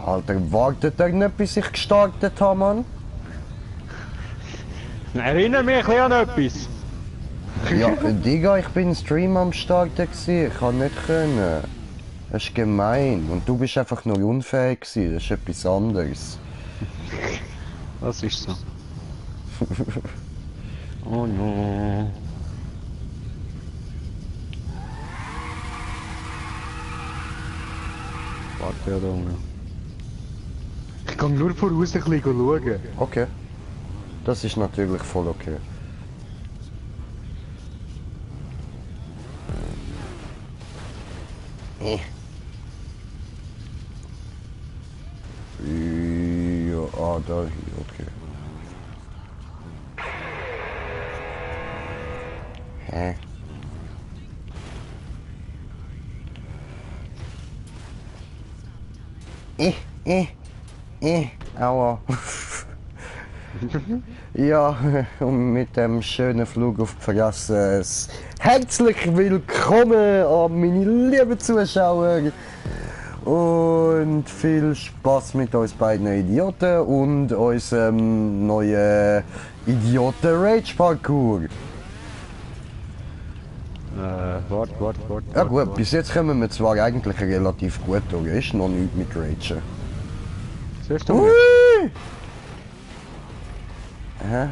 Alter, wartet er nicht, bis ich gestartet habe, Mann? Erinnere mich ein bisschen an etwas. Ja, Digga, ich bin im Stream am Starten gewesen. Ich kann nicht können. Das ist gemein. Und du bist einfach nur unfähig gewesen. Das ist etwas anderes. Das ist so. Oh no. Warte ja da unten. Ich kann nur voraus ein bisschen schauen. Okay. Das ist natürlich voll okay. Ja, da hier, okay. Hä? Aua. Ja, und mit dem schönen Flug auf die Fresse. Herzlich willkommen an meine lieben Zuschauer. Und viel Spaß mit uns beiden Idioten und unserem neuen Idioten-Rage-Parcours. Warte. Ja gut, bis jetzt kommen wir zwar eigentlich relativ gut durch, ist noch nichts mit Ragen. Siehst du? Ui! Hä?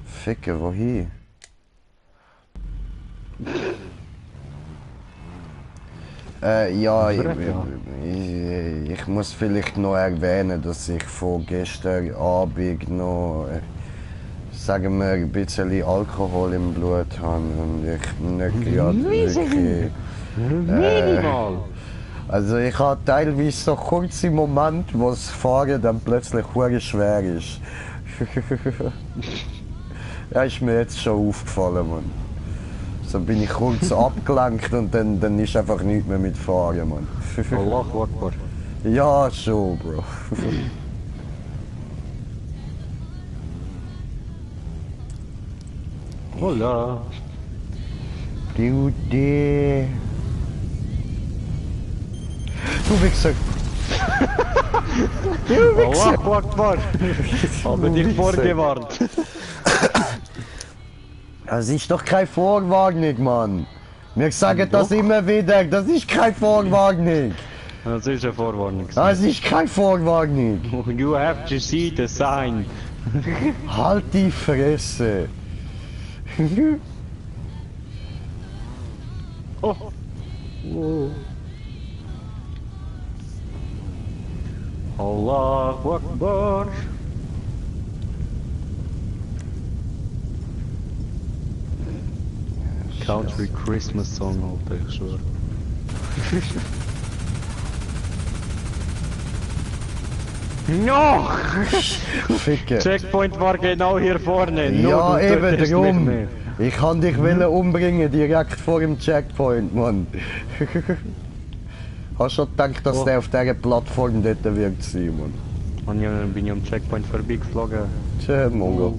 Ficken, wohin? Ja, ich muss vielleicht noch erwähnen, dass ich von gestern Abend noch, sagen wir, ein bisschen Alkohol im Blut habe und ich nicht gerade wirklich... Minimal! Also ich habe teilweise so kurze Momente, wo das Fahren dann plötzlich verdammt schwer ist. Ja, ist mir jetzt schon aufgefallen, Mann. So bin ich kurz abgelenkt und dann ist einfach nichts mehr mit Fahren, Mann. Allah Akbar. Ja, schon, Bro. Hola. Dude. Du Wichser. Du Wichser. Allah Akbar. Habe dich vorgewarnt. Das ist doch keine Vorwarnung, Mann. Wir sagen das immer wieder, das ist keine Vorwarnung. Das ist eine Vorwarnung. Das ist keine Vorwarnung. You have to see the sign. Halt die Fresse. Oh. Allahu Akbar. Country Christmas Song, Alter, ich schwör. No! Ficken. Checkpoint war genau hier vorne. Ja, du eben tötest drum. mich nicht. Ich kann dich wollen umbringen, direkt vor dem Checkpoint, Mann. Hast du schon gedacht, dass der auf dieser Plattform dort wird sein, Mann? Und dann bin ich am Checkpoint vorbeigeflogen. Tja, Mongo.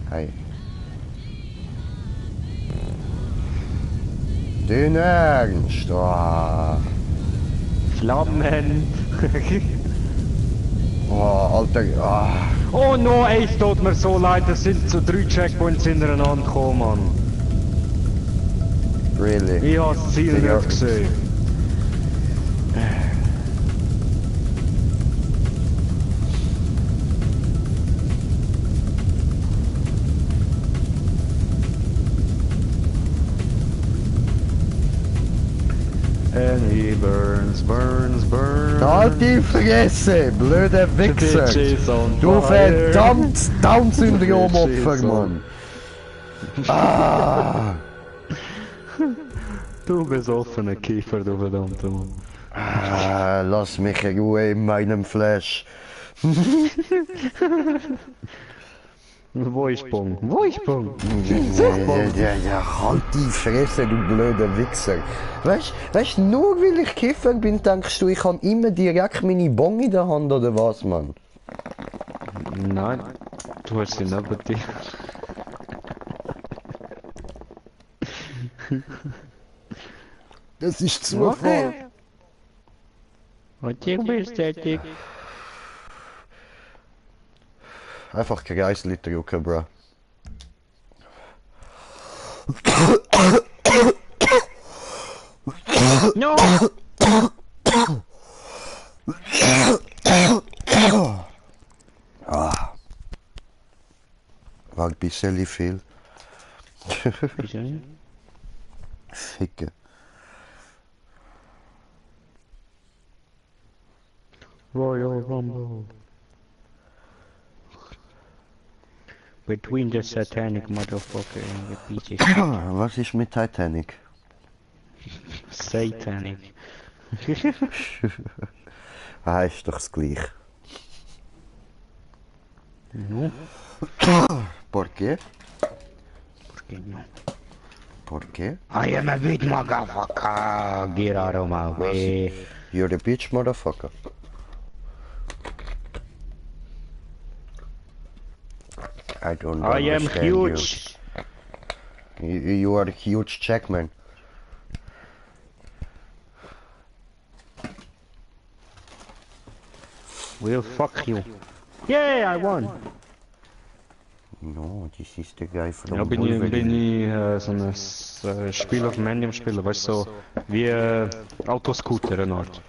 Hey. Den Ernst, oh. Flammen! Oh, Alter, ah. Oh no, ey, es tut mir so leid, es sind so 3 Checkpoints hintereinander gekommen, Mann. Really? Ich habe das Ziel Digga. nicht gesehen. And he burns. Halt die Fresse, blöder Wichser! Bitches on Du fire. verdammt Down-Syndrom-Opfer, Bitches on- Mann! Ah! Du besoffener Kiefer, du verdammter Mann. Ah, lass mich in Ruhe in meinem Flash. Wo ist Bong? Wo ist Bong? Ja, halt die Fresse, du blöder Wichser. Weißt du, nur weil ich Kiffer bin, denkst du, ich habe immer direkt meine Bong in der Hand oder was, Mann? Nein, du hast sie neben dir. Das ist Zufall. Okay. Und ich bestätig. Einfach Kreisli drücken, bro. No! War ein bisschen viel. Wieso nicht? Ficke. Royal Rumble. Between the satanic motherfucker and the peaches. Was ist mit Titanic? Satanic. Ah, ist doch das gleiche. No? Por qué? Porque no? Por qué? I am a big motherfucker. Get out of my way. You're a bitch, motherfucker. I don't I am understand huge. You are a huge Jackman. Well, fuck you. Yeah, I won. No, this is the guy from Ja, bin Wolverine. ich so ein Spiel auf dem Handy am Spielen, weißt du, so wie Autoscooter eine Art.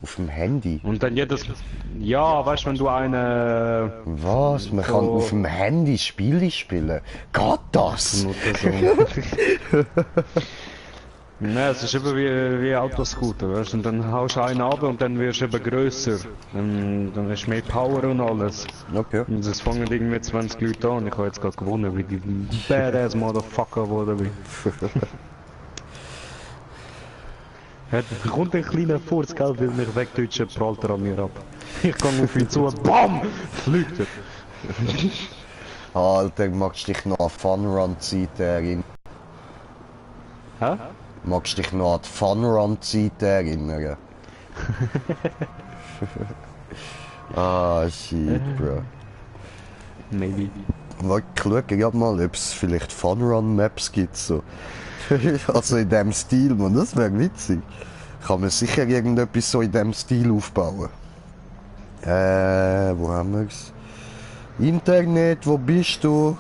Auf dem Handy? Und dann jedes... Ja, weißt du, wenn du eine... Was? Man so- kann auf dem Handy Spiele spielen? Geht das? Oder so. Nein, es ist eben wie Autoscooter, weißt du, und dann haust du einen ab und dann wirst du eben grösser. Dann hast du mehr Power und alles. Okay. Und es fangen irgendwie 20 Leute an, ich habe jetzt gerade gewonnen, wie die badass Motherfucker geworden bin. Kommt ein kleiner Furz, gell, will mich wegdeutschen, prallt er an mir ab. Ich gehe auf ihn zu, BAM! Fliegt er. Alter, magst du dich noch an Funrun-Zeiten erinnern? Hä? Magst du dich noch an die Funrun-Zeiten erinnern? Ah, shit, bro. Maybe. Warte, ich schaue gerade mal, ob es vielleicht Funrun-Maps gibt, so. Also in dem Stil, man, das wäre witzig. Kann man sicher irgendetwas so in dem Stil aufbauen. Wo haben wir's? Internet, wo bist du?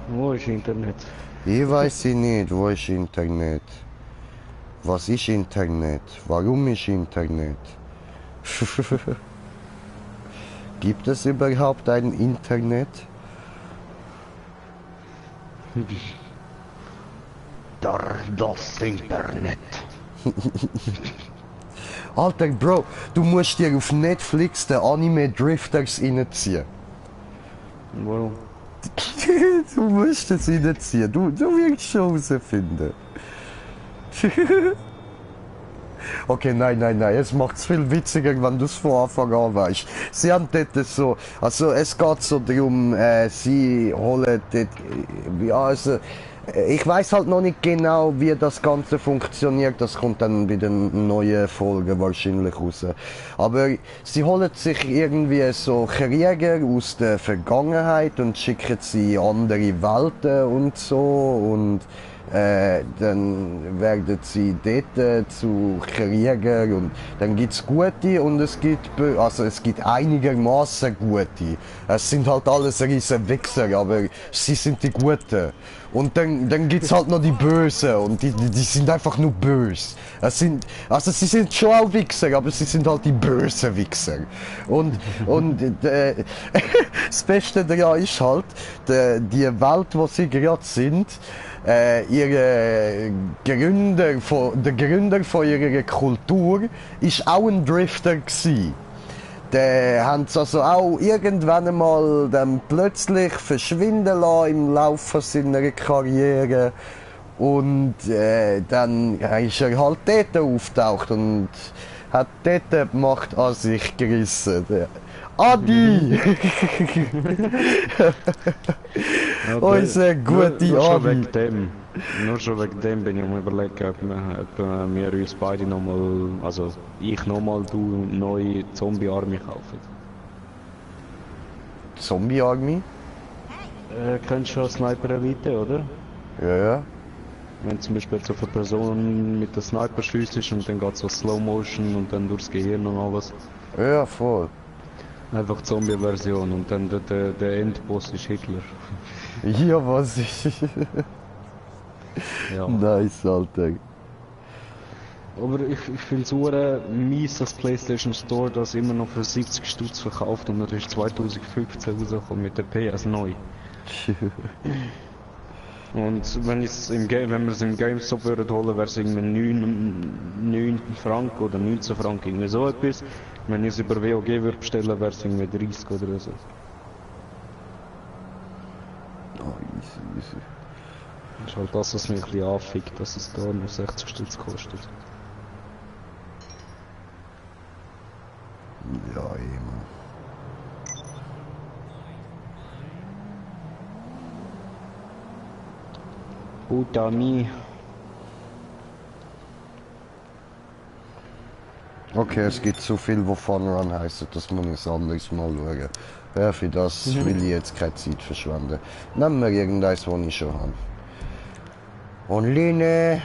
Wo ist Internet? Ich weiß nicht, wo ist Internet? Was ist Internet? Warum ist Internet? Gibt es überhaupt ein Internet? Das Internet. Alter, Bro, du musst dir auf Netflix den Anime Drifters reinziehen. Warum? Du musst es reinziehen, du wirst schon herausfinden. Okay, nein, es macht es viel witziger, wenn du es von Anfang an weißt. Sie haben dort so, also es geht so darum, sie holen dort, ja, also, ich weiß halt noch nicht genau, wie das Ganze funktioniert, das kommt dann bei den neuen Folgen wahrscheinlich raus. Aber sie holen sich irgendwie so Krieger aus der Vergangenheit und schicken sie in andere Welten und so und dann werden sie dort zu Kriegern und dann gibt es Gute und es gibt also es gibt einigermaßen Gute. Es sind halt alles riesen Wichser, aber sie sind die Guten. Und dann gibt es halt noch die Bösen und die sind einfach nur böse. Also sie sind schon auch Wichser, aber sie sind halt die bösen Wichser. Und das Beste daran ist halt, die Welt, wo sie gerade sind, der Gründer von ihrer Kultur ist auch ein Drifter gsi. Der haben sie also auch irgendwann einmal dann plötzlich verschwinden lassen im Laufe seiner Karriere und dann ist er halt dort auftaucht und hat dort die Macht an sich gerissen. Adi! Unser guter Nur schon Adi! wegen dem. Nur schon wegen dem bin ich am überlegen, ob wir uns beide nochmal, also ich nochmal, du neue Zombie-Army kaufen. Zombie Army? kennst du schon Sniper Elite, oder? Ja, ja. Wenn zum Beispiel jetzt auf eine Person mit der Sniper schießt und dann geht so Slow Motion und dann durchs Gehirn und alles. Ja, voll. Einfach Zombie-Version und dann der Endboss ist Hitler. Ja, was ist. Ja. Nice, Alter. Aber ich finde es mies, dass PlayStation Store das immer noch für 70 Stutz verkauft und das ist 2015 rausgekommen mit der PS neu. Und wenn wir es im GameStop würden holen, wäre es irgendwie 9 Franken oder 19 Franken, irgendwie so etwas. Wenn ich es über WOG würde bestellen, wäre es irgendwie 30 oder so. Oh, easy, easy. Das ist halt das, was mich ein bisschen anfickt, dass es da nur 60 Stutz kostet. Ja, eben. Utami. Okay, es gibt zu viel, wo Fun Run heisst, das muss ich ein anderes Mal schauen. Ja, für das will ich jetzt keine Zeit verschwenden. Nehmen wir irgendeins, was ich schon habe. Online,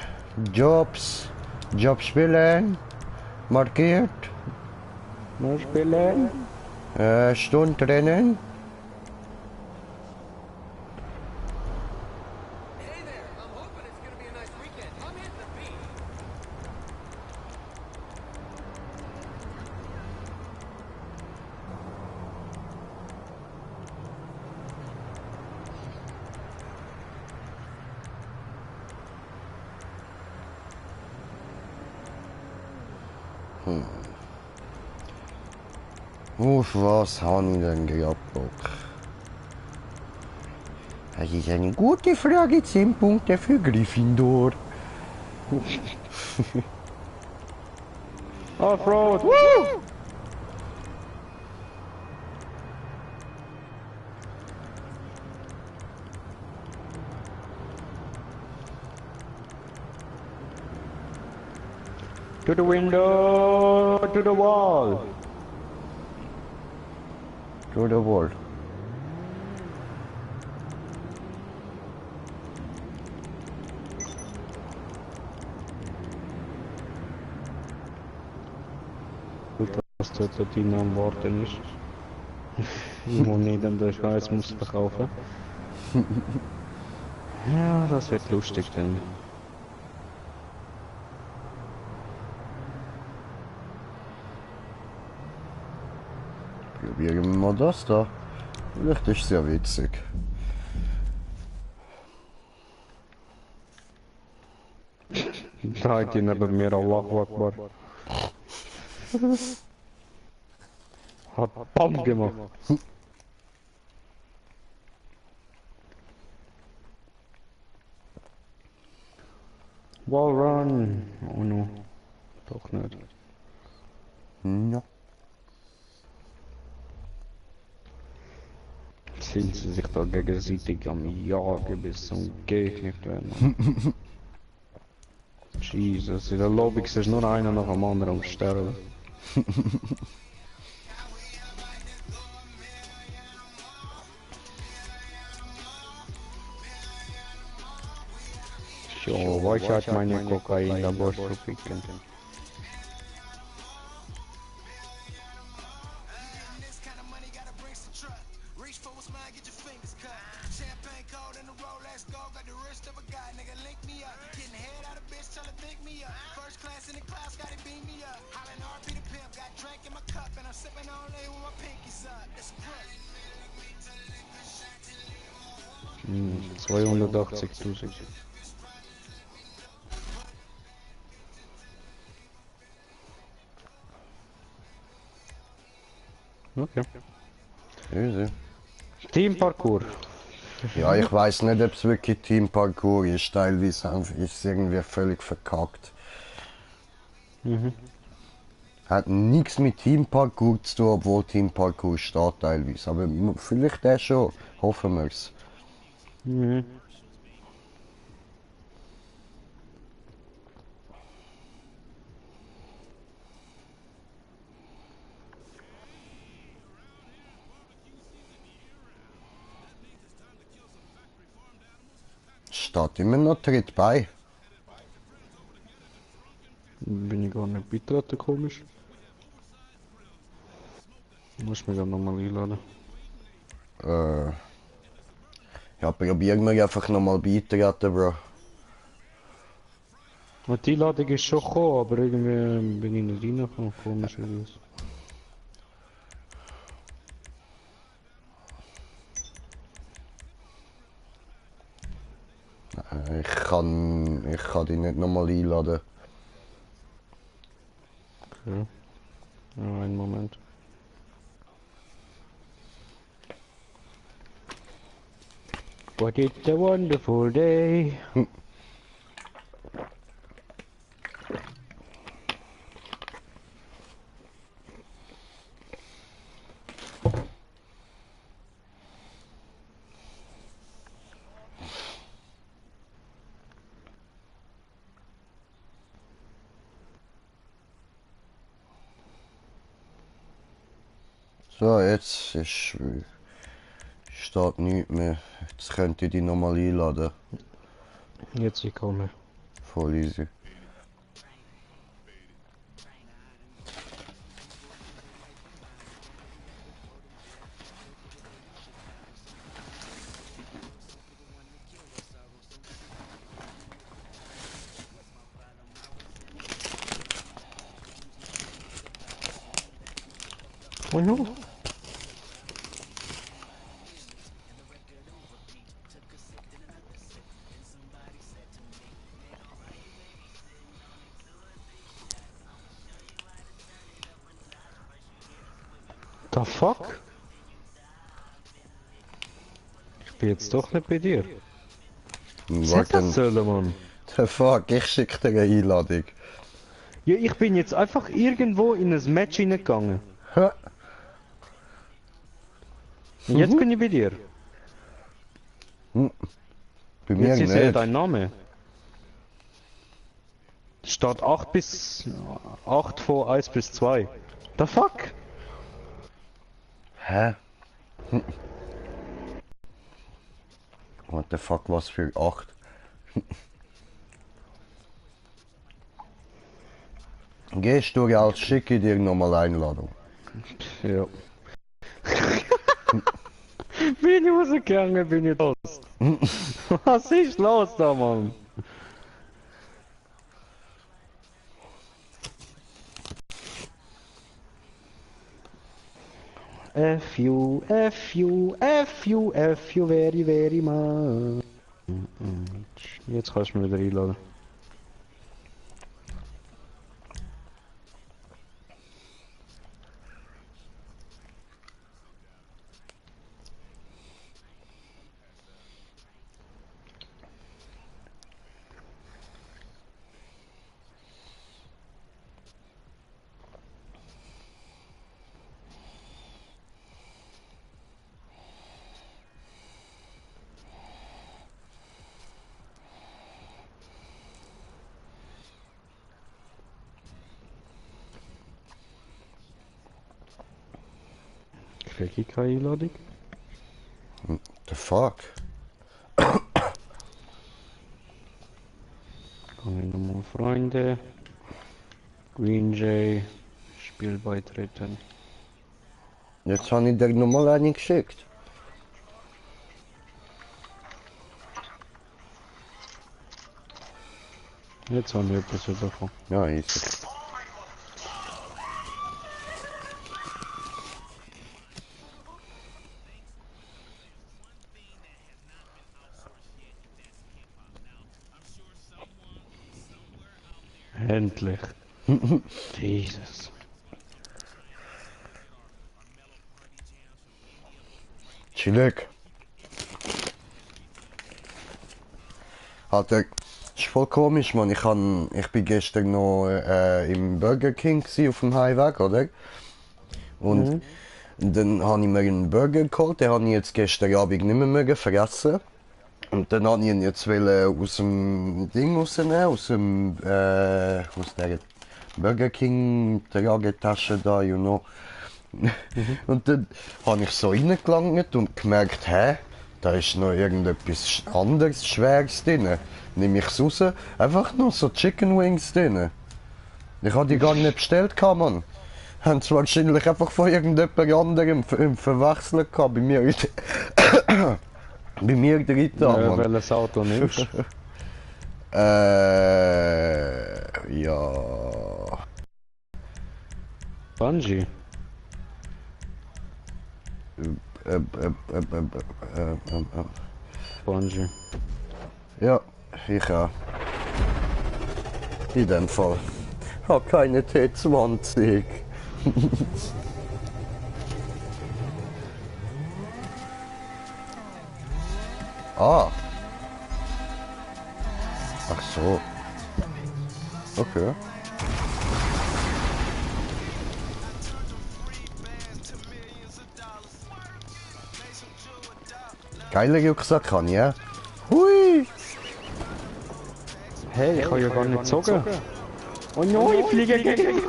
Jobs, Jobspielen, markiert, Mal spielen? Stundenrennen. Hey there, I'm hoping it's gonna be a nice weekend. I'm hitting the beach. Auf was habe ich denn gerade Bock? Das ist eine gute Frage, 10 Punkte für Gryffindor. Offroad! Woo! To the window, to the wall. To the wall. Gut, dass dort Tina am Warten ist. Wo nicht dann den Scheiß muss verkaufen. Ja, das wird lustig dann. Probieren wir mal das da. Vielleicht ist es ja witzig. Da hat die neben mir Allahu Akbar. Hat BAM gemacht. Wall run. Oh no. Doch nicht. Ja. Sind sie sich da gegenseitig am Jagen bis zum geht nicht mehr. Jesus, in der Lobby ist nur einer nach dem anderen am Sterben. So, wo hat meine Kokain da Bosch zu picken? Hm, 280.000. Okay. Easy. Teamparkour. Ja, ich weiß nicht, ob es wirklich Teamparkour ist. Teilweise ist es irgendwie völlig verkackt. Hat nichts mit Teamparkour zu tun, obwohl Teamparkour steht teilweise. Aber vielleicht der schon. Hoffen wir es. steht immer noch Tritt bei. Bin ich gar nicht beitreten, komisch. Muss mich dann nochmal einladen. Ja, probieren wir einfach nochmal beitreten, Bro. Und die Einladung ist schon gekommen, aber irgendwie bin ich nicht reingekommen, komischerweise. Ich kann dich nicht nochmal einladen. Okay. Ja, einen Moment. What it's a wonderful day. So, steht nichts mehr. Jetzt könnte ich dich nochmal einladen. Jetzt ich komme. Voll easy. Oh no. The fuck? Ich bin jetzt doch nicht bei dir. Was hat das sollen, Mann? The fuck, ich schicke dir eine Einladung. Ja, ich bin jetzt einfach irgendwo in ein Match hineingegangen. Ha. Und jetzt bin ich bei dir. Bei mir Jetzt ist ja nicht. dein Name. Statt 8 von 1 bis 2. The fuck? Hä? What the fuck, was für 8? Gehst du als schicke ich dir nochmal Einladung. Ja. Bin ich rausgegangen, bin ich los. Was ist los da, Mann? F you very, very much. Jetzt kannst du mich wieder einladen. Krieg ich keine Einladung? The fuck? Kann ich nochmal Freunde. Green Jay. Spiel beitreten. Jetzt habe ich dir nochmal eine geschickt. Jetzt haben wir etwas bekommen. Ja, easy. Endlich. Jesus. Chillig. Alter, ist voll komisch, Mann. Ich bin gestern noch im Burger King gsi auf dem Heimweg, oder? Und dann habe ich mir einen Burger geholt, den habe ich jetzt gestern Abend nicht mehr mögen fressen. Und dann habe ich ihn jetzt aus dem Ding rausnehmen, aus der Burger King Tragetasche da, Und dann habe ich so reingelangt und gemerkt, hä? Da ist noch irgendetwas anderes Schweres drin. Nehme ich es raus, einfach nur so Chicken Wings drin. Ich habe die gar nicht bestellt, Mann. Haben sie wahrscheinlich einfach von irgendjemand anderem verwechselt gehabt. Bei mir, bei mir drin, Mann. Welches Auto nimmst du? Ja. Bungie? Bungie. Ja, ich auch. In dem Fall. Ich habe keine T20. Ah. Ach so. Okay. Geiler Rucksack habe ich, ja? Hui! Hey, ich kann ja gar nicht zogen. Oh no, ich fliege gegen...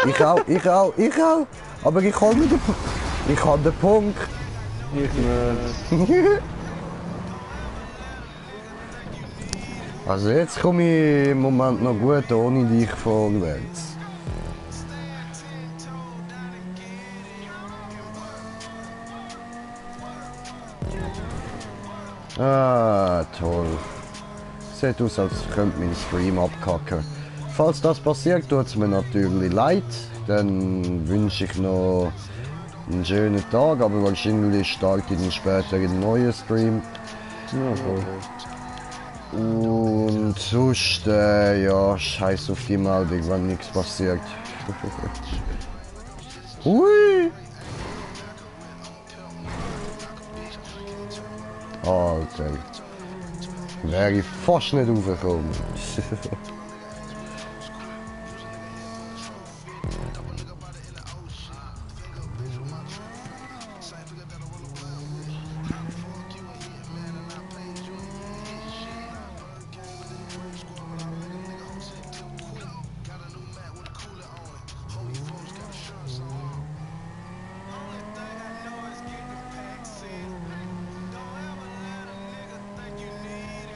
Ich auch. Aber ich hol mir den Ich habe den Punkt. Ich nicht. Also jetzt komme ich im Moment noch gut ohne dich vorwärts. Ah, toll. Sieht aus, als könnte mein Stream abkacken. Falls das passiert, tut es mir natürlich leid. Dann wünsche ich noch einen schönen Tag, aber wahrscheinlich starte ich dann später einen neuen Stream. Ja, voll. Und sonst, ja, scheiß auf die Meldung, wenn nichts passiert. Hui! Alter. Wäre ich fast nicht raufgekommen.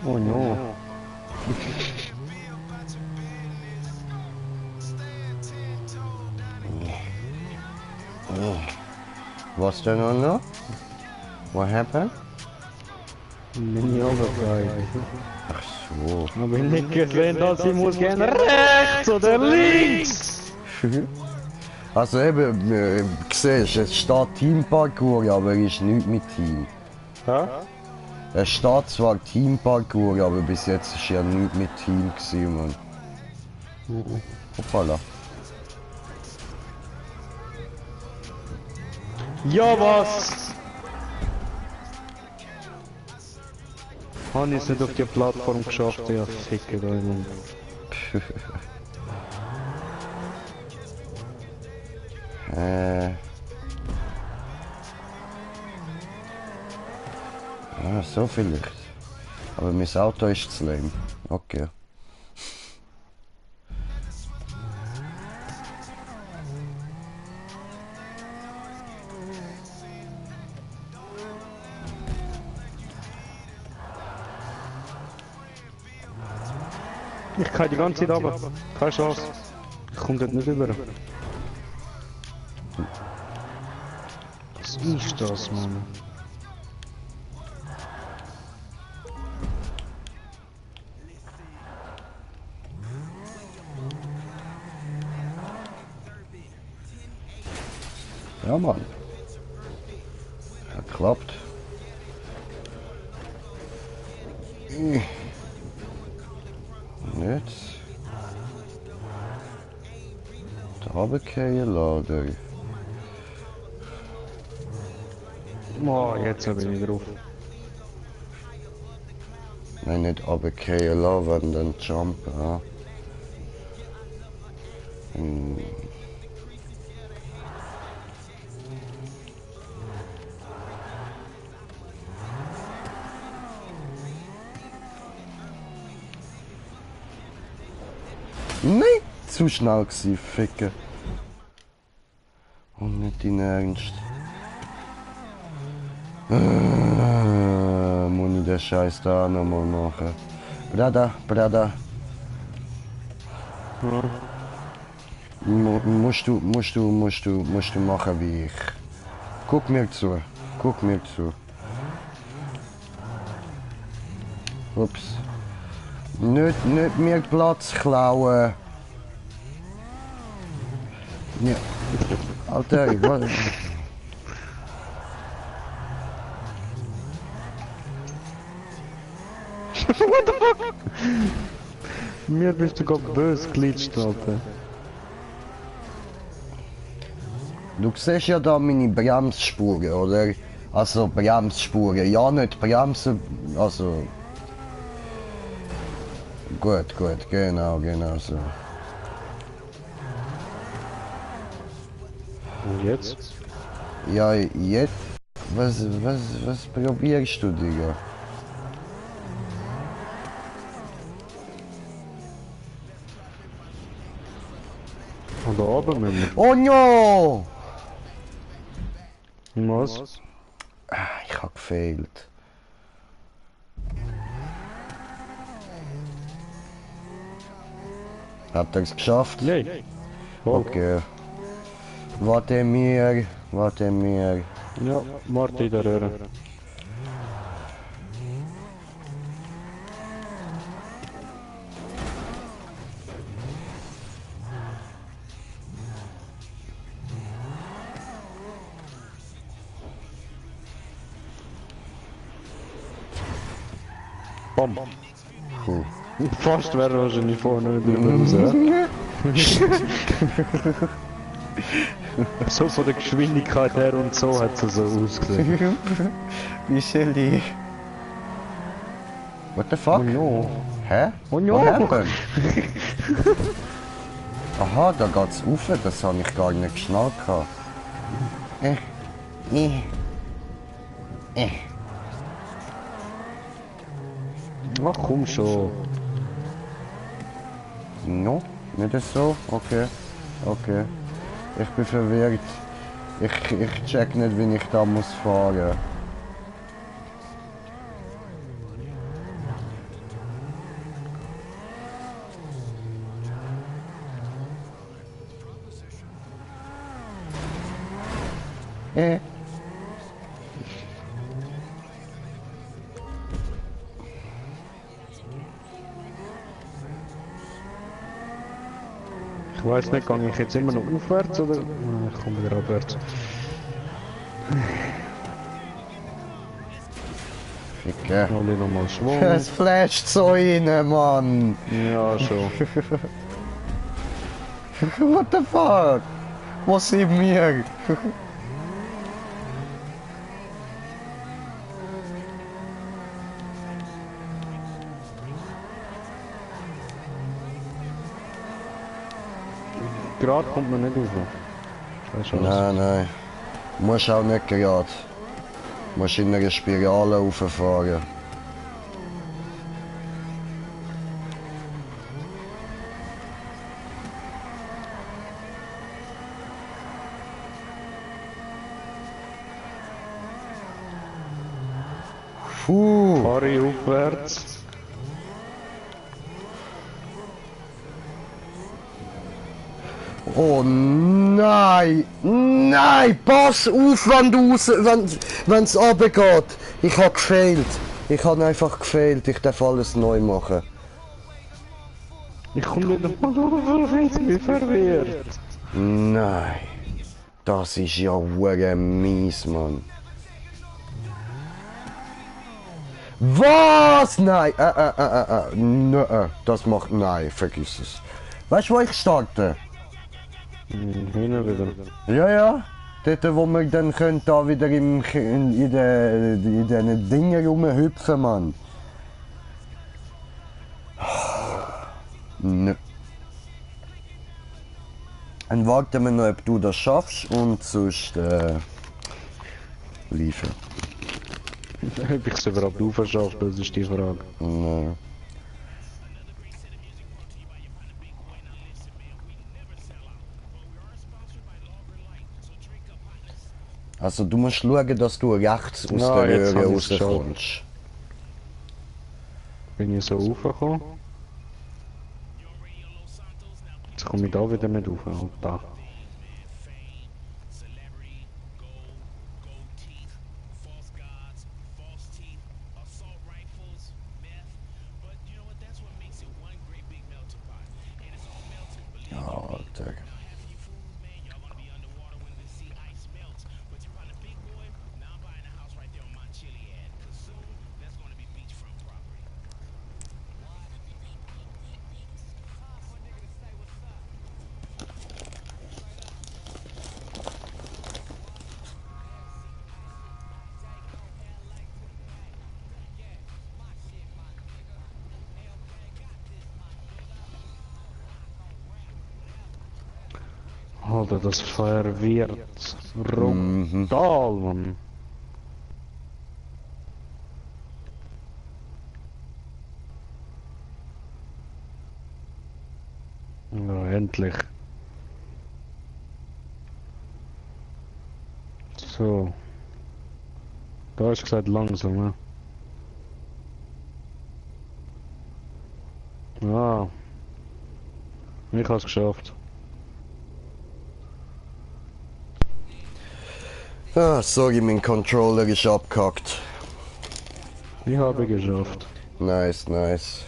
Oh no. Was denn noch? What happened? Bin ich runtergefallen. Ach so. Aber ich nicht gesehen, dass ich muss gehen rechts oder links. Also eben, siehst, es steht Teamparkour, aber es ist nichts mit Team. Hä? Es steht zwar Teamparkour, aber bis jetzt ist ja nichts mit Team gewesen, Mann. Hoppala. Ja, was? Habe ich es nicht auf die Plattform geschafft? Ja, ficke da Mann. Ja, so vielleicht. Aber mein Auto ist zu lame. Okay. Ich kann die ganze Zeit runter. Keine Chance. Ich komme dort nicht rüber. Was ist das, Mann? Ja, Mann. Hat geklappt. Und jetzt? Da runtergehen lassen. Oh, jetzt bin ich drauf. Nein, nicht runtergehen lassen, wenn dann jumpen. Ja. Nein, zu schnell gewesen, Ficken. Und nicht in Ernst. Muss ich den Scheiß da nochmal machen? Brada. Musst du machen wie ich. Guck mir zu. Ups. Nicht mir Platz klauen. Ja. Alter, was? Mir bist du gerade böse glitscht, Alter. Du siehst ja da meine Bremsspuren, oder? Also Bremsspuren, ja nicht Bremsen, also... Gut, genau so. Und jetzt? Ja, jetzt... Was probierst du, Digga? Und da oben müssen wir. Oh no! Was? Ich hab gefehlt. Hat er es geschafft? Nein. Oh. Okay. Warte mir. Ja, warte in der Röhre. Bom. Puh. Fast wäre wahrscheinlich vorne drüber raus. So von der Geschwindigkeit her und so hat es so ausgesehen. Wie soll ich? What the fuck? Oh no. Hä? Oh no. What happened? Aha, da geht's rauf, das habe ich gar nicht geschnallt. Ach komm schon. No, nicht so? Okay. Ich bin verwirrt. Ich check nicht, wie ich da muss fahren. Ich weiß nicht, gehe ich jetzt immer noch aufwärts oder? Ich komme wieder abwärts. Ficke. Hol ich nochmal Schwung. Es flasht so rein, Mann. Ja, schon. What the fuck? Was sind wir? Gerade kommt man nicht rauf. Weißt du was? Nein. Musst auch nicht gerade. Musst in einer Spirale rauffahren. Puh. Fahre ich aufwärts. Oh nein! Nein! Pass auf, wenn es runtergeht! Ich habe gefehlt. Ich habe einfach gefehlt. Ich darf alles neu machen. Ich komme nicht mal rauf, ich bin verwirrt. Nein. Das ist ja hure mies, Mann. Was? Nein! Nein, das macht... Nein, vergiss es. Weißt du, wo ich starte? Hin wieder. Ja. Dort, wo wir dann können, da wieder in den Dingen rumhüpfen, Mann. Nö. Dann warten wir noch, ob du das schaffst und sonst liefern. Ob ich es überhaupt aufschaffe, das ist die Frage. Nö. Also du musst schauen, dass du rechts aus Ja, der jetzt Röhre hab ich's rauskommst. Bin ich so raufgekommen. Jetzt komme ich da wieder nicht rauf. Und da. Alter. Alter, das verwirrt. Brutal, Mann. Ja, endlich. So. Da hast du gesagt langsam, ne? Ah. Ich hab's geschafft. Ah, sorry, mein Controller ist abgehackt. Ich habe geschafft. Nice, nice.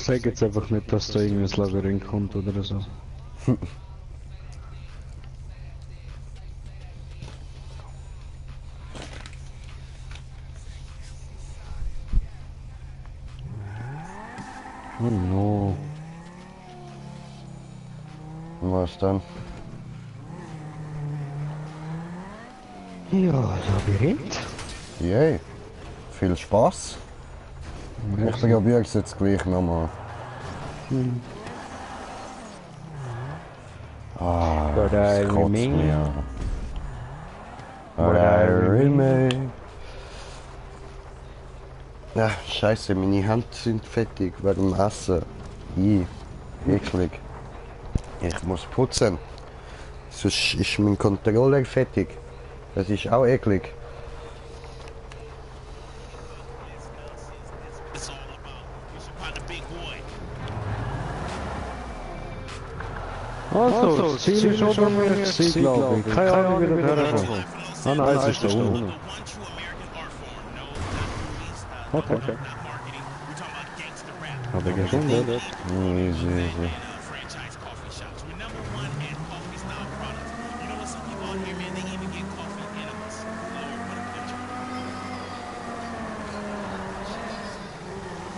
Sag jetzt einfach nicht, dass da irgendwie ein Labyrinth kommt oder so. Oh no. Was dann? Ja, Labyrinth? Yay. Viel Spaß. Ich probiere es jetzt gleich nochmal. Ah, But das I kotzt remain. mich an. But I remain. Ja, scheiße, meine Hände sind fettig wegen dem Essen. Eklig. Ich muss putzen. Sonst ist mein Controller fettig. Das ist auch eklig. Also, das Ziel ist oben mir gewesen, glaube ich. Keine Ahnung, wie das herkommt. Ah nein, es ist da unten. Okay. Habe ich gefunden. Easy, easy.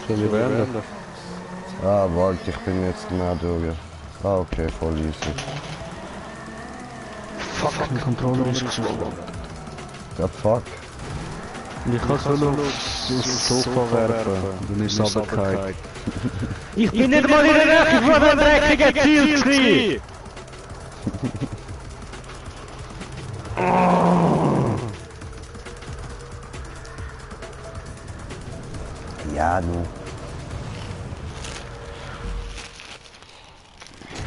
Soll ich beenden? Ah, warte, ich bin jetzt genau durch. Ah, okay, voll easy. Fuck, mein Controller ist gesprungen. Ja, fuck. Ich kann so aufs Sofa werfen. Dann ist es runtergefallen. Ich bin nicht mal in der Nähe von dem dreckigen Ziel gewesen! Ja, du.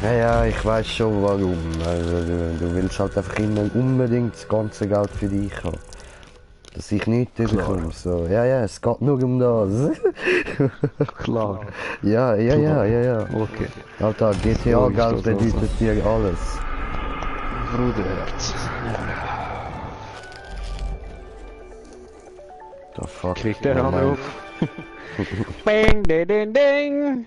Ja, ich weiß schon warum. Also, du willst halt einfach immer unbedingt das ganze Geld für dich haben. Dass ich nichts bekomme. So, ja, es geht nur um das. Klar. Ja. Okay. Alter, GTA-Geld das bedeutet dir alles. Bruderherz. The fuck. Kriegt der Moment. Anruf. Bing, ding, ding, ding.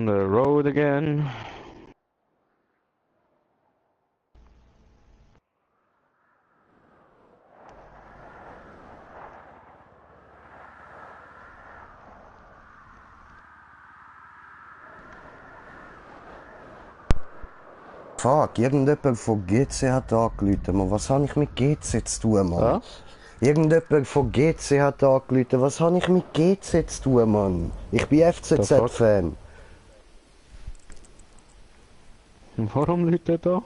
on the road again. Fuck, irgendjemand von GC hat angerufen. Man, was habe ich mit GC zu tun, Mann? Ja? Irgendjemand von GC hat angerufen. Was habe ich mit GC zu tun, Mann? Ich bin FCZ-Fan. Warum liegt der da?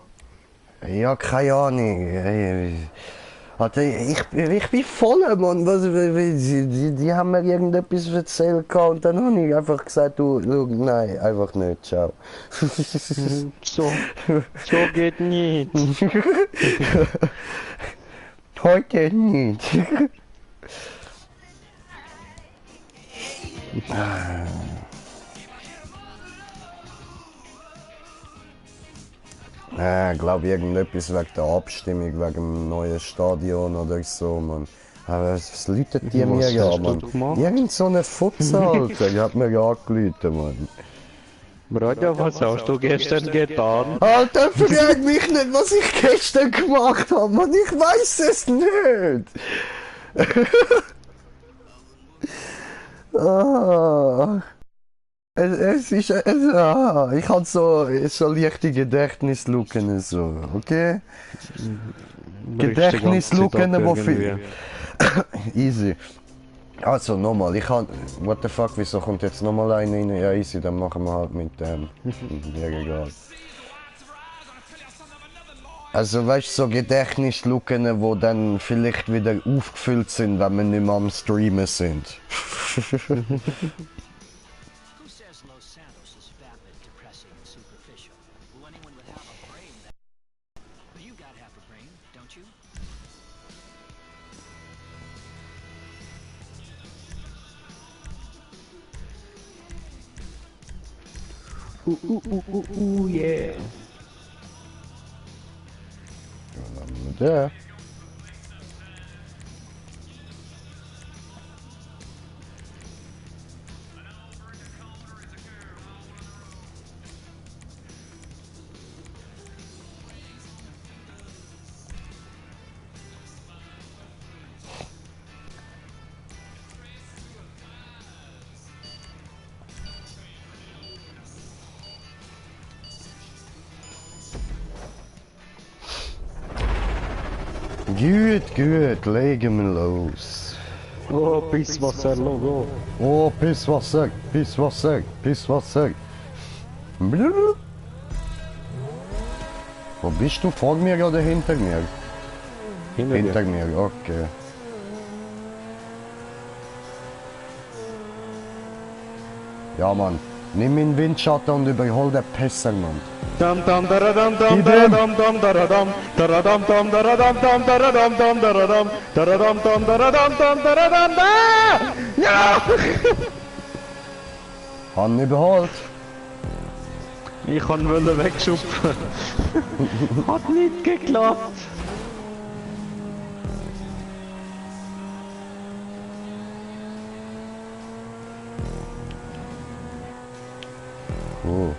Ja, keine Ahnung. Alter, ich bin voll, Mann. Die haben mir irgendetwas erzählt und dann habe ich einfach gesagt, du, nein, einfach nicht, ciao. So geht nicht. Heute nicht. Ich glaube irgendetwas wegen der Abstimmung, wegen dem neuen Stadion oder so, man. Aber was läutet die mir Was ja, hast du man? gemacht? Irgend so eine Futze, Alter, die hat mir ja angerufen, man. Braja, was hast du gestern getan? Alter, frag mich nicht, was ich gestern gemacht habe, man. Ich weiß es nicht. Ah. Ich habe so leichte Gedächtnislücken, so, okay? Gedächtnislücken, wofür? Easy. Also nochmal, what the fuck, wieso kommt jetzt nochmal eine rein? Ja, easy, dann machen wir halt mit dem. Ja, egal. Also weißt du, so Gedächtnislücken, wo dann vielleicht wieder aufgefüllt sind, wenn wir nicht mehr am Streamen sind. Who says Los Santos is vapid, depressing, and superficial? Will anyone without a brain that... You got half a brain, don't you? Yeah. Ja. Gut, legen wir los. Oh, Pisswasser-Logo. Oh, Pisswasser. Blub. Wo bist du? Vor mir oder hinter mir? Hinter mir, okay. Ja, Mann. Nimm ihn Windschatten und überhol den Pisser, Mann. Dam dam daradam dam daradam dam daradam daradam dam daradam dam daradam dam daradam daradam dam daradam dam daradam da! Ja! Han überholt. Ich kann wollen wegschupfen. Hat nicht geklappt. Oh.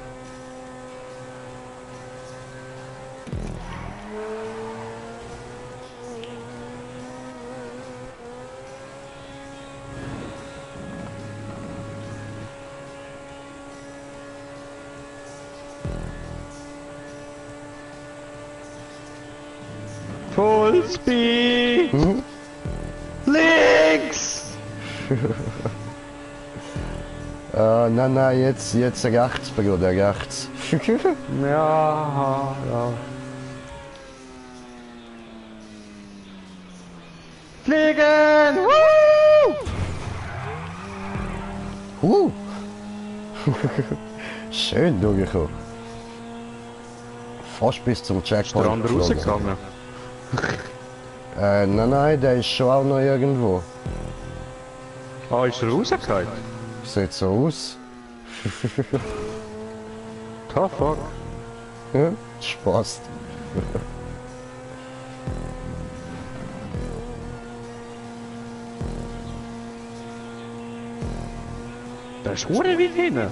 Full Speed! Links! Nein, jetzt rechts, Bruder, rechts. Ja, ja. Fliegen! Woo! Schön durchgekommen. Fast bis zum Ist der Checkpoint andere geflogen. rausgegangen? Nein, der ist schon auch noch irgendwo. Ah, ist er rausgegangen? Sieht so aus. Ah, fuck. Ja, Spaß. Der ist hure weit hinten.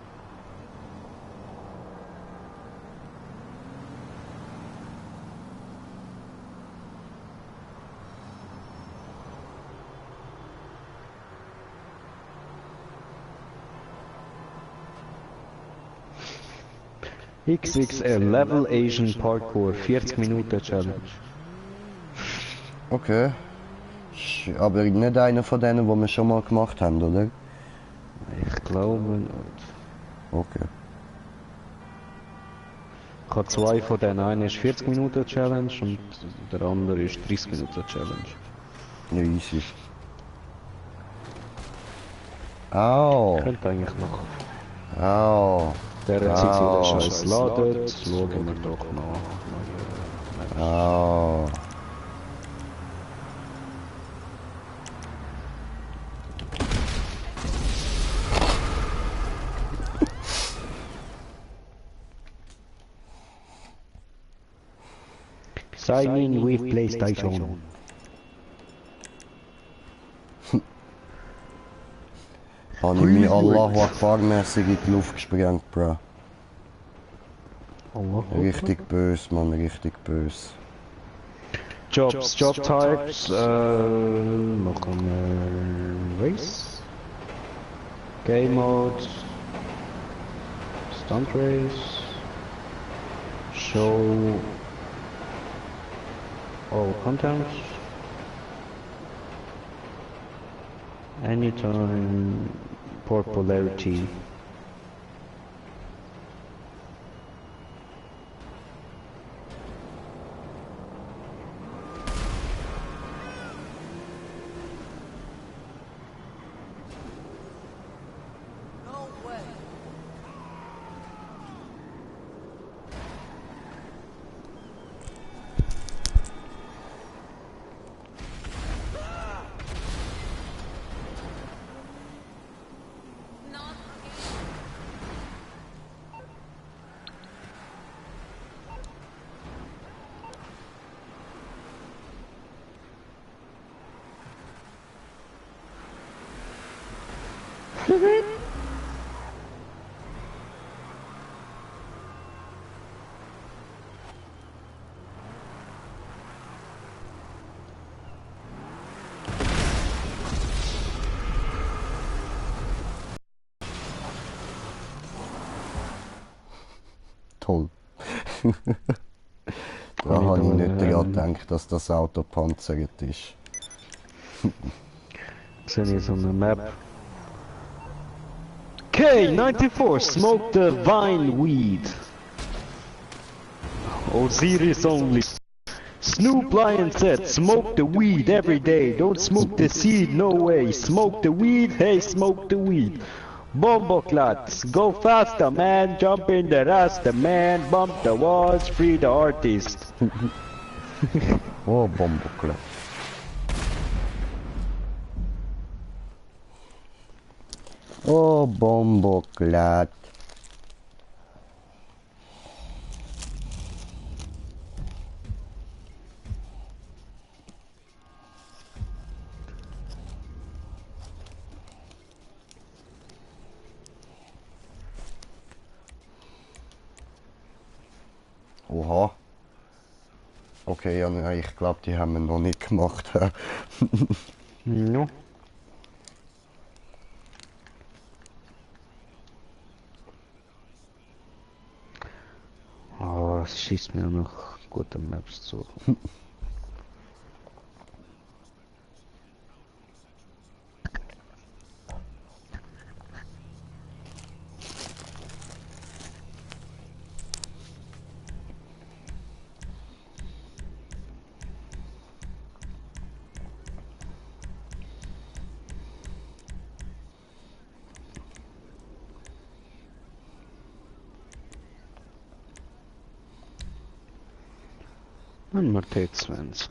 XXL Level Asian Parkour 40 Minuten Challenge. Okay. Aber nicht einer von denen, die wir schon mal gemacht haben, oder? Ich glaube nicht. Okay. Ich habe zwei von denen. Einer ist 40 Minuten Challenge und der andere ist 30 Minuten Challenge. Ja, easy. Au. Könnte eigentlich noch. Au. Der Zeit, wo der Scheiß ladet, schauen wir doch nach. Au. Sign in with PlayStation. Habe ich mich Allahu Akbar mäßig in die Luft gesprengt, bro. Richtig böse, Mann, richtig böse. Jobs, Job Types, machen wir Race, Game Mode, Stunt Race, Show all contents, anytime, popularity. No way. Toll. Da habe ich nicht daran gedacht, dass das Auto panzert ist. Sehe ich so eine Map. K94, smoke the vine weed. Osiris only. Snoop Lion said, smoke the weed every day. Don't smoke the seed, no way. Smoke the weed, hey, smoke the weed. Bombo clats, go faster, man. Jump in the rasta, man. Bump the walls, free the artist. Oh, Bombokle. Oh, Bomboklat. Oha. Okay, ja, ich glaube, die haben wir noch nicht gemacht. No. Oh, es schießt mir noch gute Maps zu. Dann mal T20.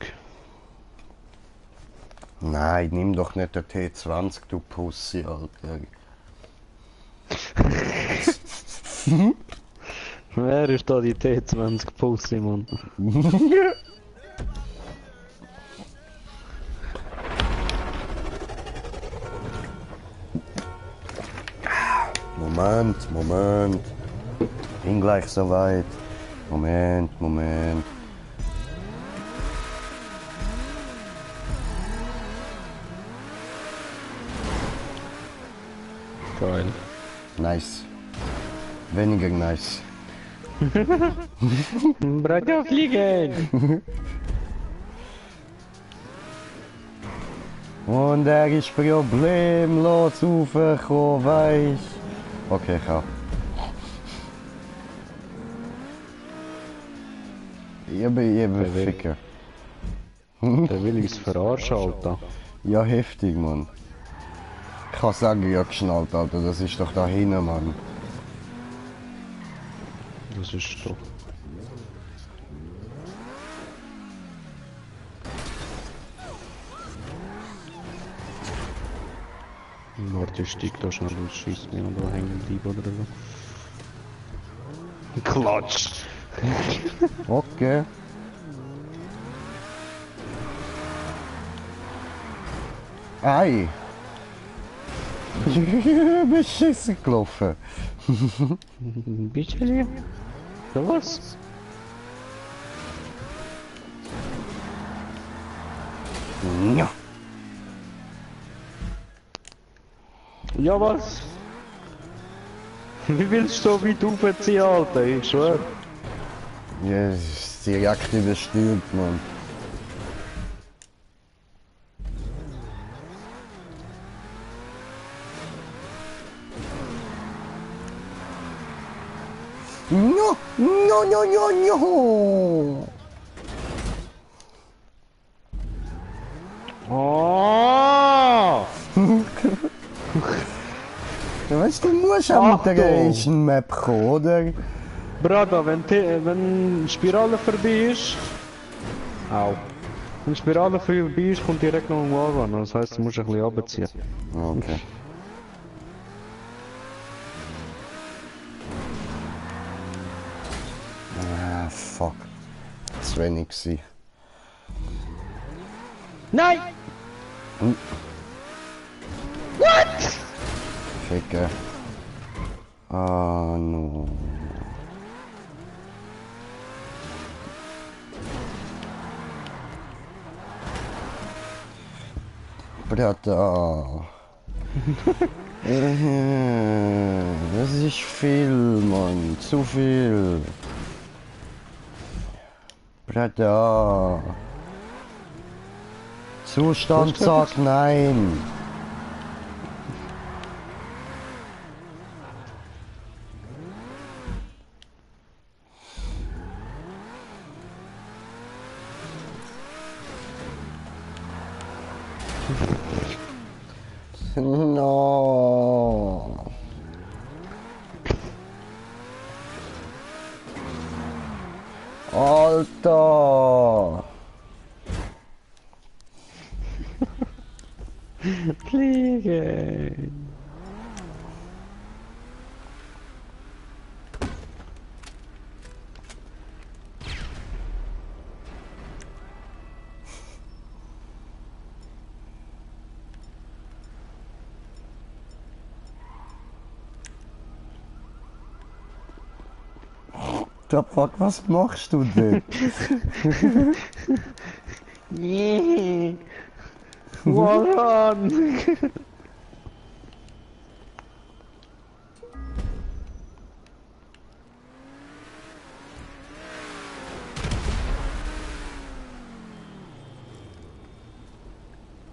Nein, nimm doch nicht den T20, du Pussy, Alter. Wer ist da die T20 Pussy, Mann? Moment. Bin gleich soweit. Moment. Geil. Nice. Weniger nice. Brata fliegen! Und er ist problemlos raufgekommen, weisst. Okay, ich auch. Ich bin Ficker. Der will uns verarschen, Alter. Ja, heftig, Mann. Ich kann sagen, ja geschnallt, Alter, das ist doch da hinten, Mann. Das ist doch. Warte, ich steig da schnell und schieß mir und da hängen bleiben oder so. Klatsch! Okay. Ei! Beschissen gelaufen. Ein bisschen. So was? Ja. Ja was? Wie willst du so weit aufziehen, Alter? Ich schwör. Ja, es ist direkt überstürmt, Mann. No, no, no, no, no. Oh! Weißt du, musst auch mit der Achtung! Asian Map kommen, oder? Brada, wenn Spirale vorbei ist. Au. Wenn Spirale vorbei ist, kommt direkt noch ein Wagen. Das heisst, du musst ein bisschen runterziehen. Okay. Ah, fuck. Das war wenig gewesen. Nein! Ficken. Ah, no. Brata. Das ist viel, Mann. Zu viel. Brata. Zustand sagt nein. No. Alter. Fliegen! Der Fuck, was machst du denn? Nee! Woran?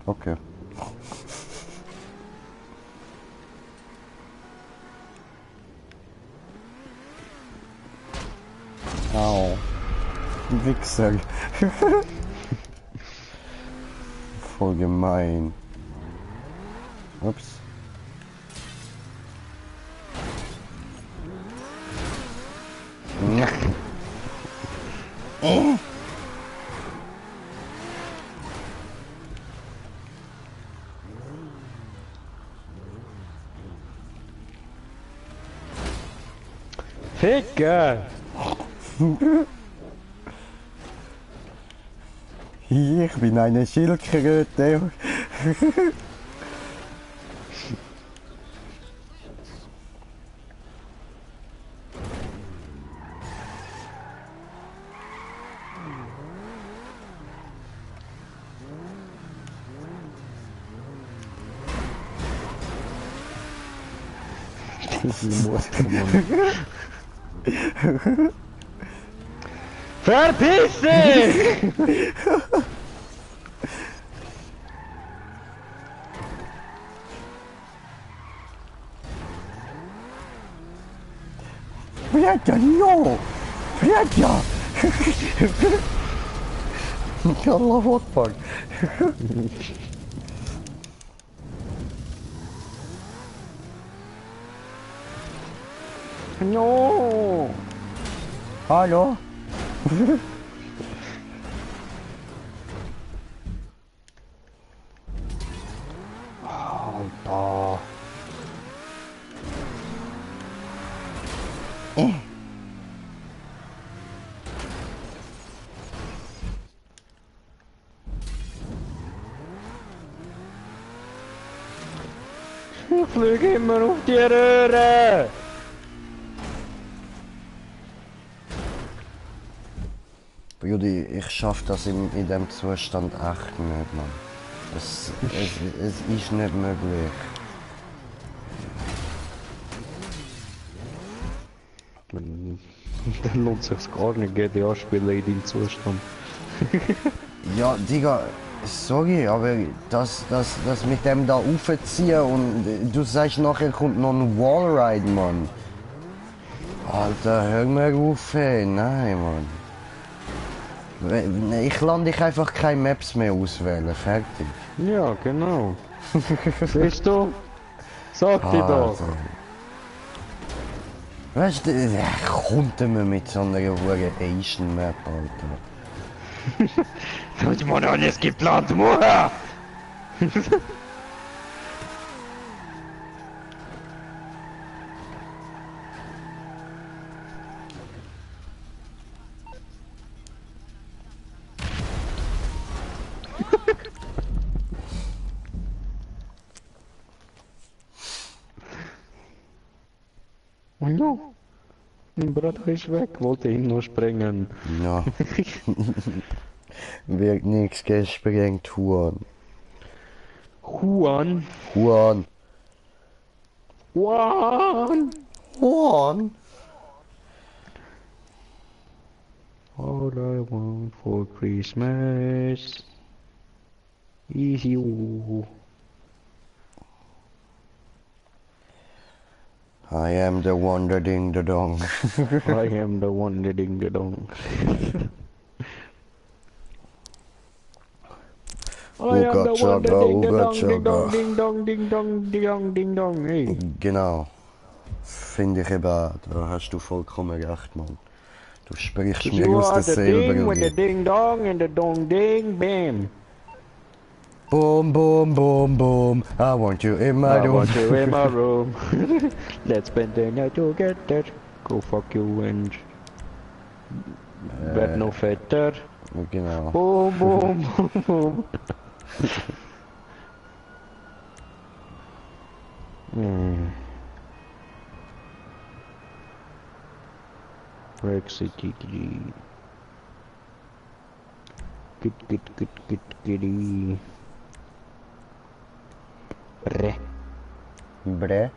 Okay. Au. Wichser. Voll gemein. Ups. Ficker! Ich bin eine Schildkröte. Verpiss dich! Fredja, no! Fredja! Allah Akbar. No! Hallo? Alter. Ich fliege immer auf die Röhre! Brudi, ich schaff das in dem Zustand echt nicht, Mann. Es ist nicht möglich. Dann lohnt sich's gar nicht, GTA spielen in deinem Zustand. Ja, Digga, sorry, aber das mit dem da aufziehen und du sagst nachher kommt noch ein Wallride, Mann. Alter, hör mir auf, ey. Nein, Mann. Ich lande ich einfach keine Maps mehr auswählen, fertig. Ja, genau. Siehst du? Sag dir doch. Alter. Weißt du, kommt mir mit so einer hohen Asian Map, Alter. Das ist mir alles geplant, Mutter! Oh ja, mein Bruder ist weg, wollte ihn nur sprengen. Ja. Wird nichts gesprengt, Huan. Juan? Huan. Juan! Huan. All I want for Christmas is you. I am the wonder ding the dong. I am the one that ding the dong. I am the one that ding the dong, ding dong, ding dong, ding dong, ding dong, ding dong, hey. Genau. Finde ich eben, da hast du vollkommen recht, Mann. Du sprichst mir You aus are der the ding Seele, with the Brudi. ding dong and the dong ding bam. Boom, boom, boom, boom. I want you in my I room. want you in my room. Let's spend the night together. Go fuck you and werd nog vetter. Genau. Boom, boom, boom, boom. Rexy Kiki. Kitty. Bre. Bre.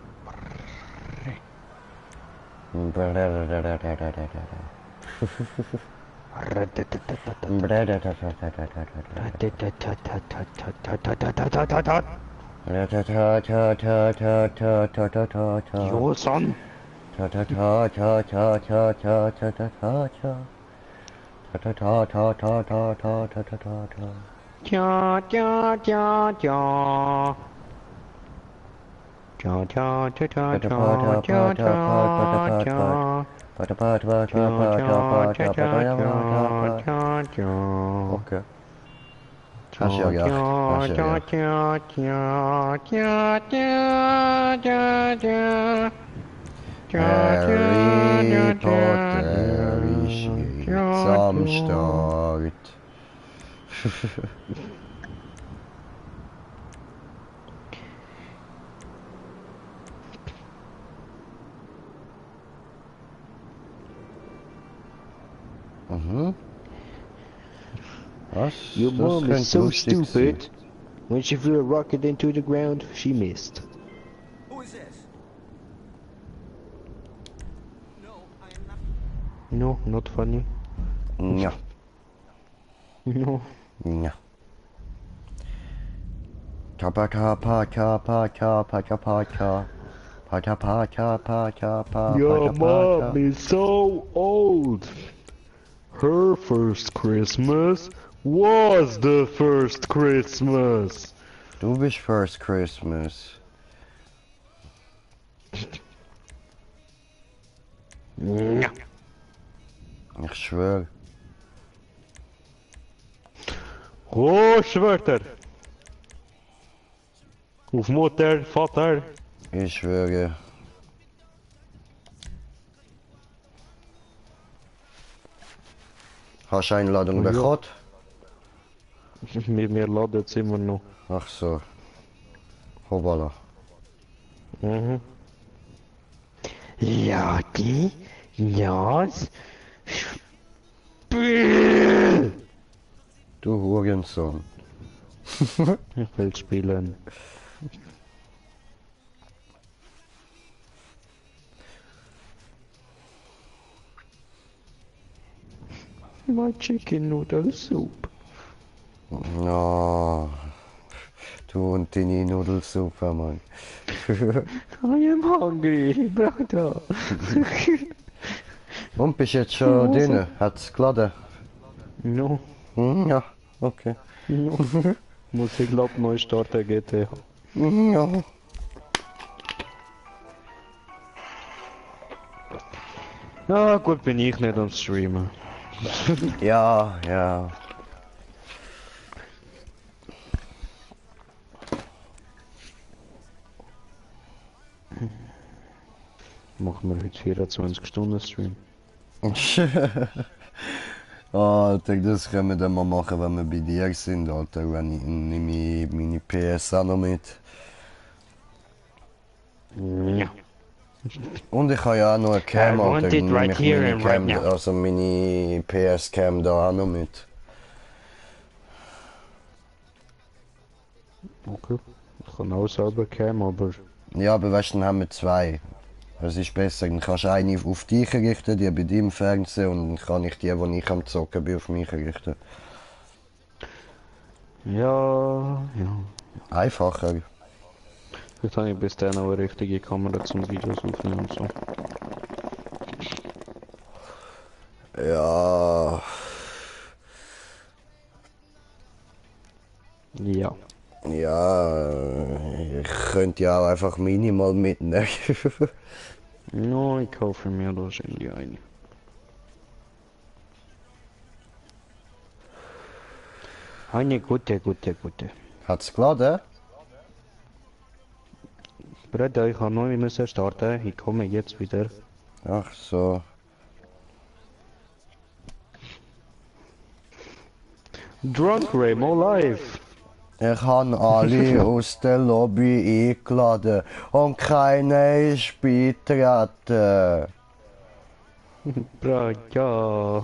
Jo, son. Ja. Okay. Hast ja recht. Hast ja recht. Harry Potter ist jetzt am Start. Mhm. Was? Your Das mom könnte is so lustig sein. stupid. When she threw a rocket into the ground, she missed. Who is this? No, I am not No, not funny. Ja, No. ja. Kapaka, paka, paka, paka, paka. Paka, paka, paka, paka, Your paka, mom paka. is so old. Her first Christmas was the first Christmas. Du bist First Christmas. Ja. Ich schwör. Großwörter. Auf Mutter, Vater. Ich schwöre. Hast du Einladung Ja. bekommen? Wir laden jetzt immer noch. Ach so. Hoppala. Mhm. Ja, die Jas. Spiel! Du Hurensohn. Ich will spielen. My chicken noodle soup. No. Du und deine Nudelsuppe, Mann. I am hungry, brother. Und bist jetzt schon Ja, drin? Hat's geladen? No, Ja, okay. no. Muss ich glaub neu starten GTA. Ja. Ja, gut bin ich nicht am Streamen. Ja, ja. Machen wir heute 24 Stunden Stream. Alter, das können wir dann mal machen, wenn wir bei dir sind, Alter. Wenn ich nehme ich meine PS auch noch mit. Ja. Und ich habe ja auch noch eine Cam, I want Alter. it right Nehme ich here meine and Cam, right now. also meine PS-Cam da auch noch mit. Okay. Ich kann auch selber cam, aber Ja, aber weißt du, dann haben wir zwei. Es ist besser, dann kannst du eine auf dich richten, die bei dir im Fernsehen, und dann kann ich die, die ich am Zocken bin, auf mich richten. ja. Einfacher. Jetzt habe ich bis dann auch eine richtige Kamera zum Videos aufnehmen und so. Ja. Ja. Ja, ich könnte ja auch einfach minimal mitnehmen. No, ich kaufe mir wahrscheinlich eine. Eine gute. Hat's geladen? Bruder, ich habe neu müssen starten. Ich komme jetzt wieder. Ach so. Drunk Ramo live. Ich habe alle aus der Lobby eingeladen und keiner ist beitreten. Bruder. Ja,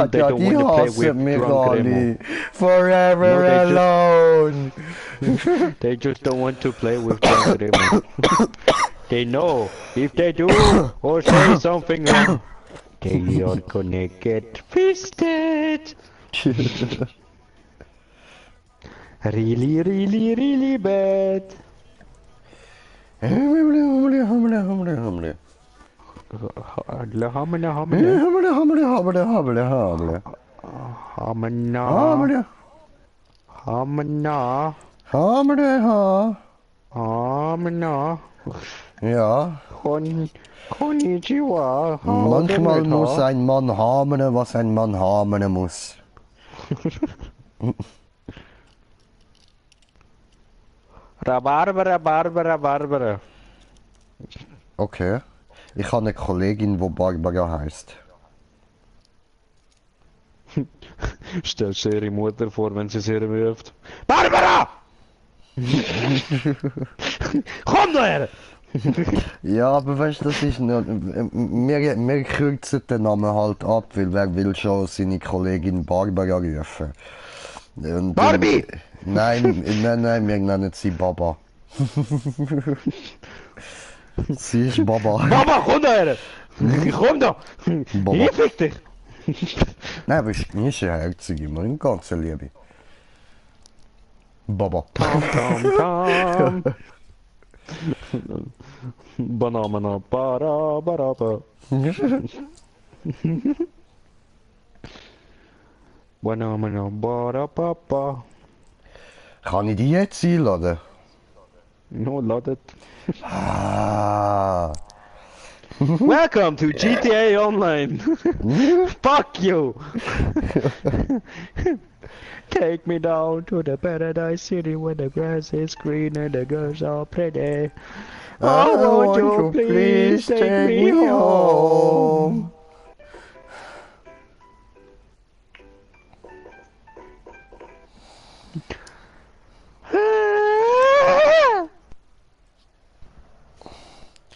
They ja, don't die wanna play hassen with mich drunk alle. Remo. Forever No, they just- alone. They just don't want to play with Drunk Ramo. They know if they do or say something wrong, they are gonna get fisted. Really bad. Hamna. Ja, Konnichiwa. manchmal muss ein Mann haben, was ein Mann haben muss. Rhabarber. Okay. Ich habe eine Kollegin, die Barbara heißt. Stell dir ihre Mutter vor, wenn sie sie ruft. Barbara! Komm her! Ja, aber weißt du, das ist nicht. Wir kürzen den Namen halt ab, weil wer will schon seine Kollegin Barbara rufen. Und, Barbie! Nein, wir nennen sie Baba. Sie ist Baba. Baba, komm da her! Komm da! Baba. Hier fick dich! Nein, aber ist nie eine herzige, immer in ganzer Liebe. Baba. Tam, tam, tam. Banana, bara, bara, bara. Banana, bara, papa. Kann ich die jetzt einladen? No, ladet. Ah. Welcome to GTA Online. Fuck you. Take me down to the paradise city where the grass is green and the girls are pretty. I want you please take me home. home.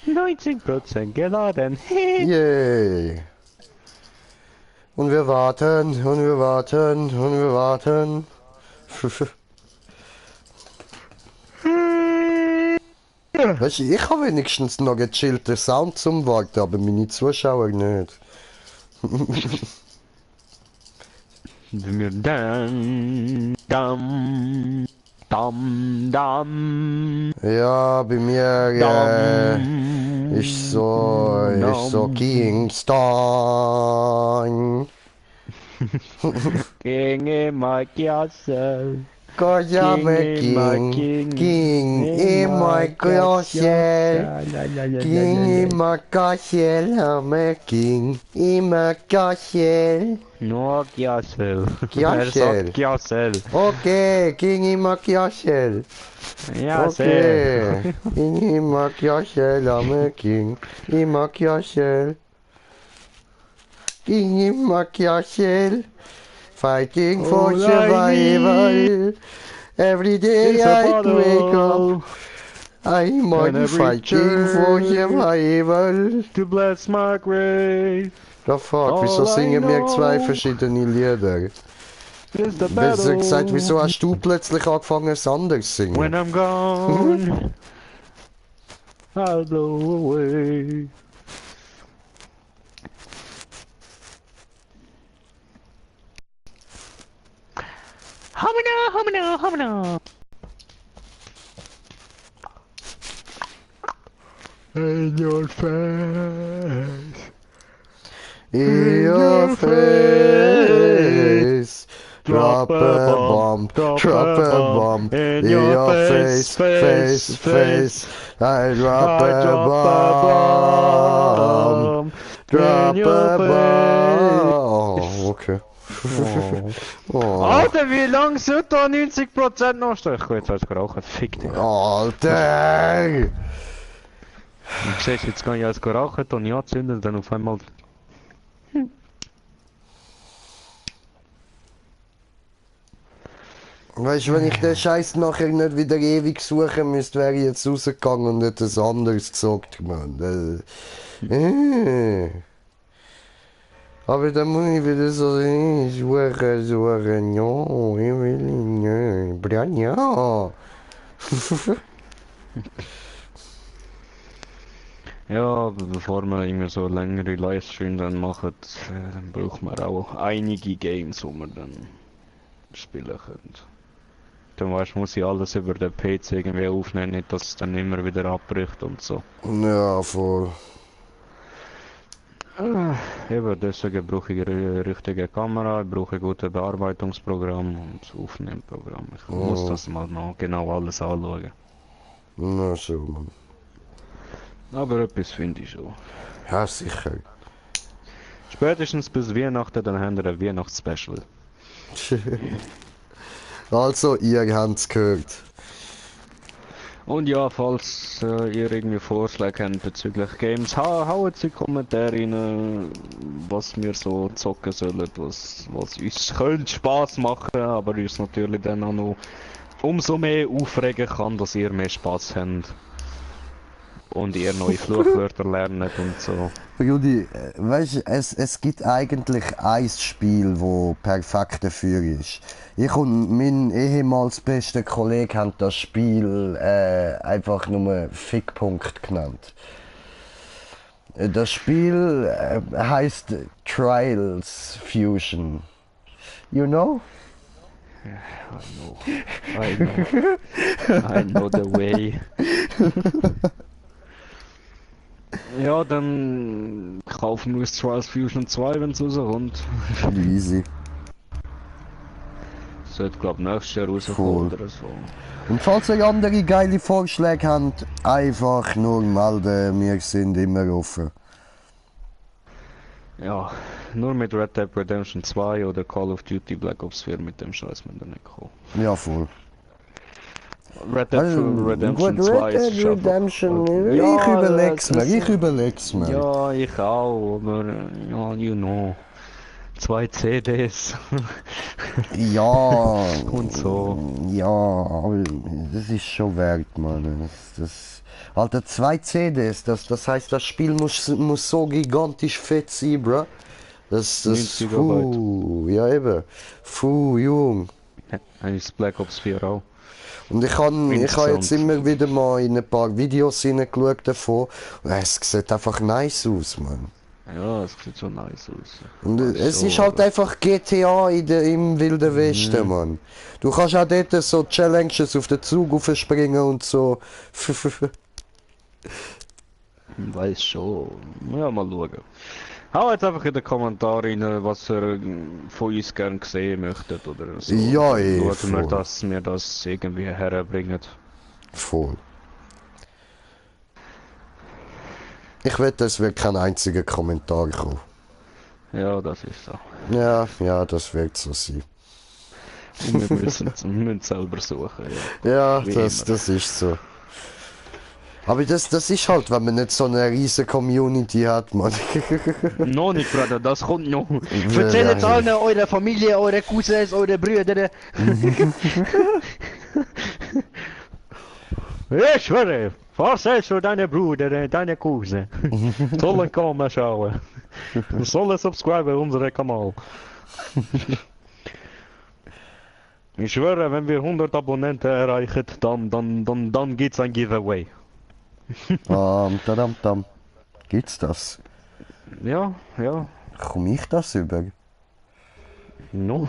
90% geladen. Yay. Und wir warten, und wir warten, und wir warten. Weißt du, ich habe wenigstens noch gechillten Sound zum Warten, aber meine Zuschauer nicht. Wir dann, dam, dam, dam, Ja, bei mir dam. ist so Kingston. King in my castle. Cause I'm a king in my castle. King in my castle, I'm a king in my castle. No castle. Castle. Er sagt castle. Okay, king in my castle. Ja, sehr. Okay, king in my castle, I'm a king in my castle. King in my castle, fighting for All I survival. Every day It's a I wake up, bottle I'm And on every fighting for church. survival. to bless my grave. Da fuck, All wieso I singen wir zwei know verschiedene Lieder? Is the Besser gesagt, battle. wieso hast du plötzlich angefangen, es anders zu When singen? I'm gone, I'll blow away. Homina, homina, homina. In your face. In your face, drop a bomb, drop a bomb. In your face, face, face. I drop a bomb, drop a bomb. Okay. Oh. Alter, wie lang sollte da 90% noch stehen? Ich will jetzt was gerauchen. Fick dich. Alter! Du siehst, jetzt kann ich als gerauchen, dann ja zünden, dann auf einmal. Weißt du, wenn ich den Scheiß nachher nicht wieder ewig suchen müsste, wäre ich jetzt rausgegangen und etwas anderes gesagt, Mann. Aber dann muss ich wieder so suchen, ja, ich will nicht, ja. Ja, bevor wir irgendwie so längere Livestreams dann machen, dann braucht man auch einige Games, die man dann spielen können. Dann weißt du, muss ich alles über den PC irgendwie aufnehmen, nicht dass es dann immer wieder abbricht und so. Ja, voll. Eben, deswegen brauche ich eine richtige Kamera, ich brauche ein gutes Bearbeitungsprogramm und Aufnehmprogramm. Ich muss das mal noch genau alles anschauen. Na so, Mann. Aber etwas finde ich schon. Ja, sicher. Spätestens bis Weihnachten, dann haben wir ein Weihnachtsspecial. Also, ihr habt's gehört. Und ja, falls ihr irgendwie Vorschläge habt bezüglich Games, haut in die Kommentare rein, was wir so zocken sollen, was uns könnte Spaß machen, aber uns natürlich dann auch noch umso mehr aufregen kann, dass ihr mehr Spaß habt. Und ihr neue Fluchwörter lernen und so. Rudi, weißt du, es gibt eigentlich ein Spiel, wo perfekt dafür ist. Ich und mein ehemals bester Kollege haben das Spiel einfach nur Fickpunkt genannt. Das Spiel heißt Trials Fusion. You know? I know. I know the way. Ja, dann kaufen wir das Trials Fusion 2, wenn es rauskommt. Easy. Sollte, glaube ich, nächstes Jahr rauskommen Voll. oder so. Und falls ihr andere geile Vorschläge habt, einfach nur melden, wir sind immer offen. Ja, nur mit Red Dead Redemption 2 oder Call of Duty Black Ops 4 mit dem Scheiß wir dann nicht kommen. Ja, voll. Red Dead Redemption gut, 2 Red ist Dead schon Redemption, Ja, ich überleg's mir, das- ich überleg's mir. Ja, ich auch, aber ja, you know. 2 CDs. Ja, Und so. ja, aber das ist schon wert, Mann. Alter, 2 CDs, das heißt, das Spiel muss so gigantisch fett sein, bro. Das, 90 ja eben, jung. Eigentlich ist Black Ops 4 auch. Und ich habe Interessant. jetzt immer wieder mal in ein paar Videos hineingeschaut davon und es sieht einfach nice aus, Mann. Ja, es sieht schon nice aus. Und es So, ist halt aber- einfach GTA im Wilden Westen, Mann. Du kannst auch dort so Challenges auf den Zug aufspringen und so. Weiß schon. Ja, mal schauen. Hau jetzt einfach in den Kommentaren rein, was ihr von uns gerne sehen möchtet oder so. Ja, Schauen wir, voll. dass wir das irgendwie herbringen. Voll. Ich wette, es wird kein einziger Kommentar kommen. Ja, das ist so. Ja, das wird so sein. Und wir müssen selber suchen, ja. Ja, Wie das immer. ist so. Aber das ist halt, wenn man nicht so eine riesige Community hat, Mann. Noch nicht, Bruder, das kommt noch. Ja, Erzählt jetzt ja. allen eure Familie, eure Cousins, eure Brüder. Ich schwöre, erzählst du deine Brüder, deine Cousins. Sollen kommen schauen. Sollen subscriben unseren Kanal. Ich schwöre, wenn wir 100 Abonnenten erreichen, dann gibt's ein Giveaway. Tadam. Gibt's das? Ja. Komm ich das über? No.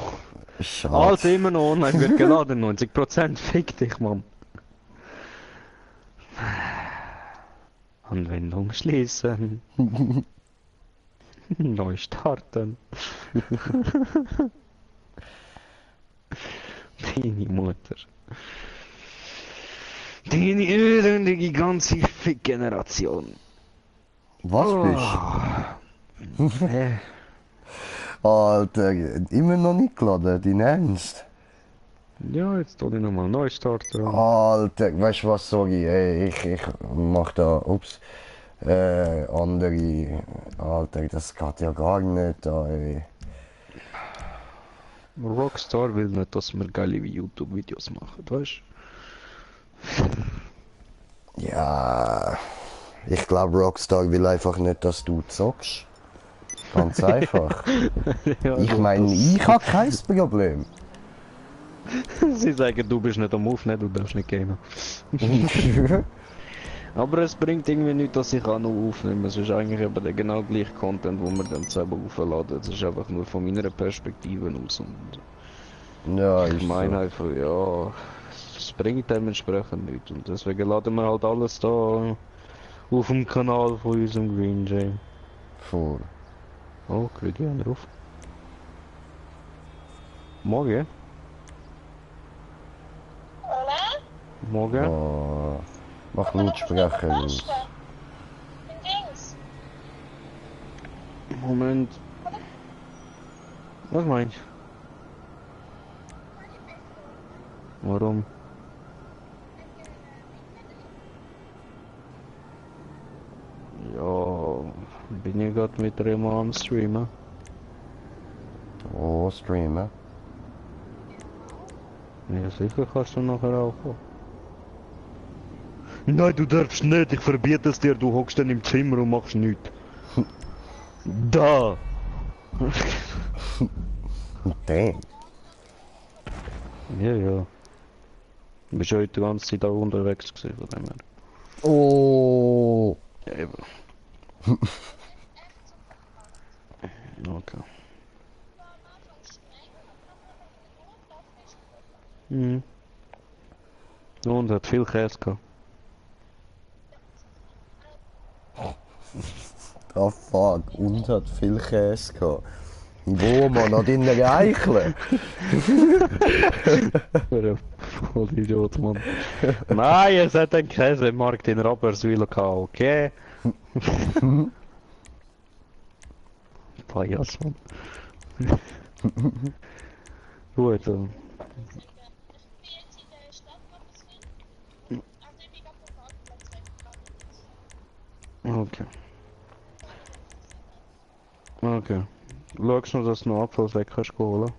Schade. Alles immer noch online wird geladen, 90%. Fick dich, Mann. Anwendung schließen. Neu starten. Deine Mutter. Deine elendige ganze Fick-Generation. Was bist du? Alter, immer noch nicht geladen, dein Ernst? Ja, jetzt soll ich nochmal neu starten. Alter, weißt du was, sorry, ey, ich mach da, andere, Alter, das geht ja gar nicht, ey. Rockstar will nicht, dass wir geile YouTube-Videos machen, weißt Ja, ich glaube Rockstar will einfach nicht, dass du zockst. Ganz einfach. du? Ja, Ich meine, ich habe kein Problem. Sie sagen, du bist nicht am Aufnehmen, du darfst nicht gamen. Aber es bringt irgendwie nichts, dass ich auch noch aufnehme. Es ist eigentlich eben der genau gleiche Content, wo wir dann selber aufladen. Es ist einfach nur von meiner Perspektive aus. Und Ja, ich ist meine so. einfach, ja, es bringt dementsprechend nichts. Und deswegen laden wir halt alles da auf dem Kanal von unserem Green Jay. Voll. Oh, krieg ich einen Ruf. Morgen? Hola? Morgen? Oh, mach Lautsprecher aus. Dings. Moment. Was meinst du? Warum? Ja, bin ich gerade mit Remo am Streamen. Oh, streamen. Ja, sicher kannst du nachher auch kommen. Nein, du darfst nicht, ich verbiete es dir, du hockst dann im Zimmer und machst nichts. Da! Damn. Ja, ja. Du bist heute die ganze Zeit da unterwegs gewesen, von dem her. Oh. Ja, eben. Okay. Mhm. Und hat viel Käse gehabt. Ah fuck, und hat viel Käse gehabt. Wo man an deinen Eicheln? Voll Idiot, Mann. Nein, es hat einen Käse im Markt in Rapperswil gehabt, okay? Pajas, Mann. Gut, Wie jetzt in der Stadt Rapperswil, nachdem ich auf dem Marktplatz weggegangen okay. Okay. Schaust du noch, dass du noch Abfall weg kannst holen?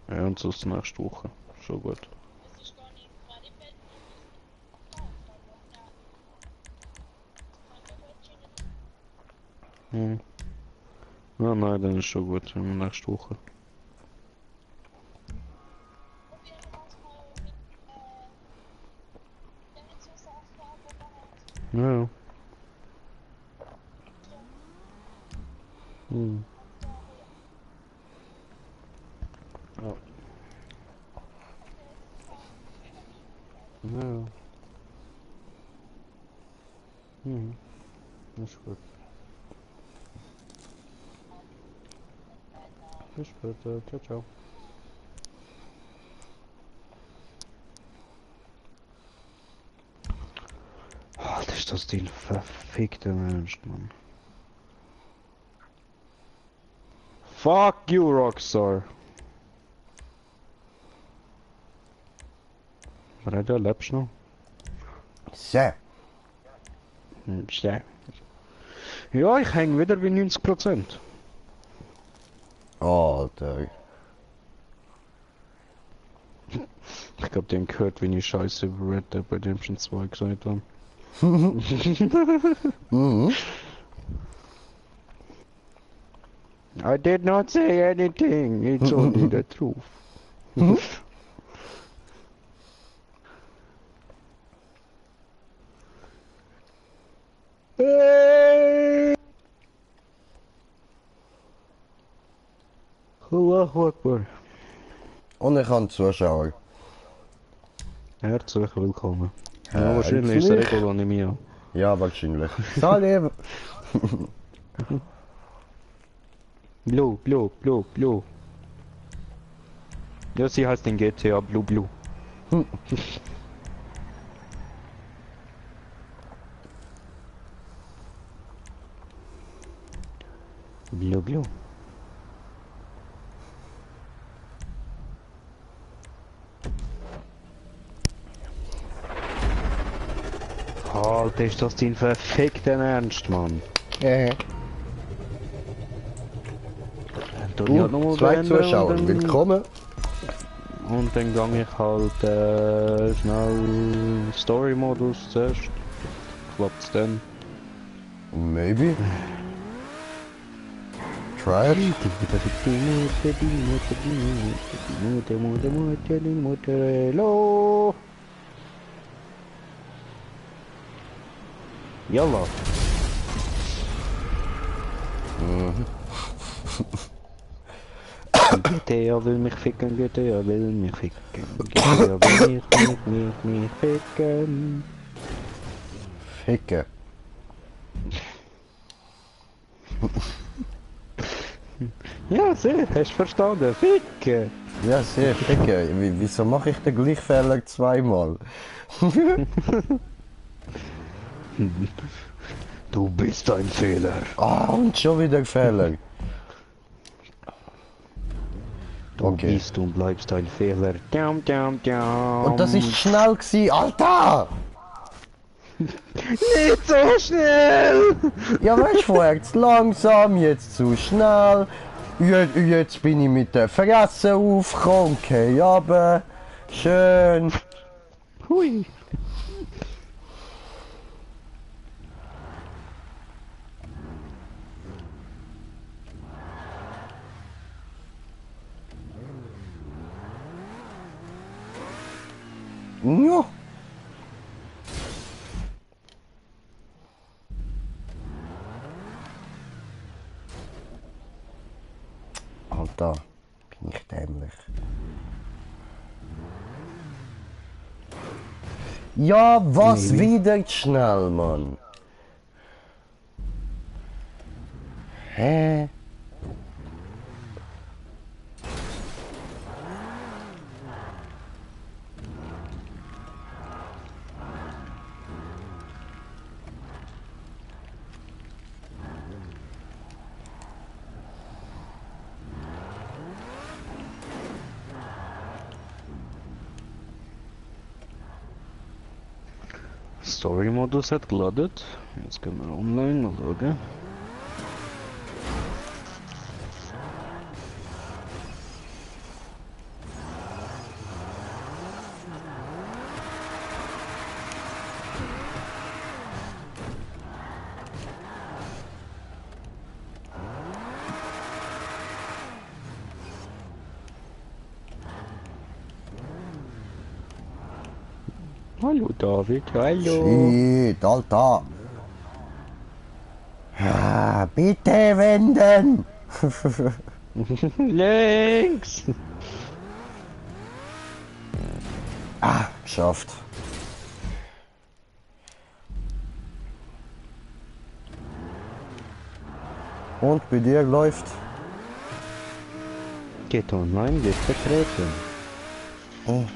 Ja, und sonst nächste Woche. Schon gut. es ist gar nicht gerade im Bett. Hm. Ja, nein, dann ist schon gut. Nächste Woche. Probieren wir es mal mit der Hitzesaufgabe, wo man hat. Ja, ja. Hm. Ja. Ja, ja. Hm. Ist gut. Bis später. Ciao, ciao. Alter, ist das dein verfickter Mensch, Mann. Fuck you, Rockstar. Reda, lebst du noch? Sehr. Ja. Ja, ich hänge wieder bei 90%. Alter. Ich glaube, die haben gehört, wie ich Scheiße über Red Dead Redemption 2 gesagt habe. Mhm. I did not say anything, it's only the truth. Allahu Akbar. Und ich habe Zuschauer. Herzlich willkommen. Ja, wahrscheinlich ist der Regolo nicht mehr. Ja, wahrscheinlich. Salut. Blue, Blue, Blue, Blue. Ja, sie heißt in GTA Blue Blue. Blue Blue. Alter, ist das dein verfickter Ernst, Mann? Zwei Zuschauer, willkommen. Und dann gang ich halt schnell Story-Modus zuerst. Klappt's dann? Maybe. Try it. Hello! Yalla! GTA will mich ficken, GTA will mich ficken. GTA will mich ficken. Ficke. Ja, sehr, hast du verstanden? Ficken! Ja, sehr ficke. Wieso mache ich den gleichen Fehler zweimal? Du bist ein Fehler. Ah, und schon wieder Fehler. Du Okay. bist und bleibst ein Fehler. Und Und das ist schnell gewesen, Alter! nicht so schnell! Ja, weißt du, vorher zu langsam, jetzt zu schnell. Jetzt bin ich mit der Fresse aufgekommen, okay, aber schön. Hui. Ja. Alter, bin ich dämlich. Ja, was wieder schnell, Mann. Hä? Story-Modus hat geladen. Jetzt können wir online mal schauen. Hallo David, hallo. Shit, Alter. Ah, bitte wenden. Links! Ah, geschafft. Und bei dir läuft? Geht online, wird vertreten. N36.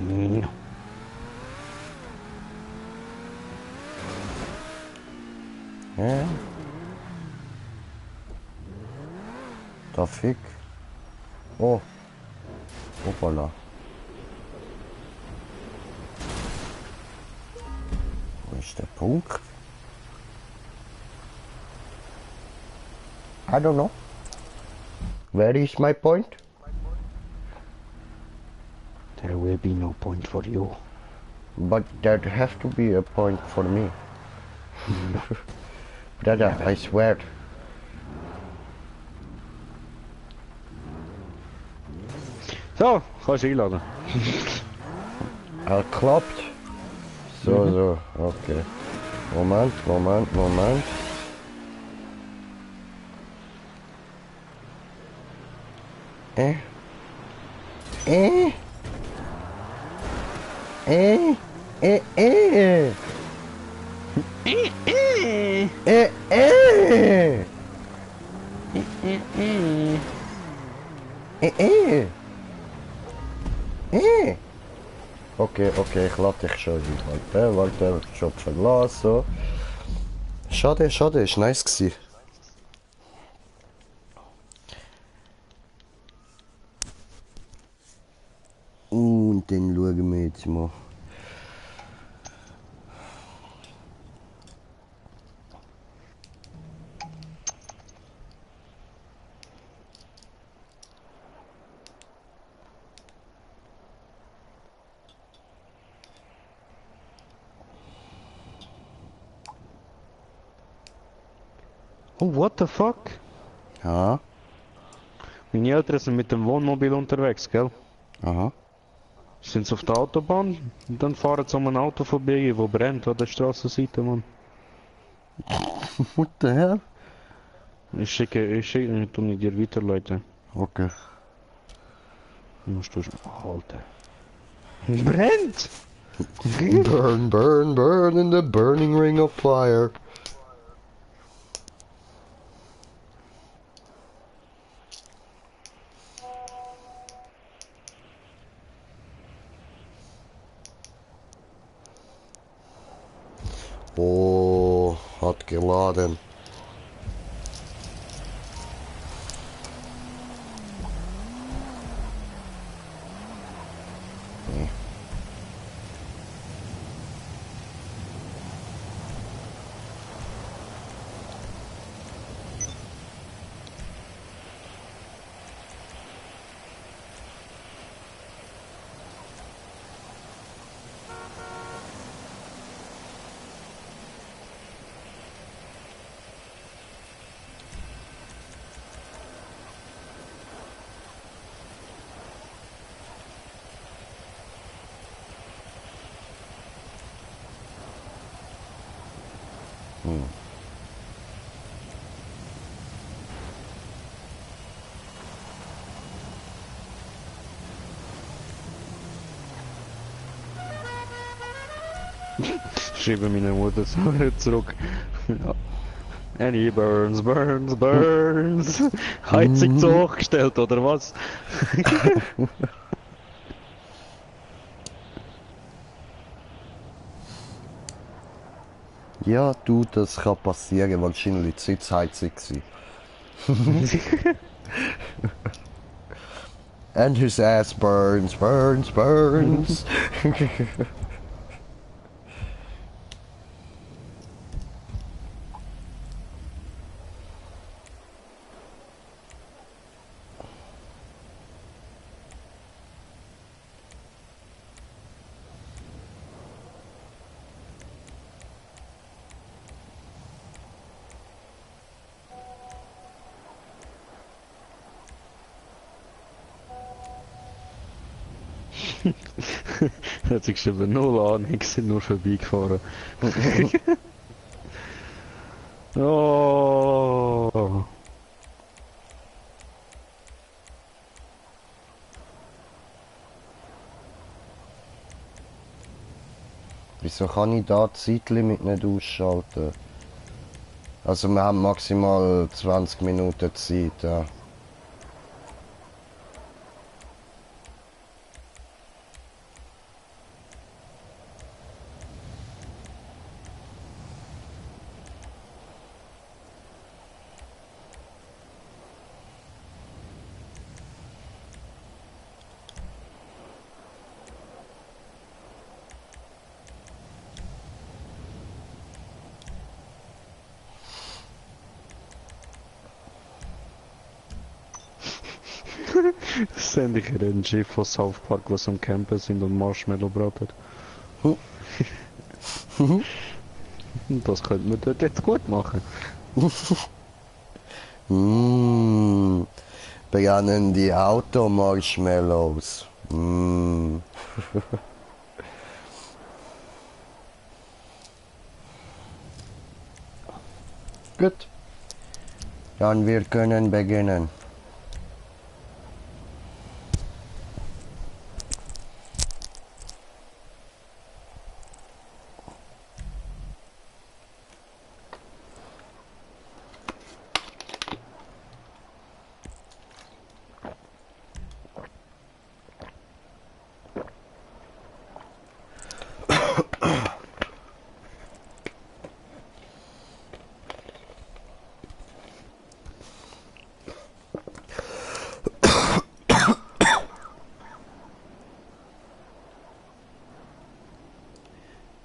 Ja. Ja. Da fick. Oh. Hoppala. Wo ist der Punkt? I don't know. Where is my point? There will be no point for you. But there has to be a point for me. Brother, I swear. So, kannst du einladen. Klappt. So, so, okay. Moment, Moment, Moment. Eh? Eh? Eh? Eh? Eh? Eh? Eh? Eh? Eh? Okay, okay, ich lade dich schon ein. Warte, ich hab verlassen. So. Schade, schade, ist nice gewesen. Und dann schauen wir jetzt mal. Oh, what the fuck? Ja, Meine Eltern sind mit dem Wohnmobil unterwegs, gell? aha. Sind sie auf der Autobahn und dann fahren sie um ein Auto vorbei, wo brennt an der Straßenseite, Mann. What the hell? Ich tu dir weiter, Leute. Okay. Musst du halten. Brennt! Burn, burn, burn in the burning ring of fire. Oh, hat geladen. Schreibe meine Mutter zurück. Ja. Annie, Burns, Burns, Burns. Heizung zu hoch gestellt, oder was? Ja, du, das kann passieren. Wahrscheinlich die Sitzheizung gewesen. And his ass burns, burns, burns. Hat sich geschrieben, null Ahnung, sind nur vorbeigefahren. Oh. Wieso kann ich da das Zeitlimit nicht ausschalten? Also wir haben maximal 20 Minuten Zeit, ja. Sende ich den Schiff von South Park, was am Campen sind und Marshmallow braten. Das könnte man dort jetzt gut machen. Brennen die Automarshmallows. Gut. Dann wir können beginnen.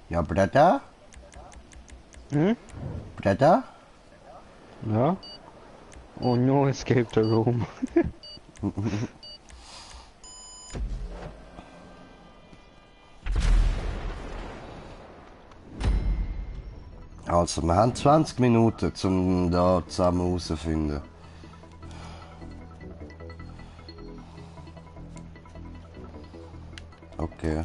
Ja, Bretter? Hm? Bretter? Ja? Oh no, escape the room. Also, wir haben 20 Minuten, um da zusammen herauszufinden. Okay.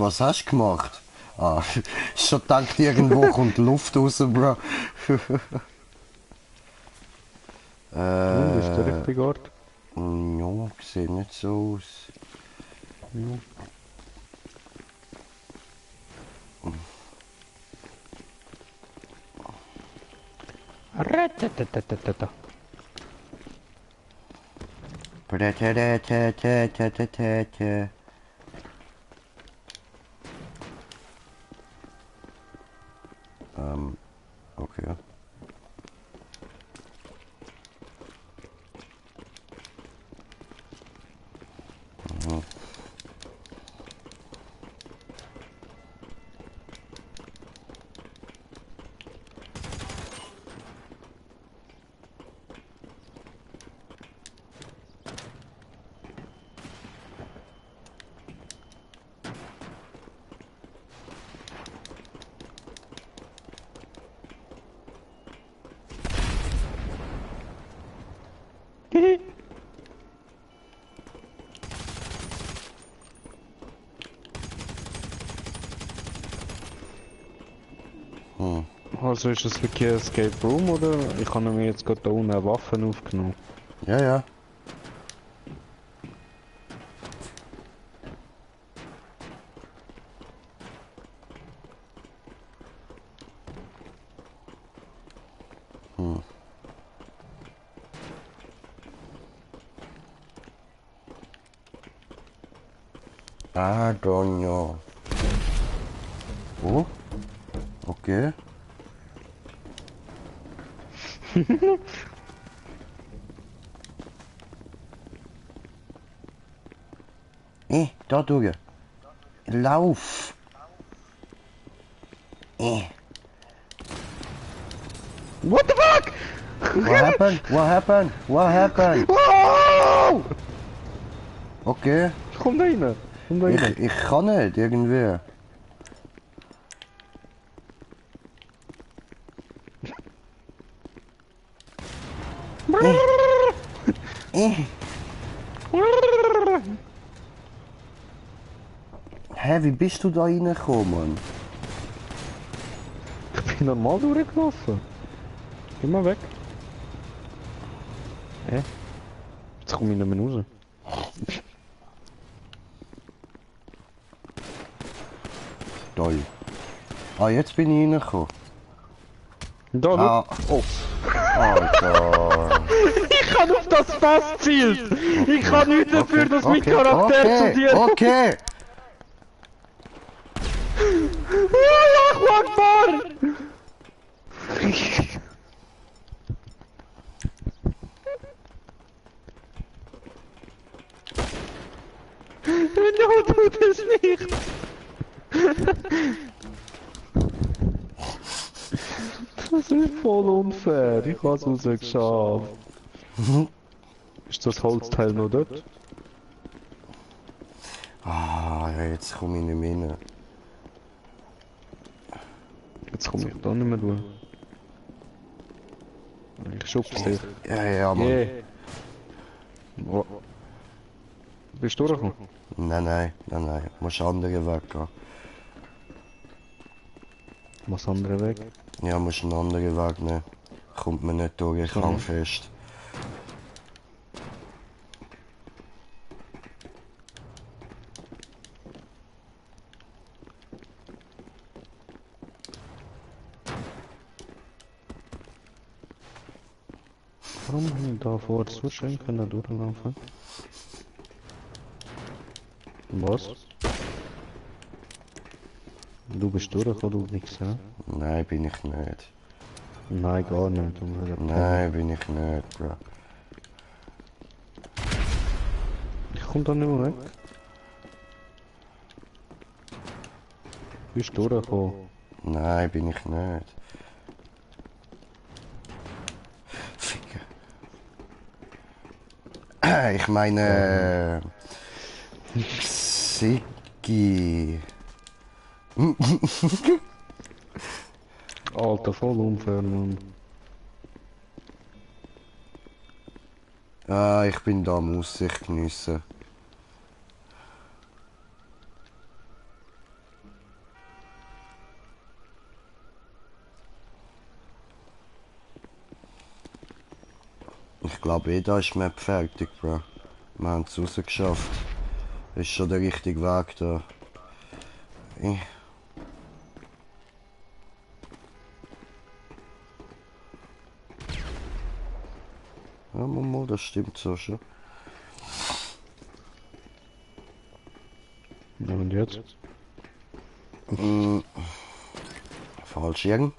Was hast du gemacht? Ah, schon gedacht, irgendwo kommt Luft raus, Bro. Und ist der richtige Ort? Ja, sieht nicht so aus. Ja. Ratatatatata. Bretter. Okay. Also ist das wirklich ein Escape Room oder? Ich habe mir jetzt gerade da unten Waffen aufgenommen. Ja, ja. Ah, Donjo. Oh, okay. Da durch. Lauf. What the fuck? What happened? What happened? What happened? Wow! Okay. Komm da rein. Komm da rein. Ich kann nicht, irgendwie. Hä, wie bist du da reingekommen? Ich bin normal durchgelaufen. Geh mal weg. Hä? Jetzt komme ich nicht mehr raus. Toll. Ah, jetzt bin ich reingekommen. Da, Ah. Oh. Alter. Ich kann auf das Fass zielt! Ich kann nichts dafür, dass mein Charakter zu dir... Okay. Allah Akbar! No, tut es nicht! Das ist voll unfair, ich hab's rausgeschafft. Ist das Holzteil noch dort? Ah, ja, jetzt komme ich nicht mehr rein. Jetzt komme ich da nicht mehr durch. Ich schub's dich. Ja, Mann. Yeah. Wo? Bist du durchgekommen? Nein. Du musst einen anderen Weg gehen. Was andere Weg? Ja, musst einen anderen Weg nehmen. Kommt man nicht durch, ich hang fest. Warum habe ich da vor so schön können durchlaufen? Was? Du bist durchgekommen, du Wichser? Nein, bin ich nicht. Nein, gar nicht. Nein, bin ich nicht, Bro. Ich komm da nicht mehr weg. Bist du durchgekommen? Nein, bin ich nicht. Ficken. Ich meine... Sigi. Alter, voll unfair, Mann. Ah, ich bin da am Aussicht geniessen. Ich glaube da ist die Map fertig, Bro. Wir haben es rausgeschafft. Ist schon der richtige Weg da. Ja, Mama, das stimmt so schon. Ja, und jetzt? Falsch irgend.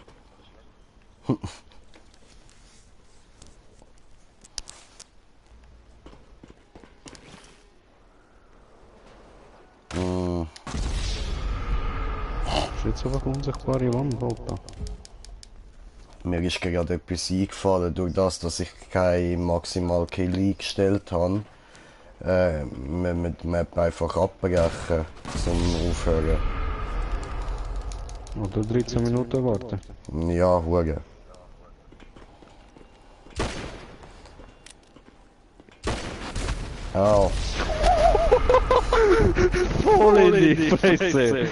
Ist jetzt einfach eine unsichtbare Wand, Alter. Mir ist gerade etwas eingefallen, durch das, dass ich kein maximal Kill eingestellt habe. Mit der Map einfach abbrechen, zum Aufhören. Oder 13 Minuten warten. Ja, hure. Au. Voll in die Fresse!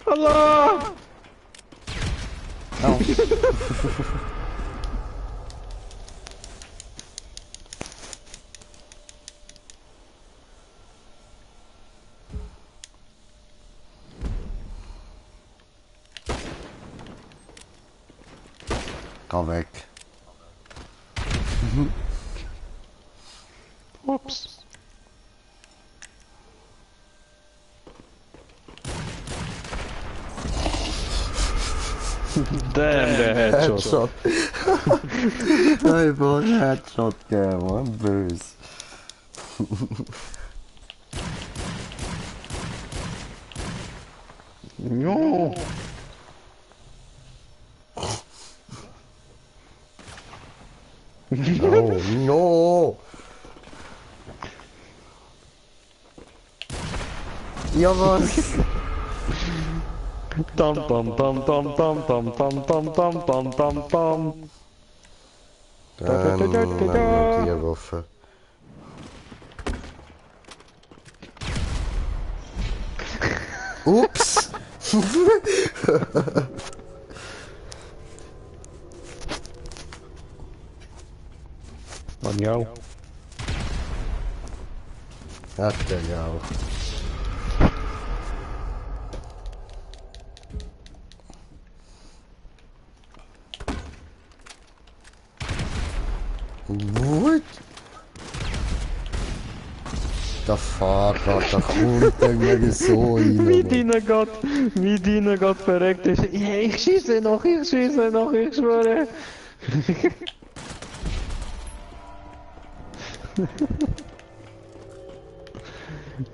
Allah! Au. Geh weg. Ups. Damn, der Headshot. Einfach Headshot gegeben, Mann. Böse. Jo. Oh, no. Ja, was? Dam dam dam dam dam dam dam dam dam dam dam dam. Dann haben wir die Waffe. Ups! Van jou. Hat er ja auch. What? Der fuck, da kommt der mir so rein. Wie deiner Gott verreckt ist. Ich schieße noch, ich schwöre.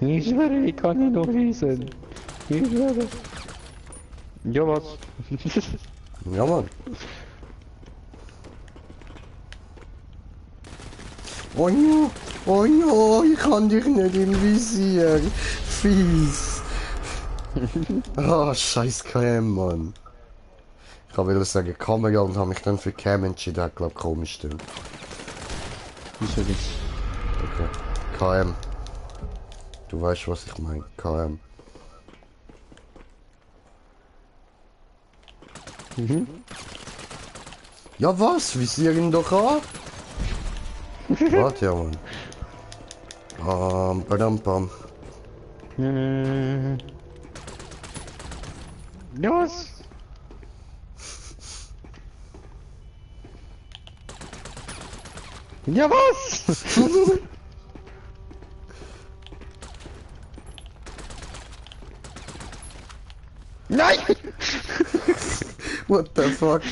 Ich schwöre, ich kann nicht noch schießen. Ich schwöre. Ja, was? Ja, Mann. Oh no, oh no, ich kann dich nicht im Visier. Fies. Ah, scheiß KM, Mann. Ich wollte sagen Kamera und habe mich dann für Cam entschieden, hat glaub komisch stimmt. Wieso nicht? Okay. KM. Du weißt, was ich meine. KM. Ja was? Visier ihn doch an. Warte ja, Mann. Badam, bam. Ja, was? Ja, was? Nein! What the fuck?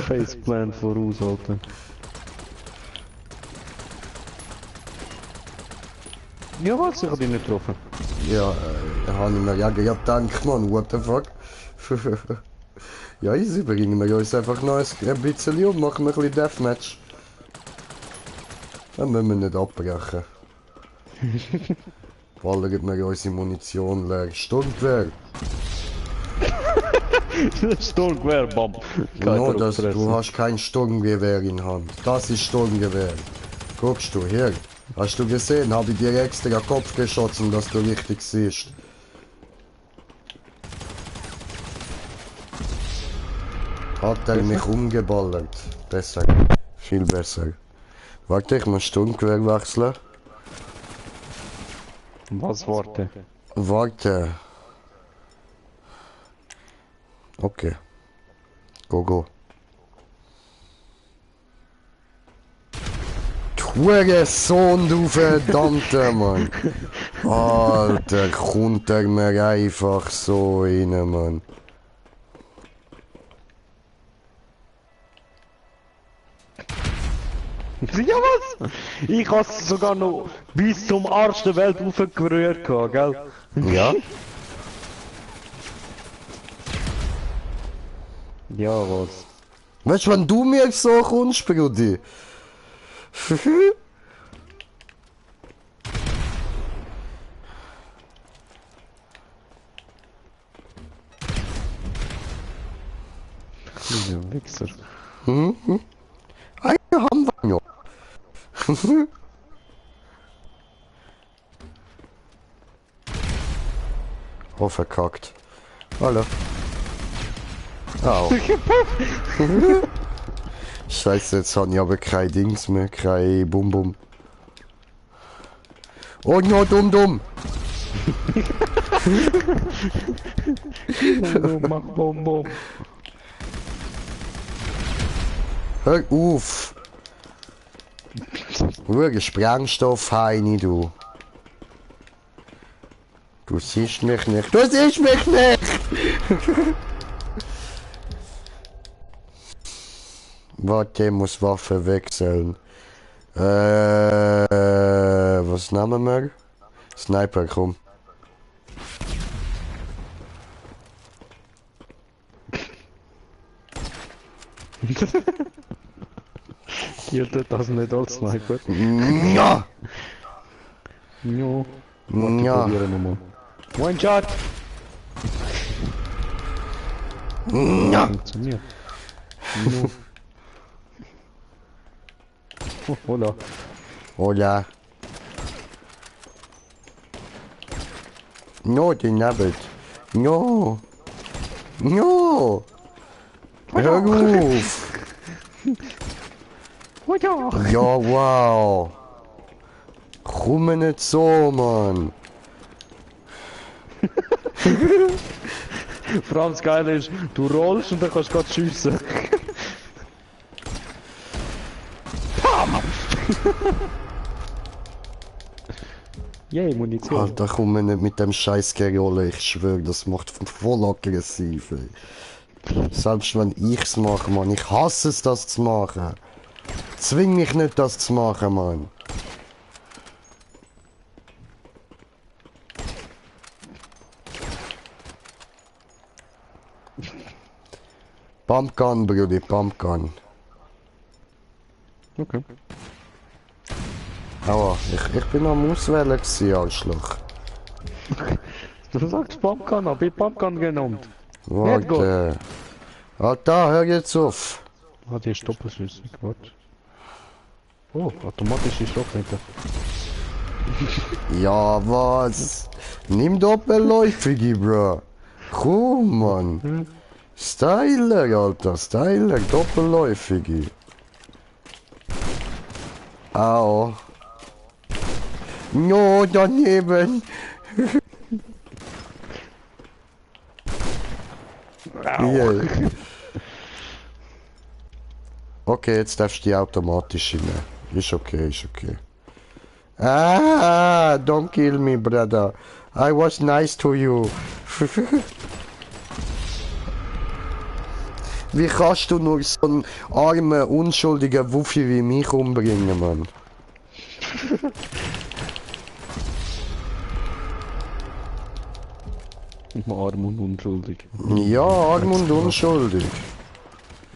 Faceplant voraus, Alter. Ja, was? Ich hab ihn nicht getroffen. Ja, habe ich mir ja gedacht, Mann, what the fuck? Ja, easy, bringen wir uns einfach noch ein bisschen um, machen wir ein bisschen Deathmatch. Dann müssen wir nicht abbrechen. Ballern wir unsere Munition leer. Sturmgewehr! Sturmgewehr, Bam. No, du hast kein Sturmgewehr in Hand. Das ist Sturmgewehr. Guckst du, hier. Hast du gesehen? Habe ich dir extra Kopf geschossen, dass du richtig siehst. Hat er mich umgeballert. Besser. Viel besser. Warte, ich muss Sturmgewehr wechseln. Was warte? Warte. Okay. Go. Hurensohn, du verdammter Mann. Alter, kommt er mir einfach so rein, Mann. Ja, was? Ich hab's sogar noch bis zum Arsch der Welt aufgerührt, gell? Ja? Ja, was? Weißt du, wenn du mir so kommst, Brudi? Dieser Wichser. Einen haben wir noch. Oh, verkackt. Hallo. Au. Scheiße, jetzt habe ich aber kein Dings mehr, kein Bum-Bum. Oh no, dumm. Mach Bom. Hör auf. Schau, Sprengstoff, Heini, du. Du siehst mich nicht. Du siehst mich nicht! Warte, ich muss Waffe wechseln. Was nehmen wir? Sniper, komm. Hier tut das nicht als Sniper. Ja! Jo. Warte, Ja. probieren wir mal. One shot! Ja! Funktioniert. Jo. Oh, hola. Hola. No, die Nabbit. No. No. Hör auf. Ja, wow. Komm nicht so, Mann. Vor allem das Geile ist, du rollst und dann kannst du gerade schiessen. Yay, Munition. Alter, komm mir nicht mit dem scheiß Gerolle. Ich schwöre, das macht voll aggressiv, ey. Selbst wenn ich's mache, Mann. Ich hasse es, das zu machen. Zwing mich nicht, das zu machen, Mann. Pumpgun, Brudi, Pumpgun. Okay. Aua, ich bin am Auswählen gewesen, Arschloch. Du sagst Pumpgun, hab ich Pumpgun genannt. Warte. Alter, hör jetzt auf. Ah, die ist doppelschlüssig, warte. Oh, automatische Stockleiter. Ja, was? Nimm doppelläufige, bro. Komm, Mann. Styler, Alter, Styler, doppelläufige. Au. No, daneben. Yeah. Okay, jetzt darfst du die automatisch rein. Ist okay, ist okay. Ah, don't kill me, brother. I was nice to you. Wie kannst du nur so einen armen, unschuldigen Wuffi wie mich umbringen, Mann? Arm und unschuldig. Ja, arm und unschuldig.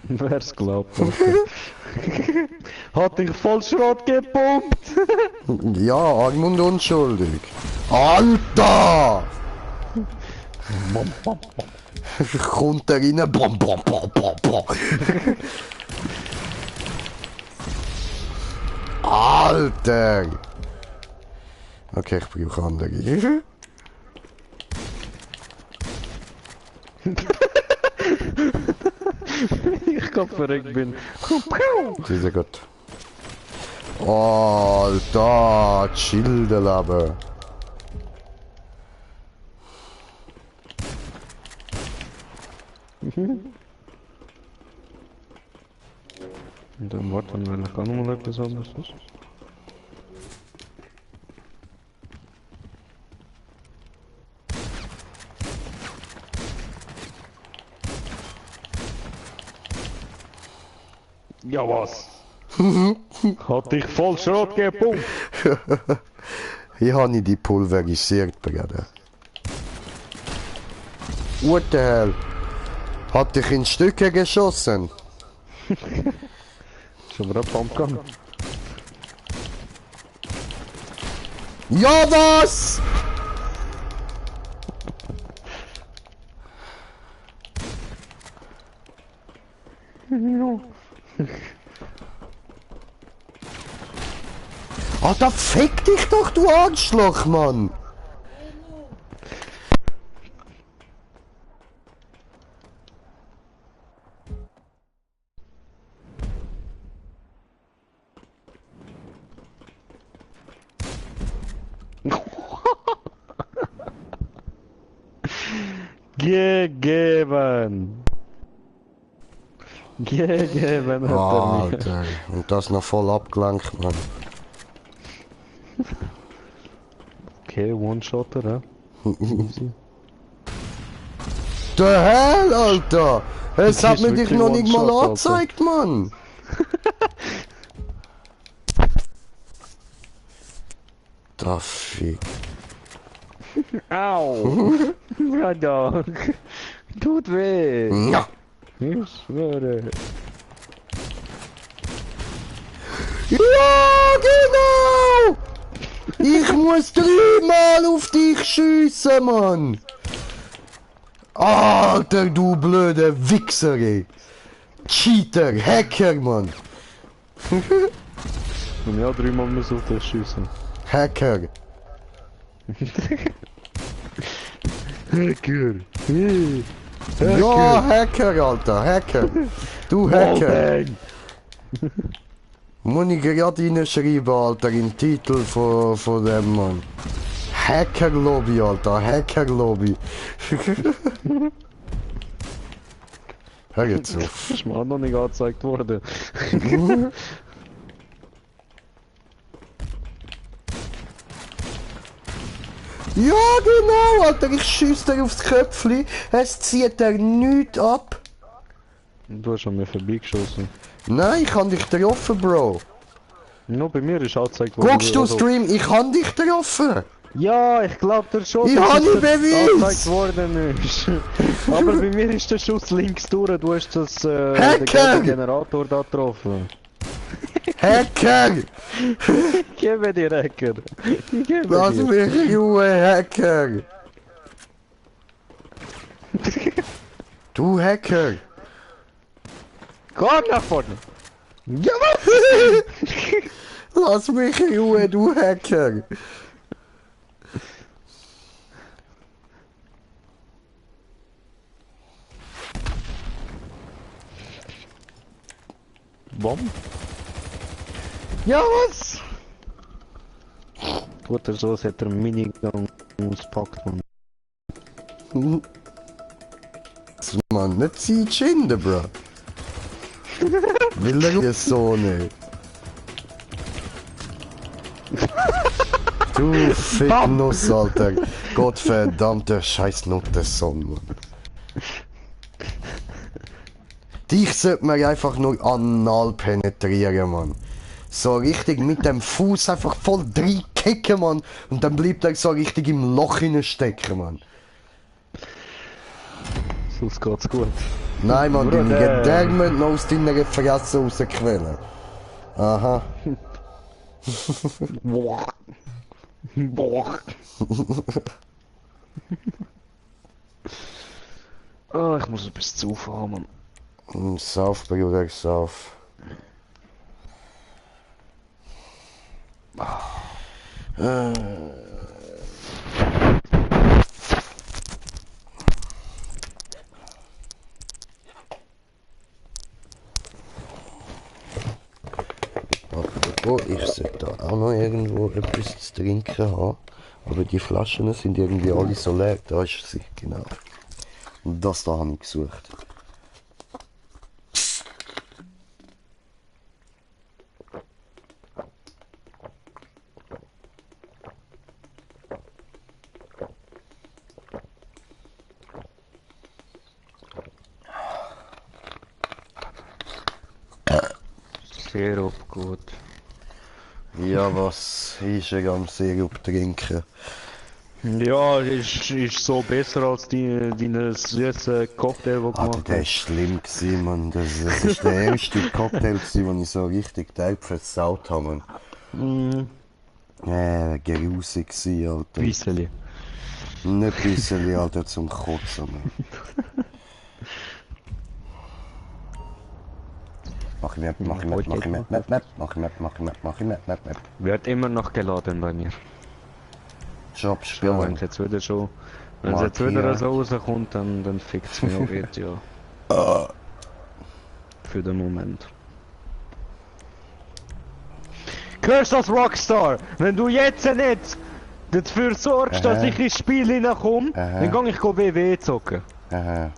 Wer's glaubt. Okay. Hat dich voll Schrott gepumpt! Ja, arm und unschuldig. Alter! Kommt er rein? Bom, bom, bom, bom, bom. Alter! Okay, ich brauche andere. Ich grad verreckt bin. Sehr gut. Alter, chill der Labe. Und dann warten wir noch mal etwas anderes ist. Ja was? Hat dich voll Schrott gepumpt? Hier habe ich die pulverisiert, Bruder. What the hell? Hat dich in Stücke geschossen? Schon wieder Pumpgun. Ja, was? Alter, fick dich doch, du Arschloch, Mann! Gegeben! Gegeben hat er mir. Alter, und das noch voll abgelenkt, Mann. Okay, One-Shotter, ja? Der Hell, Alter! Es Das hat ist mir dich wirklich noch nicht mal One-Shot, angezeigt, Mann! Da Fick. Au! Verdammt! Tut weh! Ja! Ich schwöre! Ja, genau! Ich muss 3-mal auf dich schiessen, Mann! Alter, du blöde Wichser, ey! Cheater, Hacker, Mann! Und ja, 3-mal muss auf das schiessen. Hacker! Hacker! Hey! Ja, Hacker, Alter, Hacker! Du Hacker! Wallbang! Muss ich gerade reinschreiben, Alter, im Titel von dem, Mann. Hacker-Lobby, Alter, Hacker-Lobby. Hör jetzt auf. Das ist mir auch noch nicht angezeigt worden. Ja, genau, Alter, ich schieße dir aufs Köpfli, es zieht dir nichts ab. Du hast an mir vorbeigeschossen. Nein, ich habe dich getroffen, Bro. Nur bei mir ist angezeigt worden. Guckst du also- Stream, ich habe dich getroffen. Ja, ich glaube der Schuss Ich habe dass nicht Beweis. angezeigt worden ist. Aber bei mir ist der Schuss links durch, du hast das den Hacker! gelben Generator da getroffen. Hacker! Gebe dir Hacker. Gebe Lass dir. mich in Ruhe, Hacker! Du Hacker! Komm nach vorne! Ja, Lass mich in Ruhe, du Hacker! Bomb? Ja, was? Guter Schuss hat der Minigun auspackt, man. Mann, nicht Zeit schinden, Bro. Will er so nicht. Du Ficknuss, Alter. Gottverdammter Scheißnuttensohn, Mann. Dich sollte man einfach nur anal penetrieren, Mann. So richtig mit dem Fuß einfach voll kicken, Mann. Und dann bleibt er so richtig im Loch stecken, Mann. Sonst geht's gut. Nein, Mann, deine Bruder. Gedärme noch aus deiner Fresse rausquellen. Aha. Boah. Boah. Oh, ich muss etwas zufahren, Mann. Sauf, Bruder, sauf. Apropos, ich sollte da auch noch irgendwo etwas zu trinken haben. Aber die Flaschen sind irgendwie alle so leer. Da ist sie, genau. Und das da habe ich gesucht. Sehr gut. Ja, was ist er am Sirup trinken? Ja, ist so besser als deine süße Cocktail, die du Alter, gemacht der hast. ist schlimm gewesen, Mann. Das ist der erste Cocktail gewesen, den ich so richtig derb versaut habe, Mann. Grusig gewesen, Alter. Weisseli. Nicht ein bisschen, Alter, zum Kotzen, Mann. Mach ich Map, mach ich Map, mach ich Map, Map, Map, mach ich Map, mach ich Map, mach ich Map, Map, Map. Wird immer noch geladen bei mir. Job Ja, wenn spielen. es jetzt wieder schon... Wenn es jetzt wieder so rauskommt, dann fickt es mich auch jetzt, ja. Für den Moment. Hörst du das, Rockstar? Wenn du jetzt nicht dafür sorgst, dass Aha. ich ins Spiel hineinkomme, Aha. dann gehe ich WWE zocken. Aha.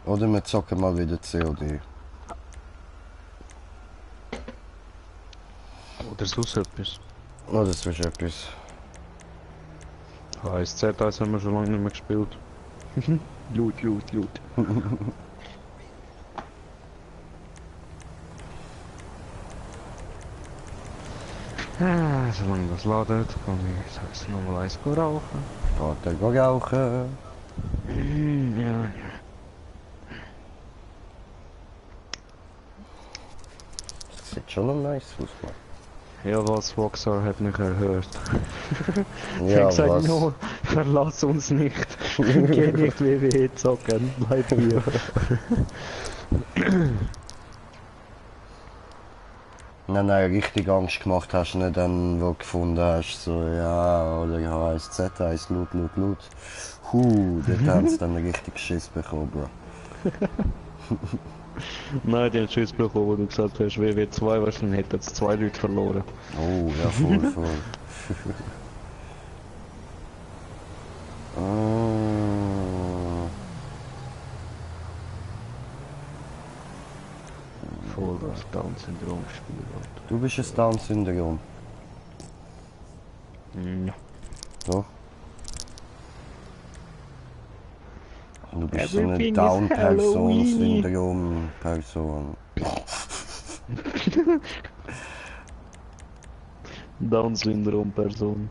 Oder wir zocken mal wieder COD. Oder sonst etwas. Oder sonst etwas. HSZ haben wir schon lange nicht mehr gespielt. Loot. Solange das ladet, kann ich sag's nochmal eins rauchen. Geht er rauchen? Ja. Das sieht schon noch nice aus, Mann. Ja, was Rockstar hat mich erhört. Ich Ja, hab gesagt, was? no, verlass uns nicht. Geh nicht WWE zocken, bleib hier. Nein, richtig Angst gemacht hast du nicht dann, wo du gefunden hast, so, ja, oder HSZ heisst Loot. Dort haben sie dann richtig Schiss bekommen, Bro. Nein, die haben Schiss bekommen, wo du gesagt hast, WWE 2, weißt du, dann hätten jetzt 2 Leute verloren. Oh, ja, voll. Ah, Voll das Down-Syndrom-Spiel, Alter. du bist ein Down-Syndrom. Ja. Doch. Du bist so eine Everything is Down-Person-Syndrom-Person. Down-Syndrom-Person.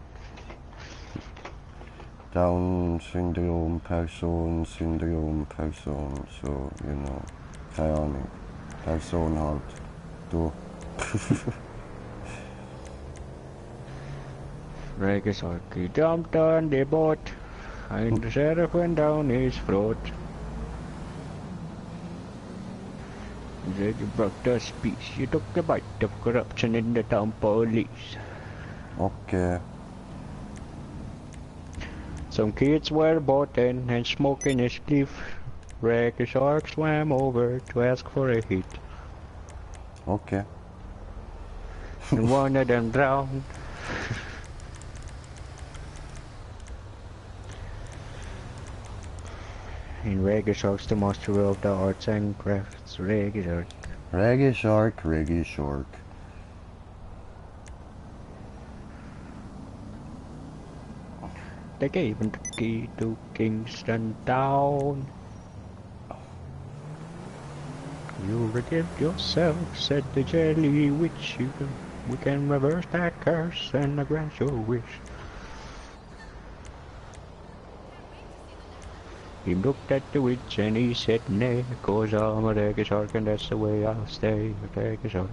Down-Syndrom-Person, so, you know. Keine Ahnung. Person halt. Du. Regisarki jumped on the boat, and the sheriff went down his throat. He said you broke the peace, you took the bite of corruption in the town police. Okay. Some kids were bought in and smoking a spliff. Reggae Shark swam over to ask for a hit, Okay. and one of them drowned. In Reggae Shark's the master of the arts and crafts. Reggae Shark. Reggae Shark. They gave him the key to Kingston Town. You redeemed yourself, said the jelly witch. We can reverse that curse and grant your wish. He looked at the witch and he said, nay, 'cause I'm a Reggae Shark and that's the way I'll stay, a Reggae Shark.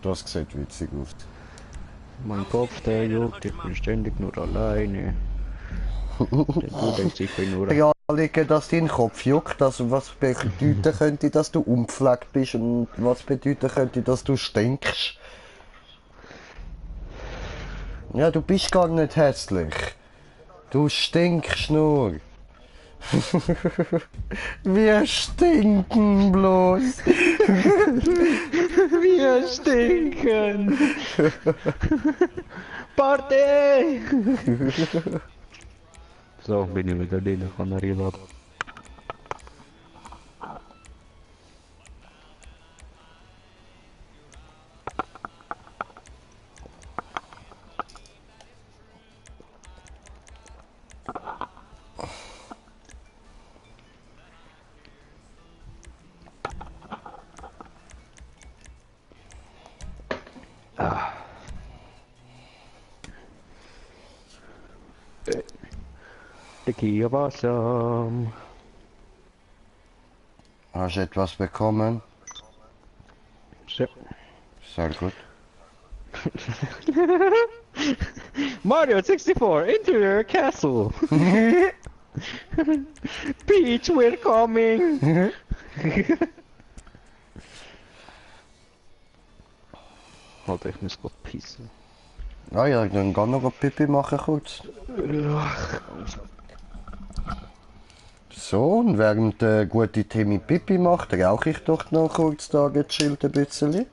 Das sieht witzig aus. Mein Kopf, der juckt, ich bin ständig nur alleine. Der tut sich nur Liegen, dass dein Kopf juckt, also was bedeuten könnte, dass du unpflegt bist und was bedeuten könnte, dass du stinkst? Ja, du bist gar nicht hässlich. Du stinkst nur. Wir stinken bloß. Wir stinken! Party! So, bin ich wieder drin, kann er reinladen. The key of awesome. Hast du etwas bekommen? So. Sehr gut. Mario 64, interior castle. Peach, we're coming! Alter, ich muss grad pissen. Ah ja, dann kann noch ein Pipi machen kurz. So, und während der gute Timmy Pipi macht, rauche ich doch noch kurz da gechillt ein bisschen.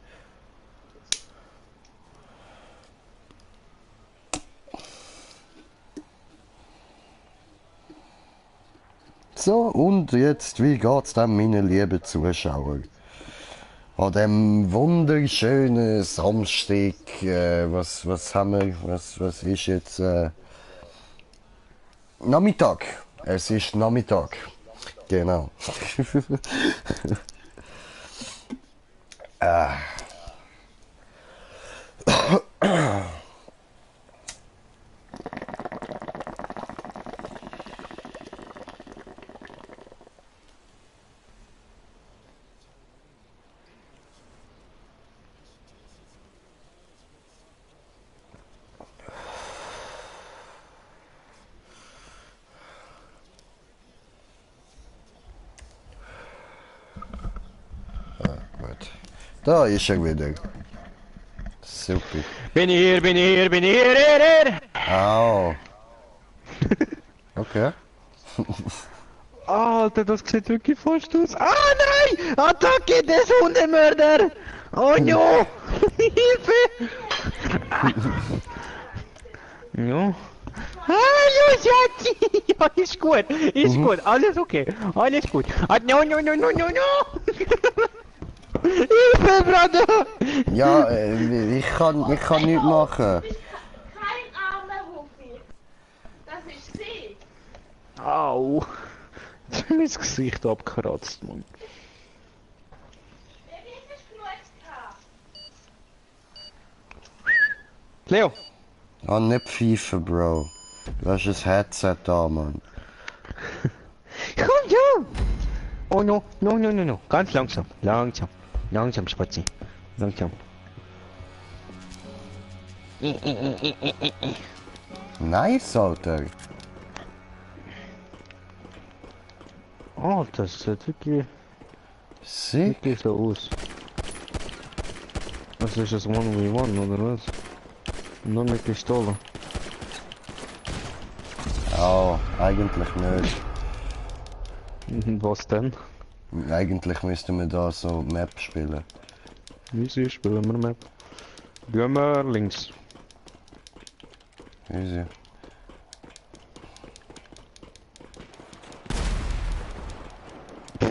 So, und jetzt, wie geht's denn, meine lieben Zuschauer? An dem wunderschönen Samstag, was haben wir, was ist jetzt, Nachmittag. Es ist Nachmittag. Genau. Gut. Da ist er wieder. Super. Bin ich hier, bin ich hier, bin ich hier! Au. Okay. Alter, das sieht wirklich fast aus. Ah nein! Attacke des Hundemörder! Oh no! Hilfe! Ja. Hallo Schatzi! Ja, ist gut, alles okay, alles gut. Ah, no, no, no, no, no, no! Hilfe, Bruder! Ja, ich kann nichts machen. Kein armer Hufi. Das ist sie. Au! Jetzt hat mir das Gesicht abgekratzt, Mann. Baby, es ist genug gehabt. Leo! Ah, nicht pfeifen, Bro. Du hast ein Headset da, Mann. Komm schon! Oh no, no, no, no, no. Ganz langsam, langsam. Langsam, Spatzi. Langsam. Nice, Alter. Oh, das sieht wirklich, Sick. wirklich so aus. Das ist das 1v1, oder was? Nur mit Pistole. Oh, eigentlich nicht. Was denn? Eigentlich müssten wir da so Map spielen. Easy, spielen wir Map. Gehen wir links. Easy.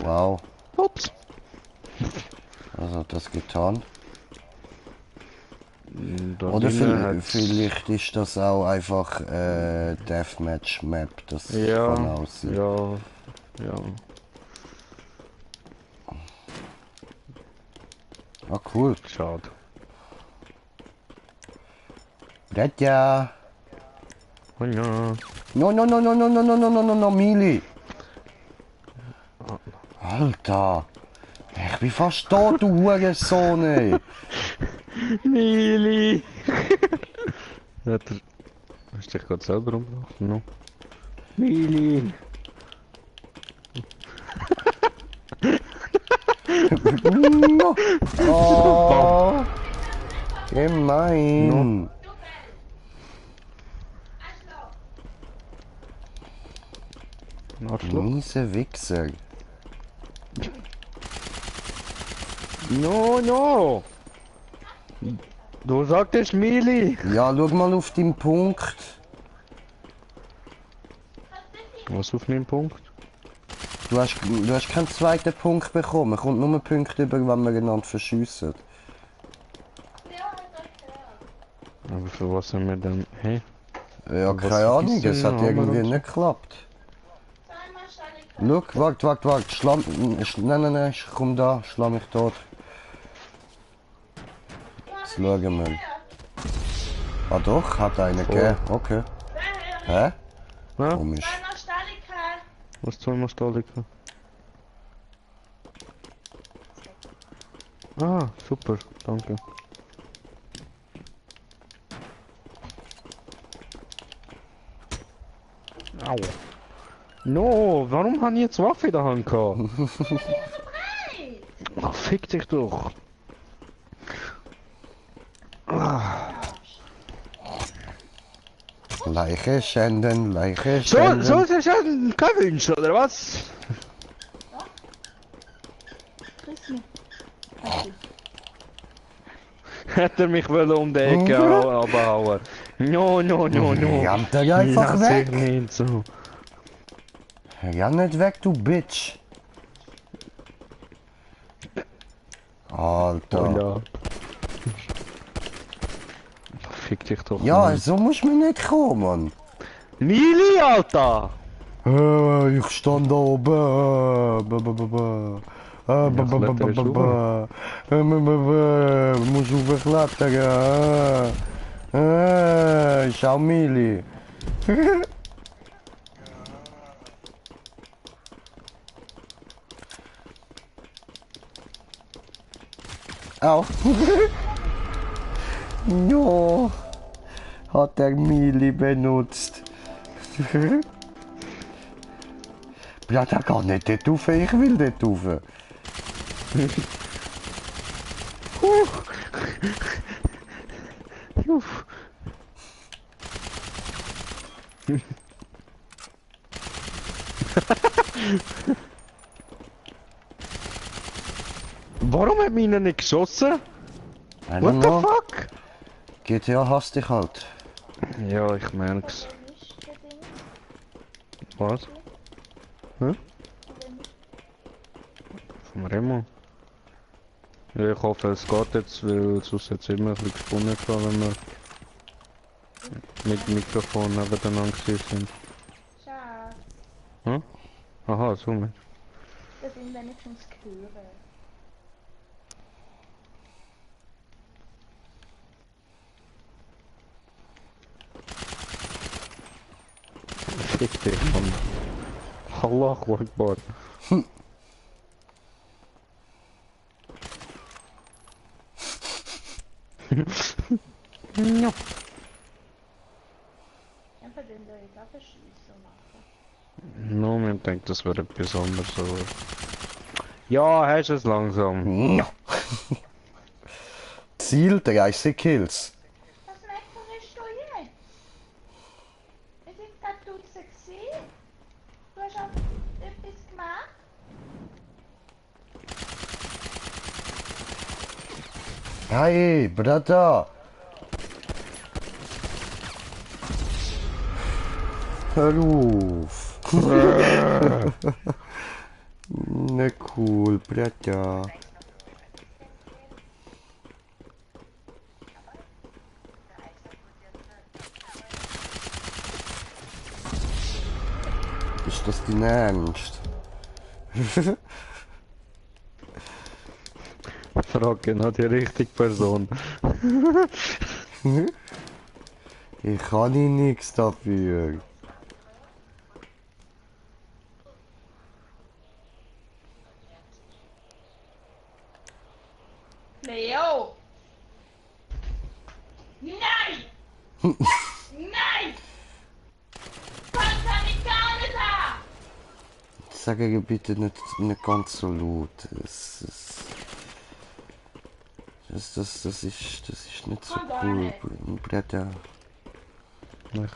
Wow, Ups! was hat das getan? Da Oder drinnen hat's- vielleicht ist das auch einfach Deathmatch Map, das Ja, kann aussehen. ja, ja. Ah, cool. Schade. Ja. Oh ja. No, no, no, no, no, no, no, no, no, no, no, Mili. Alter. Ich bin fast tot, du Hurensohn, ey. Mili! Hat er... Hast du dich gerade selber umgebracht? No. Mili! No. Oh. Gemein. Arschloch. Miese Wichser. No, no! Du sagtest Mili! Ja, schau mal auf den Punkt. Was auf meinem Punkt? Du hast keinen zweiten Punkt bekommen. Kommt nur ein Punkt über, wenn wir einander verschiessen. Leo hat euch gehört. Aber für was haben wir dann... Hey? Ja, Was keine Ahnung, ist denn es hat Name irgendwie und so? nicht geklappt. Zweimal Stalle. Schau, warte, schlamm... Nein, komm da, schlamm mich tot. Jetzt schauen wir mal. Ah doch, hat einer gegeben, okay. Hä? Ja? Komisch. Zweimal Stalle. Was zweimal Staliker? Ah, super, danke. Au. No, warum habe ich jetzt Waffe in der Hand gehabt? Breit! Ach, fick dich doch. Leiche schänden, Leiche So, schänden. so ist es kein Wunsch, oder was? Grüß mich. Okay. Hätte er mich wollen um die Ecke abhauen. No, no, no, no. Rammt er einfach Lass weg. ich nicht so. Ja, nicht weg, du Bitch. Alter. Oder? Fick dich doch. Ja, Mann. so muss man nicht kommen, Mann. Mili, Alter! Ich stand da oben. Muss hochklettern. Schau, Mili. Au. No. Hat der Mili benutzt. Bleibt er gar nicht dort rauf, ich will dort rauf. Uff. Warum hat mich nicht geschossen? I don't What the know. fuck? GTA hasst dich halt. Ja, ich merk's. Nicht der Ding. Was? Hä? Vom Remo? Ja, ich hoffe, es geht jetzt, weil sonst hat es immer ein bisschen gesponnen gehabt, wenn wir mit dem Mikrofon nebeneinander gewesen sind. Schatz, Hm? Aha, so mit. das sind wenigstens Chöre. Fick dich, Mann. Allahu Akbar. Ja. Einfach den da jetzt auch Schießen machen. No, man denkt, das wäre etwas anderes, aber... Ja, hast du es langsam. Ja. Ziel 30 Kills. Was meckerst du jetzt? Ich sind gerade Dutzend gesehen. Du hast auch etwas gemacht. Hey, Brata. Hör auf. Ne cool, Brata. Ist das dein Ernst? Frage nach die richtige Person. Ich kann ich nichts dafür. Leo! Nein! Nein! Panamericana! Sage bitte nicht ganz so laut. Das ist nicht so Kann gar cool, nicht. Brata. Ich weiß.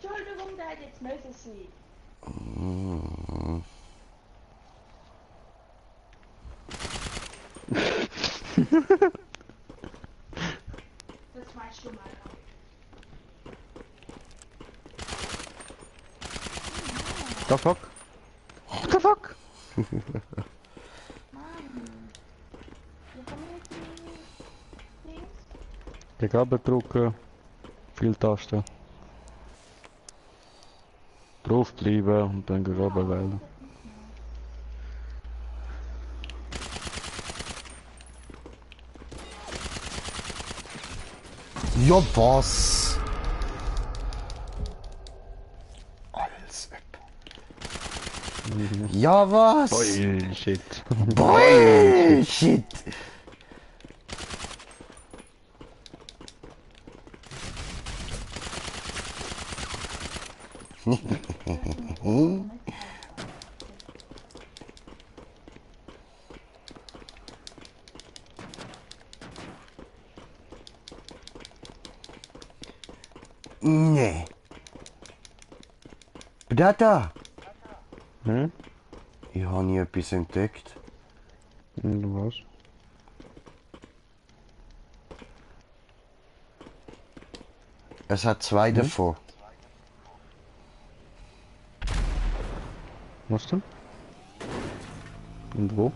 Entschuldigung, da hat jetzt müssen sein. Das weißt du mal. The fuck? What the fuck? Mann. Wir haben jetzt die Dings. Die Gabel drücken. Viel Tasten. Drauf bleiben und dann Gabel wählen. Ja, was? Alles ab. Ja, was? Bullshit. Bullshit. Nee. Da. Hm? Ich habe nie etwas entdeckt. Und was? Es hat zwei davon. Was denn? Und wo?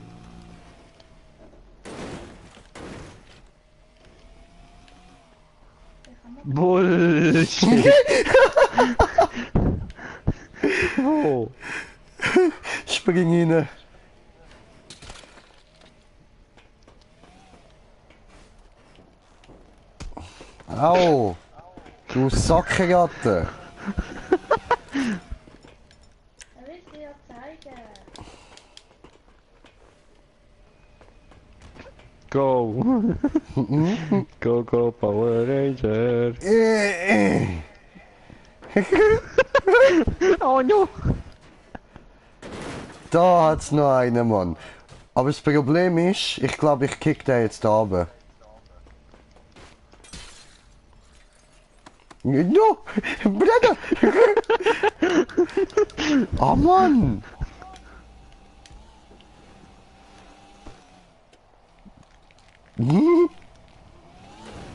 Bullshit! Wo? Spring rein. Au! Du Sackratte! Er will dir ja zeigen. Go! Go, Power Ranger! Oh no! Da hat's noch einen, Mann. Aber das Problem ist, ich glaube, ich kick den jetzt da runter. No! Bruder! Oh Mann!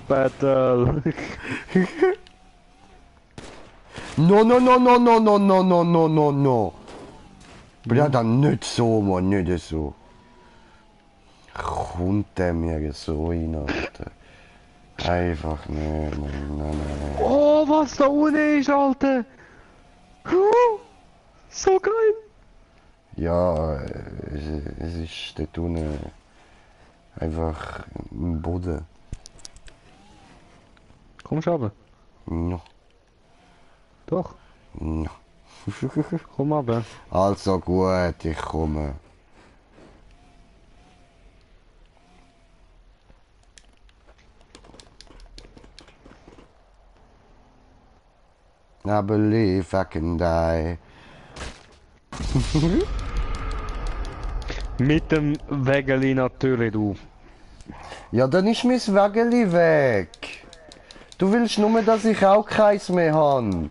Battle! No. Bruder, nicht so, Mann, nicht so. Kommt der mir so rein, Alter. Einfach nicht, Mann. Nein. Oh, was da unten ist, Alter! So geil! Ja, es ist dort unten einfach im Boden. Komm schon runter. No. Doch, No. komm runter. Also gut, ich komme. I believe I can die. Mit dem Wägeli natürlich, du. Ja, dann ist mein Wägeli weg. Du willst nur, dass ich auch keins mehr habe.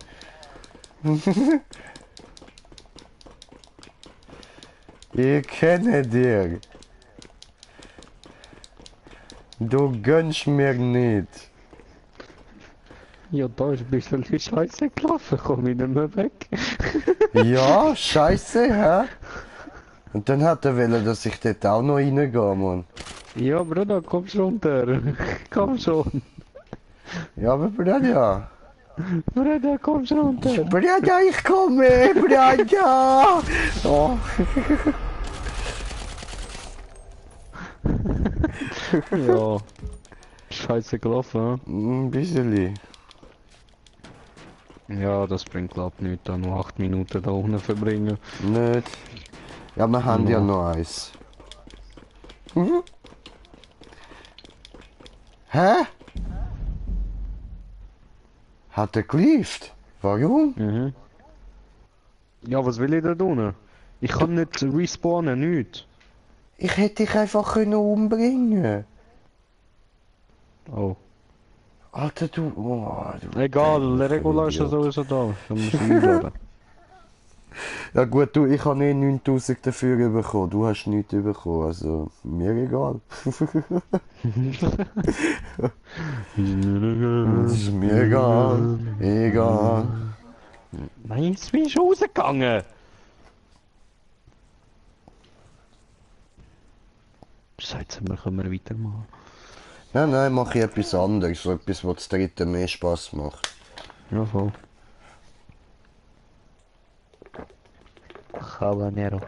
Ich kenne dir. Du gönnst mir nicht. Ja, da ist ein bisschen die Scheiße gelaufen, komm ich nicht mehr weg. Ja, scheiße, hä? Und dann hat er wollen, dass ich dort auch noch reingehe, Mann. Ja, Bruder, komm schon runter. Komm schon. Ja, aber Bruder. Bruder, komm schon runter. Bruder, ich komme, Bruder. Oh. Ja. Scheiße gelaufen, Ein bisschen. Ja, das bringt glaub nicht, da noch 8 Minuten da unten verbringen. Nicht. Ja, wir haben ja noch eins. Mhm. Hä? Hat er geliefert? Warum? Mhm. Ja, was will ich da tun? Ich kann nicht respawnen, nicht. Ich hätte dich einfach können umbringen. Oh. Alter, du... Oh, du Egal, der Regular ist ja Idiot. sowieso da. Dann muss ich einladen. Ja gut, du, ich habe eh 9000 dafür bekommen. Du hast nichts bekommen, also mir egal. Das ist mir egal. Egal. Meins, wie ist rausgegangen? Scheiße, wir können weitermachen. Nein, mach ich etwas anderes. So etwas, was das dritte mehr Spaß macht. Ja, voll. Habanero.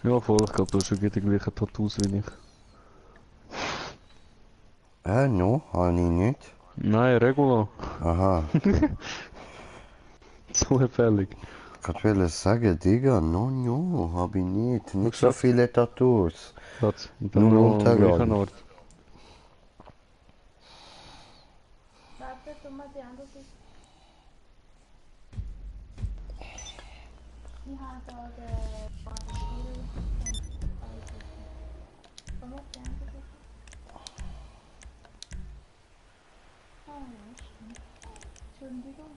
Ja, voll, ich glaube, du hast schon die gleichen Tattoos wie ich. No, habe ich nicht. Nein, Regular. Aha. Zufällig. gerade sagen, Digga, no, hab ich nicht. Nicht so viele Tattoos. Platz. Und dann Nur noch am Unterarm. gleichen Ort. Warte, tu mal die andere Seite. Ich habe da den Stiel und alles. Komm auf die andere Seite. Ah, ja, stimmt. Entschuldigung.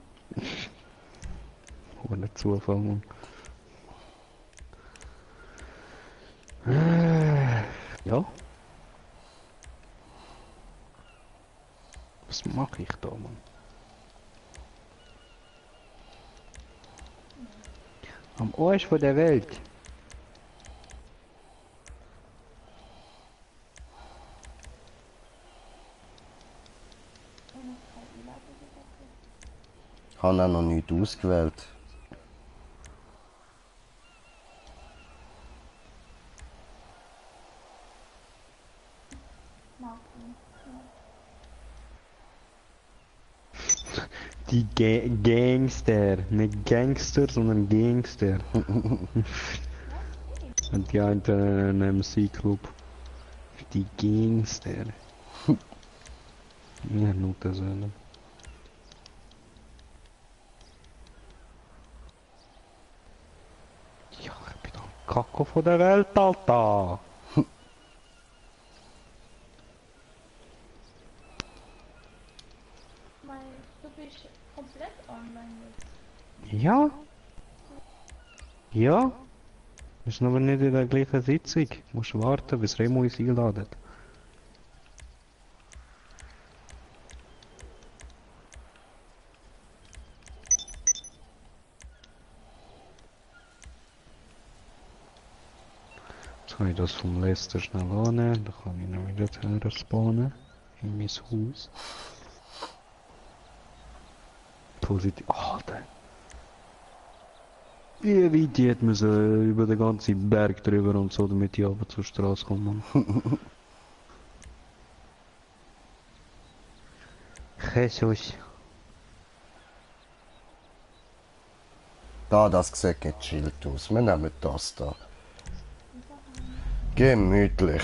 Ohne Zufall, Mann. Ja. Was mache ich da, Mann? Am Arsch von der Welt. Und noch kein Einladung gesetzt. Ich habe auch noch nicht ausgewählt. Martin. Die Gangster. Nicht Gangster, sondern Gangster. Und die einen MC-Club. Die Gangster. Ja, nur das eine. Ja, ich bin am Kacko von der Welt, Alter. Du bist komplett online jetzt. Ja? Ja? Wir sind aber nicht in der gleichen Sitzung. Du musst warten, bis Remo uns einladet. Jetzt kann ich das vom Lester schnell annehmen. Dann kann ich noch wieder her spawnen. In mein Haus. Positiv. Alter. Wie weit die hätte müssen über den ganzen Berg drüber und so, damit ich aber zur Straße komme. Jesus. Da, das sieht gechillt aus. Wir nehmen das da. Gemütlich.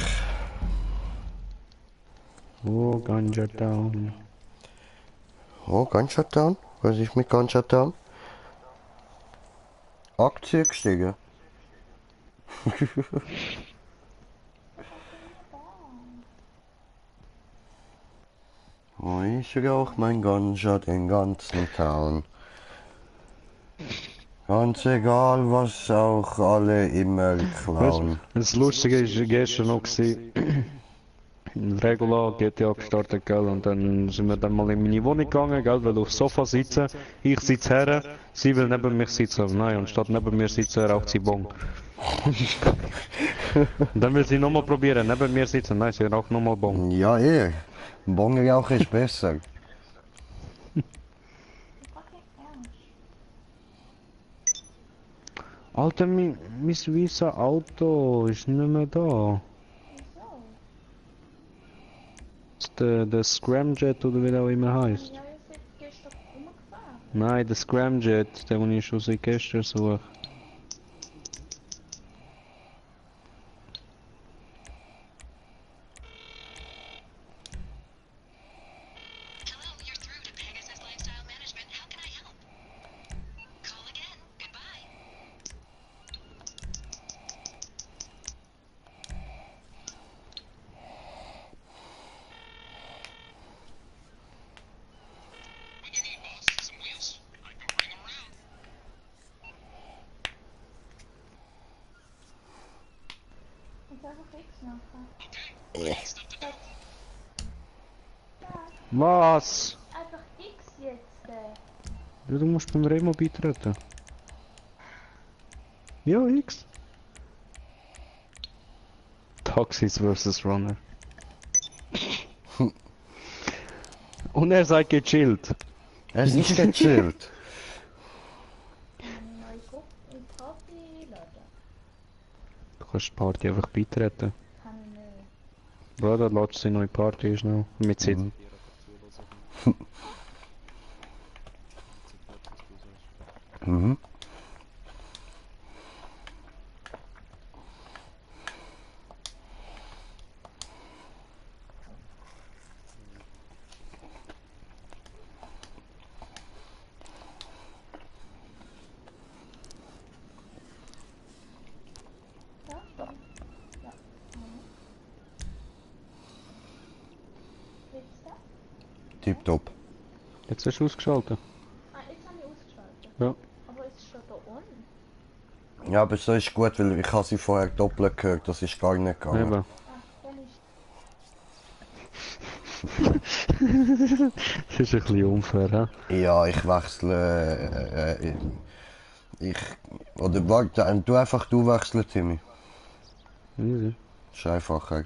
Oh, Ganja Town. Oh, Ganja Town? Was ist mit Ganja Town? Aktie gestiegen. Oh, ich rauch mein Ganja den ganzen Town. Ganz egal, was auch alle immer klauen. Das Lustige ist gestern noch gewesen, Regula GTA gestartet, gell, und dann sind wir dann mal in meine Wohnung gegangen, gell, weil aufs Sofa sitzen, ich sitze her, sie will neben mich sitzen, nein, anstatt neben mir sitzen, raucht sie Bon. Dann will sie nochmal probieren, neben mir sitzen, nein, sie raucht nochmal Bon. Ja, Bongrauch ist besser. Fucking ernst. Alter, mein weißes Auto ist nicht mehr da. Wieso? Der Scramjet oder wie der auch immer heißt. Ja, ihr seid gestern rumgefahren. Nein, der Scramjet, der den ich schon seit gestern suche. Hello, you're through to Pegasus Lifestyle Management. How can I help? Call again. Goodbye. What do you need, boss? Some wheels? I can bring them around. Und einfach X machen. Okay. Stuff to do. Ja, Was? einfach X jetzt. Ja, du musst beim Remo beitreten. Ja, X. Taxis versus Runner. Und er sagt gechillt. Es ist gechillt. Neue Gruppe in Party laden. Du kannst die Party einfach beitreten. Kann ich nicht. Bro, da lädst du die neue Party schnell. Mit Sit. Mhm. Tipptopp. Jetzt hast du ausgeschaltet. Ah, jetzt habe ich ausgeschaltet. Ja. Aber es ist schon da on. Ja, aber so ist gut, weil ich habe sie vorher doppelt gehört, das ist gar nicht gegangen. Eben. Ah, dann ist Das ist ein bisschen unfair, hä? Ja, ich wechsle. Oder warte, du wechseln, Timmy. Easy. Ist einfacher.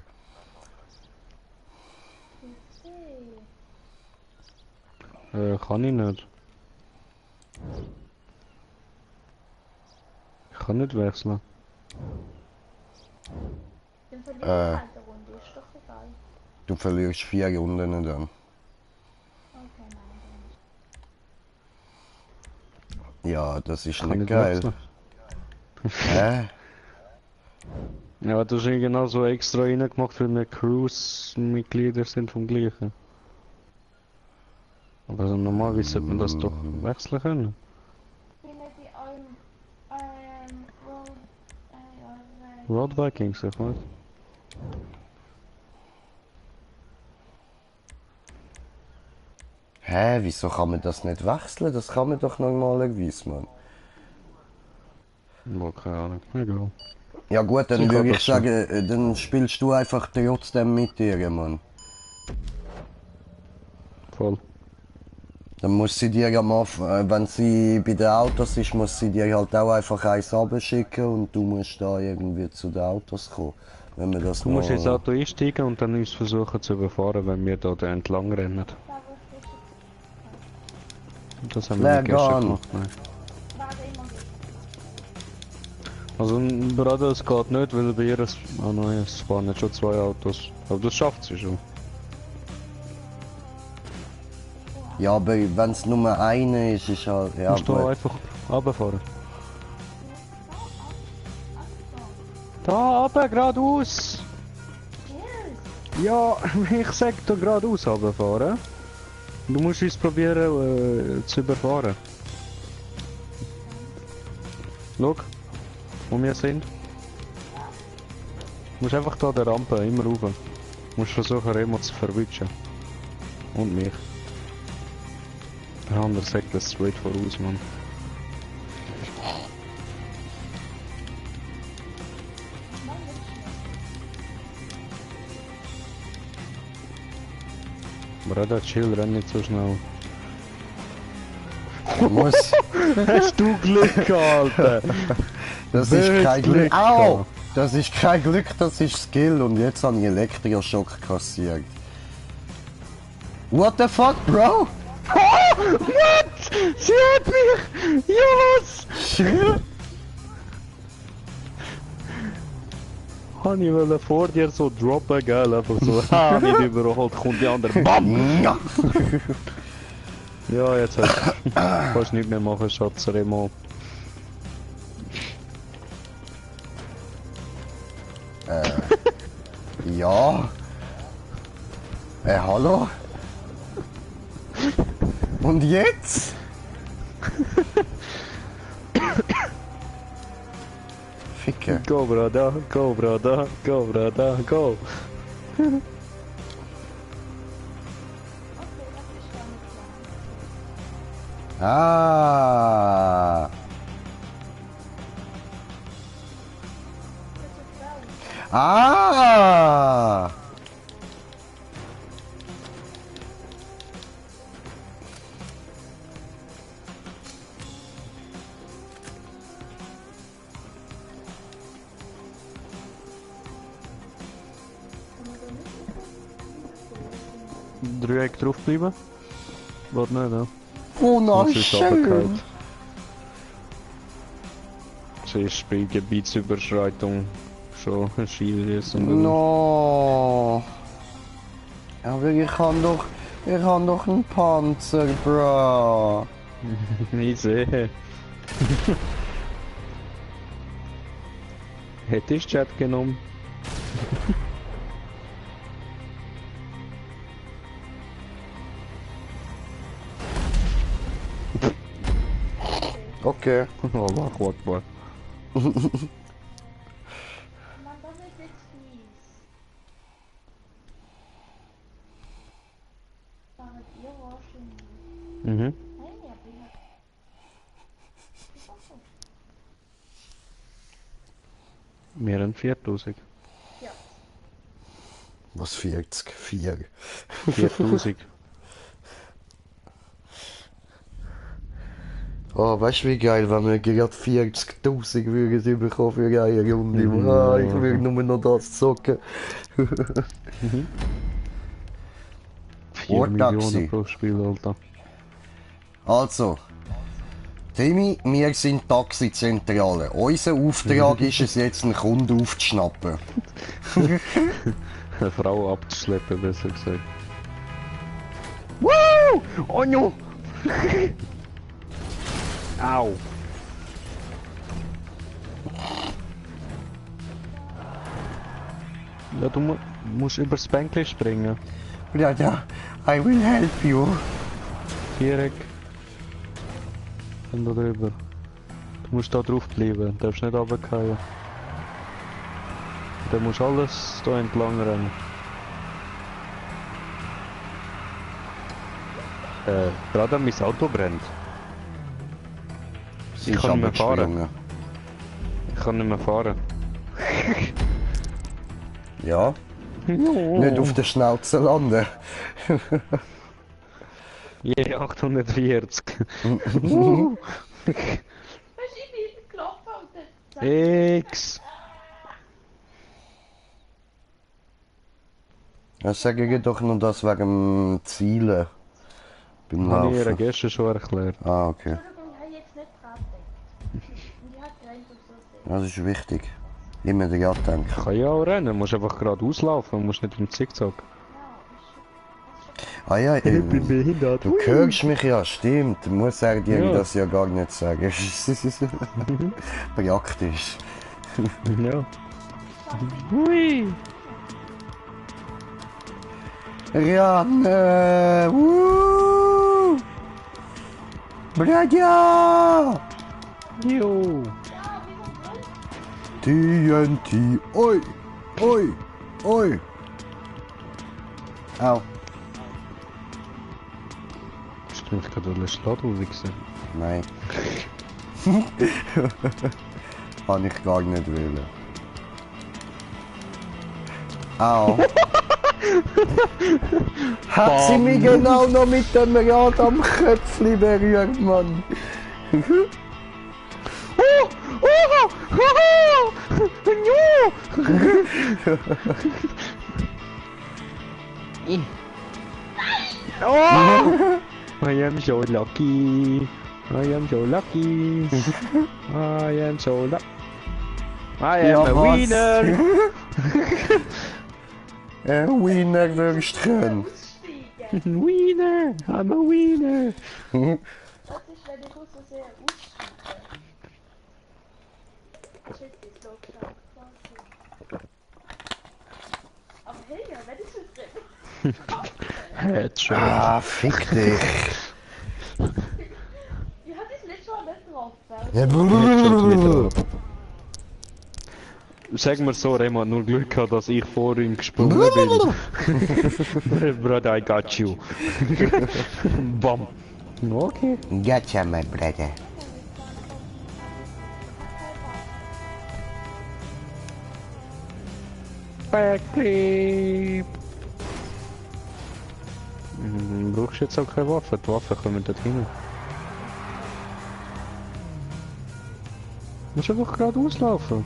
Kann ich nicht. Ich kann nicht wechseln. dann verliere ich halt eine Runde, ist doch egal. Du verlierst 4 Runden dann. Okay, nein, dann Ja, das ist Kann nicht nicht geil. wechseln. Hä? Ja, du hast ihn genau so extra reingemacht, weil wir Cruise-Mitglieder sind vom gleichen. Aber so normalerweise sollte man das doch wechseln können. bin ich bei eurem, Road Vikings, sag mal. Hä, wieso kann man das nicht wechseln? Das kann man doch normalerweise, Mann. Wohl, keine Ahnung. Egal. Ja gut, dann Sie kann würde ich das schon. sagen, dann spielst du einfach trotzdem mit ihr, Mann. Voll. Dann muss sie dir ja mal, wenn sie bei den Autos ist, muss sie dir halt auch einfach eins runterschicken und du musst da irgendwie zu den Autos kommen. Wenn wir das Du musst noch... ins Auto einsteigen und dann uns versuchen zu überfahren, wenn wir da entlang rennen. da wo ich frisch Das haben wir nicht gestern Legal. gemacht, nein. warte immer geht. Also, Bruder, es geht nicht, weil bei ihr es... Ah nein, es fahren jetzt schon 2 Autos. Aber das schafft sie schon. Ja, aber wenn es nur eine ist, ist halt... Du Ja, musst da gut. einfach runterfahren. Da runter, geradeaus! Ja, ich sag da geradeaus runterfahren. Du musst uns probieren zu überfahren. Schau, wo wir sind. Du musst einfach da der Rampe immer rauf. Du musst versuchen, Remo zu verwischen. Und mich. Der andere sagt das straight voraus, Mann. Bruder, chill, renn nicht so schnell. Muss... Hast du Glück, Alter! Das ist kein Glück. Glück Au! gehabt. Das ist kein Glück, das ist Skill und jetzt habe ich Elektroschock kassiert. What the fuck, bro? What? Sie hat mich! Yes! Habe ich wollte vor dir so droppen, gell? Einfach so, ha, nicht überholt, kommt die andere, BAM! Ja. Ja, jetzt halt. Kannst nicht mehr machen, Schatz, Remo. Ja. Hallo? Und jetzt? Ficke. Go, Bruder, go, Bruder, go, Bruder, go! Ah. Ah. Dreieck drauf bleiben? Warte nicht, ja. Wunderschön. Sie ist bei Gebietsüberschreitung schon ein Schild. No. Aber ich kann doch einen Panzer, bro. Ich sehe. Hätte ich Chat genommen? Okay. Allah Akbar. Mann, das ist jetzt fies. Fahrt ihr Mhm. Nein, ja, bin ich. Wir haben 4000. Ja. Was 40? 4. 4000. Oh, weißt du wie geil, wenn wir gerade 40.000 würden bekommen für eine Runde. Ich würde nur noch das zocken. 4 Ordnung Millionen gewesen. pro Spiel, Alter. Also, Timmy, wir sind Taxizentrale. Unser Auftrag ist es jetzt, einen Kunden aufzuschnappen. Eine Frau abzuschleppen, besser gesagt. Woo! Oh no! Au! Ja, du musst übers Bänkchen springen. Ja, I will help you. Viereck. Und da drüber. Du musst da drauf bleiben, darfst nicht runterfallen. Dann musst du alles da entlang rennen. Gerade mein Auto brennt. Sie Ich ist kann nicht mehr fahren. runtergesprungen. Ich kann nicht mehr fahren. Ja, nicht auf der Schnauze landen. Je 840. Weißt du, ich bin gelaufen und dann... X. Ja, sag ich doch noch das wegen dem Zielen. Beim Habe ich ihr Laufen. gestern schon erklärt. Ah, okay. Entschuldigung, ich habe jetzt nicht dran gedacht. Und ich habe gerannt auf so sehr. Das ist wichtig. Immer dran denken. Kann ja auch rennen, du musst einfach gerade auslaufen, du musst nicht im Zickzack. Ah ja, behindert. du hörst mich ja, stimmt. Du musst dir Ja. das ja gar nicht sagen. Praktisch. Ja. Hui. Rianne! Woo! Bradia! Jo. TNT! Oi! Oi! Oi! Au. Stimmt, ich kann alle Schlagen wichsen. Nein. Kann ich gar nicht wählen. Au. Hat sie mich genau noch mit dem Rad am Köpfli berührt, Mann. I am so lucky. I am so lucky. I am so lucky. I am Ja, a was? winner. Winner Würstchen. Aussteigen. Winner. I'm a winner. Das ist, wenn ich aus so sehr aussteige. Shit, ist so krank. Aber hey, ja, wenn ich so drin Headshot. Ah, fick dich. Ich hatte dich nicht schon nicht drauf. Sag mir so, Remo hat nur Glück gehabt, dass ich vor ihm gesprungen bin. Brother, I got you. Bam. Okay. Gotcha, my brother. Backflip. Brauchst jetzt auch keine Waffe, die Waffen kommen dort hin. Du musst einfach gerade auslaufen.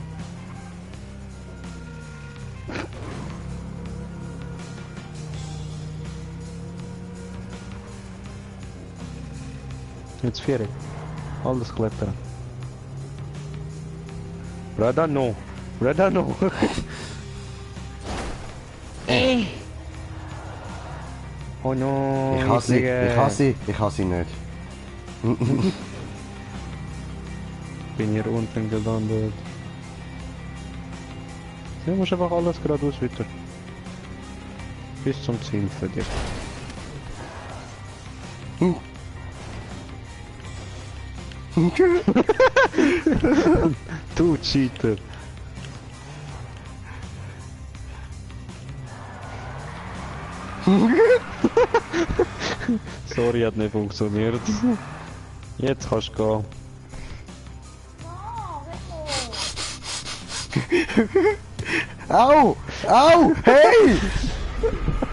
Jetzt 4. Alles klettern. Brother, no. Brother, no. Oh no. Ich hasse sie, ich hasse sie nicht. Bin hier unten gelandet. Du musst einfach alles geradeaus weiter. Bis zum Ziel für dich. Du Cheater. Sorry, hat nicht funktioniert. Jetzt kannst du gehen. Oh, weg Au! Hey!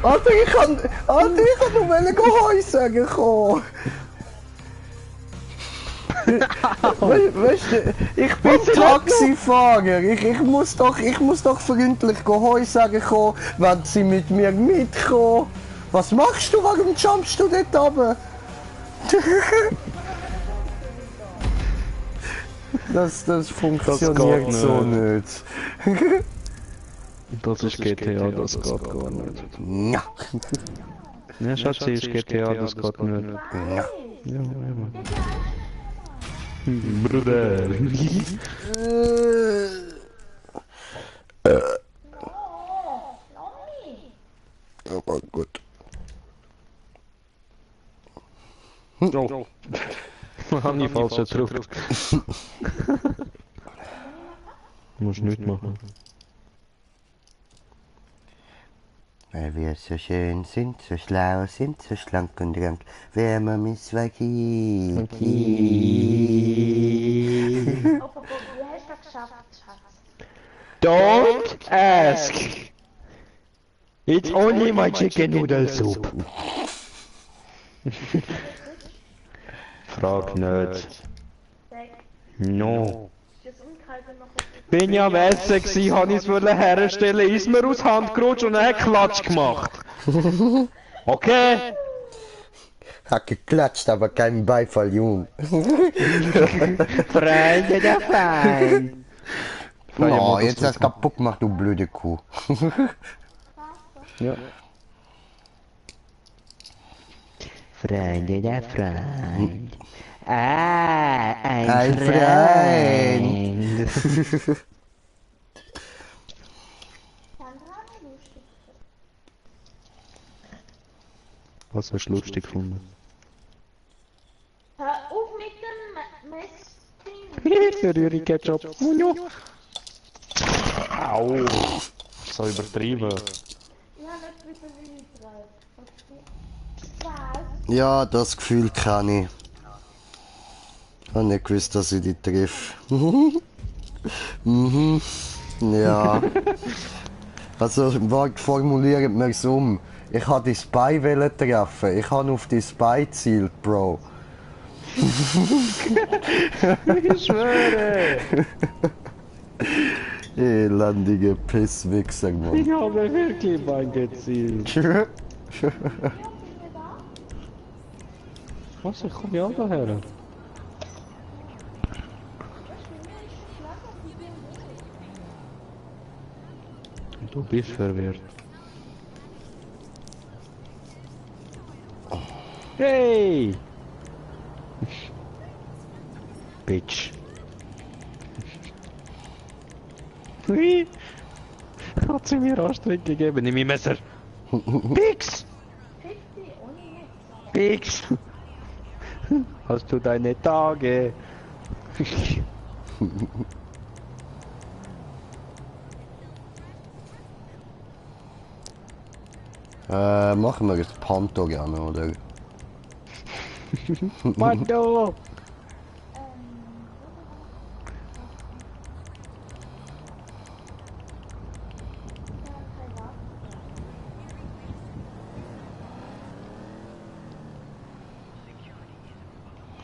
Alter, ich kann nur Heu sagen kommen. Weißt du, ich bin Taxifahrer. Ich muss doch freundlich Heu sagen kommen, wenn sie mit mir mitkommen. Was machst du? Warum jumpst du dort runter? Das funktioniert geht so nicht. Das ist GTA, das geht gar nicht. Ja. Ja, Schatzi, ist GTA, das geht nicht. Ja. Ja, immer. Bruder. Aber gut. Oh. Habe ich falsch gedrückt. Musst nicht machen. Weil wir so schön sind, so schlau sind, so schlank und rank, wer man miss Kiki. Oh, Papa, wie hast du das geschafft, Schatz? Don't ask! It's only my chicken noodle soup. Frag nicht. Sag, No. ist das Unkraut noch Bin ja am Essen gsi, han i's herstellen, ist mir aus Hand gerutscht und hat Klatsch gemacht. Okay? Hat geklatscht, aber kein Beifall, Jung. Freunde der Fein. Oh, jetzt hast du kaputt gemacht, du blöde Kuh. Ja. Freunde der Freund. Ah, Ein Freund. Sandra, lustig. Was hast du lustig gefunden? Hör auf mit dem Messding. Für Rührig Ketchup. Au. So übertrieben. Ich habe nicht gewusst, wie ich drauf. Was? Ja, das Gefühl kann ich. Ich habe nicht gewusst, dass ich die treffe. Mhm. Ja. Also, formulieren wir es um. Ich wollte die Spy treffen. Ich habe auf die Spy gezielt, Bro. Ich schwöre. Elendige Pisswichser, Mann. Ich habe wirklich mein gezielt. Was? Ich komme ja daher. Du bist verwirrt. Hey! Bitch. Hui! Hat sie mir Anstrengung gegeben, nimm mein Messer. Pix! Pix! Hast du deine Tage? Machen wir das Panto gerne, oder? Mando!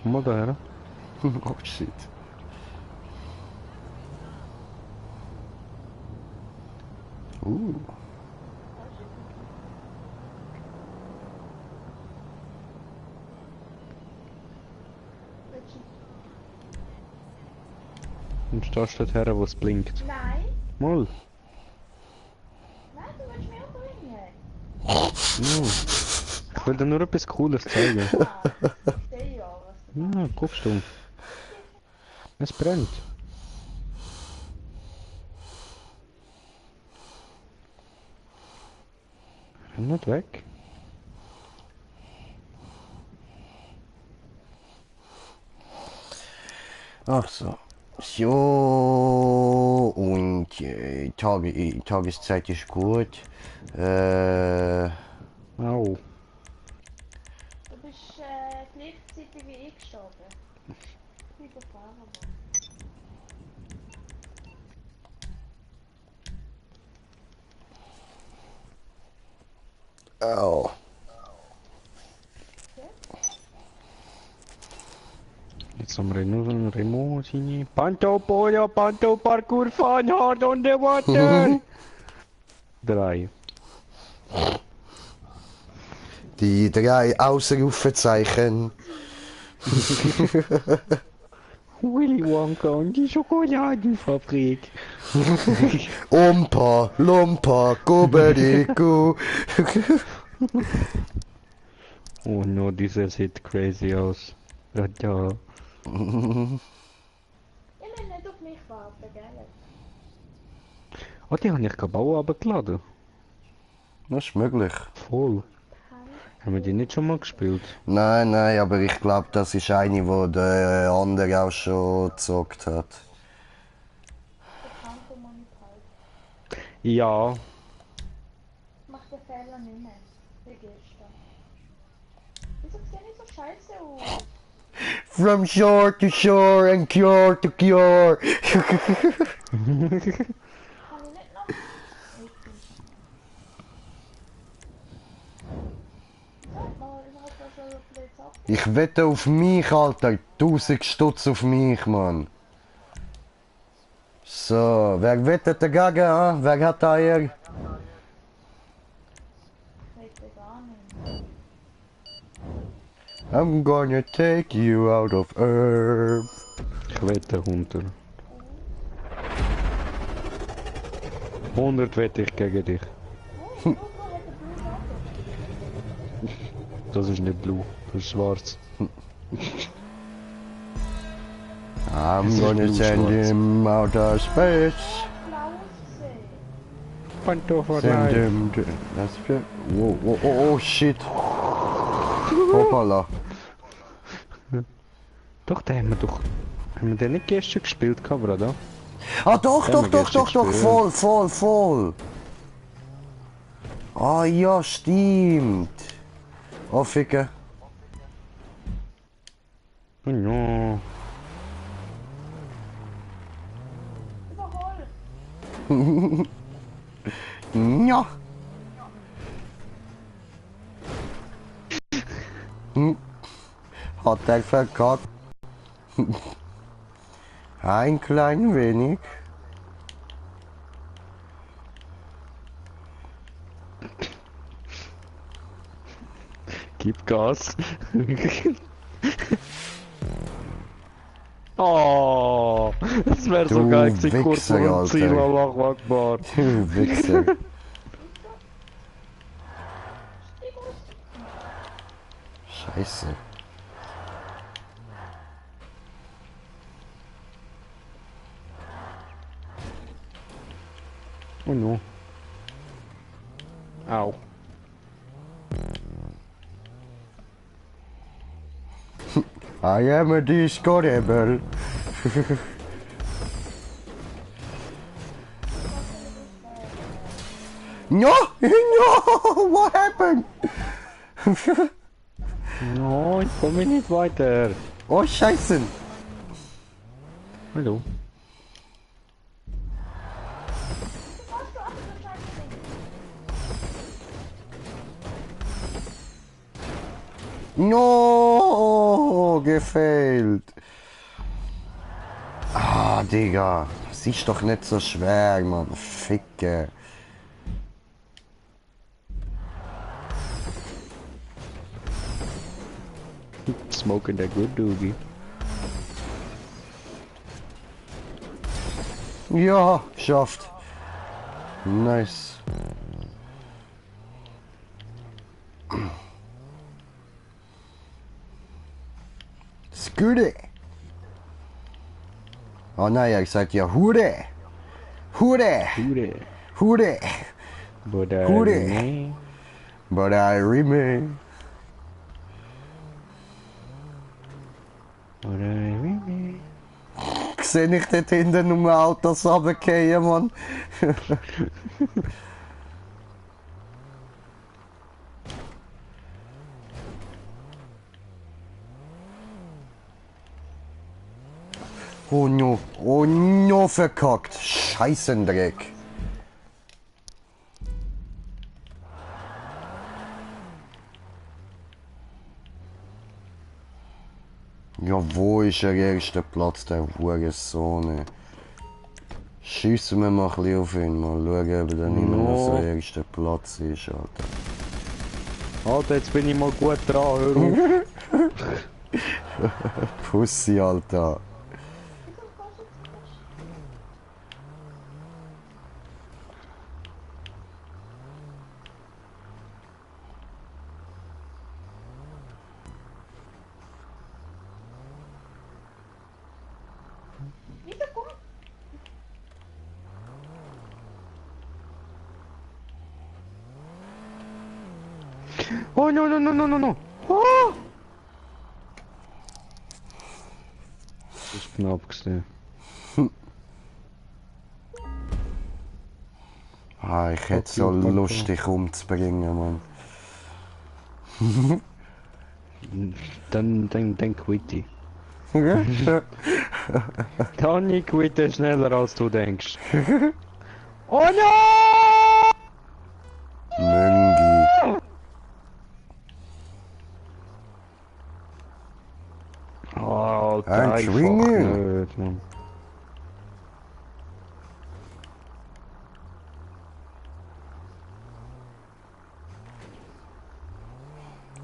Komm mal daher. Oh shit. Und stehst dort her, wo es blinkt. Nein, Mal. nein, du willst mich umbringen. Ich will dir nur etwas Cooles zeigen. Seh ja, was du Ja, guckst du. Es brennt. Renn nicht weg. Ach so. So, und Tageszeit ist gut. Au. bist bin wie ich gestorben. Überfahren worden. Au. Jetzt haben wir nur einen Remosini. Panto Pollo, Panto Parkour Fun Hard on the Water! 3. Die 3 Ausrufezeichen. Willy Wonka und die Schokoladenfabrik. Umpa, Lumpa, Gubadigu. Oh no, dieser sieht crazy aus. Ja, ja. Ihr müsst nicht auf mich warten, gell? Oh, die habe ich gerade auch runtergeladen. Das ist möglich. Voll. Haben wir die nicht schon mal gespielt? Nein, nein, aber ich glaube, das ist eine, wo der andere auch schon gezockt hat. Der Kanto Monipal. Ja. Mach den Fehler nicht mehr. Wie gestern. Wieso sehe ich so scheiße aus? From shore to shore and cure to cure. Kann ich nicht noch? Sag mal, ich hab da so blöd Sachen. Ich wette auf mich, Alter. 1000 Stutz auf mich, Mann. So, wer wettet dagegen, ah? Wer hat da hier? Ich weiß gar nicht. I'm gonna take you out of Earth. Ich wette 100. 100 wette ich gegen dich. Oh, Logo hat den Blue Logo. Das ist nicht blue, das ist schwarz. I'm ist gonna blue send schwarz. him outer space. Blaues gesehen. Panto for Send life. him to... Das für... Wow, wow, oh, oh, shit. Hoppala. Doch, den haben wir doch... Haben wir den nicht gestern gespielt, oder? Ah, doch, Ja, doch, wir doch, gestern doch, doch, gespielt. voll, voll, voll. Ah, ja, stimmt. Oh, Ficke. Oh no. Überhol. Ja. Hat er verkackt. Ein klein wenig. Gib Gas. Oh, das wäre so Du geil gewesen, kurz vor Wichser, dem Ziel, Alter. Allah Akbar. Du Wichser. Scheiße. Oh no. Au. I am a disco rebel. No! No! What happened? No, ich komme nicht weiter. Oh, Scheiße. Hallo. Was du ach du Scheiße. No! Gefailt. Ah, Digga. Das ist doch nicht so schwer, Mann. Ficke. Smoking that good doogie. Ja, geschafft. Nice. Sküde. Oh nein, er sagt ja Hure. Hure. Hure. Hure. But Hure. But I remain. Sehe ich dort hinten um Autos runterfallen, Mann? Oh no, verkackt. Scheißendreck. Ja, wo ist der erste Platz, der Hurensohn? Schiessen wir mal ein bisschen auf ihn, mal schauen, ob er dann immer noch so der erste Platz ist, Alter. Alter, jetzt bin ich mal gut dran, hör auf. Pussy, Alter. Wieso kannst du jetzt nicht? Wieso kommt? Oh no no no no no no! Oh! Das ist knapp gesehen. Ah, ich hätte so Lust, dich umzubringen, Mann. Dann quitte ich. Dann ich quitte schneller als du denkst. Oh no! Möngi. Alter, Ein einfach Schwingen. nicht, Mann.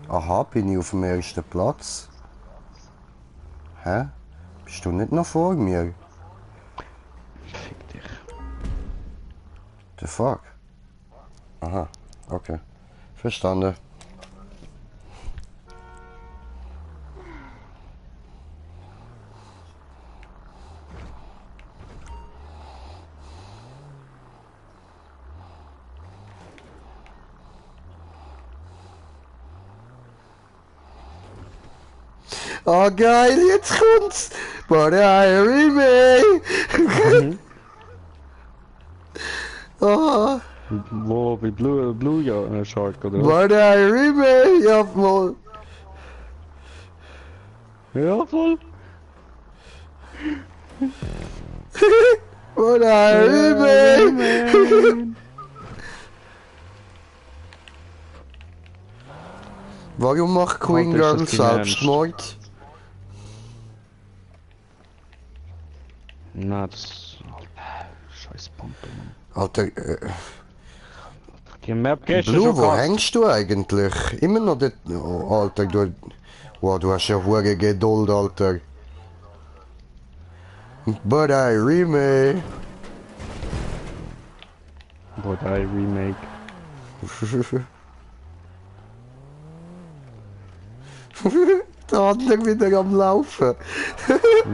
Aha, bin ich auf dem ersten Platz? Hä? Bist du nicht noch vor mir? Fick dich. The fuck? Aha, okay. Verstanden. Oh geil, jetzt kommt's! But I remain! Oh, Wo, bei Blue ja, Shark oder was? but I remain! Jawohl! Ja, voll. But I remain! Warum macht Queen Alter, Girl ist das dein Ernst? Selbstmord? Na, das... Scheiß Panto, Mann. Alter, Die Map gestern Blue, schon wo gehabt. hängst du eigentlich? Immer noch dort? Oh, Alter, wow, du hast ja hohe Geduld, Alter. But I remain. But I remake. Der andere wieder am Laufen.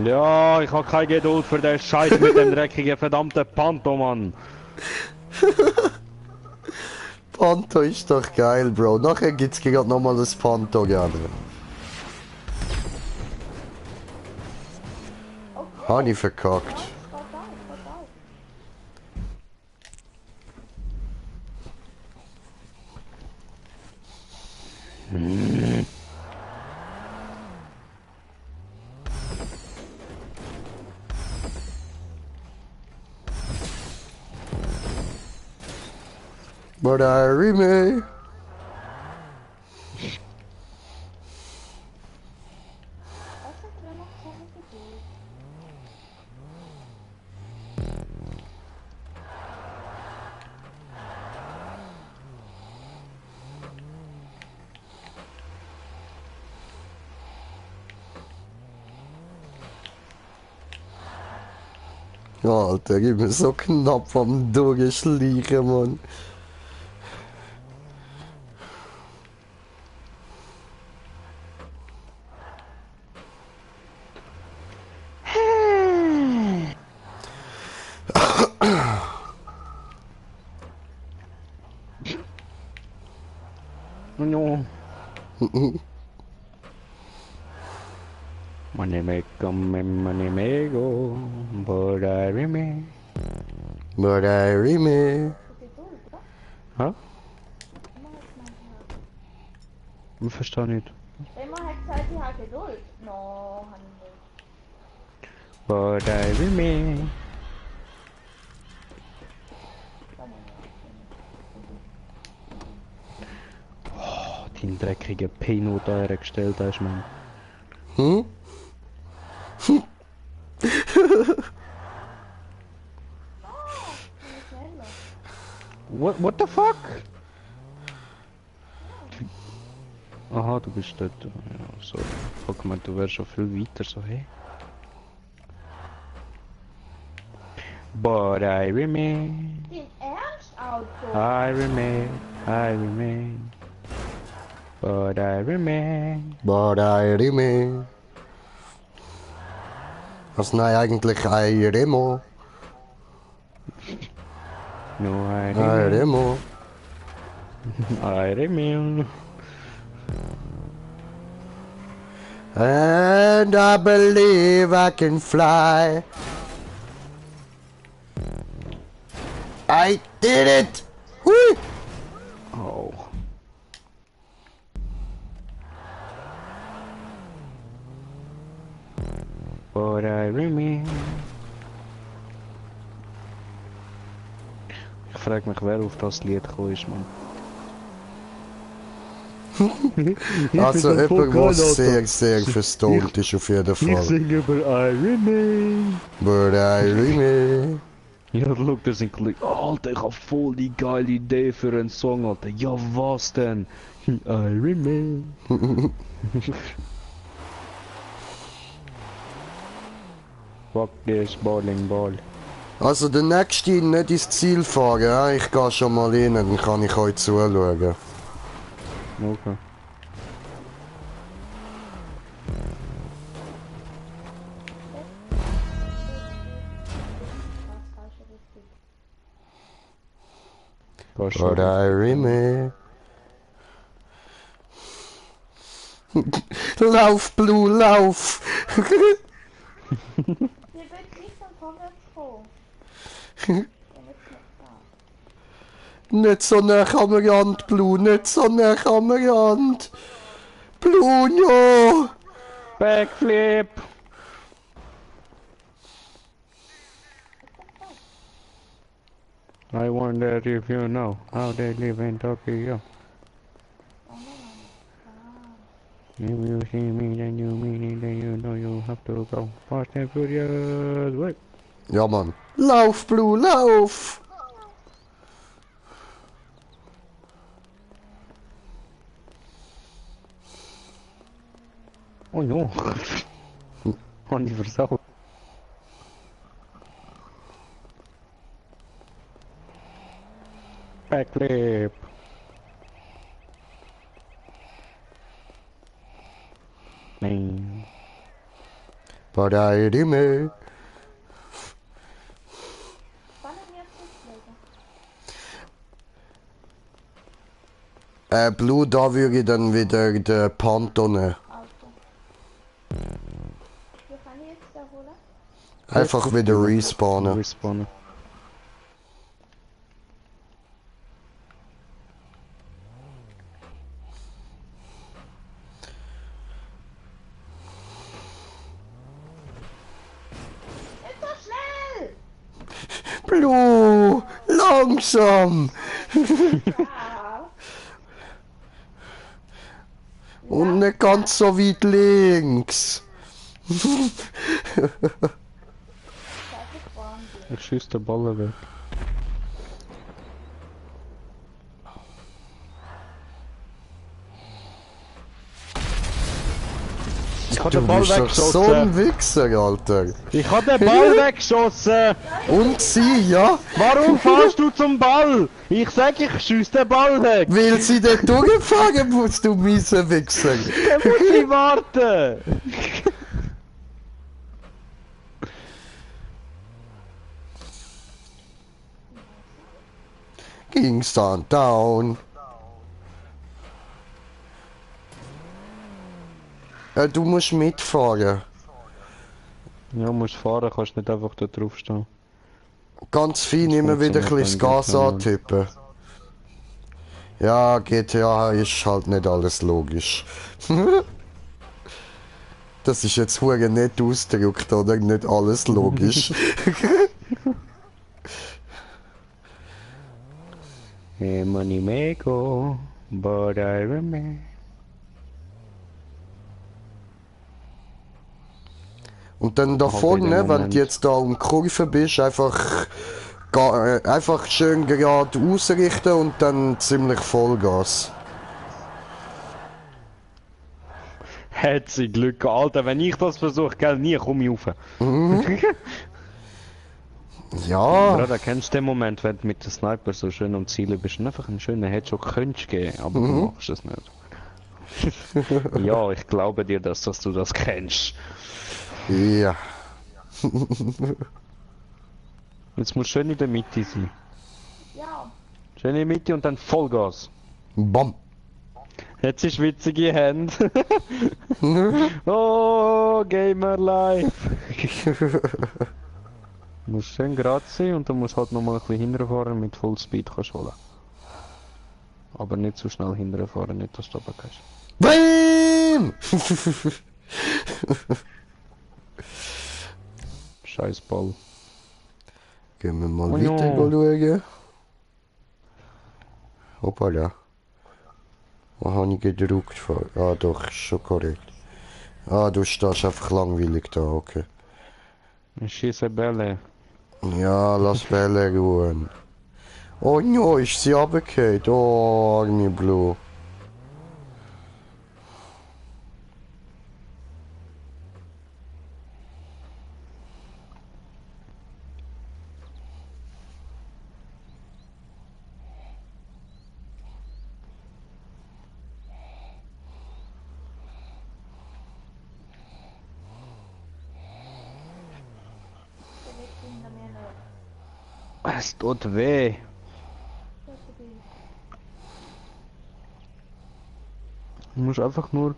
Ja, ich hab keine Geduld für den Scheiß mit dem dreckigen verdammten Panto, Mann. Panto ist doch geil, Bro. Nachher gibt's gerade nochmal das Panto gerne. Habe ich verkackt. Fatal. But I remain. Was hat mir noch so eine Geduld? Alter, ich bin so knapp am Durchschleichen, Mann. No. Money make money make go, but I remain. But I remain. Geduld, oder? Hä? Immer hat gemeint, Ich verstehe nicht. Immer hat gesagt, ich habe Geduld. No, habe ich nicht. But I remain. Oh, dein dreckiger Pinot da hergestellt hast, Mann. Hm? What the fuck? Aha, du bist dort. Ja, sorry. Fuck man, du wärst schon viel weiter so, hey. But I remain. Den Ernstauto. I remain. But I remain. But I remain. Was nein eigentlich ein Remo? No, I Ein remain. Remo. I remain. And I believe I can fly. I did it! Hui! Oh. But I remain. Ich frage mich, wer auf das Lied gekommen ist, Mann. Also jemand, was sehr, sehr verstont ist auf jeden Ich Fall. singe über I remain. But I remain. Ja, look, der singt gleich. Alter, ich hab voll die geile Idee für einen Song, Alter. Ja, was denn? I remain. Fuck this bowling ball. Also der nächste nicht ins Ziel fahren, ja? Ich gehe schon mal rein, dann kann ich euch zuschauen. Okay. Gehst But schon. I remain. Lauf, Blue, lauf! Hier wird nicht von vorwärts kommen. Der wird nicht da. Nicht so nah am Rand, Blue, nicht so nah am Rand! Blue, no! Backflip! I wonder if you know how they live in Tokyo. If you see me, then you mean it, then you know you have to go fast and furious. Wait. Ja, Mann. Lauf, Blue, lauf! Oh no. Oh, die versaut. Backflip. Nein. But I remain. Wann haben wir jetzt Rückwege? Blue, da würde ich dann wieder den Panto nehmen. Auto. Wie kann ich jetzt da holen? Einfach wieder respawnen. Respawnen. Nicht so schnell! Blue, langsam! Ja. Und nicht ganz so weit links. Scheiße, fahren wir. Ich schieße den Ball weg. Ich hab den Du Ball bist doch so ein weggeschossen. Wichser, Alter. Ich hab den Ball weggeschossen. Und sie, ja? Warum fährst du zum Ball? Ich sag, ich schieß den Ball weg. Weil sie dort durchgefahren muss, du mieser Wichser. Dann muss ich warten. Ging's dann down. Du musst mitfahren. Ja, musst fahren, kannst nicht einfach da drauf stehen. Ganz fein immer wieder ein bisschen das Gas antippen. Ja, GTA ist halt nicht alles logisch. Das ist jetzt hure nett ausgedrückt, oder? Nicht alles logisch. Money may go, but I remain. Und dann da Halt vorne, wieder wenn Moment. du jetzt da um die Kurve bist, einfach schön gerade ausrichten und dann ziemlich Vollgas. Hat sie Glück, Alter. Wenn ich das versuche, gell, nie komme ich rauf. Ja, Gerade kennst du den Moment, wenn du mit dem Sniper so schön am Ziel bist und einfach einen schönen Headshot könntest geben, aber du machst es nicht. Ja, ich glaube dir, dass du das kennst. ja. Jetzt musst du schön in der Mitte sein. Ja. Schön in der Mitte und dann Vollgas. Bam. Jetzt ist witzige Hände. Oh, Gamer Life. Du musst schön gerade sein und dann musst du halt nochmal ein bisschen hinterfahren mit Fullspeed kannst du holen. Aber nicht zu schnell hinterfahren, nicht dass du runter gehst. Bam! Scheiß Ball. Gehen wir mal Oh weiter no. schauen. Hoppala. Wo habe ich gedruckt? Ah, doch, ist schon korrekt. Ah, du stehst einfach langweilig da, okay. Ich schieße Bälle. Ja, lass Bälle ruhen. Oh no, ist sie runtergefallen? Oh, arme Blue. Der liegt hinter mir noch. Es tut weh. Das ist die. Du musst einfach nur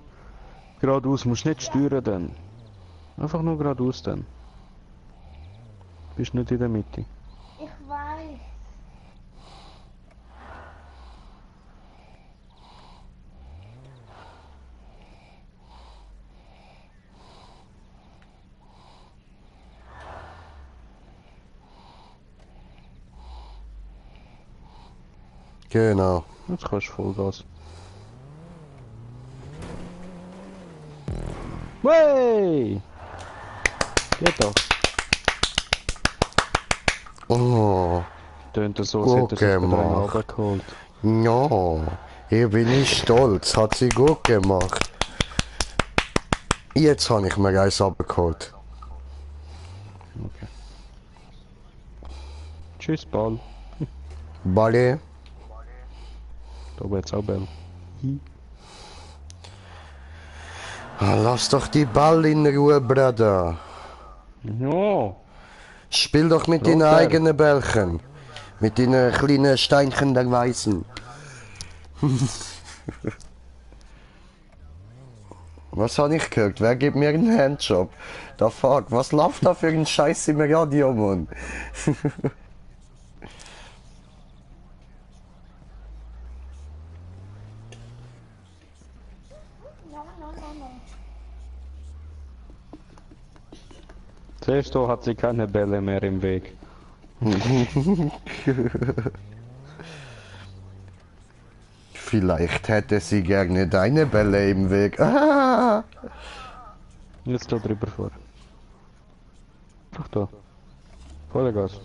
geradeaus, musst nicht steuern dann. Einfach nur geradeaus dann. Bist nicht in der Mitte. Ich weiß. Genau. Jetzt kannst du Vollgas. Wey! Geht doch. Oh, Tönt so, Gut als hätte er sich den gemacht. runtergeholt. ja. Hier bin ich stolz. Hat sie gut gemacht. Jetzt habe ich mir eins abgeholt. Okay. Tschüss, Ball. Balle. Da oben jetzt auch Ball. Ah, lass doch die Ball in Ruhe, Bruder. Ja. Spiel doch mit deinen Roter. eigenen Bällchen. Mit deinen kleinen Steinchen der Weißen. Was habe ich gehört? Wer gibt mir einen Handjob? Da fuck, was läuft da für ein Scheiß im Radio, Mann? No, no, no, no. Siehst du, hat sie keine Bälle mehr im Weg. Vielleicht hätte sie gerne deine Bälle im Weg. Ah! Jetzt da drüber vor. Ach da. Voller Gas.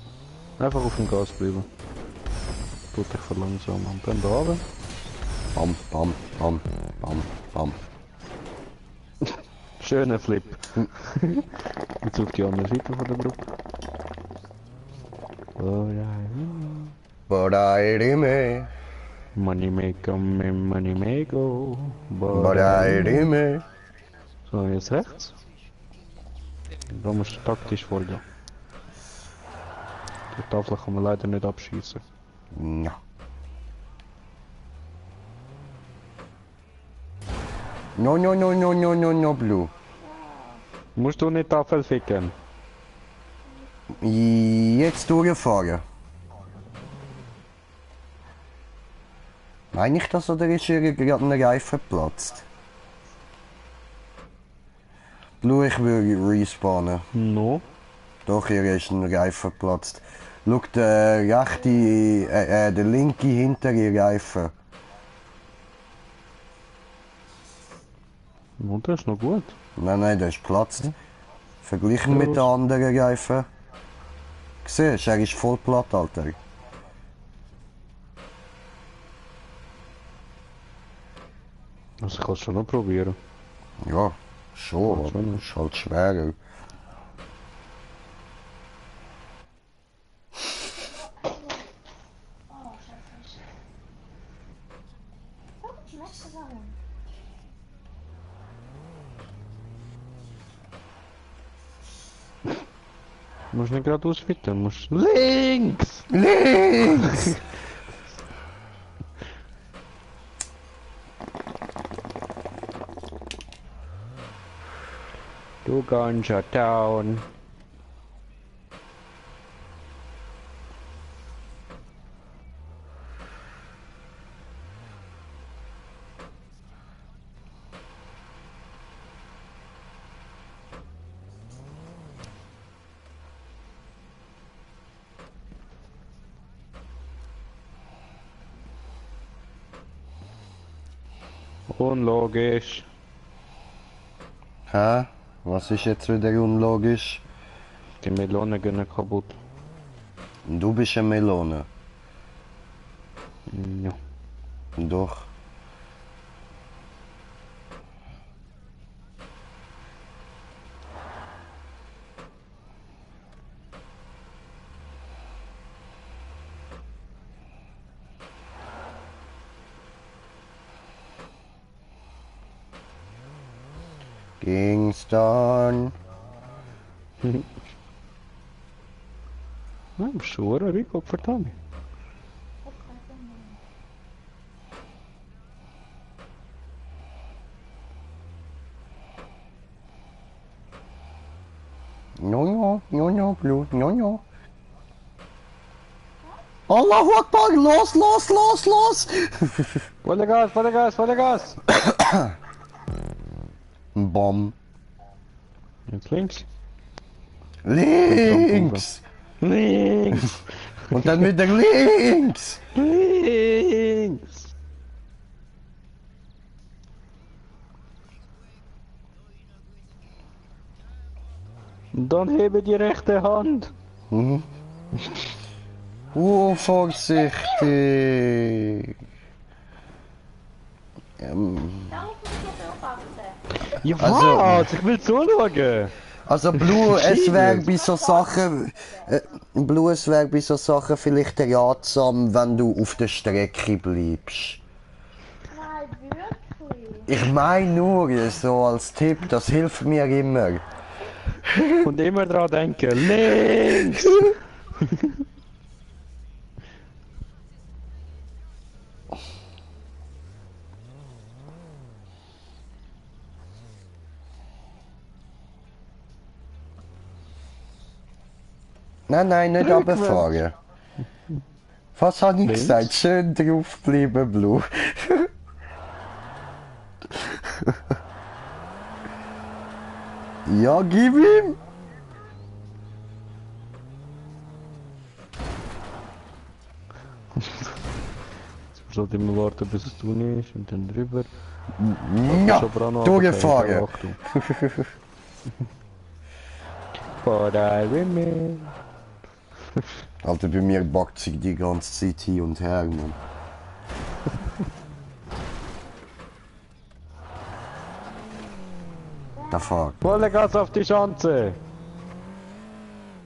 Einfach auf dem Gas bleiben. Tut dich verlangsamen. Und dann da oben. Bam, bam, bam, bam, bam. Schöner Flip. Jetzt auf die andere Seite von der Brücke. But I remain, Money may come and money may go. but I remain. So, jetzt rechts. Da musst du taktisch vorgehen. Die Tafel kann man leider nicht abschießen. Ja. No, no, no, no, no, no, no, Blue. Musst du nicht Tafel ficken? Jetzt durchfahren. Meine ich das oder ist ihr gerade ein Reifen geplatzt? Blue, ich will respawnen. No. Doch, hier ist ein Reifen geplatzt. Schau, der der linke hinter ihr Reifen. No, das ist noch gut. Nein, der ist geplatzt. Verglichen mit den anderen Reifen. Siehst du, er ist voll platt, Alter. Also ich kann es schon noch probieren. Ja, schon, aber ist halt schwerer. Oh, scheiße. Warum schmeckt das auch? Du musst nicht geradeaus weiter, du musst links! Links! Du Ganja Town. Unlogisch. Hä? Was ist jetzt wieder unlogisch? Die Melonen gehen kaputt. Du bist eine Melone. Ja. Doch. Ging's dann? Ja, bist du ein Rico, verdammt. No, Blue, no. Allahu Akbar, los! Vollgas, Vollgas, Vollgas! Bomb. Jetzt links. Links! Links! Und dann wieder links! Links! Und dann hebe die rechte Hand. Mhm. Vorsichtig! Da muss man so beobachten. Ja, Also- was? Ich will zuschauen. Also Blue, es wäre Jesus. bei so Sachen, Blue, es wäre bei so Sachen vielleicht ratsam, wenn du auf der Strecke bleibst. Nein, wirklich. Ich meine nur, so als Tipp, das hilft mir immer. Und immer dran denken, links! Nein, nicht Rückwärts. runterfahren. Was habe ich Links? gesagt? Schön draufbleiben, Blue. Ja, gib ihm! Jetzt sollte immer warten, bis es tun ist und dann drüber. Ja, Schon dran durchgefahren. Achtung. But I remember. Alter, bei mir backt sich die ganze Zeit hin und her, Mann. Da fuck. Volle Gas auf die Schanze!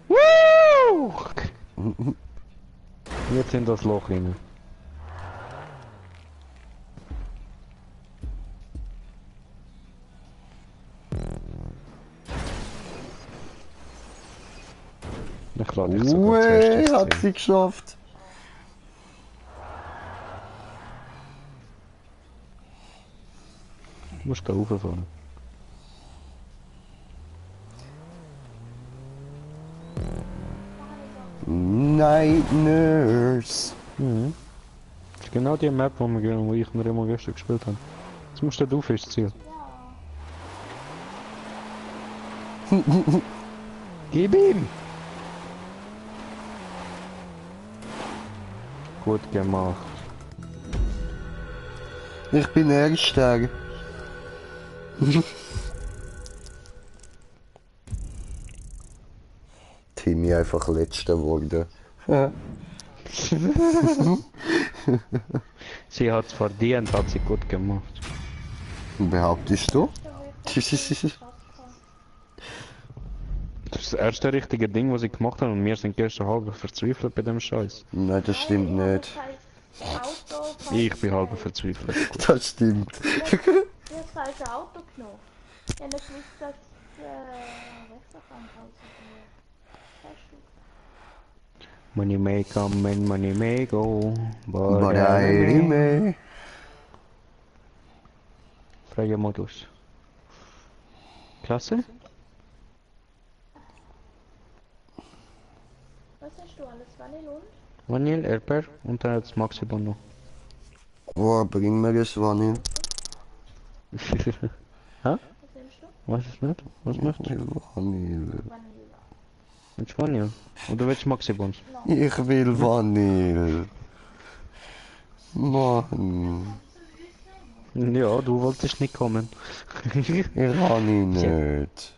Woo! Jetzt in das Loch rein. Ich lade dich sogar Ue, zuerst hat ins Ziel. sie geschafft. Du musst da rauffahren. Night Nurse. Mhm. Das ist genau die Map, wo ich und Remo gestern gespielt habe. Jetzt musst du da rauf ins Ziel. Gib ihm! Gut gemacht. Ich bin Erster. Timmy einfach Letzter wurde. Sie hat's verdient, hat sie gut gemacht. Behauptest du? Da will ich fast haben. Das ist das erste richtige Ding, was ich gemacht habe und wir sind gestern halb verzweifelt bei dem Scheiß. Nein, das stimmt Nein, nicht. ich habe das Auto falsch Ich bin halb gewählt. verzweifelt. Gut. Das stimmt. Ich habe das falsche Auto genommen. Ich habe nicht gewusst, dass Wechselkampf ausgeht. Weißt du? Money may come and money may go, but But I remain. Freier Modus. Klasse? Was hast du alles? Vanille und? Vanille, Erdbeer und dann das Maximum noch. Oh, bring mir das Vanille. Hä? Was nimmst du? Weiß es nicht? Was möchtest du? Vanille. Vanille. Willst du Vanille? Oder willst du Maximums? Ich will Vanille. Mann. Ja, du wolltest nicht kommen. Ich kann ihn nicht.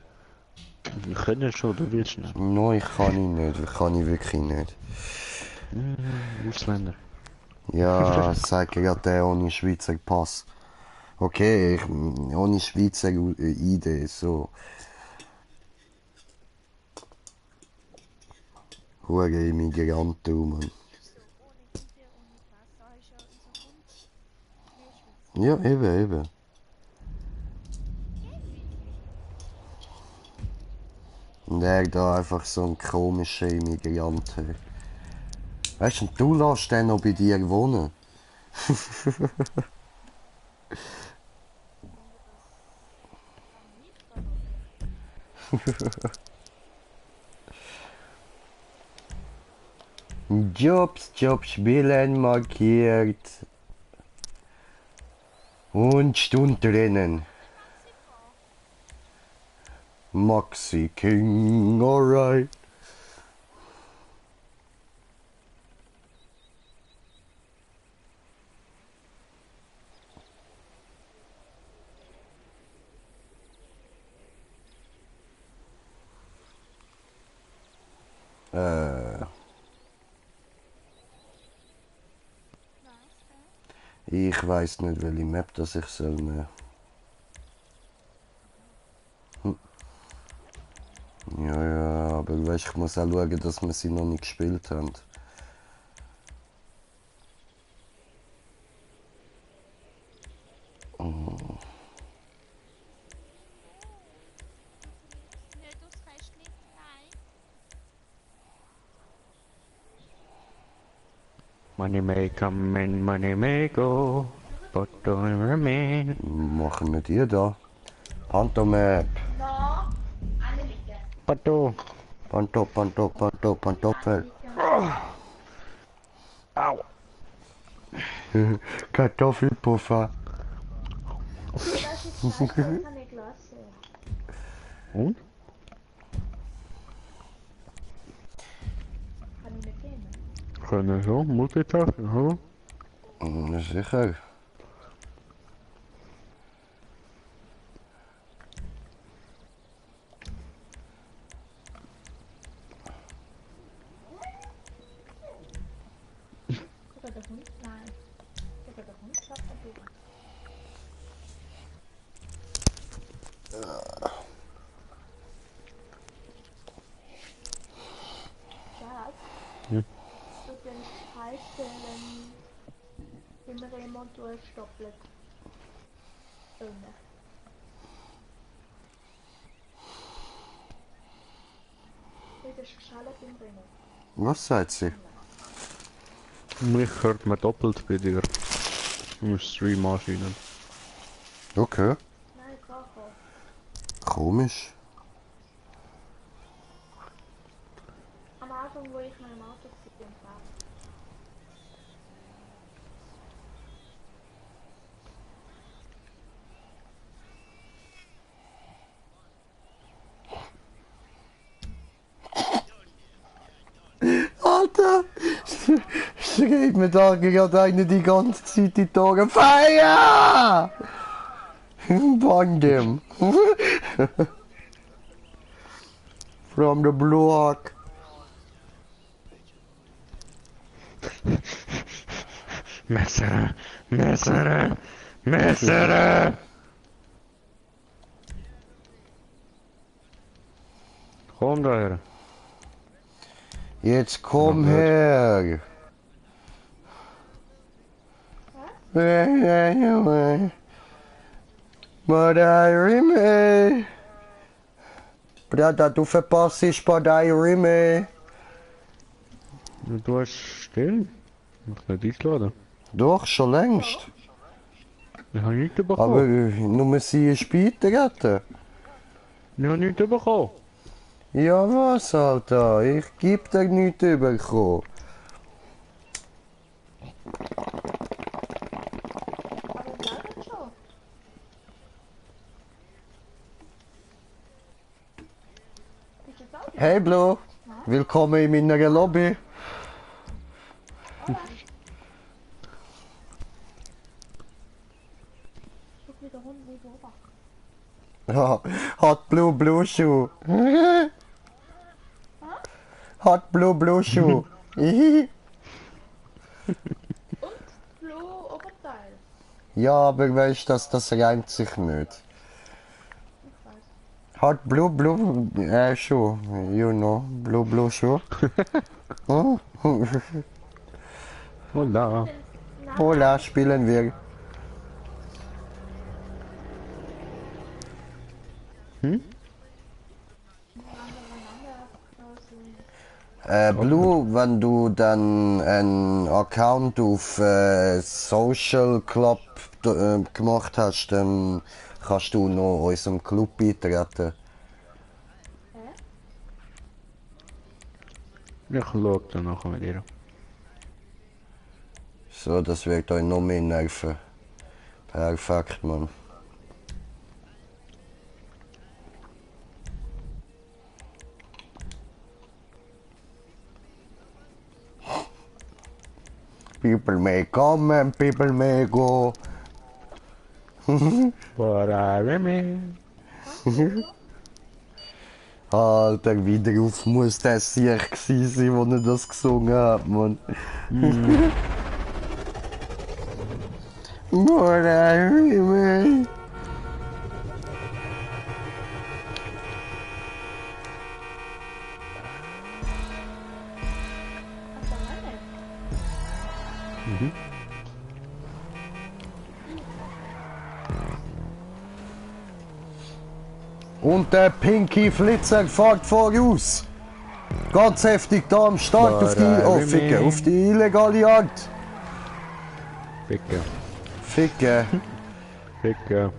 Wir können schon, du willst nicht. Nein, ich kann ihn nicht. Ich kann ihn wirklich nicht. Ausländer. Ja, sag gerade der ohne Schweizer Pass. Okay, ohne Schweizer ID, so. Hure Immigranten, Mann. Ja, eben. Und er da einfach so ein komischer Immigrant. Weißt du, du lässt den noch bei dir wohnen. Jobs Billen markiert. Und Stundrennen. Maxi King, alright. Ich weiß nicht, welche Map das ich soll nehmen. Ja, aber weißt, ich muss auch schauen, dass wir sie noch nicht gespielt haben. Money may come and money may go, but don't remain. Machen wir die da. Pantomap. No, Annelieke. Pato. Pantofel. Au. Kartoffelpuffer. Das ist falsch, das kann ich lassen. Und? Kann ich nicht nehmen. Können so, Multitasking, hallo? Sicher. Sogar der Hund? Nein. Sogar der Hund schafft er durch. Schatz? Ja. Du kannst einstellen, wenn wir jemand durchstoppelt. Das ist geschaltet im Rennen. Was sagt sie? Mich hört man doppelt bei dir. Im Stream-Maschinen. Okay. Nein, Kaka. Komisch. Am Anfang, wo ich noch im Auto war. geht mir da gerade eine die ganze Zeit die Tage. Feier! Bang dem. From the block. Messer, Messer, Messer. Komm daher. Jetzt komm Na gut. her. Badairime. Brada, du verpasst Badairime. Du hast still. Mach nicht einladen. Doch, schon längst. Ich habe nichts Aber bekommen. nur sie später retten. Ich habe nichts bekommen. Ja was, Alter? Ich geb dir nichts bekommen. Aber bleibt schon. Bist du jetzt auch Hey Blue, willkommen in meiner Lobby. Guck wieder Hund wie beobachten. Ja, Hot Blue Shoe. Hot Blue Shoe. Und Blue Oberteil. Ja, aber weißt du, das reimt sich nicht. Ich weiß. Hot Blue Shoe. You know, Blue Shoe. Hm? Hola. Hola, spielen wir. Blue, wenn du dann einen Account auf Social Club gemacht hast, dann kannst du noch unserem Club beitreten. Ich schaue dann nachher mit dir. So, das wird euch noch mehr nerven. Perfekt, Mann. People may come and people may go. Whatever, man. Alter, wieder auf muss der Sieg gewesen sein, wo er das gesungen hat, Mann. Whatever, man. Hast du meine? Und der Pinky Flitzer fährt voraus. Ganz heftig da am Start auf die, oh, Ficke, auf die illegale Jagd. Ficke. Ficke. Ficke.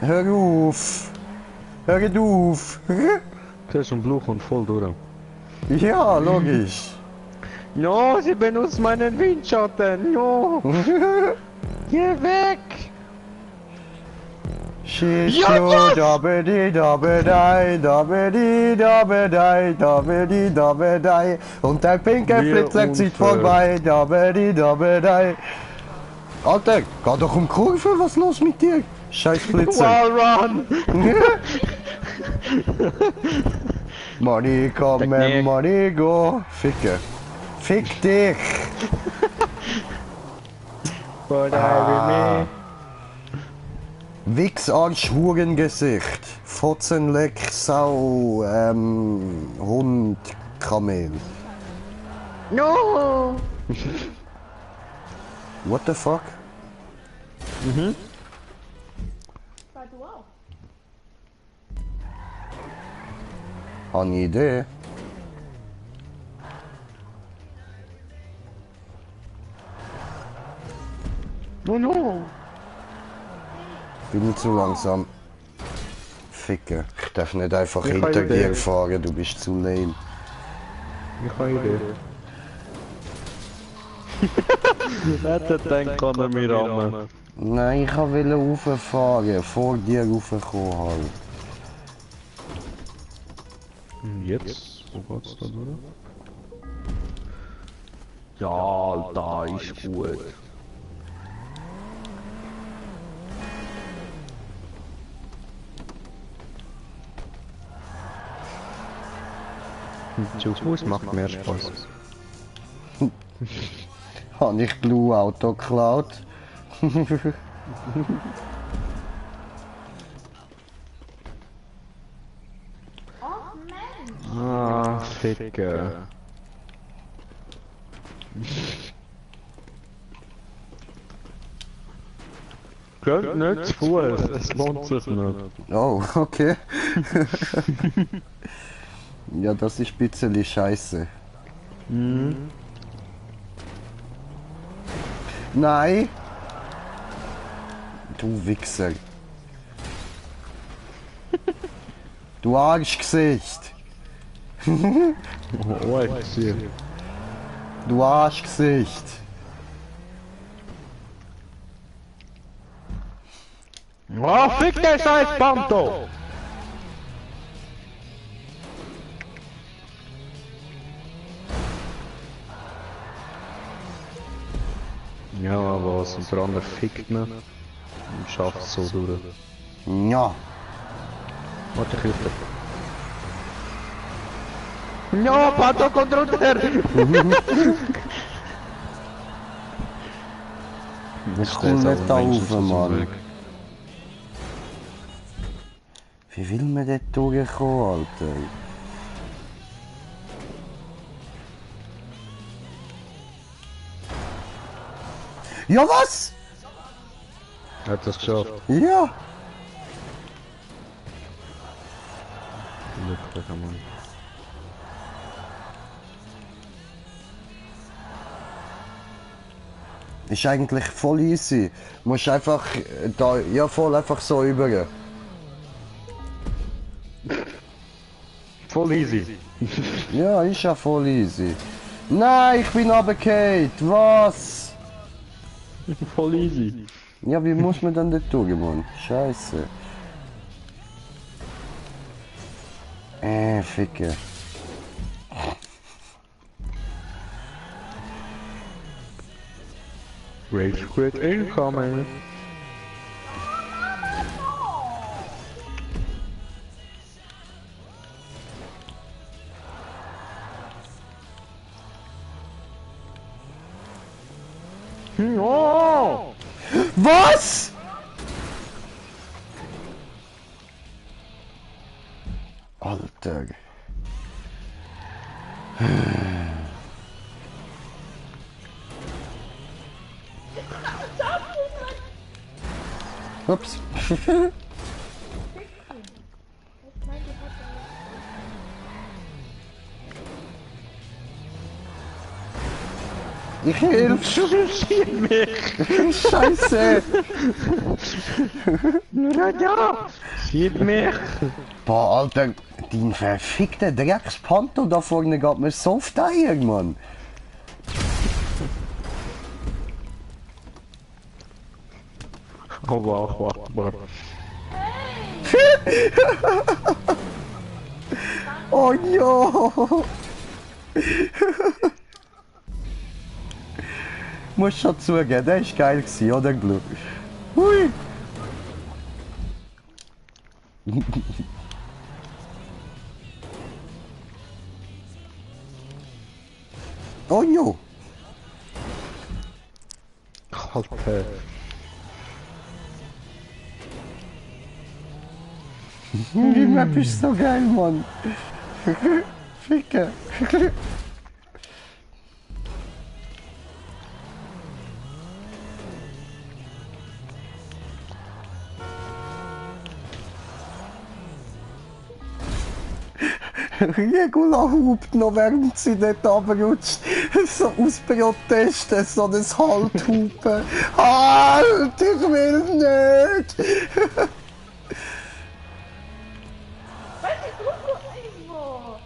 Hör auf. Hör auf. Das ist ein Bluch und voll durch. Ja, logisch. No, sie benutzt meinen Windschatten. No. Geh weg. She's Ja, so was? dabedi dabedi dabedi dabedi dabedi dabedi. Und der pinke Wie Flitzer zieht unfair. vorbei. Dabedi dabedi. Alter, geh doch um Kurve, was ist los mit dir? Scheiß Flitzer. Wallrun. Money come and Technik. money go. Ficke. Fick dich. Whatever, me. Wichs Arsch Hurengesicht. Fotzenleck Sau Hund Kamel. No. What the fuck? Weil du auch. Eine Idee. No, no. Bin zu langsam. Ficke. Ich darf nicht einfach Ich hinter habe Idee. dir fahren, du bist zu lame. Ich habe eine Idee. Hätte denkt, kann er mir rammen. Nein, ich wollte rauffahren, vor dir raufkommen halt. Jetzt? Wo geht's da durch? Ja, Alter, ist gut. Zu Fuß macht mehr Spaß. Habe ich Blue Auto geklaut? Ach Mensch! Ah, Ficke. Geht nicht zu Fuß, es lohnt sich nicht. Oh, okay. Ja, das ist ein bisschen scheiße. Nein! Du Wichser. Du Arschgesicht. Oh, ich sehe. Du Arschgesicht. Oh, fick der scheiß Panto! Ja, was? Und der andere fickt ihn und schafft es so durch. Ja. Warte, ich helfe dir. Ja, Panto kommt runter! Ich komme nicht da rauf, Mann. Wie will man dort durchkommen, Alter? Ja, was? Hat das geschafft? Ja. Glücklich, Mann. Ist eigentlich voll easy. Musst einfach da, ja voll einfach so über. Voll easy. Ja, ist ja voll easy. Nein, ich bin runtergefallen. Was? Voll easy. Ja, wie muss man dann dort durch, Mann? Scheiße. Ficke. Rage quit incoming. Oh! Was? Alter. Ups. Ich helf. Schieb mich! Scheiße. Ja! Schieb mich! Boah, Alter, dein verfickter Dreckspanto da vorne geht mir so auf die Eier, Mann. Oh wow, wow. Oh jo. Muss schon zugeben, der war geil gewesen, oder Glu? Hui. Oh jo. Alter. Die Map ist so geil, Mann. Ficke. Regula hupt noch, während sie dort runterrutscht. So aus Protesten, so ein Halthupen. Halt, ich will nicht! Was ist irgendwo?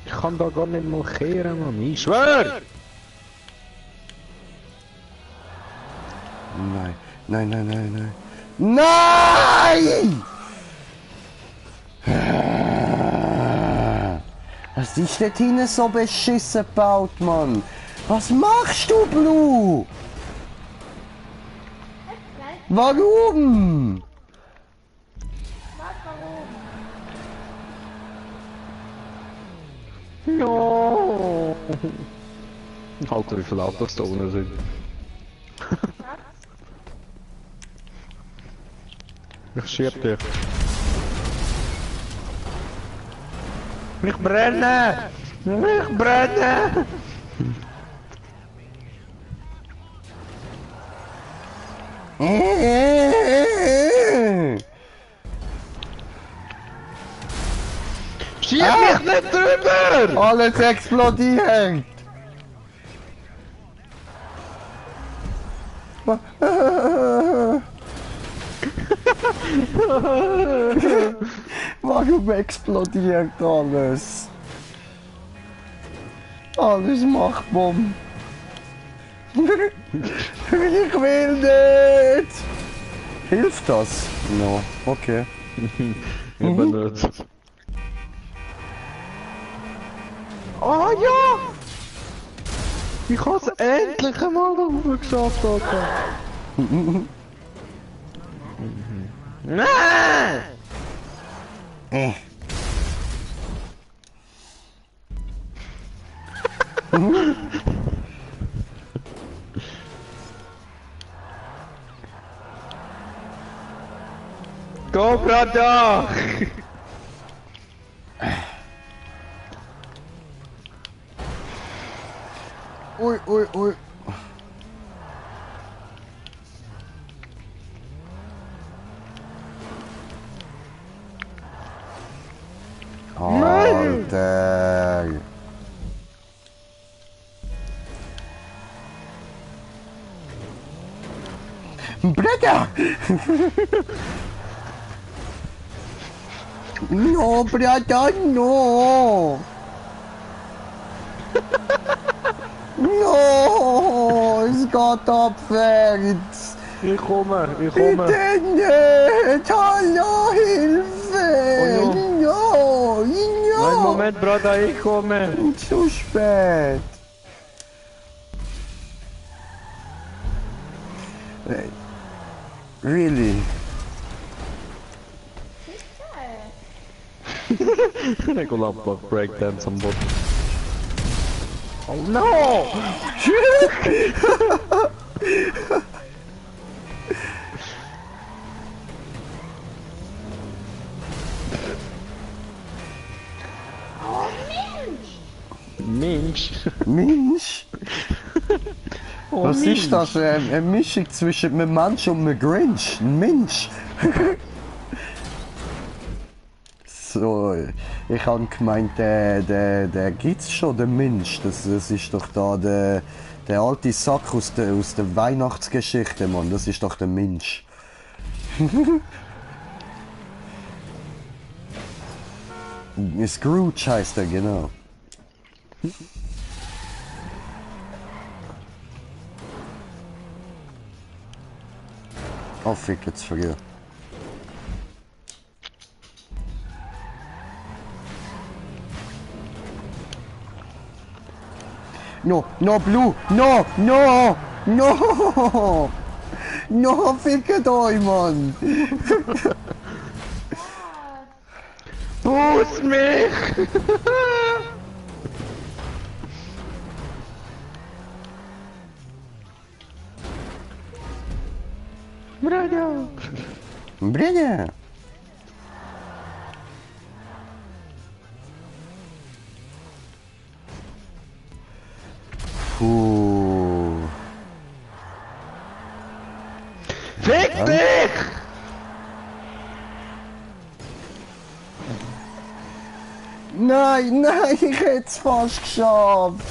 Ich kann da gar nicht mal kehren, Mann. Ich schwör! Nein, nein, nein, nein, nein. Nein! Was ist dort hinten so beschissen gebaut, Mann? Was machst du, Blue? Gleich, Warum? was, warum? No. Alter, wie viele Autos da unten sind. Ich schieb dich. Ich brenne! Ich brenne! Schieb mich nicht drüber! Alles explodiert! Warum explodiert alles? Alles macht Bomben. Ich will nicht! Hilft das? No, okay. Eben nicht. Oh ja! Ich hab's endlich einmal da oben geschafft, Alter. Nein! Äh. Cobra doch! Ui, ui, ui. Alter. Brother! No, brother, no! No! Es geht abwärts! Ich komme! Bitte nicht! Hallo, Hilfe! Oh No! No! Nein, Moment, Bruder, ich komme! Zu spät! Really? Regular breakdance am Boden. Oh no! Mensch! Mensch? Oh, Was Mensch. ist das? Eine Mischung zwischen einem Mensch und einem Grinch? Ein Mensch? So, ich habe gemeint, der gibt's schon, der Mensch. Das ist doch da der alte Sack aus der Weihnachtsgeschichte, Mann. Das ist doch der Mensch. Scrooge heißt er, genau. Oh, fick, jetzt vergessen. No, no, Blue, no, no, no, no, fickt euch, Mann. Boost mich! Bruder! Bruder. Puh. Fick dich! Nein, nein, ich hätte es fast geschafft.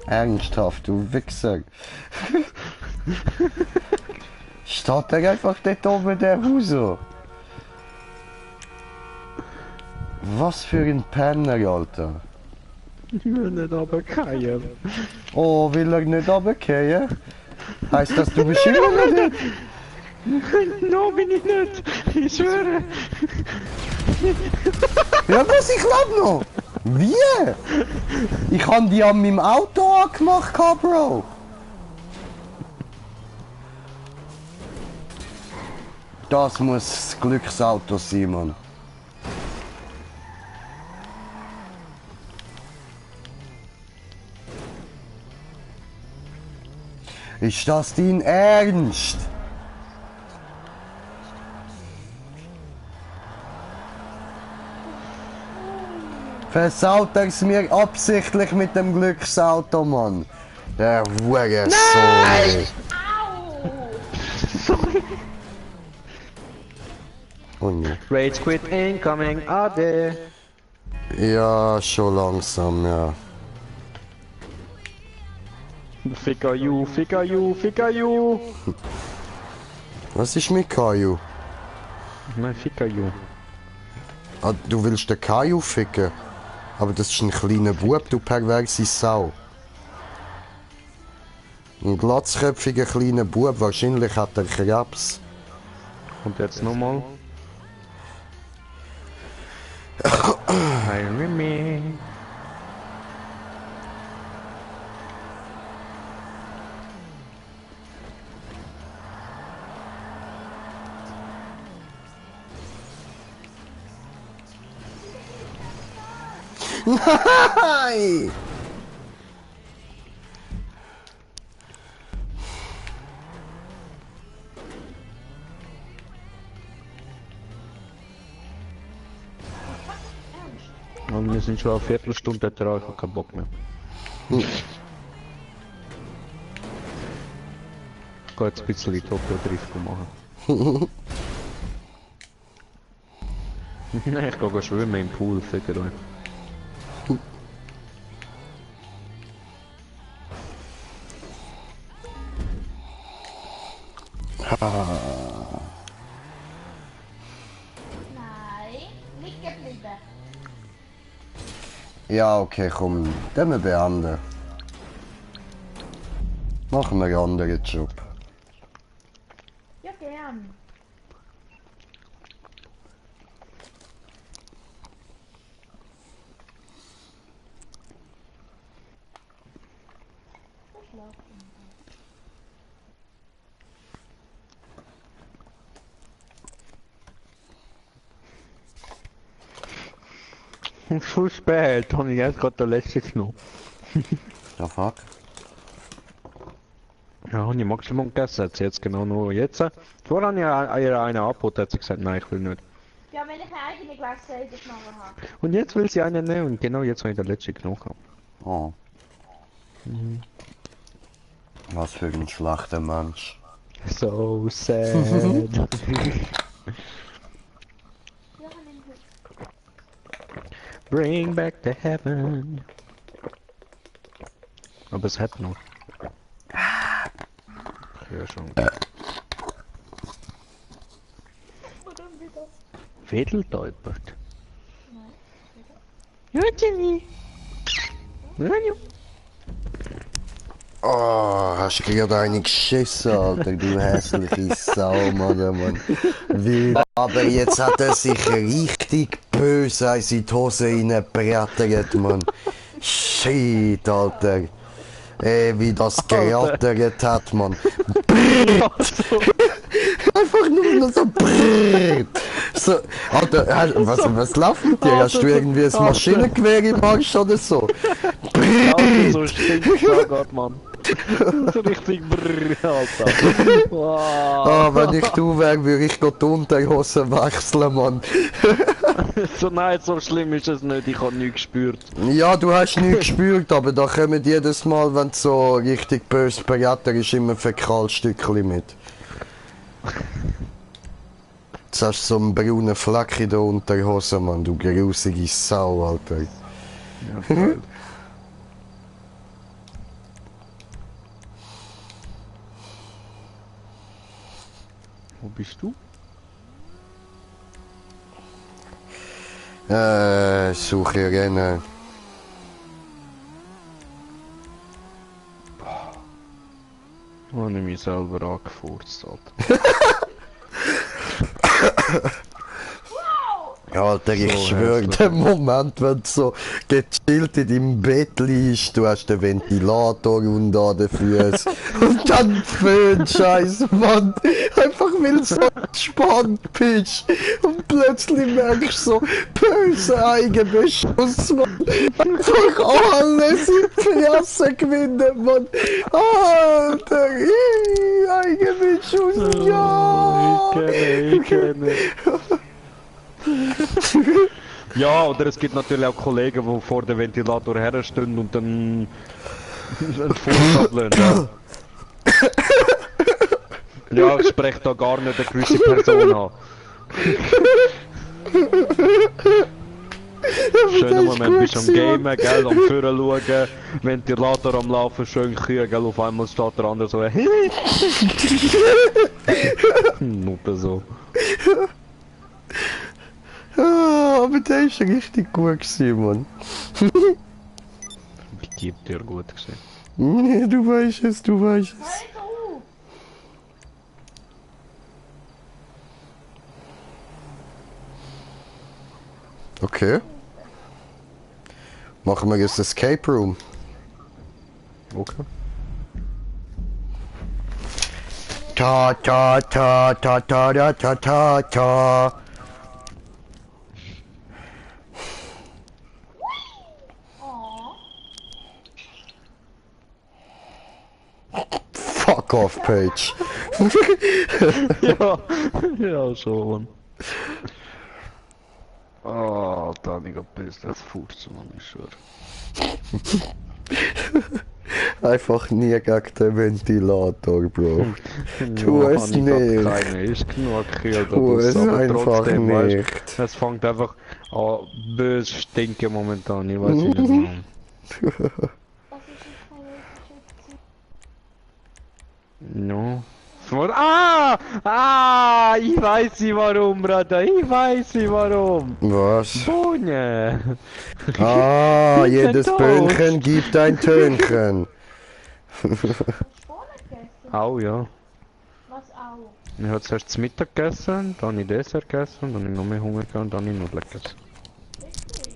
Ernsthaft, du Wichser. Steht da einfach dort oben der Huso. Was für ein Penner, Alter. Ich will nicht runterfallen. Oh, will er nicht runterfallen? Heißt das, du bist immer noch dort? No, bin ich nicht. Ich schwöre. Ja, was, ich glaub noch. Wie? Ich hab die an meinem Auto angemacht, Bro. Das muss das Glücksauto sein, Mann. Ist das dein Ernst? Versaut er es mir absichtlich mit dem Glücksauto, Mann. Der Hurensohn. Nein! Oh ne. Rage quit incoming, Ade. Ja, schon langsam, ja. Ficker you, ficker you, ficker you. Was ist mit Kaju? Nein, ficker you. Ah, du willst den Kaju ficken? Aber das ist ein kleiner Bub, du perverse Sau. Ein glatzköpfiger kleiner Bub, wahrscheinlich hat er Krebs. Und jetzt nochmal. Heil me. Nein! Und wir sind schon eine Viertelstunde dran, ich hab keinen Bock mehr. Ich geh jetzt ein bisschen Tokyo Drift machen. Nein, ich geh schwimmen im Pool, ficker euch. Nein, liegen geblieben. Ja, okay, komm, dann wir beenden. Machen wir einen anderen Job. Ja, gern. Verschlafen. Zu spät, habe ich erst gerade den letzten genommen. The fuck? Ja, habe ich Maximum gegessen, hat sie jetzt genau nur jetzt. Vorher habe ich ihr einen angeboten, hat sie gesagt, nein, ich will nicht. Ja, wenn ich eine eigene Gläser genommen habe. Und jetzt will sie einen nehmen und genau jetzt, wenn ich den letzten genommen habe. Oh. Was für ein schlechter Mensch. So sad. Ja, habe ich Bring back the heaven. Aber es hat noch. Ja, schon. Oder wieder. Wedeldeutert. Nein. Ja, Jenny. Ja, ja. Oh, hast du gerade eine geschissen, Alter, du hässliche Sau, Mann. Wie? Aber jetzt hat er sich richtig böse in die Hose reingebrettert, Mann. Shit, Alter. Wie das gerattert hat, Mann. Einfach nur noch so brrrt. So, Alter, was läuft mit dir? Hast du irgendwie ein Maschinengewehr im Arsch oder so? Auto so stinkt, oh Gott, Mann. So richtig brrrr, Alter. Wow. Ah, wenn ich du wäre, würde ich die Unterhose wechseln, Mann. So nein, so schlimm ist es nicht, ich habe nichts gespürt. Ja, du hast nichts gespürt, aber da kommen jedes Mal, wenn es so richtig böse Bretter ist, immer Fäkalstückchen mit. Jetzt hast du so einen braunen Fleck in der Unterhose, Mann, du grusige Sau, Alter. Ja, geil. Wo bist du? Suche Rennen. Habe ich mich selber angefurzt, Alter. Alter, ich So schwöre, hässlich. der Moment, wenn du so gechillt in deinem Bett liegst, du hast den Ventilator unter den Füßen und dann Föhn, scheiß Mann, einfach weil du so entspannt bist und plötzlich merkst du so böse Eigenbeschuss, Mann, einfach alles in die Fresse gewinnen, Mann, Alter, Eigenbeschuss, ja! Ich kenne. Ja, oder es gibt natürlich auch Kollegen, die vor dem Ventilator herstehen und dann einen Vorschlag lassen. Ja, ich spreche da gar nicht eine gewisse Person an. Schöner Moment, bist am Gamen, gell, am Führen schauen, Ventilator am Laufen, schön kühl, gell, auf einmal steht der andere so, Nuppe so. Ah, aber der ist richtig gut gewesen, Mann. Die dir gut gesehen. Nee, du weißt es, du weißt es. Halt auf! Okay. Machen wir jetzt Escape Room. Okay. Ta ta ta ta ta ta ta ta ta. Oh, Fuck off, Paige. Ja, ja, schon. Oh, da ich ein bisschen das Furzen, Mann, ich schwör. Einfach nie gegen den Ventilator, Bro. Tu Ja, es habe ich grad nicht. Keine, ist genug gekühlt. Tu es einfach weißt, nicht. es fängt einfach an böse stinken momentan, ich weiß nicht warum. das ist jetzt keine Geschichte. No. Ah, ich weiß nicht warum, Bruder, ich weiß nicht warum. Was? Bohne. Ah, sind jedes tot. Böhnchen gibt ein Tönchen. Hast du Bohnen gegessen? Au, ja. Was auch? Ich habe zuerst zu Mittag gegessen, dann habe ich Dessert gegessen, dann habe ich noch mehr Hunger gehabt und dann habe ich Nudeln gegessen. Wirklich?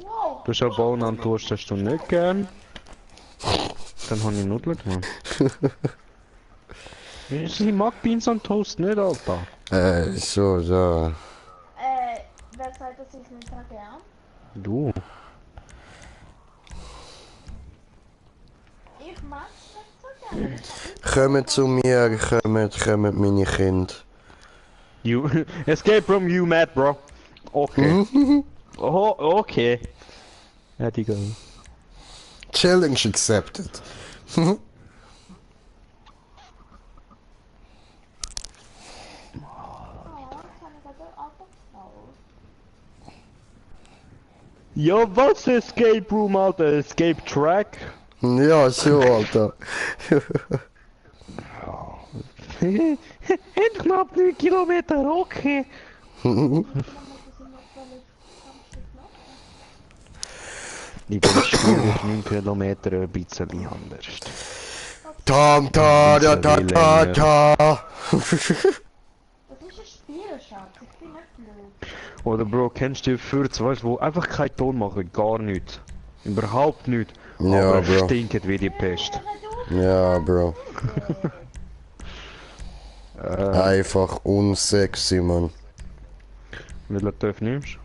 Wow! Du hast auch Bohnen und Toast hast du nicht gern. Dann habe ich Nudeln gemacht. Ich mag Beans und Toast nicht, Alter. So. Wer sagt, dass ich nicht so gern? Du. Ich mag's nicht so gern. Kommt zu mir, kommt meine Kinder. You escape from you, mad bro. Okay. Oh, okay. Ja, die go. Challenge accepted. Oh, ich kann gerade einfach raus. Ja, was Escape Room, Alter? Escape Track? Ja, so, Alter. In knapp 9 Kilometer, okay. Ich bin schwierig 9 Kilometer ein bisschen anders. Tam ta da ta ta ta. Das ist ein Spiel, Schatz. Ich bin nicht blöd. Oder Bro, kennst du Fürz, weißt du, wo einfach keinen Ton machen, gar nichts. Überhaupt nichts. Ja, aber Bro. stinkt wie die Pest. Ja, Bro. Einfach unsexy, Mann. Welchen Töff nimmst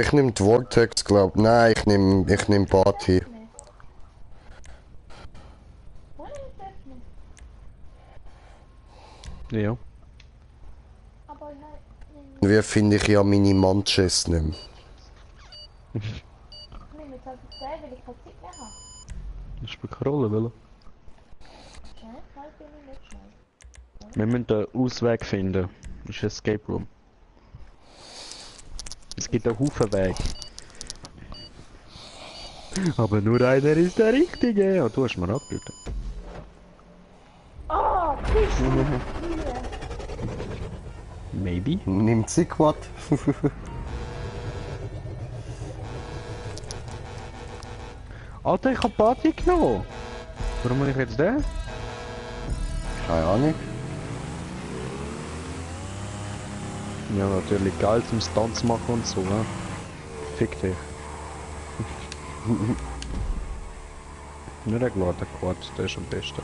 Ich nehm die Vortex, glaub. Nein, ich nehm Party. Wo ist das nicht? du? Ja. Aber nein. Wie finde ich ja meine Manches nicht mehr. Ich nehme jetzt einfach 2, weil ich keine Zeit mehr habe. Das spielt keine Rolle, Wille. Schnell, schnell bin ich nicht schnell. Wir müssen einen Ausweg finden. Das ist ein Escape Room. Es gibt einen Haufen Wege. Aber nur einer ist der richtige. Ja, du hast mir abgerufen. Oh, Fisch! Maybe. Nimmt sie Quad. Alter, ich hab Party genommen. Warum muss ich jetzt den? Keine Ahnung. Ja, natürlich geil zum Stunts machen und so, ne? Fick dich. Nur der glatte Quad, der ist am besten.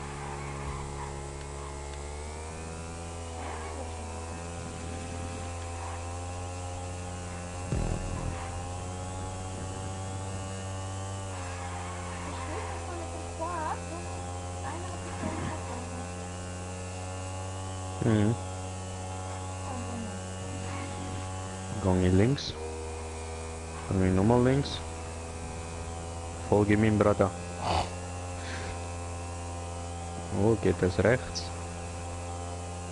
Mhm. Gang ich links. Gang ich nochmal links. Folge meinem Bruder. Oh, geht es rechts?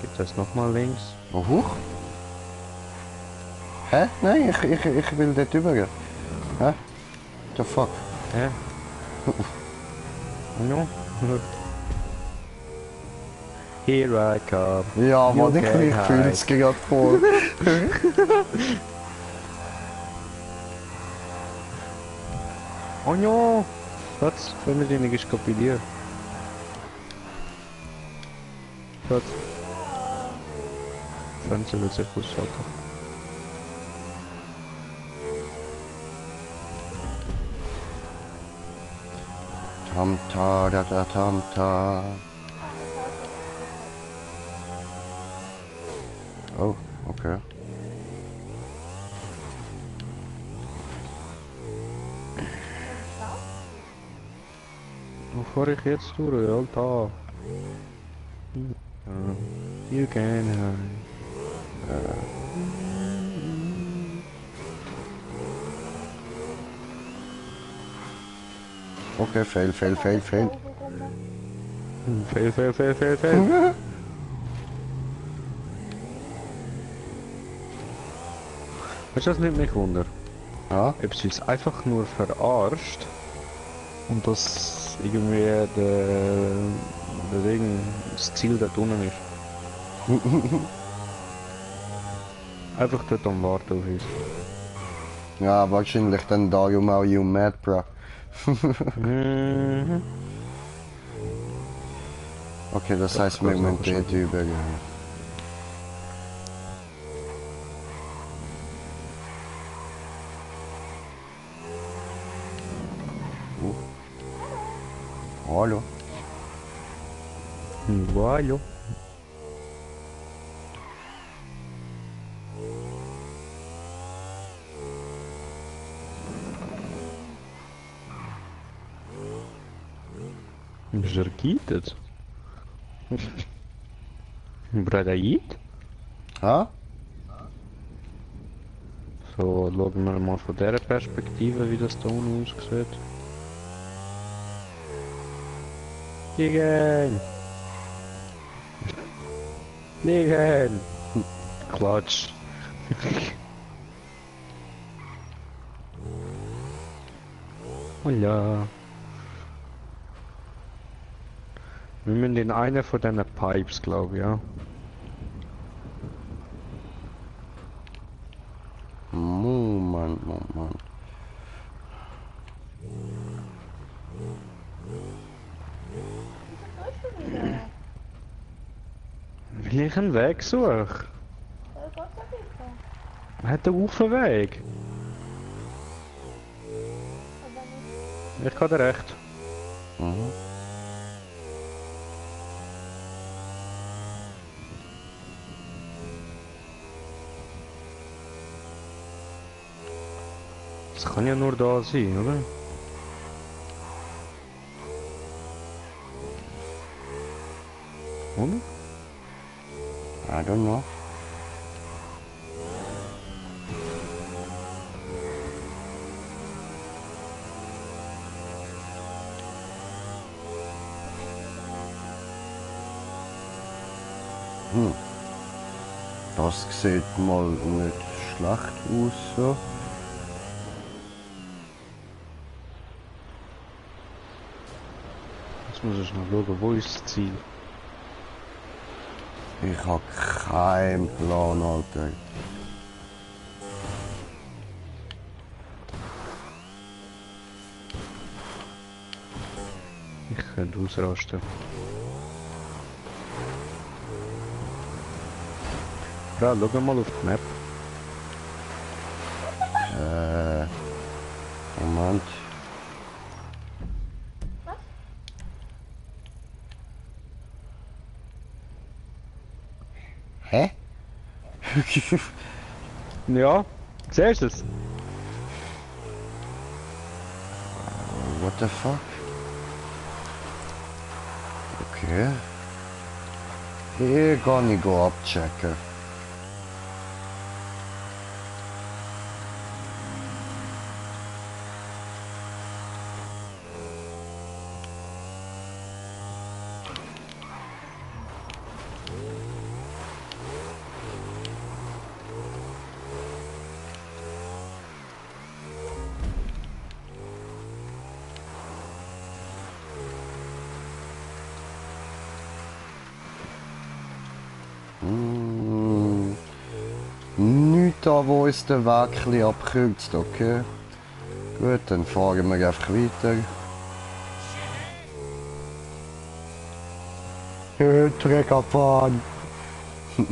Geht es nochmal links? Oh, hoch? Hä? Nein, ich will dort rübergehen. Hä? The fuck? Hä? No. Here I come. Ja, You man, ich can fühle hide. es gerade voll. Oh no! Schatz, Fernbedienung ist gerade bei dir. Schatz. Fernseher will sich ausschalten. Tamta, da da tamta. Oh, okay. Wo fahre ich jetzt durch? Alter. You can hide. Okay, fail. Fail, fail, fail, fail, fail. Weißt du, das nimmt mich wunder? Ja, Ob sie es einfach nur verarscht und das irgendwie der Ding, das Ziel dort unten ist. Einfach dort am Warten auf uns. ja, wahrscheinlich dann darum auch you mad, bro. Mhm. Okay, das heißt, wir müssen dort übergehen. Hallo. Hallo. Bist du erkietet? Bruder Eid? Ha? So, schauen wir mal von dieser Perspektive, wie das da unten aussieht. Liegen! Liegen! Klatsch! Oh ja. Wir müssen in einer von diesen Pipes, glaube ich, ja. Moment. Will ich einen Weg suchen? Er hat einen Haufen Weg. Ich kann dir recht. Mhm. Das kann ja nur da sein, oder? Oder? I don't know. Das sieht mal nicht schlecht aus so. Jetzt muss ich noch schauen, wo ist das Ziel? Ich hab keinen Plan, Alter. Ich könnte ausrasten. Ja, schau mal auf die Map. Moment. Hä? Ja, siehst du es? What the fuck? Okay. Hier kann ich abchecken. Nichts da, wo uns der Weg ein bisschen abkürzt, okay? Gut, dann fahren wir einfach weiter. Träger fahren! Ich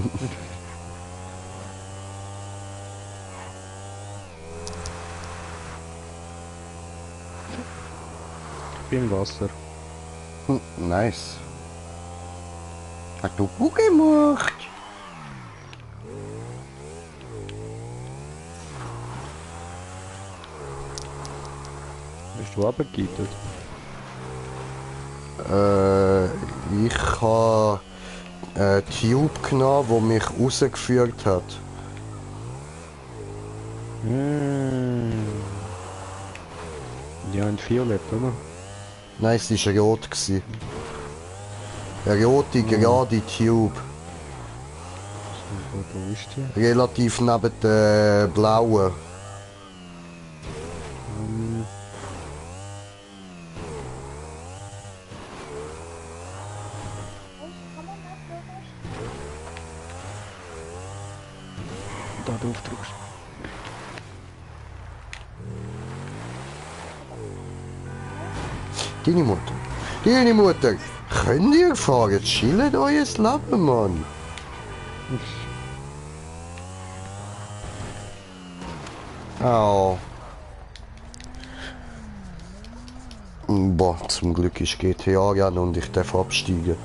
bin im Wasser. Nice. Hast du gut gemacht? Bist du runtergegeben? Ich habe Tube genommen, wo mich rausgeführt hat. Ja, in Violett, oder? Nein, es war rot. Eine rote, gerade Tube. Wo ist die? Relativ neben der blauen. Da drauf drückst. Deine Mutter. Deine Mutter. Könnt ihr fahren? Chillt euer Leben, Mann. Au. Boah, zum Glück ist GTA ran und ich darf absteigen.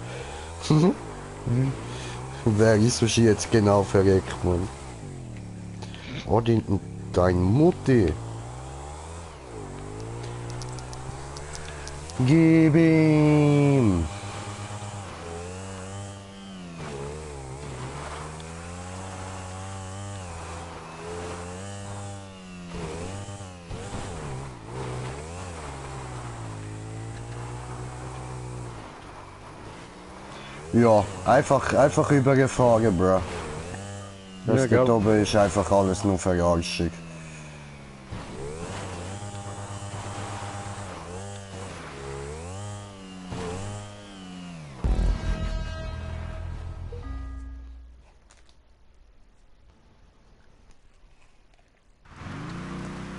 Wer ist so jetzt genau verreckt, Mann? Oh, dein Mutti. Gib ihm. Ja, einfach übergefahren, bro. Das Ja, dort gell. oben ist einfach alles nur Verarschung.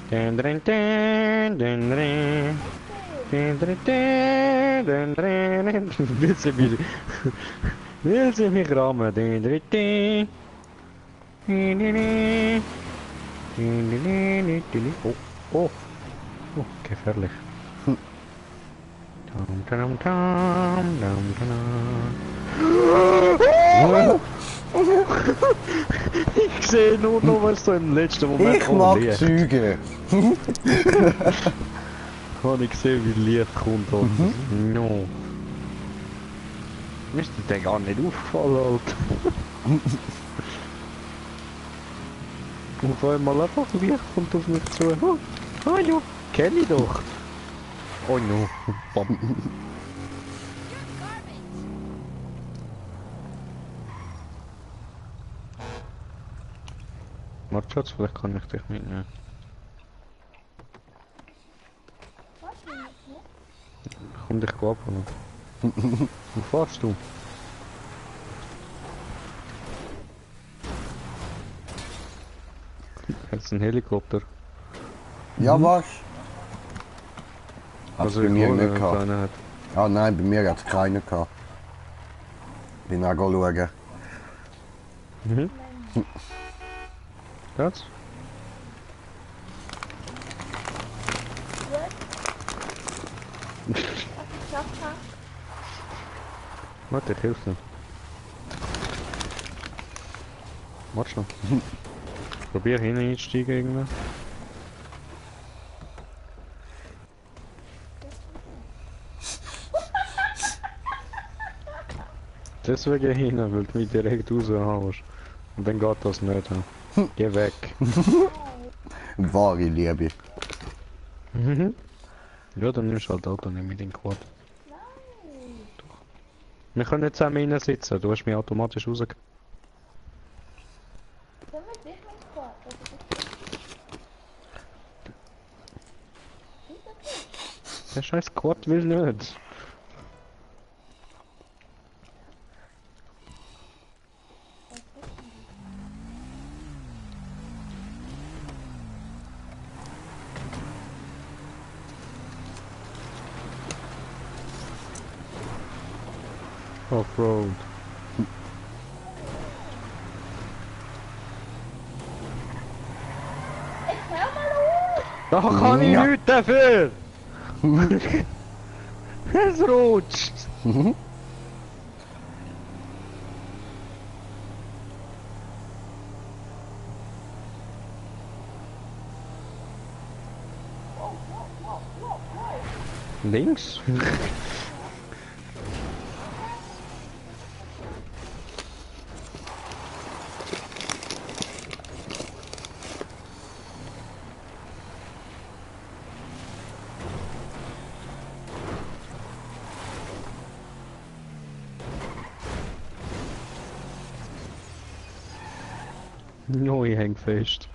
Den drin, den drin. Den drin, den drin. Will sie mich rammen? Den drin, den. Oh, oh. Oh, gefährlich. Tam, tam, tam, tam, tam. Ich sehe nur noch, was du im letzten Moment Ich mag Licht. Züge. Habe ich gesehen, wie Licht kommt. No. Mir ist der gar nicht aufgefallen, Alter. Auf einmal einfach Licht kommt auf mich zu. Oh, hallo, kenn ich doch. Oh no. Bam. Warte, Schatz, vielleicht kann ich dich mitnehmen. Was will ich nicht? Komm dich abholen. Wo fährst du? Das ist ein Helikopter. Ja, was? Also bei mir ich nicht nicht gehabt. hat. Ah nein, bei mir hat es keinen gehabt. Bin auch schauen. Das? Was ich geschafft habe. Warte, das hilft nicht. Warte schon. Probier hinten einsteigen irgendwie. Deswegen hin, weil du mich direkt raushaust. Und dann geht das nicht. Geh weg. Wahre Liebe. Ja, dann nimmst du halt Auto nicht mit den Quad. Nein. Wir können nicht zusammen rein sitzen, du hast mich automatisch rausgegeben. Sollen wir dich mit Quad? Der scheiß Quad will nicht. Offroad. Jetzt hör mal auf! Da kann ich Ja. nichts dafür! Es rutscht! Links? No, ich häng fest.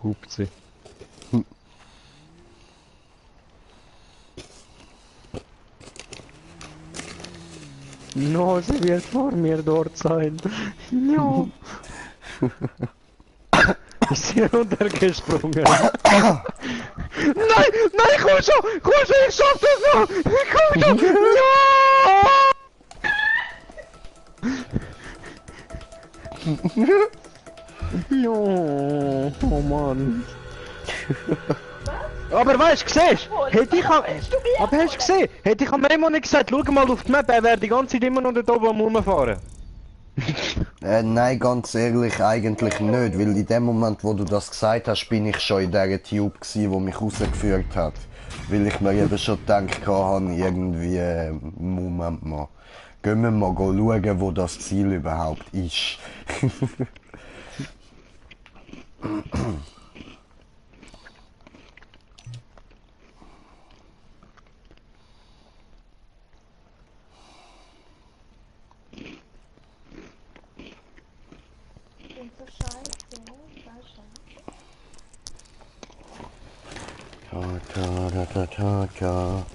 Hupt sie. No, sie wird vor mir dort sein. No. Ist sie runtergesprungen? Nein! Nein, komm schon, ich schaff das noch! Komm schon! Ja! Oh Mann. Aber weißt du, siehst du, hätte ich am... Aber hast du gesehen, hätte ich am Memo nicht gesagt, schau mal auf die Map, er wäre die ganze Zeit immer noch da oben am Rumfahren. Nein, ganz ehrlich, eigentlich nicht, weil in dem Moment, wo du das gesagt hast, bin ich schon in der Tube gsi, wo mich rausgeführt hat. Weil ich mir eben schon gedacht habe, irgendwie, Moment mal, gehen wir mal schauen, wo das Ziel überhaupt ist. Ich bin so scheiße, ne? Ta ta ta ta ta ta.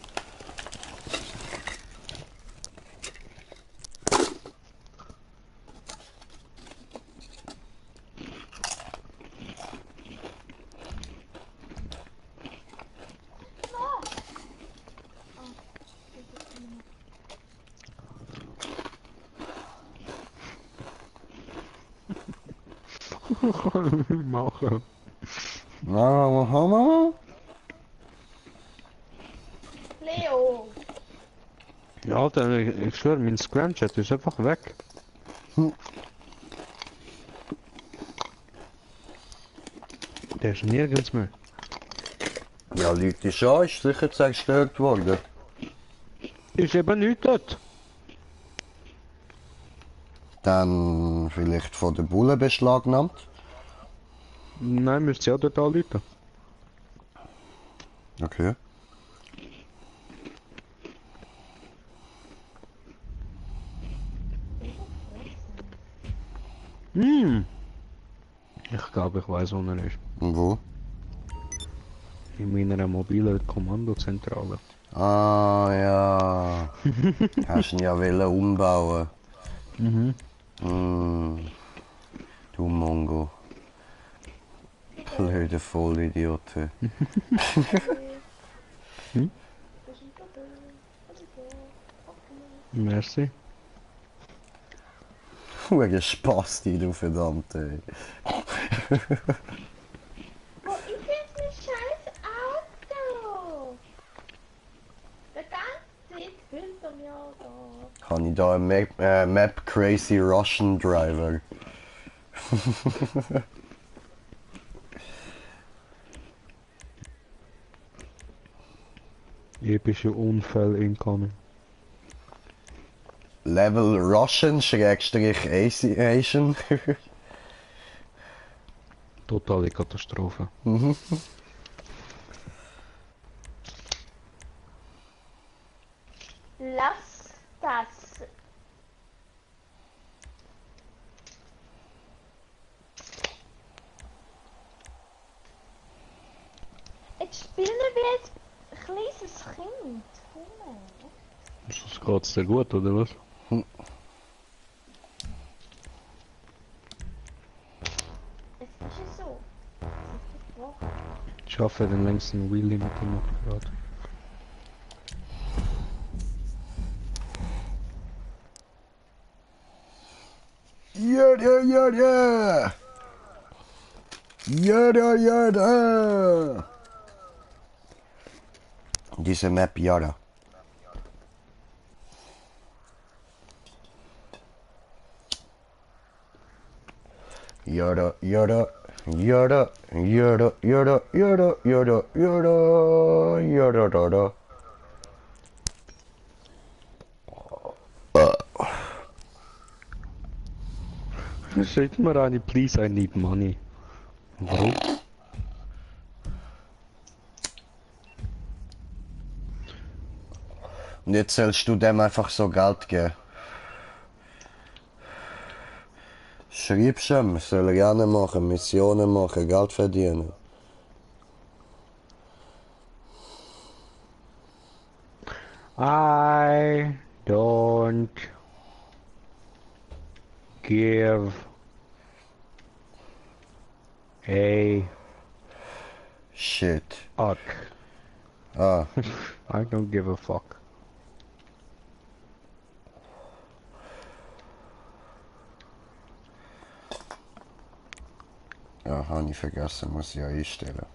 Machen. Leo! Ja, Alter, ich schwör, mein Scramchat ist einfach weg. Der ist nirgends mehr. Ja, Leute, schon, ist sicher zerstört worden. Ist eben nichts dort. Dann vielleicht von der Bulle beschlagnahmt. Nein, müsst ihr auch dort anrufen. Okay. glaube, ich weiß, wo er ist. Und wo? In meiner mobilen Kommandozentrale. Ah ja. Hast ihn ja wollen umbauen. Mhm. Du Mongo. Blöde Vollidioten. Merci. Hure Spasti, du verdammte. Wo ist jetzt mein scheiß Auto? Der ganze Zeit hinter mir da. Kann ich da einen Map Crazy Russian Driver? Epische Unfälle incoming. Level Russian Schrägstrich Asian. Totale Katastrophe. Lass das. Jetzt spielen wir jetzt ein kleines Kind. Himmel. Das geht's dir gut, oder was? Es ist ja so. Es ist gebrochen. Ich schaffe den längsten Wheelie mit dem Motorrad. Yada yada! Yada yada! Diese Map Yada. Yada yada yada yada yada yada yada yada yada yada. Schreibt mir eine, please, I need money. Warum? Und jetzt sollst du dem einfach so Geld geben. Schreibst ihm, soll er gerne machen, Missionen machen, Geld verdienen. I don't give a Shit. fuck. Ah, I don't give a fuck. ja, habe ich vergessen, muss ich ja einstellen.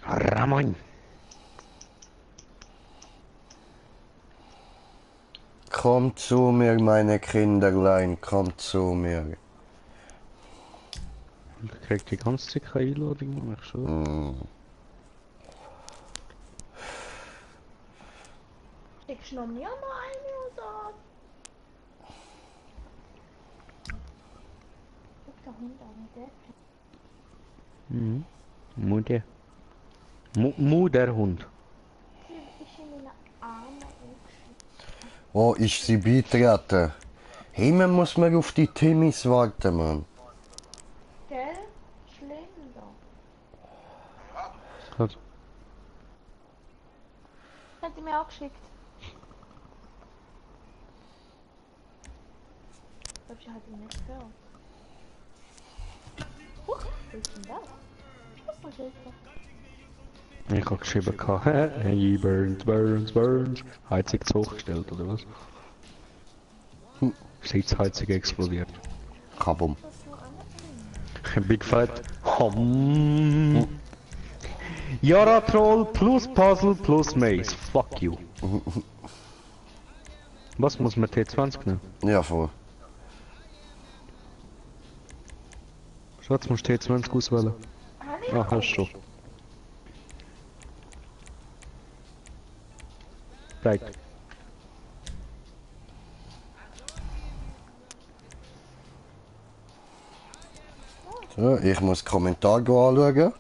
Ramon. Kommt zu mir, meine Kinderlein, kommt zu mir. Ich krieg die ganze Zeit keine Einladung mehr, schon. Kriegst du noch nie mal eine oder? Guck da hinten an, der. Mhm. Mutter. Mutterhund. Sie ist in meine Arme eingeschnitten. Oh, ist sie beitreten? Hey, man muss mal auf die Timmis warten, Mann. Gell? Schlimm da. Was? Hat sie mir auch geschickt. Ich glaube, sie hat ihn nicht gehört. Huch, was ist denn das? Was ist das? Ich hab geschrieben, hey, Burns. Heizung zu hoch gestellt, oder was? Sitzheizung explodiert. Kabum. Big Fat. Yara Troll plus Puzzle plus Maze. Fuck you. Was muss man T20 nehmen? Ja, voll. Schatz, musst du T20 auswählen. Habe ich Ah, hast du schon. Bereit. So, ich muss Kommentar anschauen.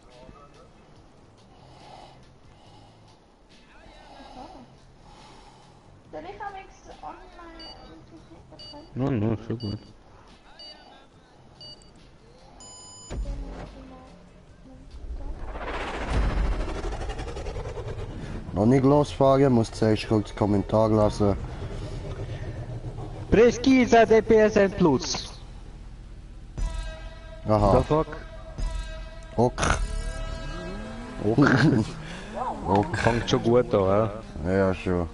Soll ich am X online das können? Nein, nein, schon gut. Noch nicht losfahren, muss zuerst kurz Kommentar lassen. Pesquisa de PSN Plus. The Aha, fuck? ok. Okay. Ok, Fängt schon gut an, ja schon.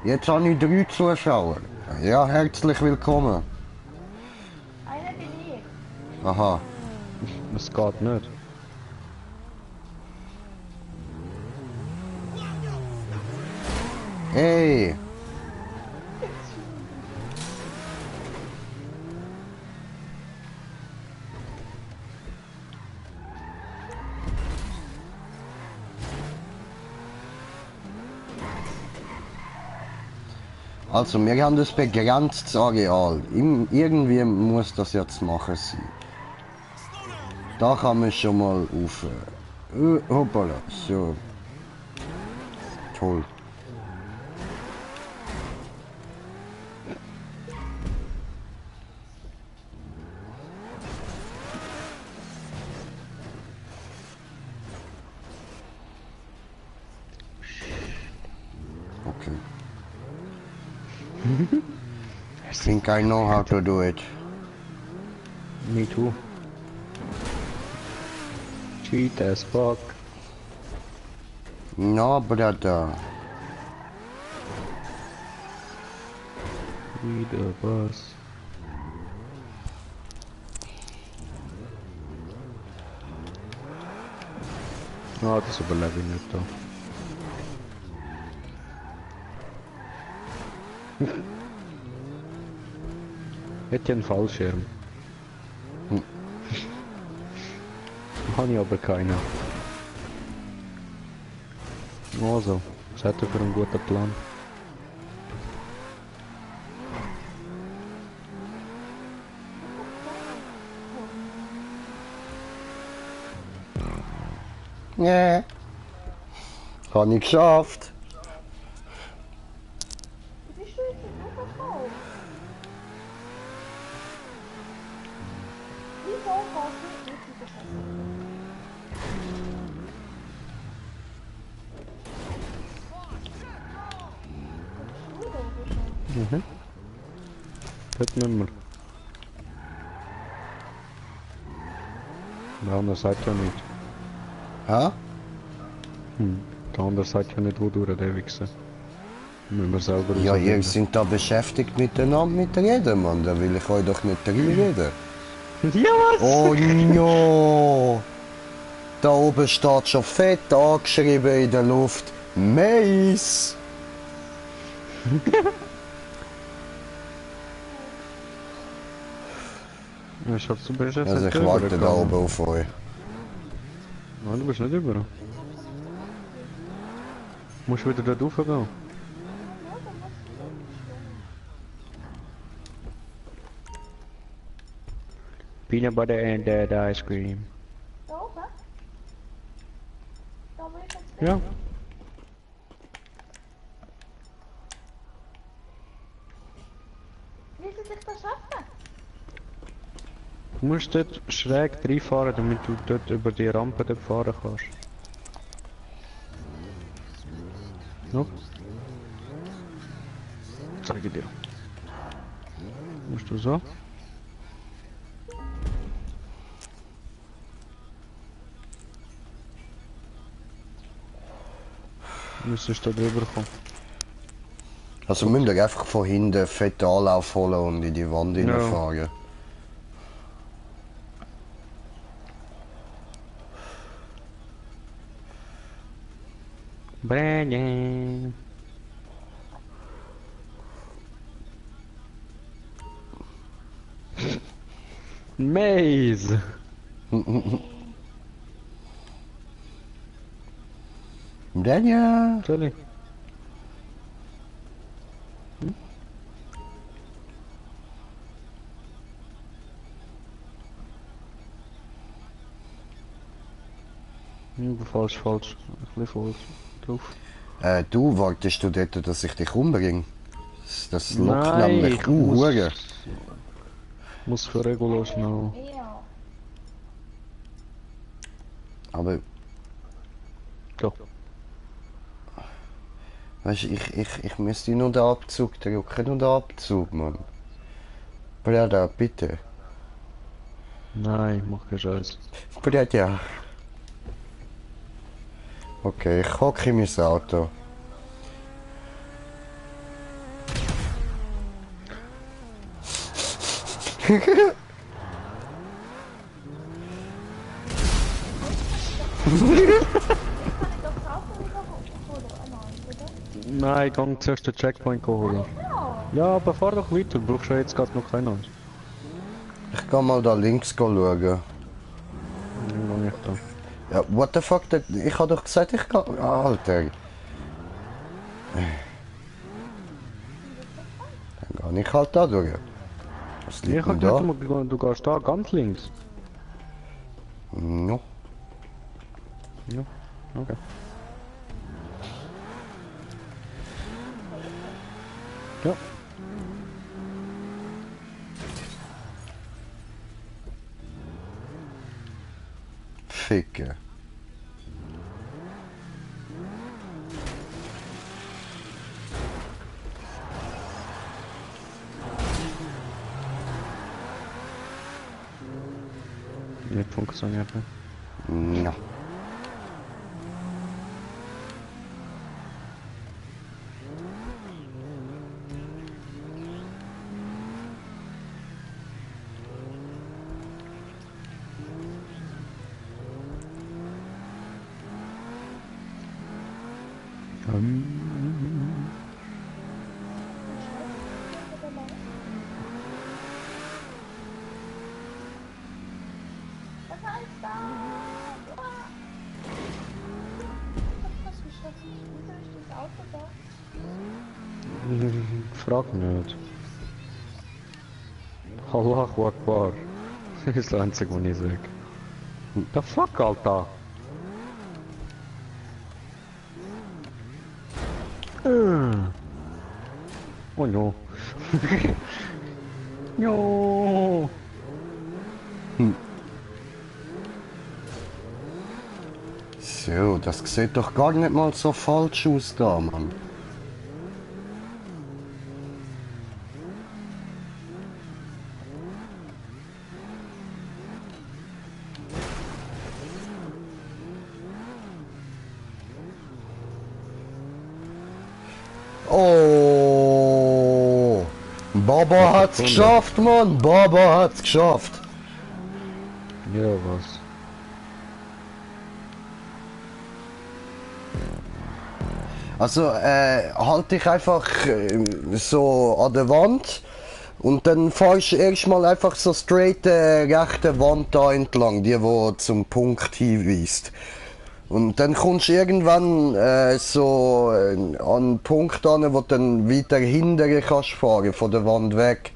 Jetzt habe ich 3 Zuschauer. Ja, herzlich willkommen. Einer bin ich. Aha. Das geht nicht. Hey! Also, wir haben das begrenztes Areal. Irgendwie muss das jetzt machen sein. Da kann man schon mal auf. Hoppala, so. Toll. Okay. I think I know how to do it. Me too. Cheat as fuck. No, brother. Wie der was? Ah, das überlebe ich nicht da. Hätte einen Fallschirm. Habe ich aber keinen. Also, was hat er für einen guten Plan? Yeah. Habe ich geschafft. Wie bist du jetzt hochgekommen? Wieso kannst du nicht übersetzen? Mhm. Das müssen wir. Der andere sagt ja nicht. Hä? Der andere sagt ja nicht, wo du der Wichse. Müssen wir selber Ja, ihr rausfinden. seid da beschäftigt miteinander mit reden, Mann. Da will ich euch doch nicht reinreden. Ja, was? Oh no! Da oben steht schon fett angeschrieben in der Luft. Mais! Ich hab's, du bist jetzt Also nicht ich warte da rübergegangen. oben auf euch. Nein, du bist nicht über. Musst wieder dort raufgehen. Peanut butter and that ice cream. Da oben? Da wo ich jetzt bin? Ja. Wie soll ich das schaffen? Du musst dort schräg reinfahren, damit du dort über die Rampe dort fahren kannst. No? Zeig ich dir. Musst du so? Müsstest du da drüber kommen. Also müsst ihr einfach von hinten fetten Anlauf holen und in die Wand Ja. reinfahren. Brandon. Maze! Daniel! Entschuldigung. Falsch. Ein bisschen falsch drauf. Du, wolltest du dort, dass ich dich umbringe? Das lockt Nein, nämlich ich Hure. muss für Regulo schnell. Ja. Aber, Ja. weißt du, ich müsste nur den Abzug drücken, nur den Abzug, Mann. Brada, bitte. Nein, mach keinen Scheiß. Brada. Okay, ich hocke in mein Auto. Kann ich das Auto wieder holen? Nein, oder? Nein, gang zuerst den Checkpoint holen. Ja. Ja, aber fahr doch weiter, du brauchst ja jetzt gerade noch keinen. Ich kann mal da links schauen. Noch nicht da. Ja, what the fuck, ich hab doch gesagt, ich kann... Alter. Dann gehe ich halt da durch. Was Ich liegt hab denn gedacht, da? du gehst da ganz links. No. Ja, okay. Ja. Ficke. Nicht funktioniert. Ne? No. Was heißt das? Was geschafft? Wie soll ich das Auto da? Frag nicht. Allahu Akbar. Das ist das einzige, was ich sage. The fuck, Alter? Oh no. No. So, das sieht doch gar nicht mal so falsch aus da, Mann. Oh, Baba hat's geschafft, Mann. Baba hat's geschafft. Ja, was? Also, halt dich einfach so an der Wand und dann fahrst du erstmal einfach so straight rechte Wand da entlang, die wo zum Punkt hinweist. Und dann kommst du irgendwann so an einen Punkt an, wo du dann weiter hinterher kannst fahren, von der Wand weg.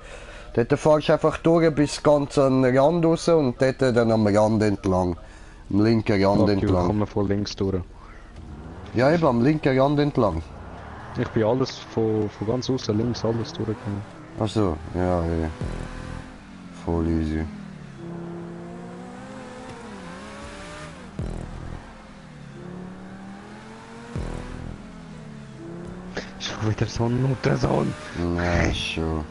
Dort fahrst du einfach durch bis ganz an den Rand raus und dort dann am Rand entlang. Am linken Rand Okay, wir entlang. kommen von links durch. Ja, eben am linken Rand entlang. Ich bin alles von ganz außen links alles durchgekommen. Achso, ja, ja. Voll easy. Schon wieder so ein Nuttersohn. Ja, schon.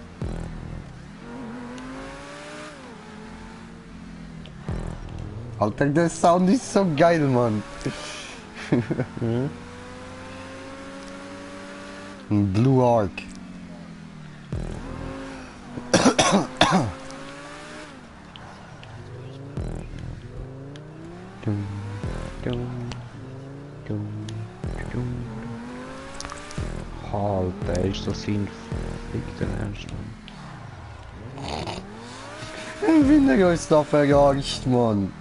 Alter, der Sound ist so geil, Mann. Ein Blue Arc. Dum, dum, dum, dum. Alter, ist das sein Fick der Ernst, Mann. Wie er uns da verarscht, Mann.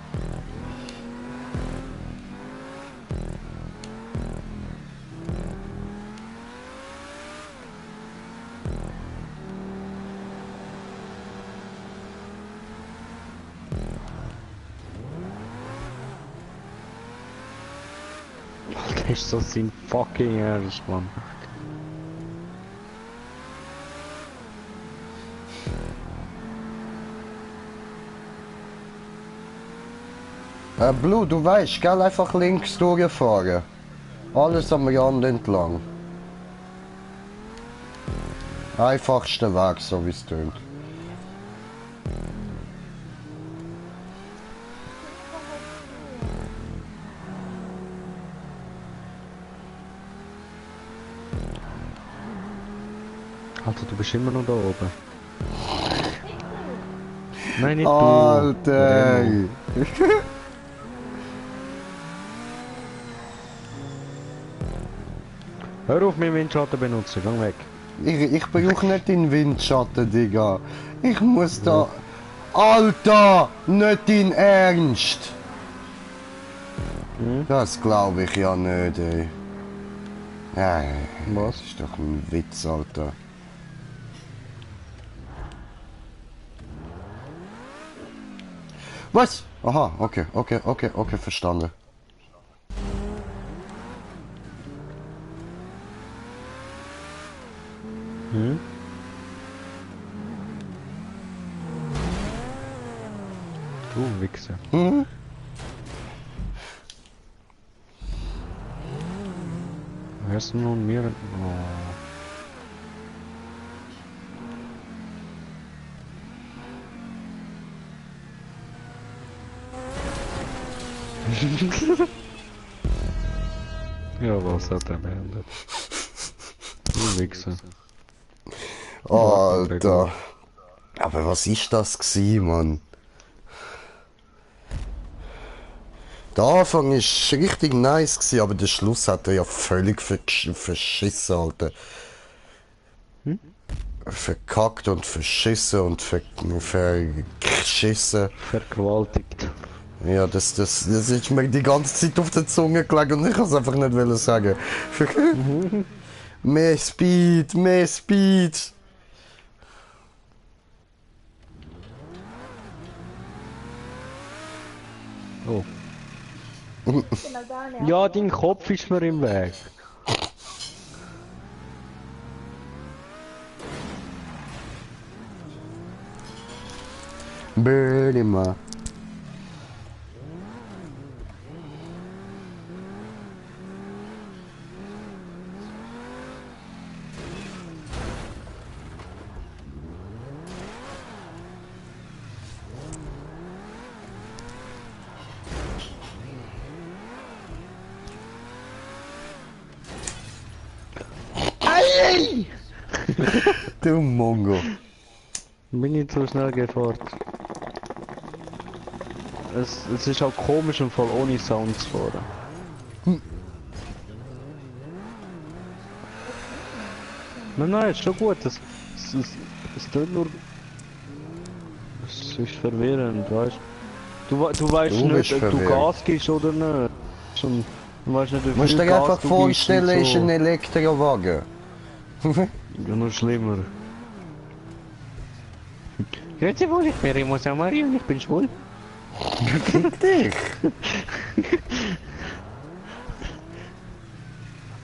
Das ist so sein fucking Ernst, Mann. Blue, du weißt, gell, einfach links durchfahren. Alles am Rand entlang. Einfachster Weg, so wie es tönt. Alter, du bist immer noch da oben. Nein, nicht du. Alter! Hör auf, meinen Windschatten benutzen, geh weg. Ich brauche nicht den Windschatten, Digga. Ich muss da... Alter! Nicht in Ernst! Das glaube ich ja nicht, ey. Ja, Was? das ist doch ein Witz, Alter. Was? Aha, okay, verstanden. Du Wichser. Hm? Hörst du nun mir? Oh. Ja, was hat er beendet? Du Wichser. Alter. Aber was ist das gsi, Mann? Der Anfang ist richtig nice gsi, aber der Schluss hat er ja völlig verschissen, Alter. Verkackt und verschissen und verschissen. Vergewaltigt. Ja, das ist mir die ganze Zeit auf der Zunge gelegen und ich kann es einfach nicht wollen sagen. Mehr Speed, mehr Speed. Oh. Genau da, ne? Ja, dein Kopf ist mir im Weg. Birdie ma. Du Mongo. Bin nicht so schnell gefahren. Es ist auch komisch im Fall ohne Sound zu fahren. Nein, ist schon gut. Es tut nur... Es ist verwirrend, weißt du? Weißt Du bist nicht, ob du verwirrt. Gas gibst oder nicht. Und du weißt nicht, wie Musst viel dir Gas einfach du vorstellen, gibst ist und ein Elektrowagen. Ja, noch schlimmer. Grüezi wohl, ich bin Remo Samari und ich bin schwul. Dich.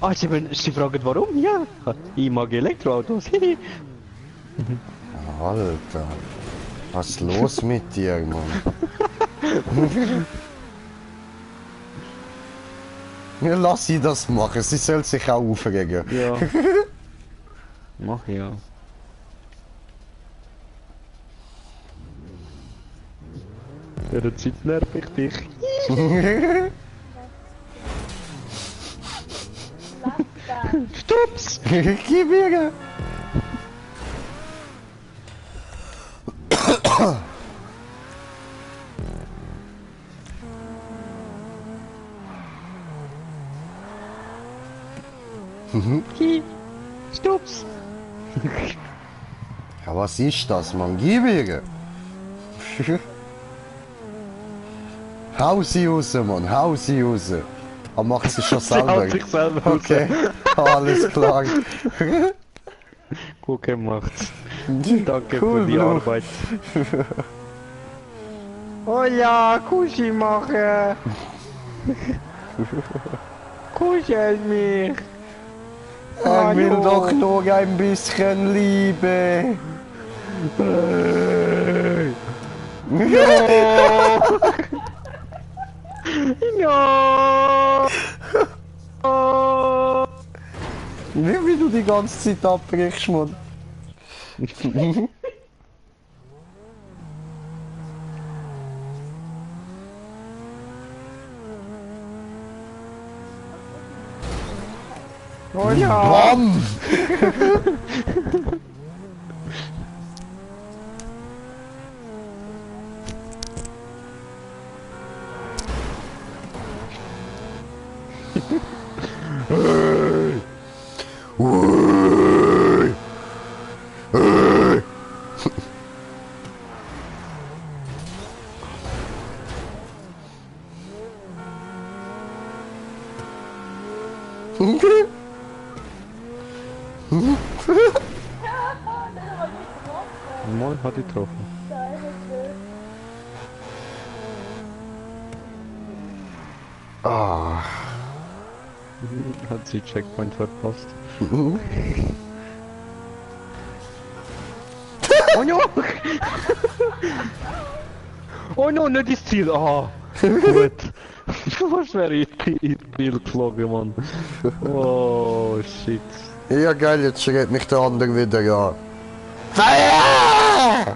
Ah, Sie fragen warum? Ja, ich mag Elektroautos. Alter. Was ist los mit dir, Mann? Ja, lass sie das machen, sie soll sich auch aufregen. Ja. Mach ja. Der Zeit nerv ich dich. Lass das. Stups! Gib mir! Stups! Ja, was ist das, Mann? Gib mir! Hau sie raus, Mann, hau sie raus. Er macht sie schon Sie selber. haut sich selber raus. Okay, alles klar. Gut gemacht. Danke Cool, für die Bro. Arbeit. Oh ja, Kuschi machen. Kuschel mich. Er will doch nur ein bisschen Liebe. Ja. Wie du die ganze Zeit abbrichst, Mann. Oh ja. Bam! Mal hat die getroffen. Ah. Hat sie Checkpoint verpasst. Oh no! Oh no, nicht das Ziel! Ah! Gut! Was wäre ich in Bild geflogen, Mann? Oh shit! Ja geil, jetzt schreit mich der andere wieder an. Feuer!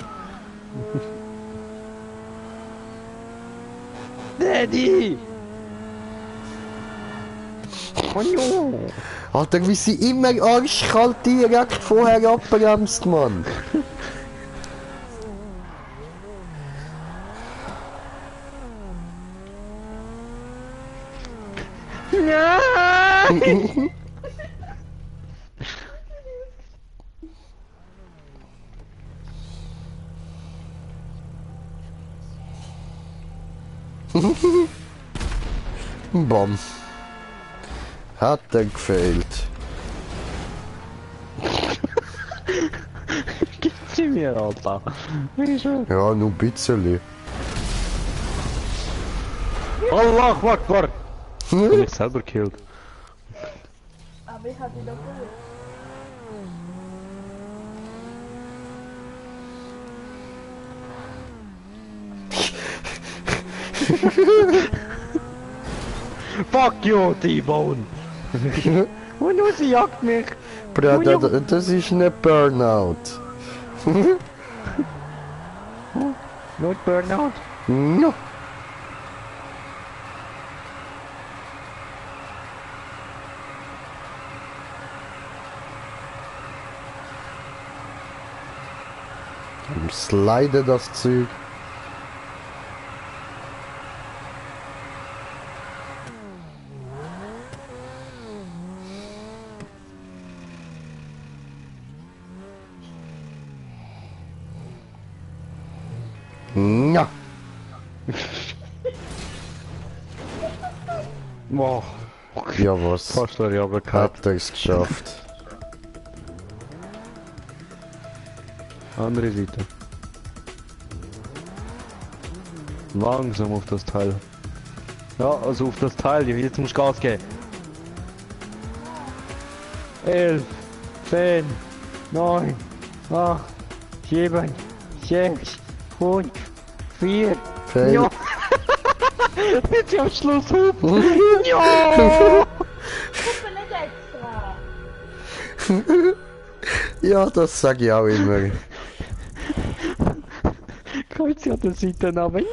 Daddy! Oh no! Alter, wie sie immer arschkalt direkt vorher abbremst, Mann. Nein! Bam. Hat er gefehlt. Gib sie mir, Alter! Wie schön! Ja, nur ein bisschen. Allah Akbar! Bin ich selber killed. Aber ich hatte doch gut. Fuck you, T-Bone! Und nur sie jagt mich! Bruder, das ist nicht Burnout. Not Burnout? No. Slide das Zeug. Ja. Boah. Ja, was? Fast wäre ich aber gehabt. Hat er es geschafft. Andere Seite. Langsam auf das Teil. Ja, also auf das Teil, jetzt musst du Gas geben. 11, 10, 9, 8, 7, 6, 5, 4, Fail. ja! Jetzt am Schluss hupen! Ja! Guck nicht extra. Ja, das sag ich auch immer. Kommt sie an der Seite aber ja!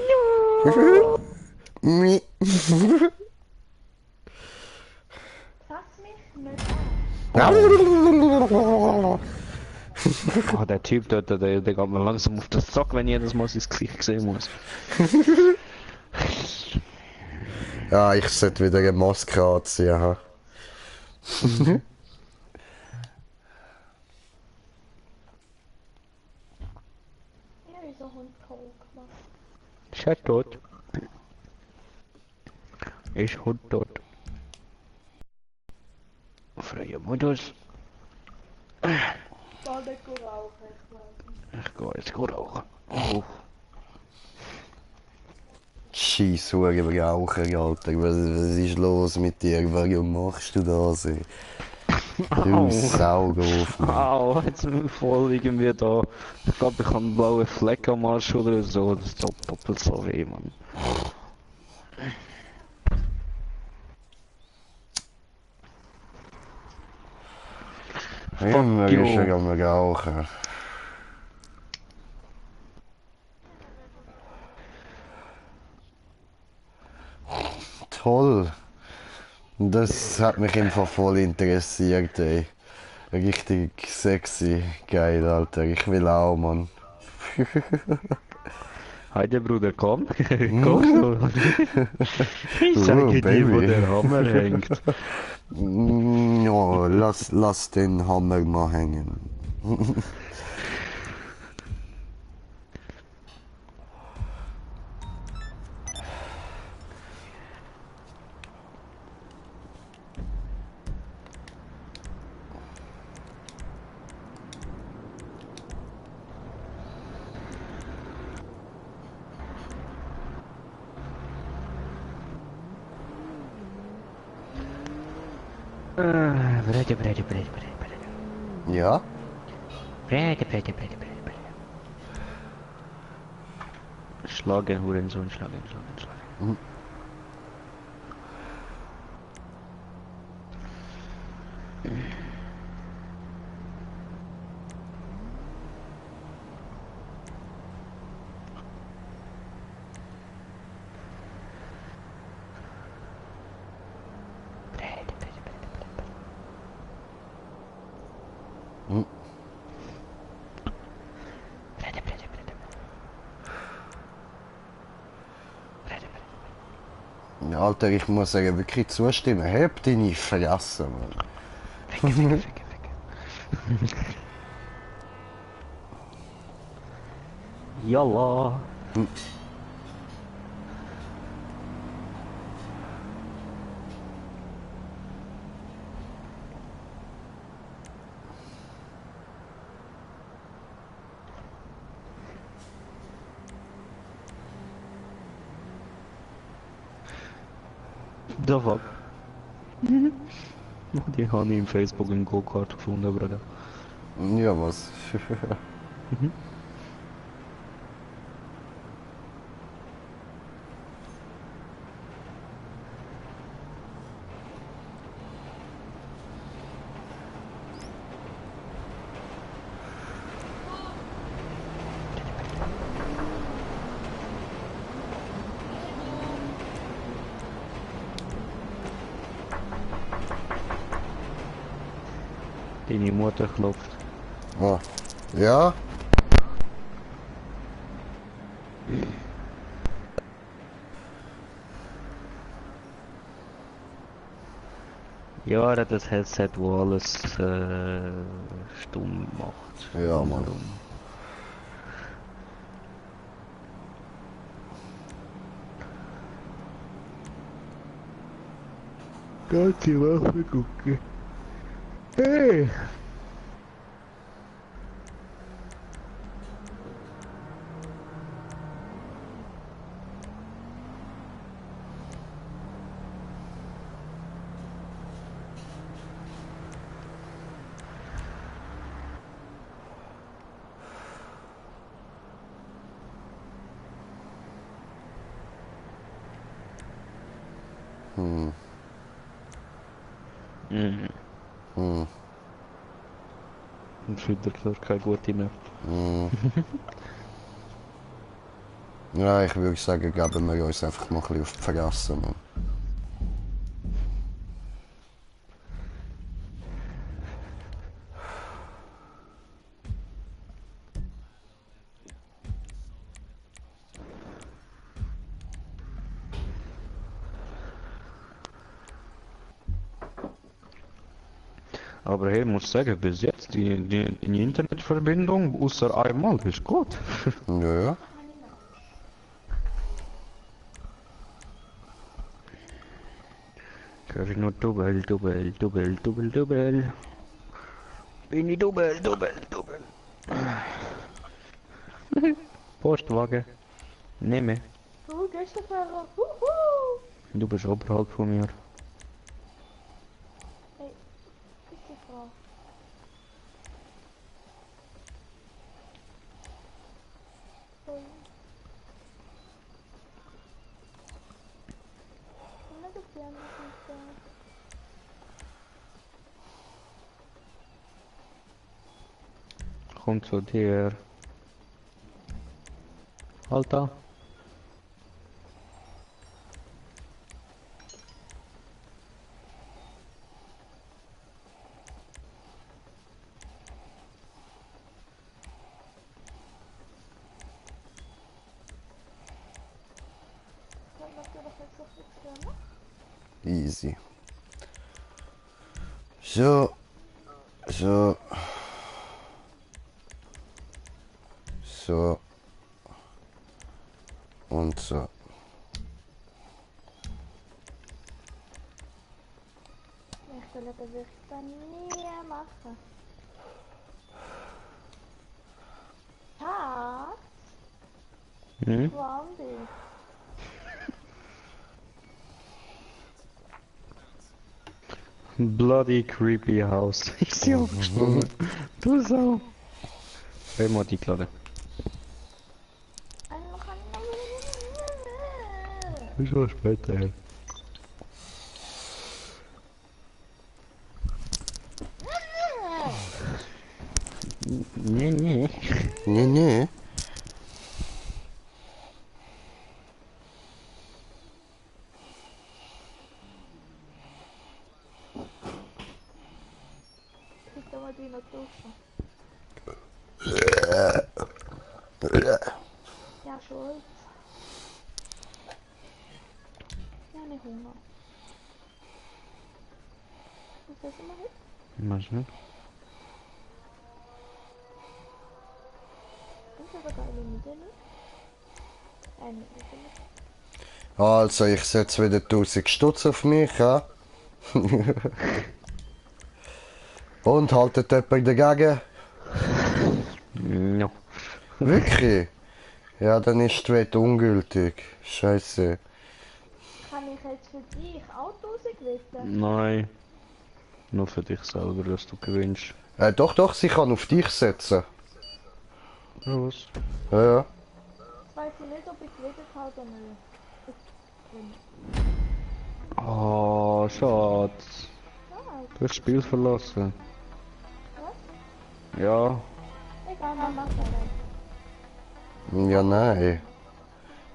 Mi. Fass mich nicht an. Oh, der Typ dort, der geht mir langsam auf den Sack, wenn ich jedes Mal sein Gesicht sehen muss. Ja, ich sollte wieder eine Maske anziehen. Ha. Ja, wieso Hund Coke gemacht? Ist er tot? Ist Hund tot? Freie Modus. Da nicht rauchen, ich glaube. Ich gehe jetzt gut rauchen. Oh. Scheiß Hure Raucher, Alter. Was ist los mit dir? Warum machst du das? Ey? Du Saugrof, Mann. Au, jetzt bin ich voll irgendwie da. Ich glaube, ich habe einen blauen Fleck am Arsch oder so. Das tut doppelt so weh, Mann. Immer you. ist er am Rauchen. Toll. Das hat mich einfach voll interessiert, ey. Richtig sexy. Geil, Alter. Ich will auch, Mann. Heide Bruder, komm. Kommst du? Ich sage dir, wo Baby. der Hammer hängt. Ja, lass den Hammer mal hängen. Brede. Ja? Brede. Schlagen, Hurensohn, schlagen. Alter, ich muss sagen, wirklich zustimmen. Heb deine Fresse, Mann. Yalla. Da fuck. Die habe ich im Facebook im Go-Kart gefunden, Bruder. Ja, was? Deine Mutter klopft. Ah. Ja? Ja, er hat das Headset, wo alles stumm macht. Ja, Mann. Ganze Woche gucken. Hey! Hm. Mhm. Hm. Und wieder keine gute mehr. Hm. Ja, ich würde sagen, geben wir uns einfach mal ein bisschen auf die Fresse, Mann. Aber hey, muss sagen, bis jetzt die Internetverbindung, außer einmal, ist gut. Ja, ja. Höre ich nur Double, Double, Double, Double, Double. Bin ich Double, Double, Double. Postwagen. Nehme. Gästefahrer. Huhu. Du bist oberhalb von mir. Hey, bitte Frau. Hey. Ohne Gefährnis nicht da. Komm zu dir. Alter. Dann macht ihr doch jetzt noch nichts mehr, ne? Easy. So. So. So. Und so. Nächste Leute will ich dann nie machen. Schatz, Hm? warum dich? Bloody creepy house. Ich sie aufgesprungen. Du Sau. Einmal die Klade. Ist schon später. Nee, nee. Nee, nee. Ich kann mal die noch duschen. Ja, Schulz. Ja, nicht Hunger. Was ist immer hin? Was nicht? Das ist aber geile Miete, ne? Eine Miete, ne? Also, ich setze wieder 1000 Stutz auf mich, ja? Und haltet jemand dagegen? No. Wirklich? Ja, dann ist die Wette ungültig. Scheiße. Kann ich jetzt für dich auch 1000 wetten? Nein. Nur für dich selber, dass du gewinnst. Doch, doch, sie kann auf dich setzen. Ja, was? Ja, ja. Jetzt weiß ich nicht, ob ich gewettet habe oder nicht. Oh, Schatz. Du hast das Spiel verlassen. Was? Ja. Egal, dann mach weiter. Ja, nein.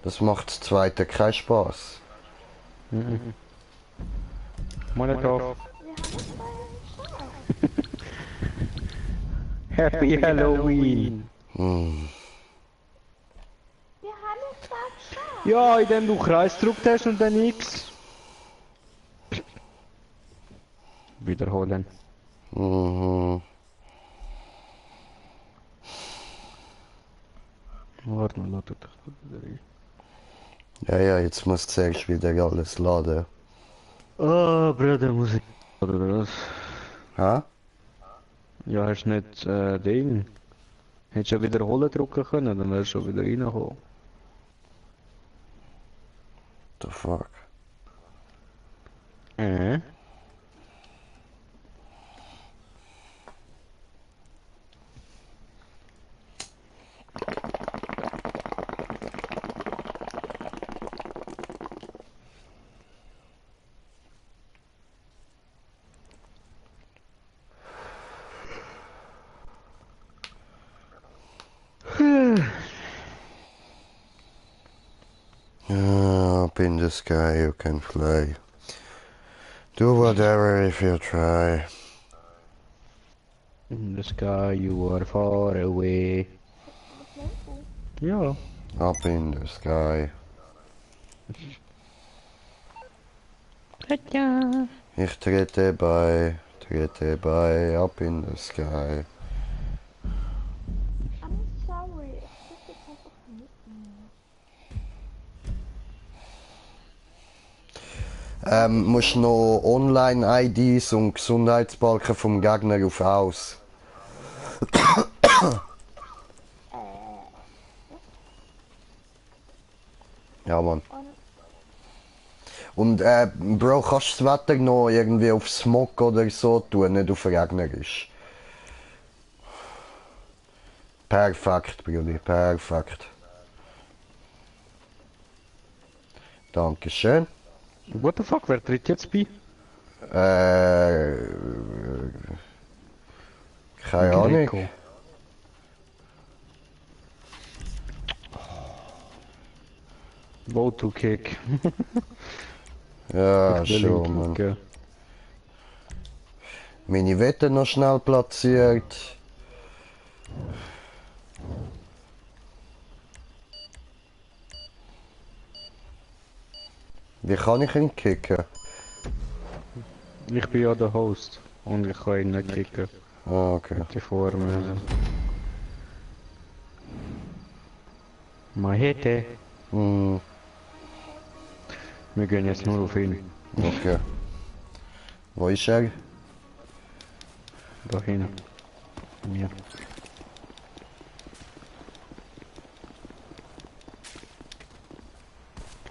Das macht das zweite keinen Spaß. Molotov. Wir haben jetzt beide einen Start. Happy Halloween. Hm. Wir haben jetzt da geschafft. Ja, indem du Kreis gedrückt hast und dann X. Wiederholen. Mhm. Warte mal, lade dich wieder ein. Ja, ja, jetzt muss zuerst wieder alles laden. Oh, Bruder, muss ich. Oder was? Ha? Ja, hast nicht Ding. Hättest ja wiederholen drücken können, dann wärst du schon wieder reingekommen. The fuck? Up in the sky you can fly. Do whatever if you try. In the sky you are far away. Ja. Up in the sky. Ja. Ich trete bei, up in the sky. I'm sorry. Ich krieg jetzt einfach nicht mehr. Musst noch Online-IDs und Gesundheitsbalken vom Gegner auf aus. Ja, Mann. Und Bro, kannst du das Wetter noch irgendwie auf Smog oder so tun, nicht auf regnerisch? Perfekt, Brudi, perfekt. Dankeschön. What the fuck, wer tritt jetzt bei? Keine Ahnung. Greco. Vote to kick. Ja, Den schon, Link Mann. gell. Meine Wette noch schnell platziert. Wie kann ich ihn kicken? Ich bin ja der Host und ich kann ihn nicht kicken. Ah, okay. Die Formel. Mahete. Hm, Wir gehen jetzt nur auf ihn. okay. Wo ist er? Da hinten. Mir.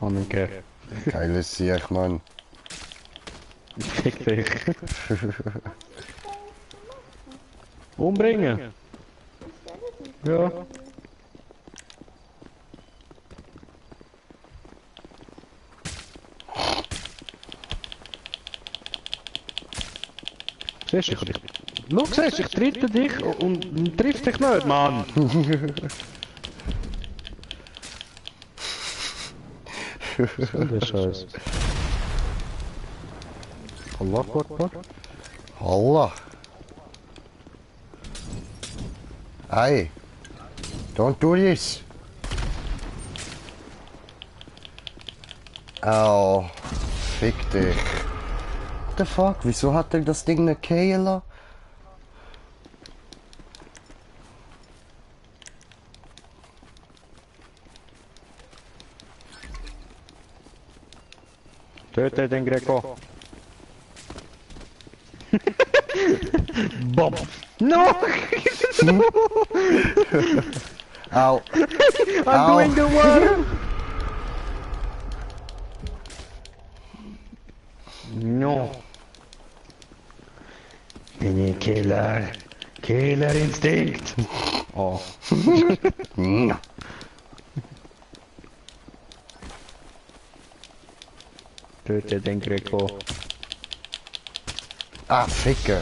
Anneke. Geiles Sieg, Mann. Fick dich. Umbringen. Ja. Siehst du, schau, siehst du, ich trete dich und triff dich nicht, Mann. Was soll der Scheiß? Allah Akbar. Allah. Hey. Don't do this. Au. Fick dich. What the fuck? Wieso hat er das Ding nicht gehen lassen? Töte den Greco. Bob. No! Au. I'm Au. doing the one! No. Bin ich Killer. Killer Instinct. Oh. Ja. Töte den Greco. Ah, Ficke.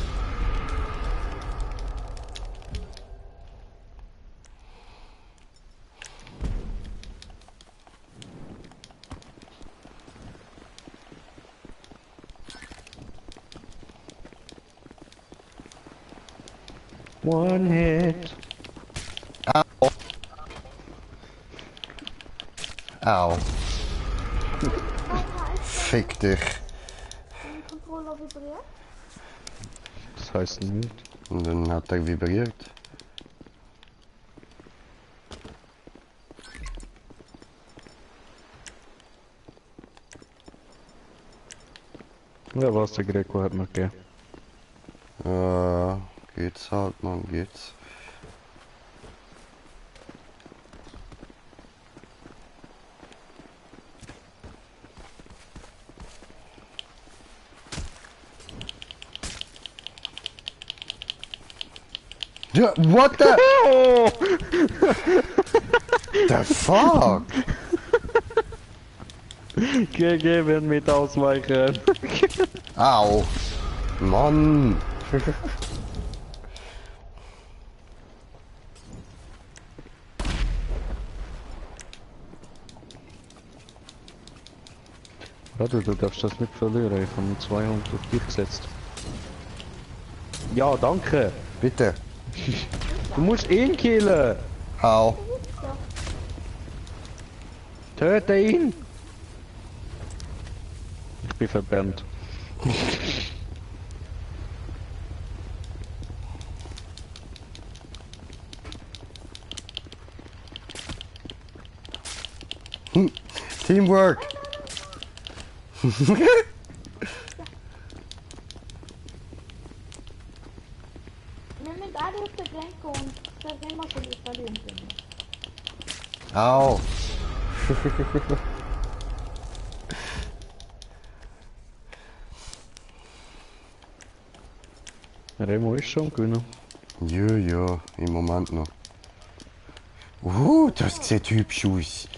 One hit. Au. Au. Fick dich. Den Controller vibriert. Das heißt nicht. Und dann hat er vibriert. Ja, was der Greco hat mir gegeben. Geht's halt, man, geht's. Ja, what the? The fuck? GG wird mit ausweichen. Au. Mann. Warte, du darfst das nicht verlieren. Ich habe mit 200 auf dich gesetzt. Ja, danke. Bitte. Du musst ihn killen. Au. Töte ihn. Ich bin verbannt. Teamwork. Wir müssen alle auf den Grenze und das ist immer so die Verlieren sind. Au. Remo ist schon gewinnen. Ja, ja, im Moment noch. Das sieht hübsch aus.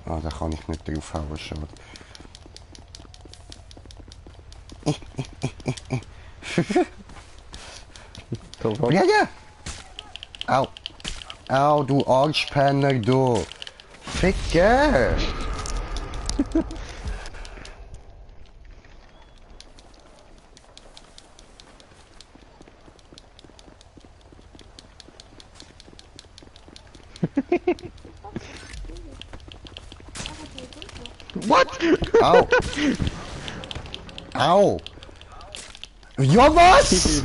Ah, da kann ich nicht draufhauen, schade. Da war Ja, ja! Au! Au, du Arschpenner, du! Ficke! What? Au! Au! Ja, was?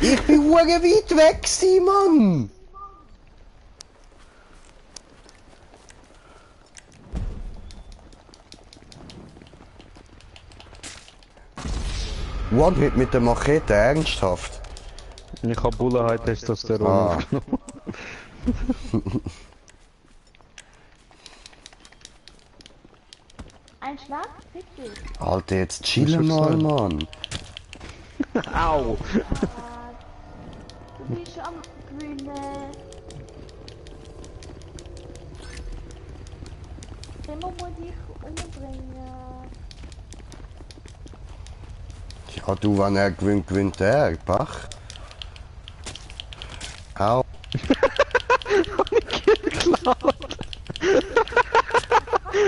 Ich bin hure weit weg, Mann! What, mit der Machete, ernsthaft? Ich hab Bullen High Testosteron Ah. aufgenommen. Ein Schlag, fick dich. Alter, jetzt chillen Was mal, soll's Mann. Au! Du bist am Gewinnen. Immer muss ich umbringen. Ja, du, wenn er gewinnt, gewinnt er. Bach. Au.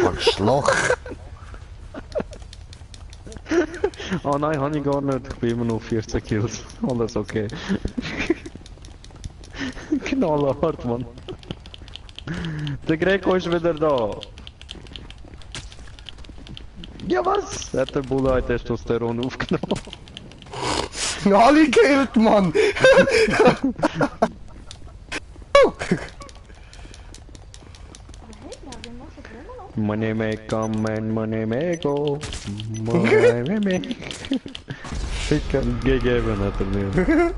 Arschloch. Oh nein, habe ich gar nicht. Ich bin immer noch 14 Kills. Alles okay. Knallhart, Mann. Der Greco ist wieder da. Ja, was? Hat der Bulle High Testosteron aufgenommen? Alle killt, Mann. Aber hey, ja, wir müssen immer noch. Money may come and money may go. Money may... Ficken. Gegeben hat er mir.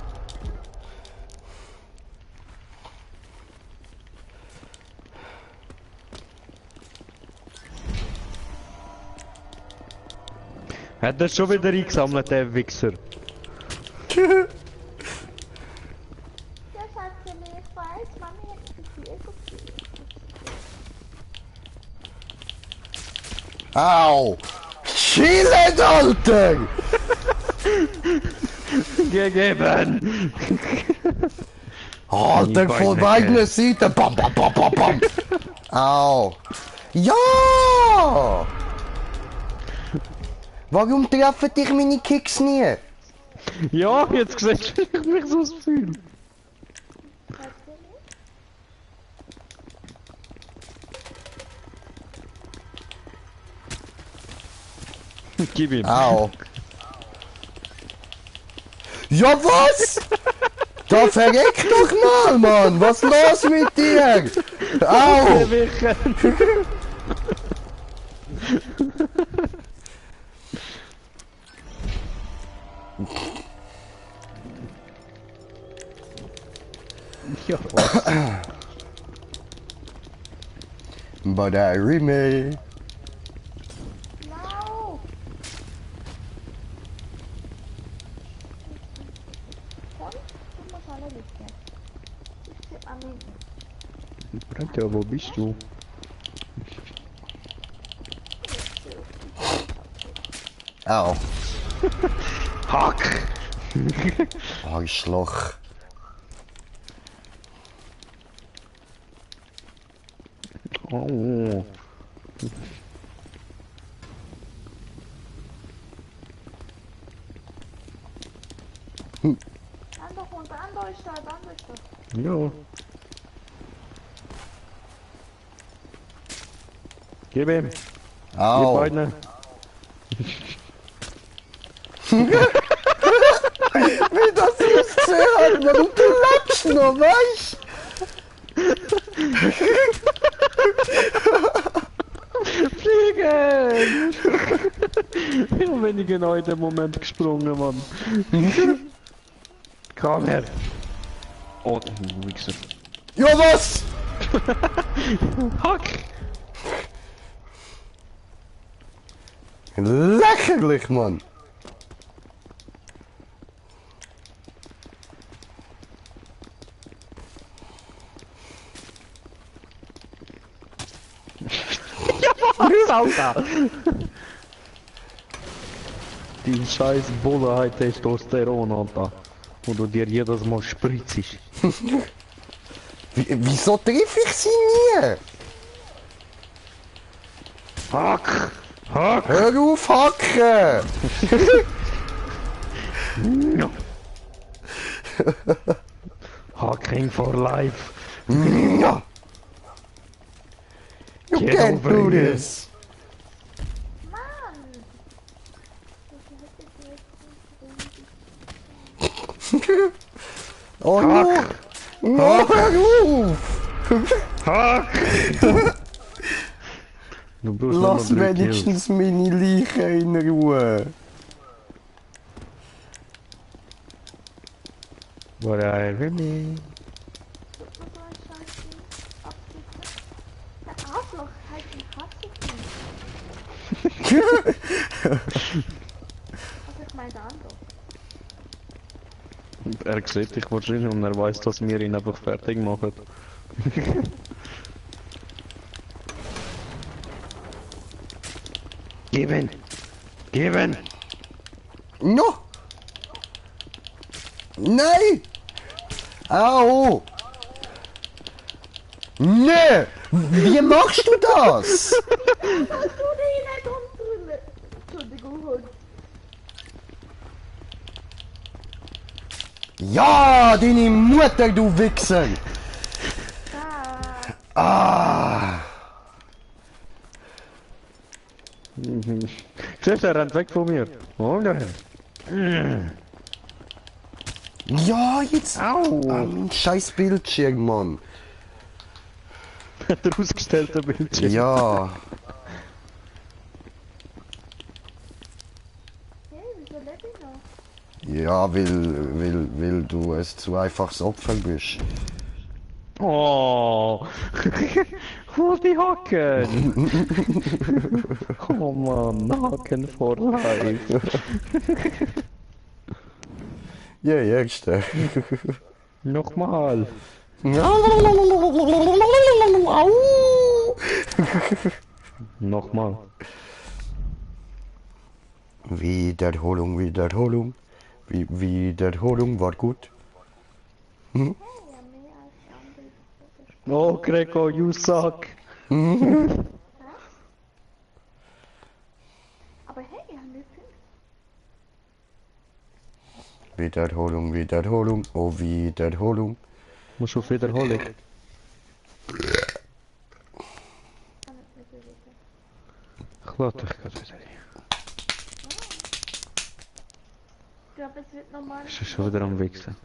Hat er schon wieder eingesammelt, der Wichser? Das hat sie nicht weiß, Mami hat die Tür gefühlt. Au. Chillen, Alter. Gegeben! Alter, von beiden Seiten. Bam, bam, bam, bam, bam. Au. Ja. Warum treffen dich meine Kicks nie? Ja, jetzt siehst du, ich mich so viel. Gib ihm. Au. Ja, was? Da verreck doch mal, Mann! Was los mit dir? Au! Gewichen. Ja, was? But I remain. Lauf! Und? Du musst alle liegen. Ich bin am liegen. Bratja, wo bist du? Au. Hack! Arschloch. Oh. Andere runter, andere ist da, andere ist da. Ja. Gib ihm. Die Au. beiden. Wie das ausgesehen hat, Mann. Und du lachst noch, weißt Fliegen! Ja, bin ich genau in dem Moment gesprungen, Mann. Komm her. Oh, du Wichser. Ja, was? Hack! Lächerlich, Mann. Alter! Die scheiß Bulle hat Testosteron, Alter. Und du dir jedes Mal spritzt. Wieso treffe ich sie nie? Hack! Hack! Hör auf, hacken! No. Hacking for life. Ja. You Get can't over do here. this. Mann! Oh ja. Ja, hör auf! Hack! Du brauchst nur noch Lass 3 Kills. wenigstens meine Leiche in Ruhe. Whatever me. Der Arschloch halt den Hass Also ich meine der andere. Er sieht dich wahrscheinlich und er weiß, dass wir ihn einfach fertig machen. Gib ihn! Gib ihn! No! Nein! Au! Nee! Wie machst du das? Du den nicht umdrehen! Entschuldigung, Hund. Ja, deine Mutter, du Wichser! Ah! Siehst du, er rennt weg von mir. Oh nein. Ja, jetzt! Au! Ah, mein scheiß Bildschirm, Mann! Der ausgestellte Bildschirm. Ja! Hey, wieso lebe ich noch? Ja, weil du ein zu einfaches Opfer bist. Oh! Hol die Haken! Oh Mann, Haken for life. Ja, Erste. Nochmal. Au! Nochmal. Wiederholung, Wiederholung. Wiederholung war gut. Ja, mehr als die andere. Oh, Greco, you suck. Aber hey, wir haben nur 5. Wiederholung, Wiederholung. Oh, Wiederholung. Musst du auf Wiederholung. Kann ich nicht bewegen. Ich lade dich gerade wieder rein. Ich glaube, es wird normal. Ist schon wieder am Wichsen.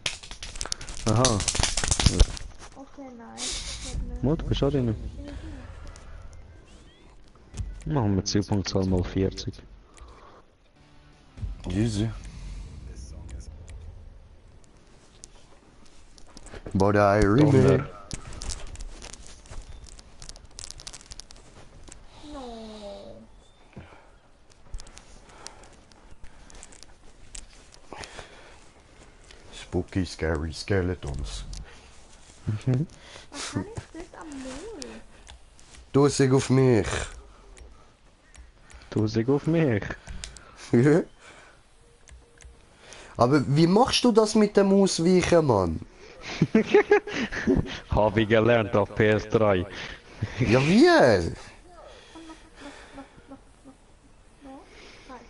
Aha, Okay, nein. Ich hab nicht. Mut, bist du auch drin? Machen wir Zielpunktzahl mal 40. Easy. But I remember. No. Spooky, scary skeletons. Was kann ich das am Null? Du sag auf mich. Du sag auf mich. Aber wie machst du das mit dem Ausweichen, Mann? Habe ich gelernt auf PS3. Ja, wie? No? Nein.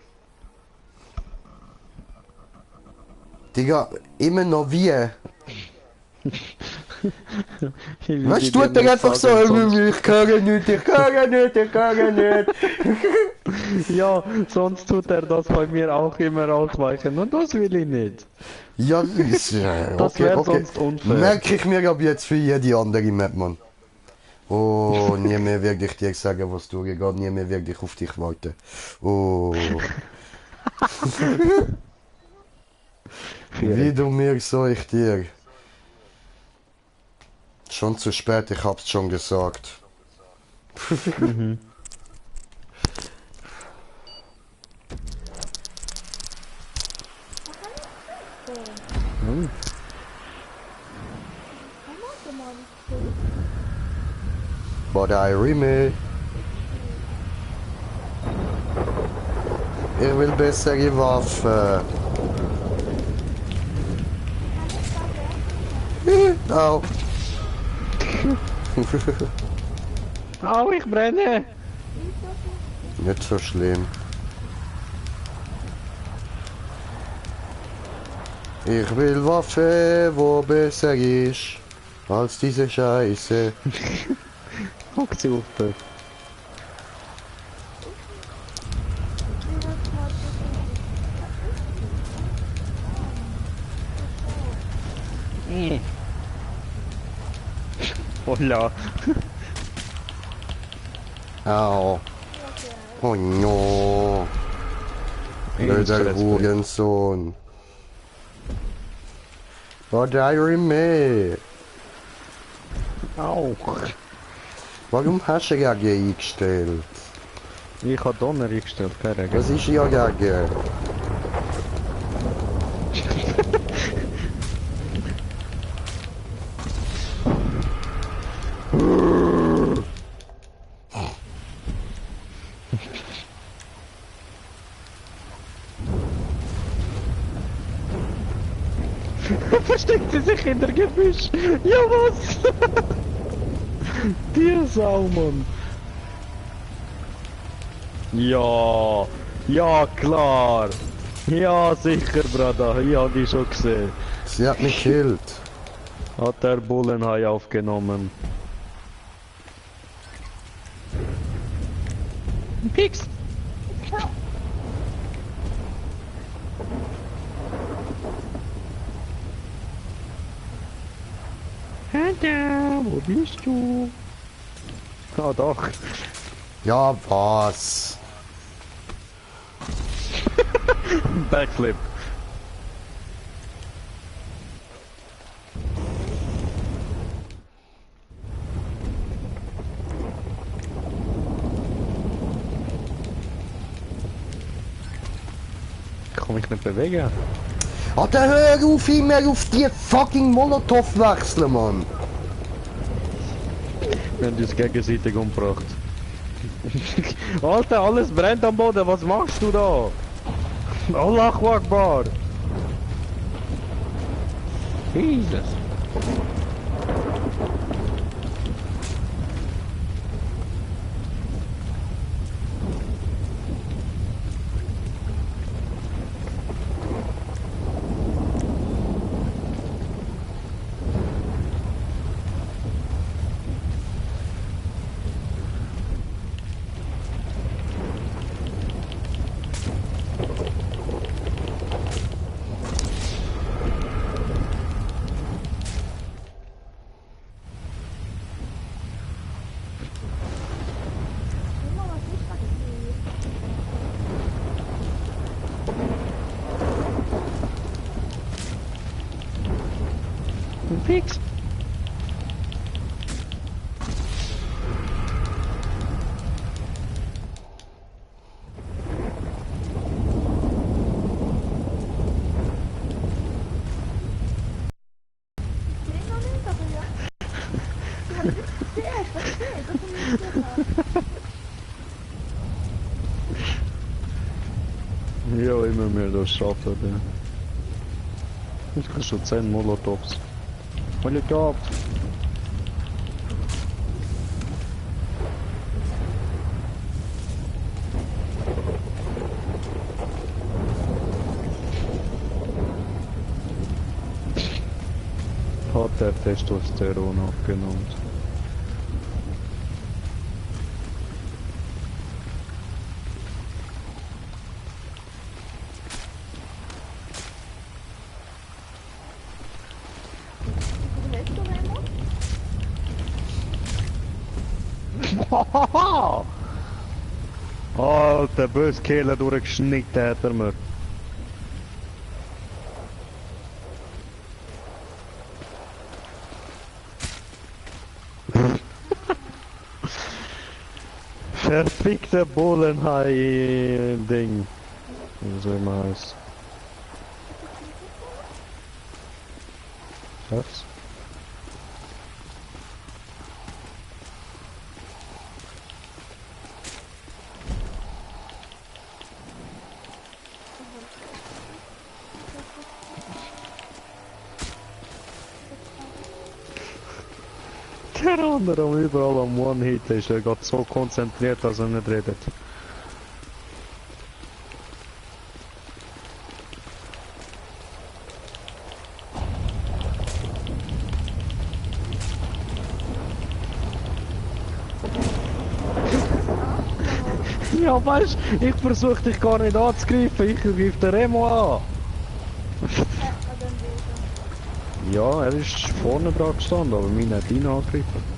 Digga, immer noch wie? Weißt du, tut er einfach so, ich kann nicht, ich kann nicht, ich kann nicht. Ja, sonst tut er das bei mir auch immer ausweichen und das will ich nicht. Ja, ist, Das wäre sonst unfair. Merke ich mir ab jetzt für jede andere Map, Mann. Oh, nie mehr wirklich dir sagen, was du geht, nie mehr wirklich auf dich warten. Oh. Wie du mir sag ich dir. Schon zu spät, ich hab's schon gesagt. But I remake. Ich will bessere Waffen. Au. Au, ich brenne! Nicht so schlimm. Ich will Waffe, wo besser ist als diese Scheiße. Guck sie auf dort. Hola. Au. Oh no. Blöder Hurensohn. But I remake. Au. Warum hast du Jagge eingestellt? Ich habe Donner eingestellt, keine Ahnung. Was ist ja Jagge? Versteckt sie sich in der Gebüsch? Ja, was? Die Sau, Mann. Ja, ja, klar. Ja, sicher, Bruder. Ich hab die schon gesehen. Sie hat mich gekillt. Hat der Bullenhai aufgenommen. Pix! Alter, wo bist du? Ah, doch. Ja, was? Backflip. Ich kann mich nicht bewegen. Alter, hör auf, immer auf die fucking Molotow wechseln, Mann. Wir haben uns gegenseitig umgebracht. Alter, alles brennt am Boden, was machst du da? Allahu Akbar! Jesus! Fix! Ja, immer mehr das schaffen. Ich kann schon 10 Molotovs. Molotov! Hat der Testosteron aufgenommen. Alter, böse Kehle durchgeschnitten hat er mir. Verfickte Bullenhai-Ding. Wie soll immer heißt. Was? Der andere am überall am One-Hit ist, er geht so konzentriert, dass er nicht redet. Ja, weißt du, ich versuche dich gar nicht anzugreifen, ich greife den Remo an. Ja, er ist vorne dran gestanden, aber mich hat ihn angegriffen.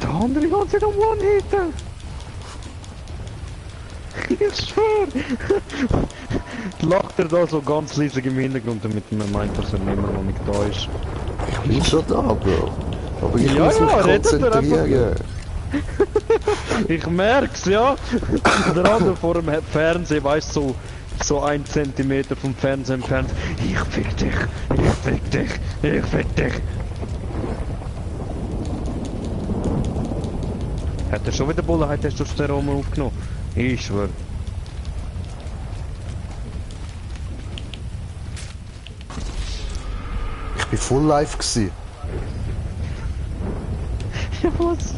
Der andere die ganze Zeit am One-Hitten! Ich schwör! Lacht er da so ganz leise im Hintergrund, damit man meint, dass er immer noch nicht da ist. Ich bin schon da, Bro. Aber ich Ja, muss mich ja, redet er konzentrieren. Ich merk's, ja! Der andere vor dem Fernsehen, weißt du, so 1 Zentimeter vom Fernseher entfernt. Ich fick dich! Ich fick dich! Ich fick dich! Hat er schon wieder Bullenheit Testosteron aufgenommen? Ich schwör. Ich bin full live gsi. Ja, was?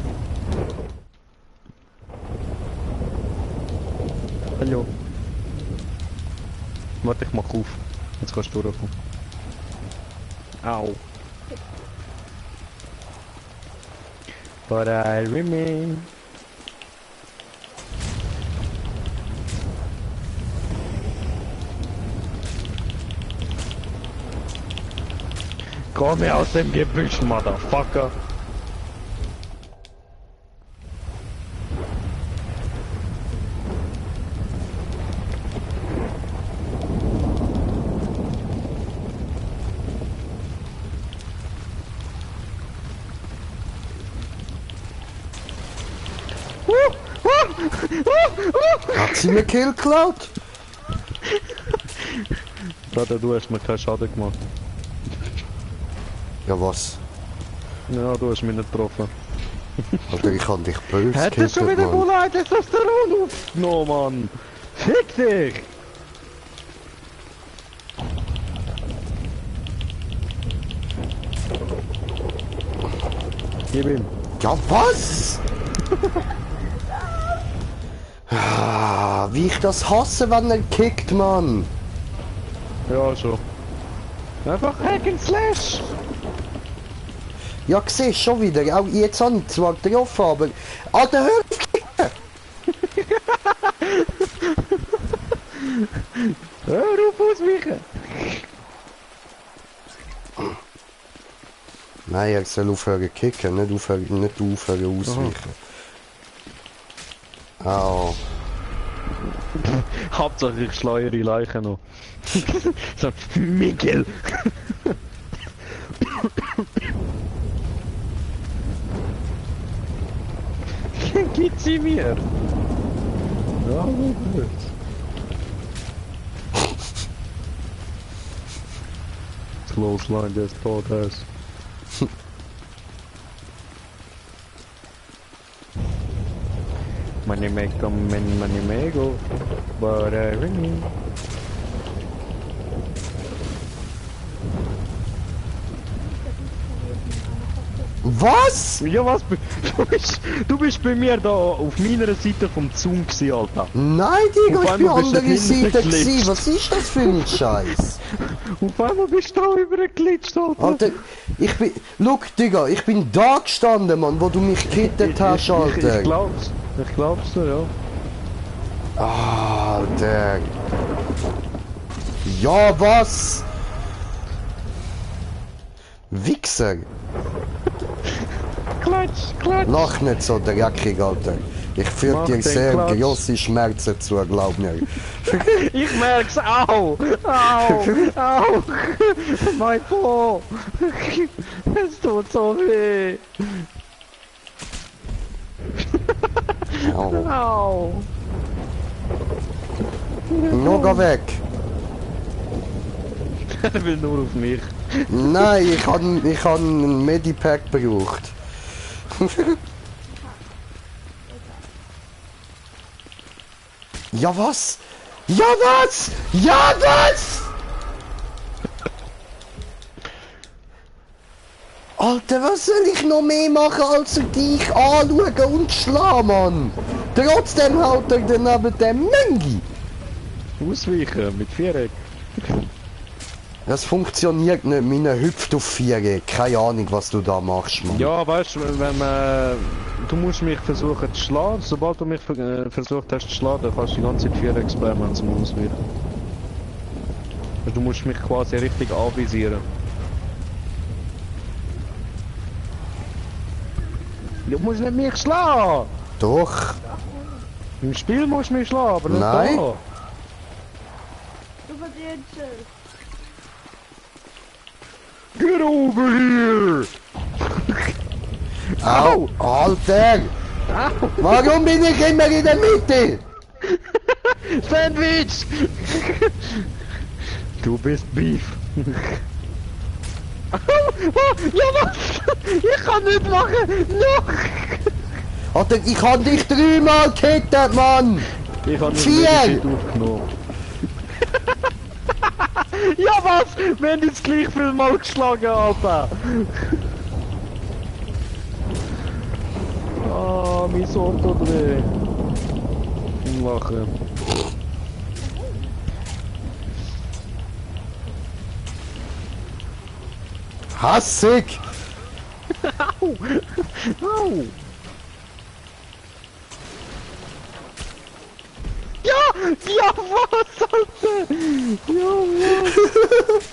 Hallo. Warte, ich mach auf. Jetzt kannst du durchkommen. Au. But I remain. Komm mir aus dem Gebüsch, Motherfucker! Hat sie mir Kill geklaut? Bruder, du hast mir keinen Schaden gemacht. Ja, was? Ja, du hast mich nicht getroffen. Oder ich hab dich böse Hat er schon wieder Mann. Bullet Testosteron aufgenommen, Mann? Fick dich! Gib ihm. Ja, was? Ah, wie ich das hasse, wenn er kickt, Mann. Ja, schon. Einfach Hack and Slash! Ja, siehst schon wieder. Auch jetzt habe ich zwar getroffen, aber... Ah, der Hör... Hör auf ausweichen! Nein, er soll aufhören kicken, nicht aufhören ausweichen. Au. Hauptsache ich schleue ihre Leichen noch. So, Miguel! Gib sie mir! Ja, gut. Clothesline this podcast. Money make come and money may go, but I ring. Was? Ja, was? Du bist bei mir da auf meiner Seite vom Zaun gewesen, Alter. Nein, Digga, Auf ich bin einmal bist du andere hinten Seite geglitscht. gewesen. Was ist das für ein Scheiß? Auf einmal bist du da übergeglitscht, Alter. Alter, ich bin... Look, Digga, ich bin da gestanden, Mann, wo du mich gekittet hast, Alter. Ich glaub's. Ich glaub's dir, ja. Alter. Ja, was? Wichser. Klatsch. Lach nicht so dreckig, Alter. Ich führe Mach dir den sehr Klatsch. grosse Schmerzen zu, glaub mir. Ich merk's, au! Mein Po! Es tut so weh! Au. Au! Noch geh weg. Er will nur auf mich. Nein, ich hab einen Medipack gebraucht. Ja was? Ja was? Ja was? Alter, was soll ich noch mehr machen als dich anschauen und schlagen, Mann? Trotzdem haut er dann neben dem Mengi. Ausweichen mit Viereck. Das funktioniert nicht, meine hüpft auf Viereck. Keine Ahnung, was du da machst, Mann. Ja, weißt du, wenn man. Du musst mich versuchen zu schlagen. Sobald du mich versucht hast zu schlagen, dann kannst du die ganze Zeit Viereck spammen zum Ausweichen. Also du musst mich quasi richtig anvisieren. Du musst nicht mich schlagen! Doch. Im Spiel musst du mich schlagen, aber nicht Nein. da. Du verdienst es. Get over here! Au! Alter! Warum bin ich immer in der Mitte? Sandwich! Du bist Beef. Ja was? Ich kann nicht machen! Noch! Alter, ich hab dich 3-mal gekittet, Mann! Ich habe nur 4. Medikit aufgenommen. Ja was? Wir haben jetzt gleich viel Mal geschlagen, Alter! Ah, mein Sohn tut weh. Im Lachen. Hassig! Au! Au! Ja! Ja was, Alter! Ja was?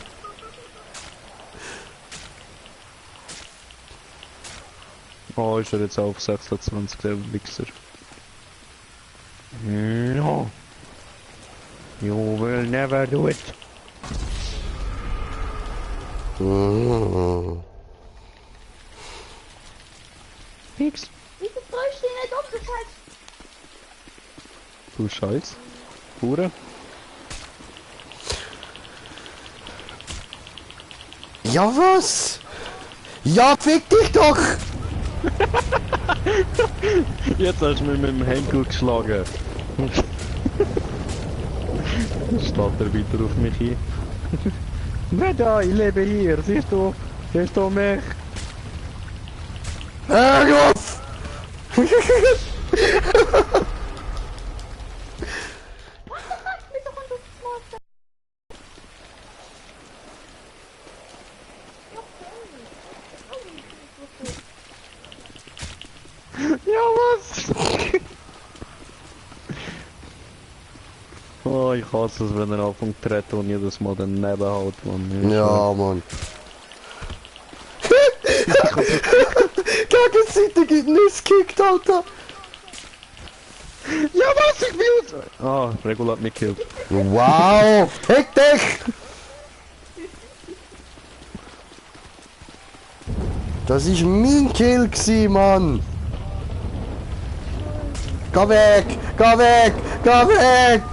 Oh, ist er jetzt auf 26 Level Wichser? No! You will never do it! Nix! Wieso drückst du ihn nicht um? Das heißt, Du Scheiß. Hure. Ja was? Ja, fick dich doch! Jetzt hast du mich mit dem Henkel geschlagen. Steht er weiter auf mich hin. Wer da? Ich lebe hier. Siehst du? Siehst du mich? Hör auf! Ja was? Oh, ich hasse es, wenn er anfängt zu treten und jedes Mal daneben haut, Mann. Ja, Mann. Gegenseite gibt Nüsse gekickt, Alter! Ja was? Ich will... Ah, Regula hat mich gekillt. Wow! Fick dich! Das ist mein Kill gsi, Mann! Geh weg! Geh weg! Geh weg!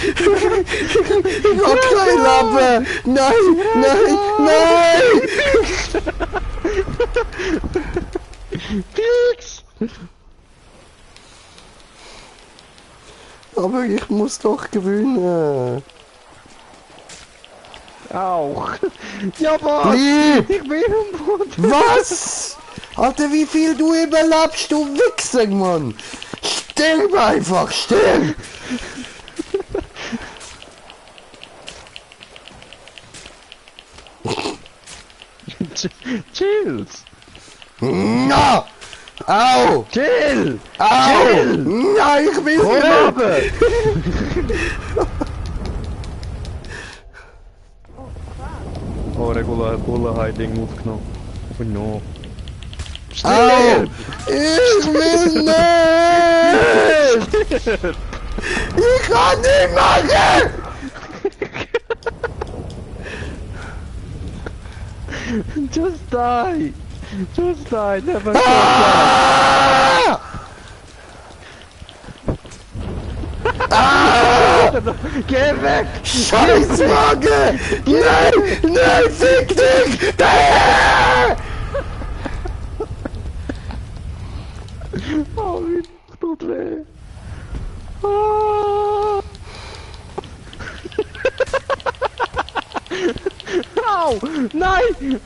Ich hab kein Lappen! Nein! Nein! Nein! Fix! Aber ich muss doch gewinnen! Auch! Ja was? Lieb! Ich bin am Boden! Was? Alter, wie viel du überlebst, du Wichser, Mann! Stirb einfach, stirb! Chills! Na! Au! Chill! Au! Nein, ich will Komm nicht! runter! Oh, Regula hat Ding aufgenommen. Oh no. Au! Ich will nicht! Ich kann nicht machen! Just die! Just die! Never Ah! Geh weg! Scheiß Magen! Nein! Nein! Fick dich! Oh, wie tut weh! Ah. Au! Nein!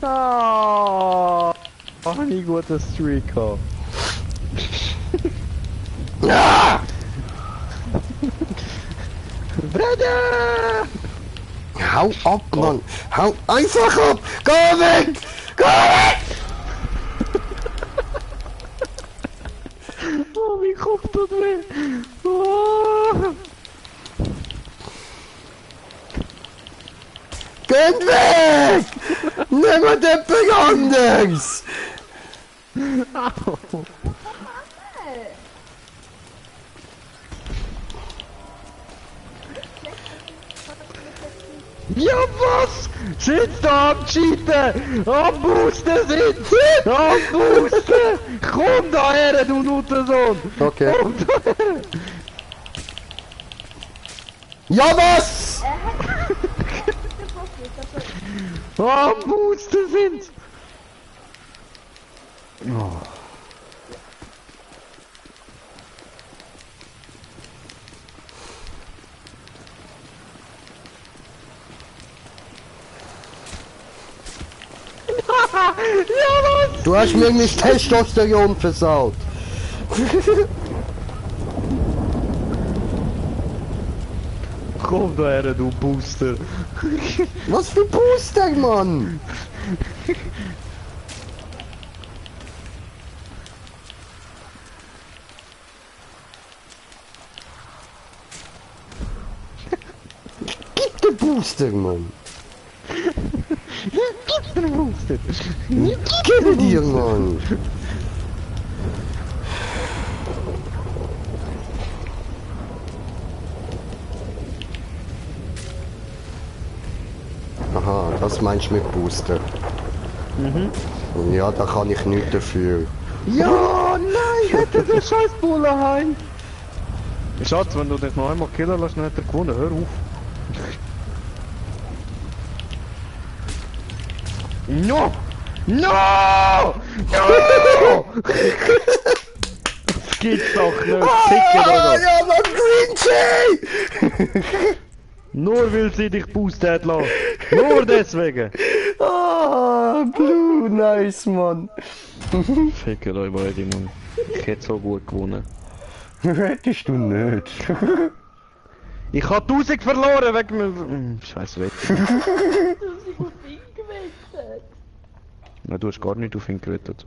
Oh, nicht guter Streak gehabt. Ah! Bruder! Hau ab, Mann! Hau einfach ab! Geh weg! Geh weg! Oh, mein Kopf tut weh! Oh. Geht weg! Niemand etwas anderes! Ja, was? Sitzt da am Cheaten! Am Boosten sitzt! Am Boosten! Komm da her, du Nuttensohn! Okay. Komm da her! Ja, was? Am Boosten sind! Ja, was? Du hast mir mein Testosteron versaut. Komm da her, du Booster! Was für Booster, Mann? Gib den Booster, Mann. Booster! Gib dir, Mann. Aha, das meinst du mit Booster? Ja, da kann ich nichts dafür. Ja, nein, hätte der scheiß Bulle heim! Schatz, wenn du dich noch einmal killen lässt, dann hat er gewonnen, hör auf! No! No! No! Das gibt's doch nicht, Ficker, Ah, oder? ja, Mann, Green Tea! Nur weil sie dich boostet hat lassen. Nur deswegen! Ah, Blue, nice, Mann. Ficker euch beide, Mann. Ich hätte so gut gewonnen. Hättest du nicht. Ich hab 1000 verloren wegen mir. Scheiß Wett. Du hast dich auf ihn gewettet. Nein, du hast gar nicht auf ihn gewettet.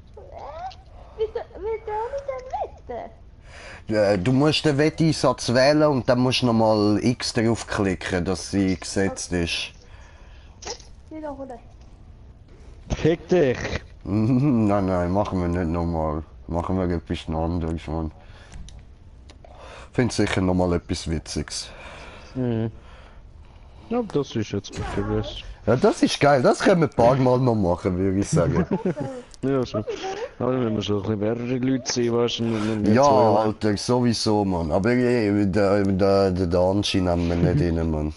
Will der auch nicht dann wetten? Du musst den Wetteinsatz wählen und dann musst du nochmal X drauf klicken, dass sie gesetzt ist. Wiederhole. Fick dich! Nein, nein, machen wir nicht nochmal. Machen wir etwas anderes, Mann. Find sicher nochmal etwas Witziges. Ja, das ist jetzt gewiss. Ja, das ist geil, das können wir ein paar Mal noch machen, würde ich sagen. Ja, so. Aber wenn wir so ein bisschen mehrere Leute sind, weißt du, nicht Ja, so. Alter, sowieso, Mann. Aber der Anschi nehmen wir nicht rein, Mann.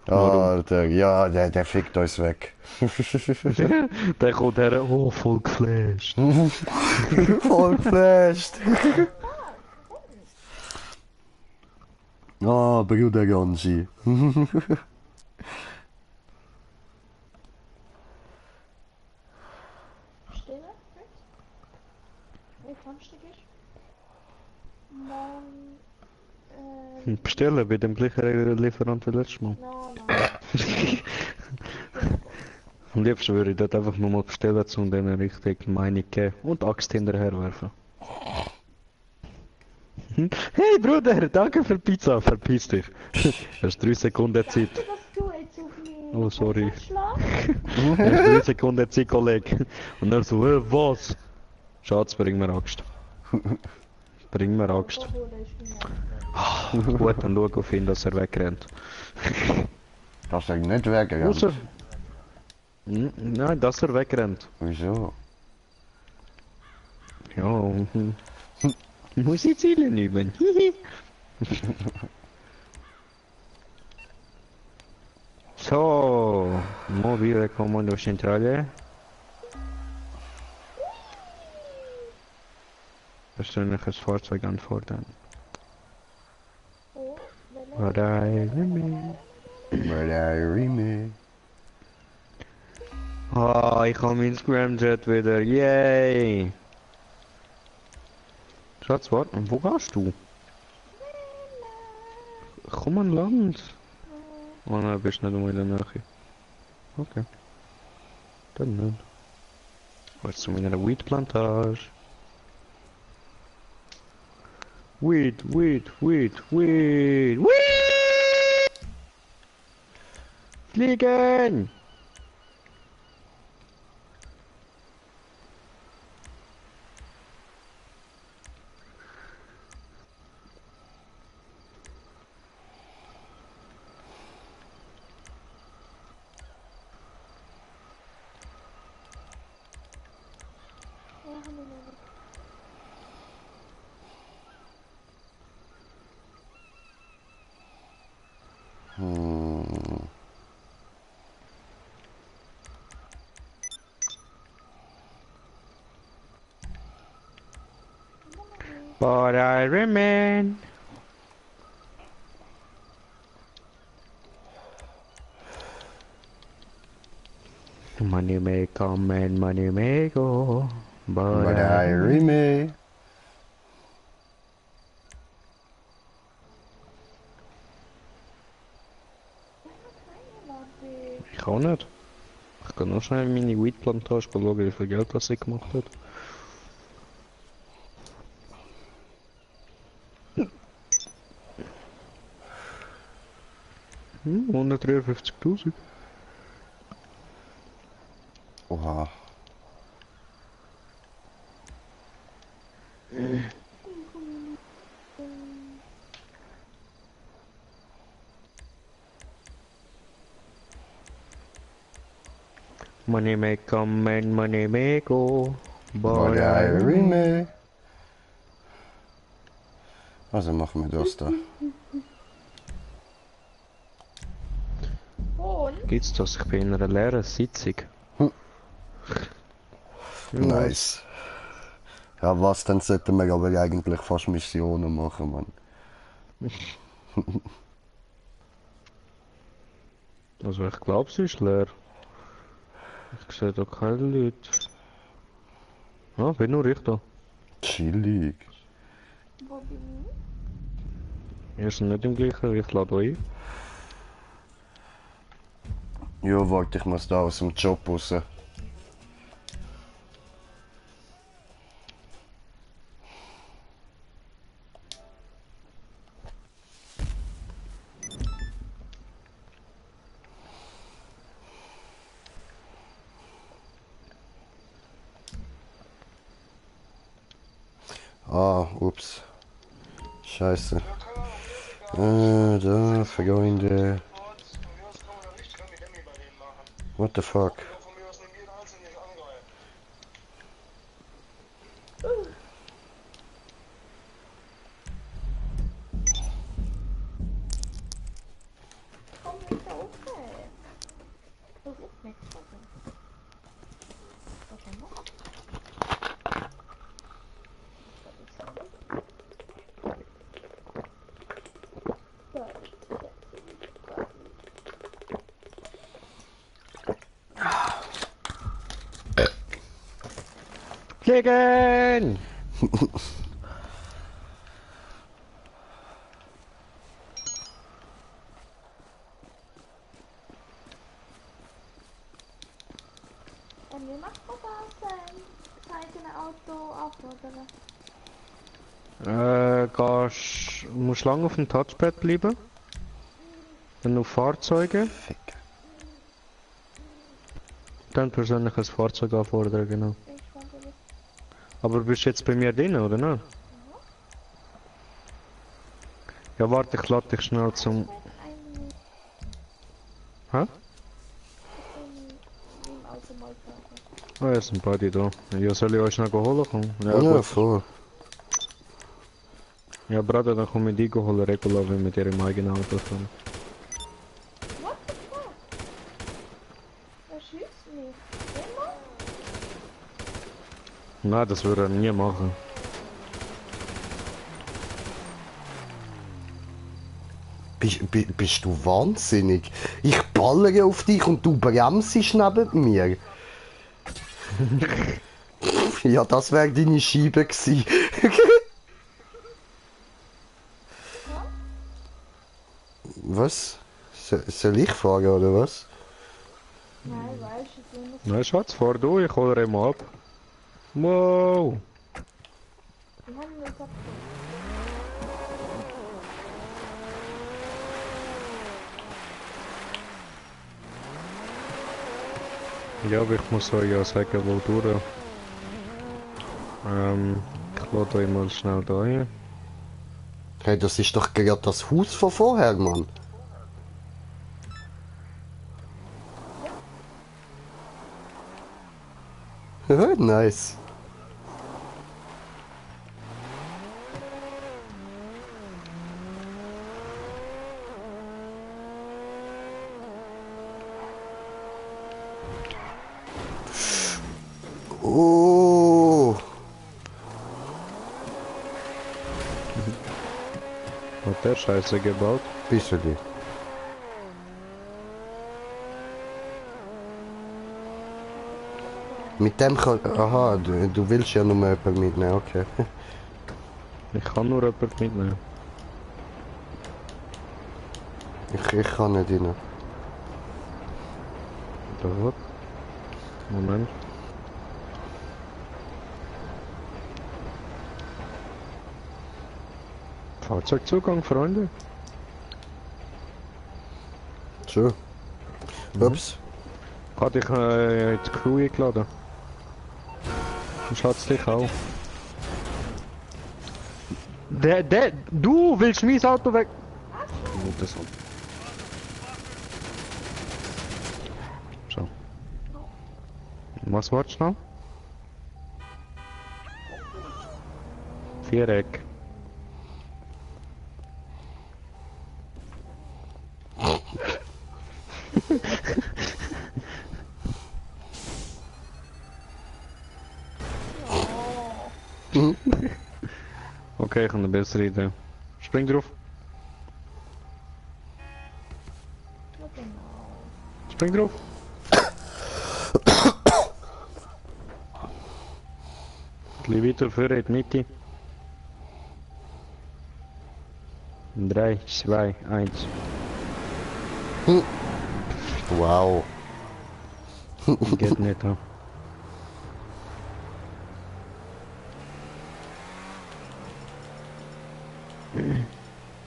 Alter, ja, der fickt uns weg. Der kommt her, oh, voll geflasht. Voll geflasht. Ah, Bruder Ganji. bestellen, Fritz? Wie kannst du das? Dann, Bestellen bei dem gleichen Lieferant wie letztes Mal. nein. Am liebsten würde ich dort einfach nur mal bestellen, um denen richtig Meinung geben und Axt hinterher werfen. Hey Bruder, danke für Pizza, verpiss dich. Hast 3 Sekunden Zeit. Dass du jetzt auf mich Oh, sorry. schlägst? Hast 3 Sekunden Zeit, Kollege. Und er so, was? Schatz, bring mir Axt. Bring mir Axt. Obwohl, das ist mir Gut, dann schau auf ihn, dass er wegrennt. Das ist nicht weggegangen. Ausser... Nein, dass er wegrennt. Wieso? Ja, muss ich Ziele üben. So, mobile Kommandozentrale. Persönliches Fahrzeug anfordern. Oh, Rein. Remy. Oh, ich habe mein Scramjet wieder. Yay! Schatz, warte, wo gehst du? Komm an Land. Oh nein, bist nicht einmal in der Nähe. Okay. Dann nicht. Was zu meiner Weed-Plantage? Weed! Fliegen! But I remain. Money may come and money may go, but I Remy. Ich auch nicht. Ich kann nur schnell meine Weed-Plantage schauen, wie viel Geld das sie gemacht hat. Hm, 153.000. Oha. Money may come and money may go, but Remy. Also machen wir das da. Und? Gibt's das? Ich bin in einer leeren Sitzung. Nice. Ja, was, dann sollten wir aber eigentlich fast Missionen machen, Mann. Also ich glaube, sie ist leer. Ich sehe da keine Leute. Ah, bin nur ich da. Chillig. Wo bin ich? Wir sind nicht im gleichen, ich lade euch ein. Ja, warte, ich muss da aus dem Job raus. Ah, ups. Scheiße. Da, Freunde. What the fuck? Komm nicht da hoch. Das ist nichts. Was denn noch? Fliegen! Wie macht man das? Sein eigenes Auto abfordern? Musst lange auf dem Touchpad bleiben. Dann auf Fahrzeuge. Fick. Dann persönliches Fahrzeug anfordern, genau. Ich fand das Aber bist du jetzt bei mir drin, oder nicht? Ja, warte, ich lade dich schnell zum... eigentlich Hä? im Auto mal fragen. Ah, jetzt sind beide da. Ja, soll ich euch schnell holen kommen? Ja, Ja, gut. voll. Ja, Bruder, dann komm ich die holen, Regula, wenn wir mit ihrem eigenen Auto fahren. What the fuck? Er schießt mich. Immer? Nein, das würde er nie machen. Bist du wahnsinnig? Ich ballere auf dich und du bremst neben mir. Ja, das wäre deine Scheibe gewesen. Was? Soll ich fahren oder was? Nein, weißt du, ich will nicht. Nein, Schatz, fahr du, ich hole ihn mal ab. Wow! Wir haben nur gesagt, Ja, aber ich muss euch ja sagen, wo durch. Ich lade euch mal schnell da hin. Hey, das ist doch gerade das Haus von vorher, Mann. Ja, nice. Oh. Hat der Scheiße gebaut? Bisschen. Mit dem kann... Aha, du willst ja nur jemanden mitnehmen, okay. Ich kann nur jemanden mitnehmen. Ich kann nicht rein. Da. Moment. Fahrzeugzugang, Freunde. So. Ups. Hat dich in die Crew eingeladen. Und Schatz dich auch. Du willst mein Auto weg. Oh, das so. Schau. Was wolltest du noch? Viereck. Okay, ich habe eine bessere Idee. Spring drauf. ja genau. Spring drauf. Ein bisschen weiter vorne in die Mitte. 3, 2, 1. Wow. Geht nicht, ja.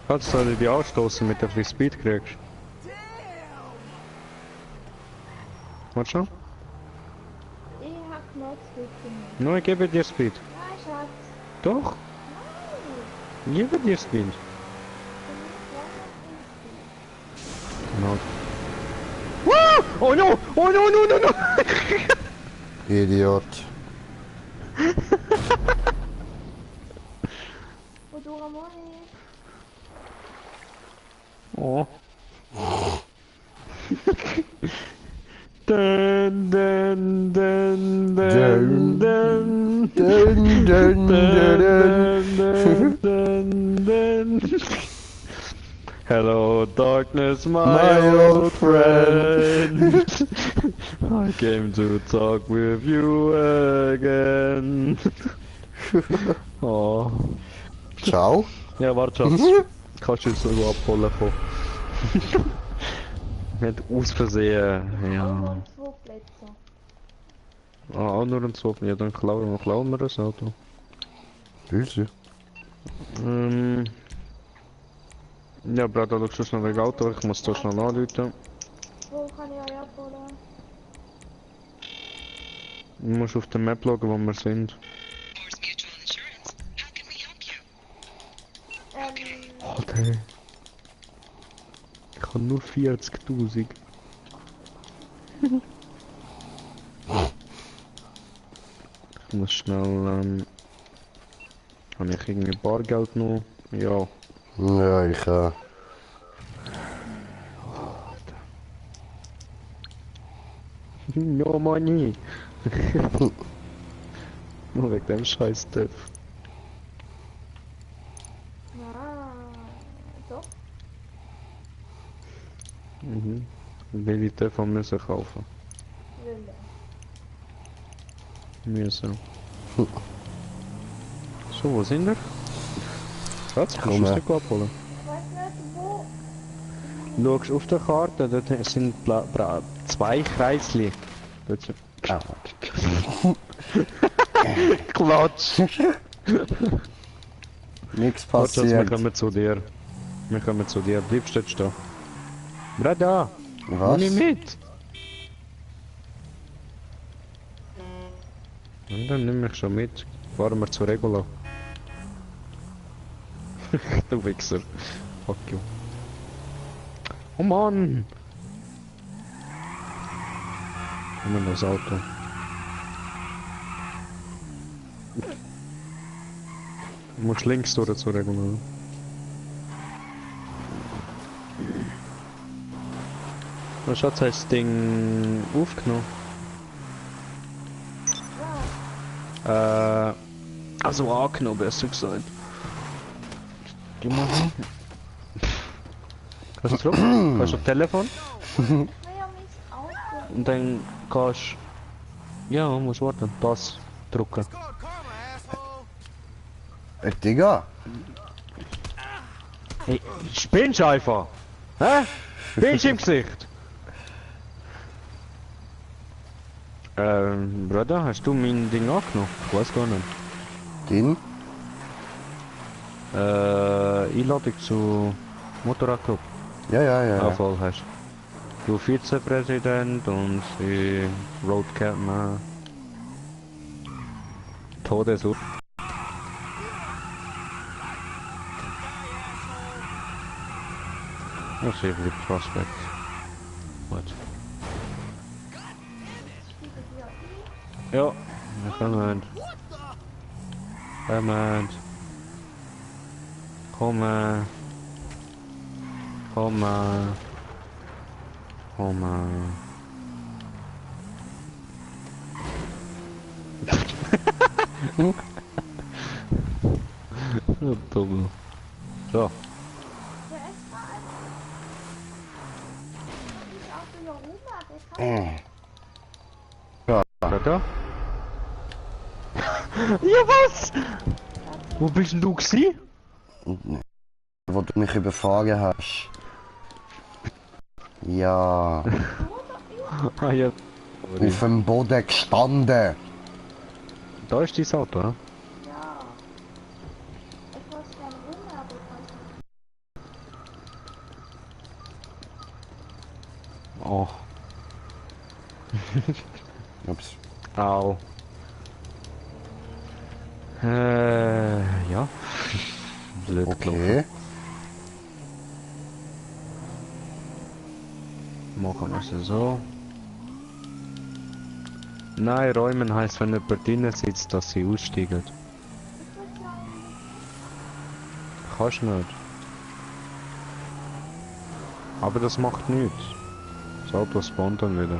Kannst du die ausstoßen mit der Free Speed kriegst? Warte schon. Ich hab noch Zwicken. Nur ich gebe dir Speed. Nein, Schatz. Doch, Nein. ich gebe dir Speed. Genau. Oh no! Oh no, no, no, no! Idiot. Wodurch einmal Oh. Dun, dun, dun, dun, dun. Dun, dun, dun, Dun, dun. Hello, darkness, my My old old friend. I came to talk with you again. Oh. Ciao. Ja, warte, Schatz. Kannst du jetzt irgendwo abholen kommen? Nicht aus Versehen. Auch Ja. nur 2 Plätze. Ah, auch nur ein Zug. Ja, dann klauen wir das Auto. Böse. Ja, Bruder, du schaust noch wegen Auto. Ich muss da schnell anrufen. Wo kann ich euch abholen? Du musst auf der Map schauen, wo wir sind. Force Mutual Insurance. How can we help you? Alter. Ich habe nur 40.000. Ich muss schnell, habe ich irgendwie Bargeld noch? Ja. Ja, ich Ja, Manni. Nur wegen dem scheiß Töpf. Doch. Mhm. Welche Töpfe haben wir müssen kaufen? Wille. Müssen. So, wo sind wir? Schatz, kannst du Komm uns her. nicht abholen? Ich weiß nicht wo. Schaust auf der Karte, dort sind 2 Kreisli. Dort sind... Klatsch! Nichts Warte, Schatz, wir passiert. kommen zu dir. Wir kommen zu dir. Bleibst du jetzt da? Bleib da! Was? Nimm mich mit! Und dann nimm mich schon mit. Fahren wir zur Regula. Du Wichser. Fuck you. Oh Mann! Immer noch das Auto. Du musst links durch zur Regula. Was Schatz, hast du das Ding aufgenommen? Also angenommen, besser gesagt. Geh mal hin. Kannst du zurück? Kannst du auf Telefon? Ich will ja mein Auto. Und dann kannst ja, musst warten. Das drücken. Called karma, asshole. Digga. Hey, spinnst du einfach? Hä? Spinnst du im Gesicht? Bruder, hast du mein Ding angenommen? Ich weiß gar nicht. Den? Einladung zu Motorradclub. Ja. Voll hast du Vizepräsident und die Roadcapman. Todesurteil. Das ist eben die Prospect. What? Ja, wir kommen. Kommen. Kommen. Kommen. Kommen. So dumm. So. Ja, es war einfach. Das Auto hier rum, das kann Bruder? Ja, was? Wo bist denn du gsi? Wo du mich überfahren hast. Ja. Ah ja. Auf dem Boden gestanden. Da ist dein Auto, ne? Ja. Ich weiß gerne rum, aber ich weiß nicht. Oh. Ups. Au. Ja. Blöd gelaufen. Okay. Machen wir es so. Nein, räumen heißt, wenn jemand drinnen sitzt, dass sie aussteigen. Kannst nicht. Aber das macht nichts. Das Auto spawnt dann wieder.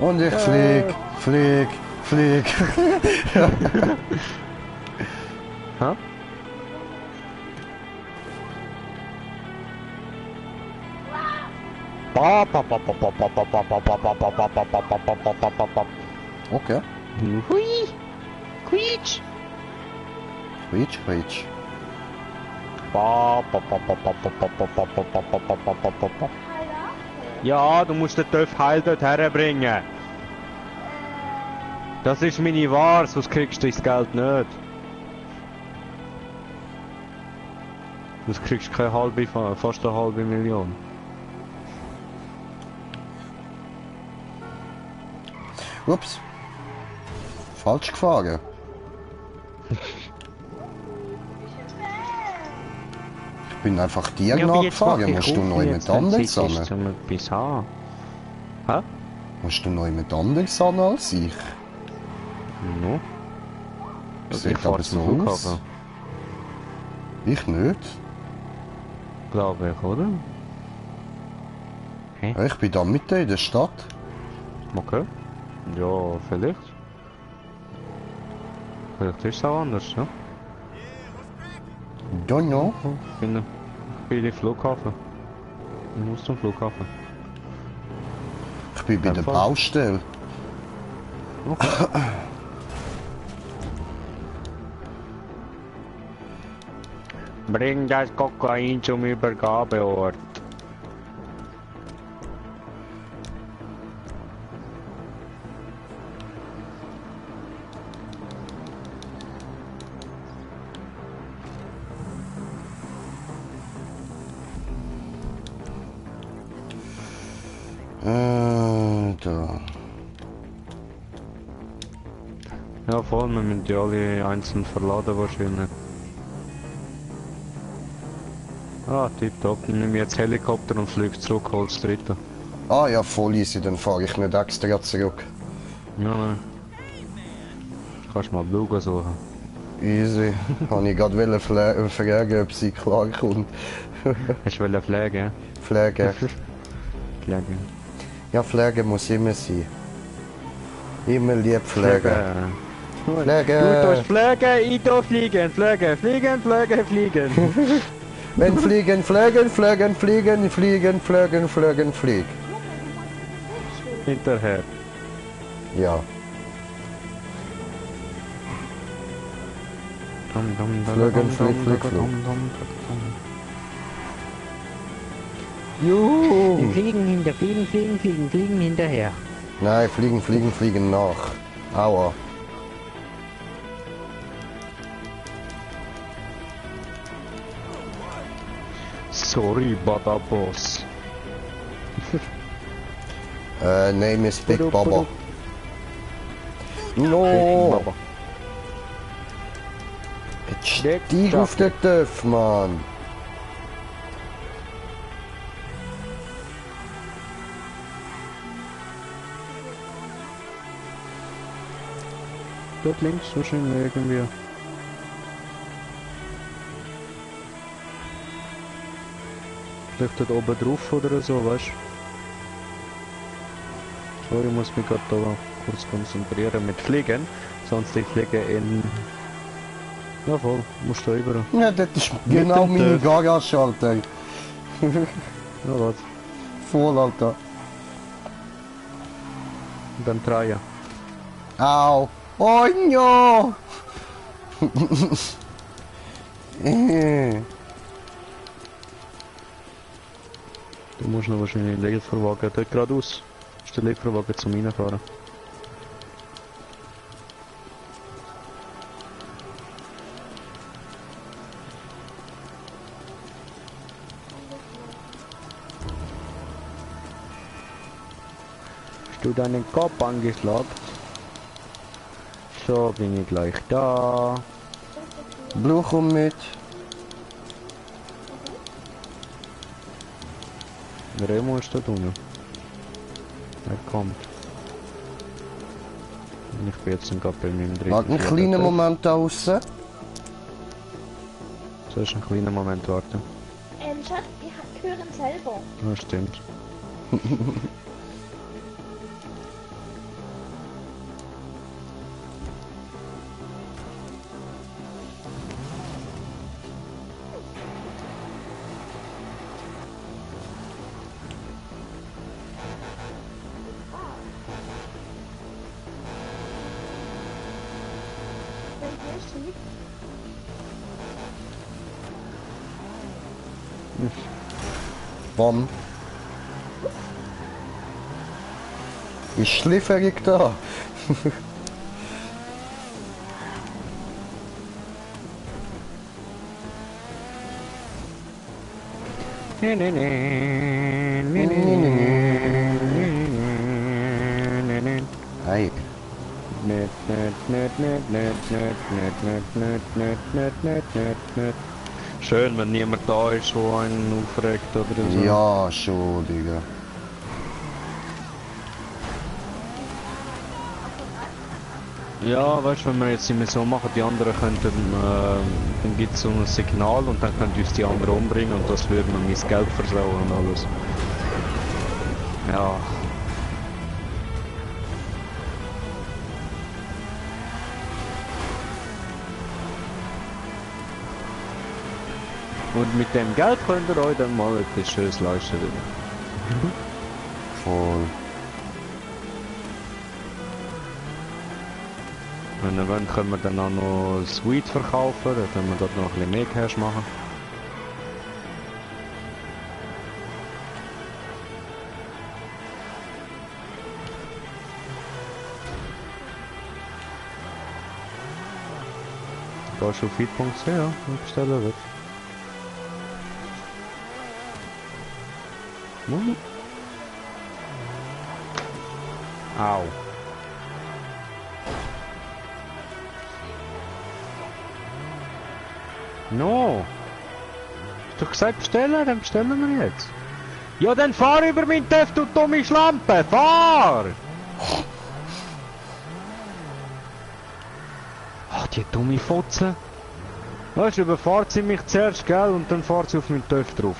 Und ich flieg. Hä? Okay. Hui! Quietsch! Quietsch. Ja, du musst den Töff heil dort herbringen. Das ist meine Ware, sonst kriegst du das Geld nicht. Sonst kriegst du keine halbe, fast eine halbe Million. Ups. Falsch gefahren. Ich bin einfach dir nachgefahren. Musst du noch jemand anderes an? Bis haben. Hä? Musst du noch jemand anderes an als ich? No. Sieht aber so aus. Ich nicht. Glaube ich, oder? Ja, ich bin da mitten in der Stadt. Okay. Ja, vielleicht. Vielleicht ist es auch anders, ja? Don't know. Ich bin im Flughafen. Ich muss zum Flughafen. Ich bin bei der Fall. Baustelle. Bring das Kokain zum Übergabeort. Da. Ja, voll, wir müssen die alle einzeln verladen wahrscheinlich. Ah, tipptopp. Dann nehme ich jetzt Helikopter und fliege zurück, hol's dritte. Ah ja, voll easy, dann fahre ich nicht extra zurück. Ja, nein. Du kannst mal Bluga suchen. Easy. Habe ich gerade fragen, ob sie klarkommt. Hast du Pflege? Pflege. Pflege. Ja, Pflege muss immer sein. Immer lieb Pflege. Pflege. Du tust Pflege, ich tu fliegen. Pflege, fliegen, Pflege, fliegen. Wenn fliegen, fliegen, fliegen, fliegen, fliegen, fliegen, fliegen, flieg. Hinterher. Ja. Fliegen, flieg, flieg, flieg. Juhu. Fliegen hinterher. Nein, fliegen, fliegen, fliegen nach. Aua. Sorry, Baba Boss. Name is Big Baba. No. Baba. Jetzt stieg auf den Töff, Mann. Dort links wahrscheinlich irgendwie. Vielleicht dort oben drauf oder so, weißt du? Sorry, ich muss mich gerade da kurz konzentrieren mit Fliegen, sonst ich fliege in... Ja voll, musst du über. Ja, das ist genau dem meine Töff. Garage, Alter. Ja, warte. Voll, Alter. Beim Drehen. Au. Oh, no. Du musst noch wahrscheinlich den Lieferwagen dort geradeaus. Ist der Lieferwagen zum Reinfahren. Hast du deinen Kopf angeschlagen? So, bin ich gleich da. Blue kommt mit. Remo ist da unten. Er kommt. Und ich bin jetzt gerade bei meinem dritten. Warte einen kleinen Moment da draussen. Sollst einen kleinen Moment warten? Schatz, ich höre ihn selber. Ja, stimmt. Schweiz? Wann? Ist Schlieferung da? Hey. Schön, wenn niemand da ist, der einen aufregt oder so. Ja, schon, Digga. Ja, weißt du, wenn wir jetzt immer so machen, die anderen könnten, dann gibt es so ein Signal und dann können uns die anderen umbringen und das würde mir mein Geld versauen und alles. Ja. Und mit dem Geld könnt ihr euch dann mal etwas Schönes leisten. Voll. Wenn ihr wollt, können wir dann auch noch Sweet verkaufen, dann können wir dort noch ein bisschen mehr Cash machen. Gehst du auf feed.ch und bestellen wird. Au. No. Hast du gesagt bestellen? Dann bestellen wir jetzt. Ja, dann fahr über mein Töff, du dumme Schlampe! Fahr! Ach, die dumme Fotze. Weißt du, überfahrt sie mich zuerst, gell? Und dann fahrt sie auf meinen Töff drauf.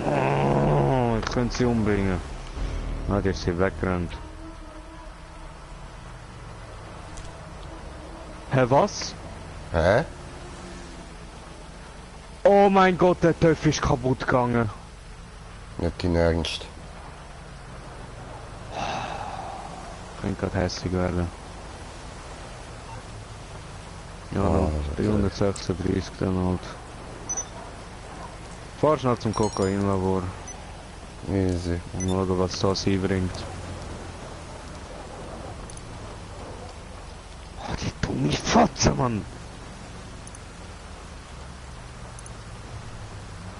Oh, jetzt können sie umbringen. Ah, die ist sie weggerannt. Hä, was? Hä? Oh mein Gott, der Töff ist kaputt gegangen. Nicht in Ernst. Könnte gerade hässlich werden. Ja, Oh, dann 336 dann halt. Fahr schnell zum Kokainlabor Easy. und schauen, was das einbringt. Oh, die dumme Fotze, Mann!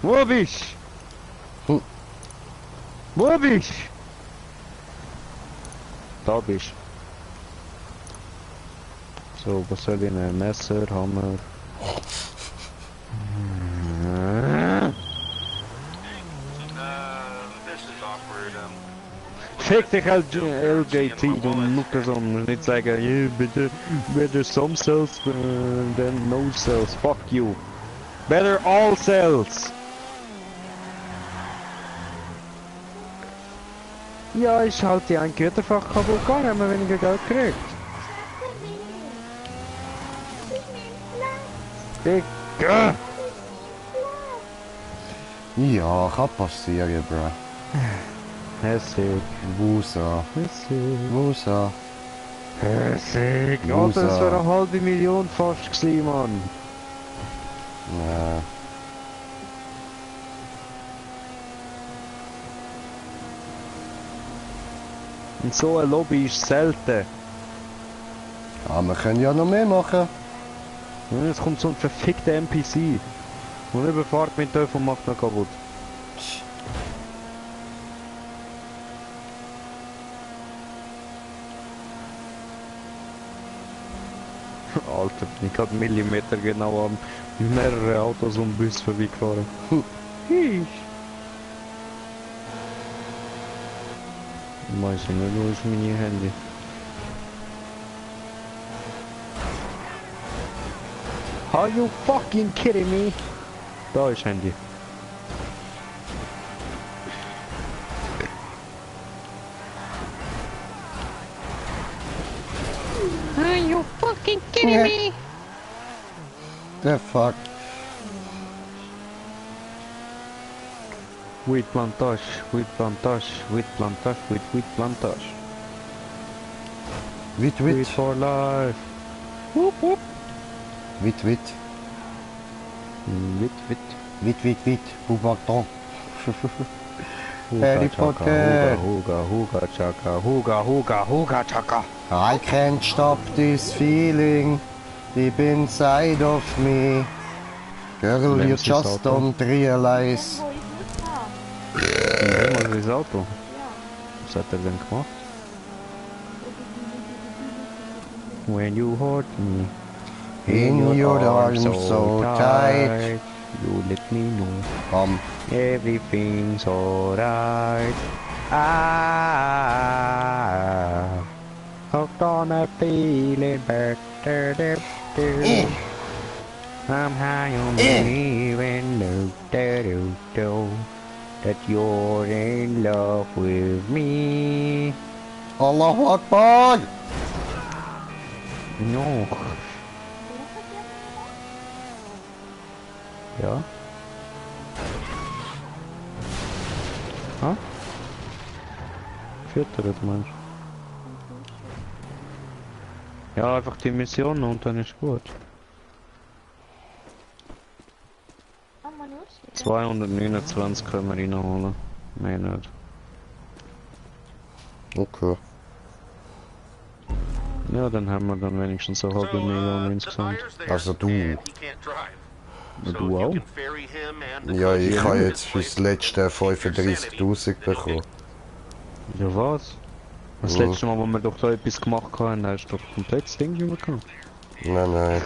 Wo bist Hm. Wo bist Da bist So, was soll ich nehmen? Messer, Hammer. Fick dich LJT, du Nuckerson, nicht sagen, yeah, better some cells than no cells, fuck you. Better all cells. Ja, ist halt die ein Güterfach kaputt gegangen, haben wir weniger Geld gekriegt. Digga! Ja, kann passieren, bro. Hässig. Wusa. Hässig. Wusa. Hässig. Ja, das war eine halbe Million fast gewesen, Mann. Ja. Und so ein Lobby ist selten. Ja, wir können ja noch mehr machen. Und jetzt kommt so ein verfickter NPC. Und überfahrt mit Töpf und macht noch kaputt. Alter, bin ich gerade Millimeter genau an mehrere Autos und Bus vorbeigefahren. Ich weiß nicht, wo ist mein Handy? Are you fucking kidding me? Da ist Handy. Are you fucking kidding me? The fuck. Wheat plantage, wheat plantage, wheat plantage, wheat plantage. Wit, Wait wit. for life. Wit, wit. Wit, wit. Wit, wit, wit. Boubaton. Harry Potter. Huga, huga, chaka, huga, huga, huga, chaka. I can't stop this feeling deep inside of me. Girl, you Lernst du das just Auto? don't realize. Wo ich nicht habe. Nehmen wir das Auto. Ja. Was hat er denn gemacht? When you hold me In your arms so tight. you let me know Komm. everything's alright. Hooked on a feeling better. I'm high on believing that you're in love with me. Allahu Akbar. No. Ja? Ha? Füttert, meinst du? Ja, einfach die Mission und dann ist gut. Ah, man hört's wieder. 229 können wir reinholen. Mehr nicht. Okay. Ja, dann haben wir dann wenigstens eine halbe Million insgesamt. Also du. Du auch? Ja, ich habe jetzt fürs letzte 35.000 bekommen. Ja, was? Das Ja. letzte Mal, wo wir doch da etwas gemacht haben, hast du doch komplett das Ding bekommen. Nein, nein.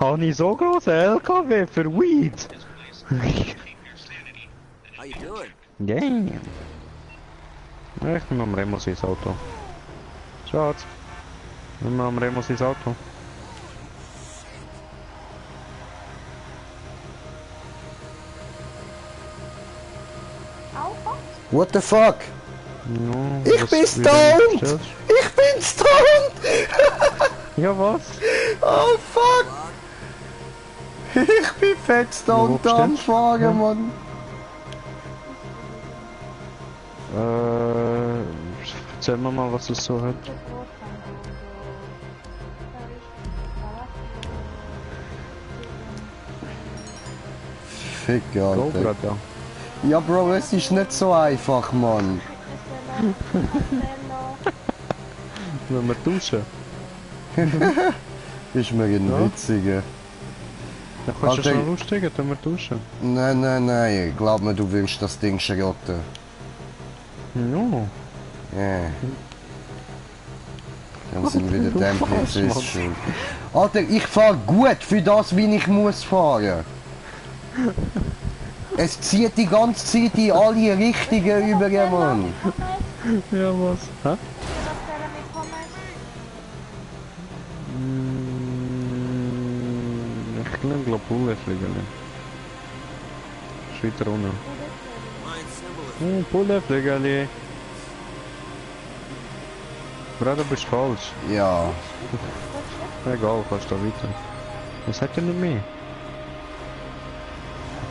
Habe ich so große LKW für Weed? How you doing? Damn. Ja, ich nehme am Remo sein Auto. Schatz. Nimm am Remo sein Auto. Aufwand? What the fuck? Ja, Ich was bin wieder stoned! bestellst? Ich bin stoned! Ja, was? Oh fuck! Ich bin fett stoned Wo am bestellst? Fahren, Mann. Erzähl mir mal, was es so hat. Der Großteil. Fick, Go, Alter. Brother. Ja, Bro, es ist nicht so einfach, Mann. Wenn wir duschen. Ist mir ein Ja. Witziger. Dann kannst du Alter. schon aussteigen, dann wir duschen. Nein, nein, nein. Glaub mir, du willst das Ding schrotten. Ja. Ja. Dann sind wieder die Du fährst, NPCs Mann. schuld. Alter, ich fahr gut für das, wie ich muss fahren. Es zieht die ganze Zeit in alle Richtungen über, Mann. Ja, was? Hä? Ich glaube, Pullefliegerli. Ist weiter unten. Mine's simple. Pullefliegerli. Bruder, bist falsch. Ja. Egal, kannst da weiter. Was hat er nicht mehr?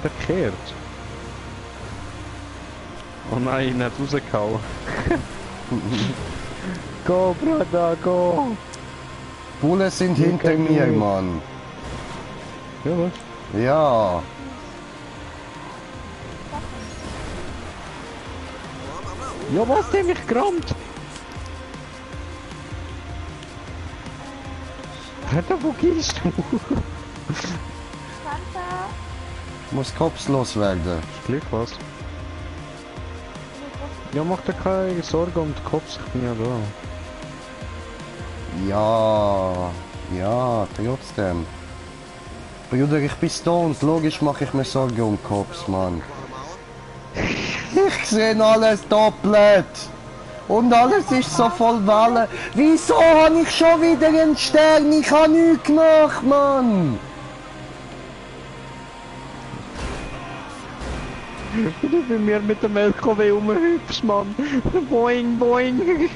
Hat er gekehrt? Oh nein, ihn hat rausgehauen. Go, Bruder, go! Bullen sind hinter kann mir, nicht. Mann. Ja, was? Ja. Ja, was? Der mich gerammt! Alter, wo gehst du? Santa, Muss kopflos werden. Ist gleich was. Ja, mach dir keine Sorge um den Kopf, ich bin ja da. Ja. Ja, trotzdem. Bruder, ich bin stoned. Logisch mache ich mir Sorgen um Cops, Mann. Ich sehe alles doppelt. Und alles ist so voll Wellen. Wieso habe ich schon wieder einen Stern? Ich habe nichts gemacht, Mann. Wie du bei mir mit dem LKW rumhüpfst, Mann. Boing, boing.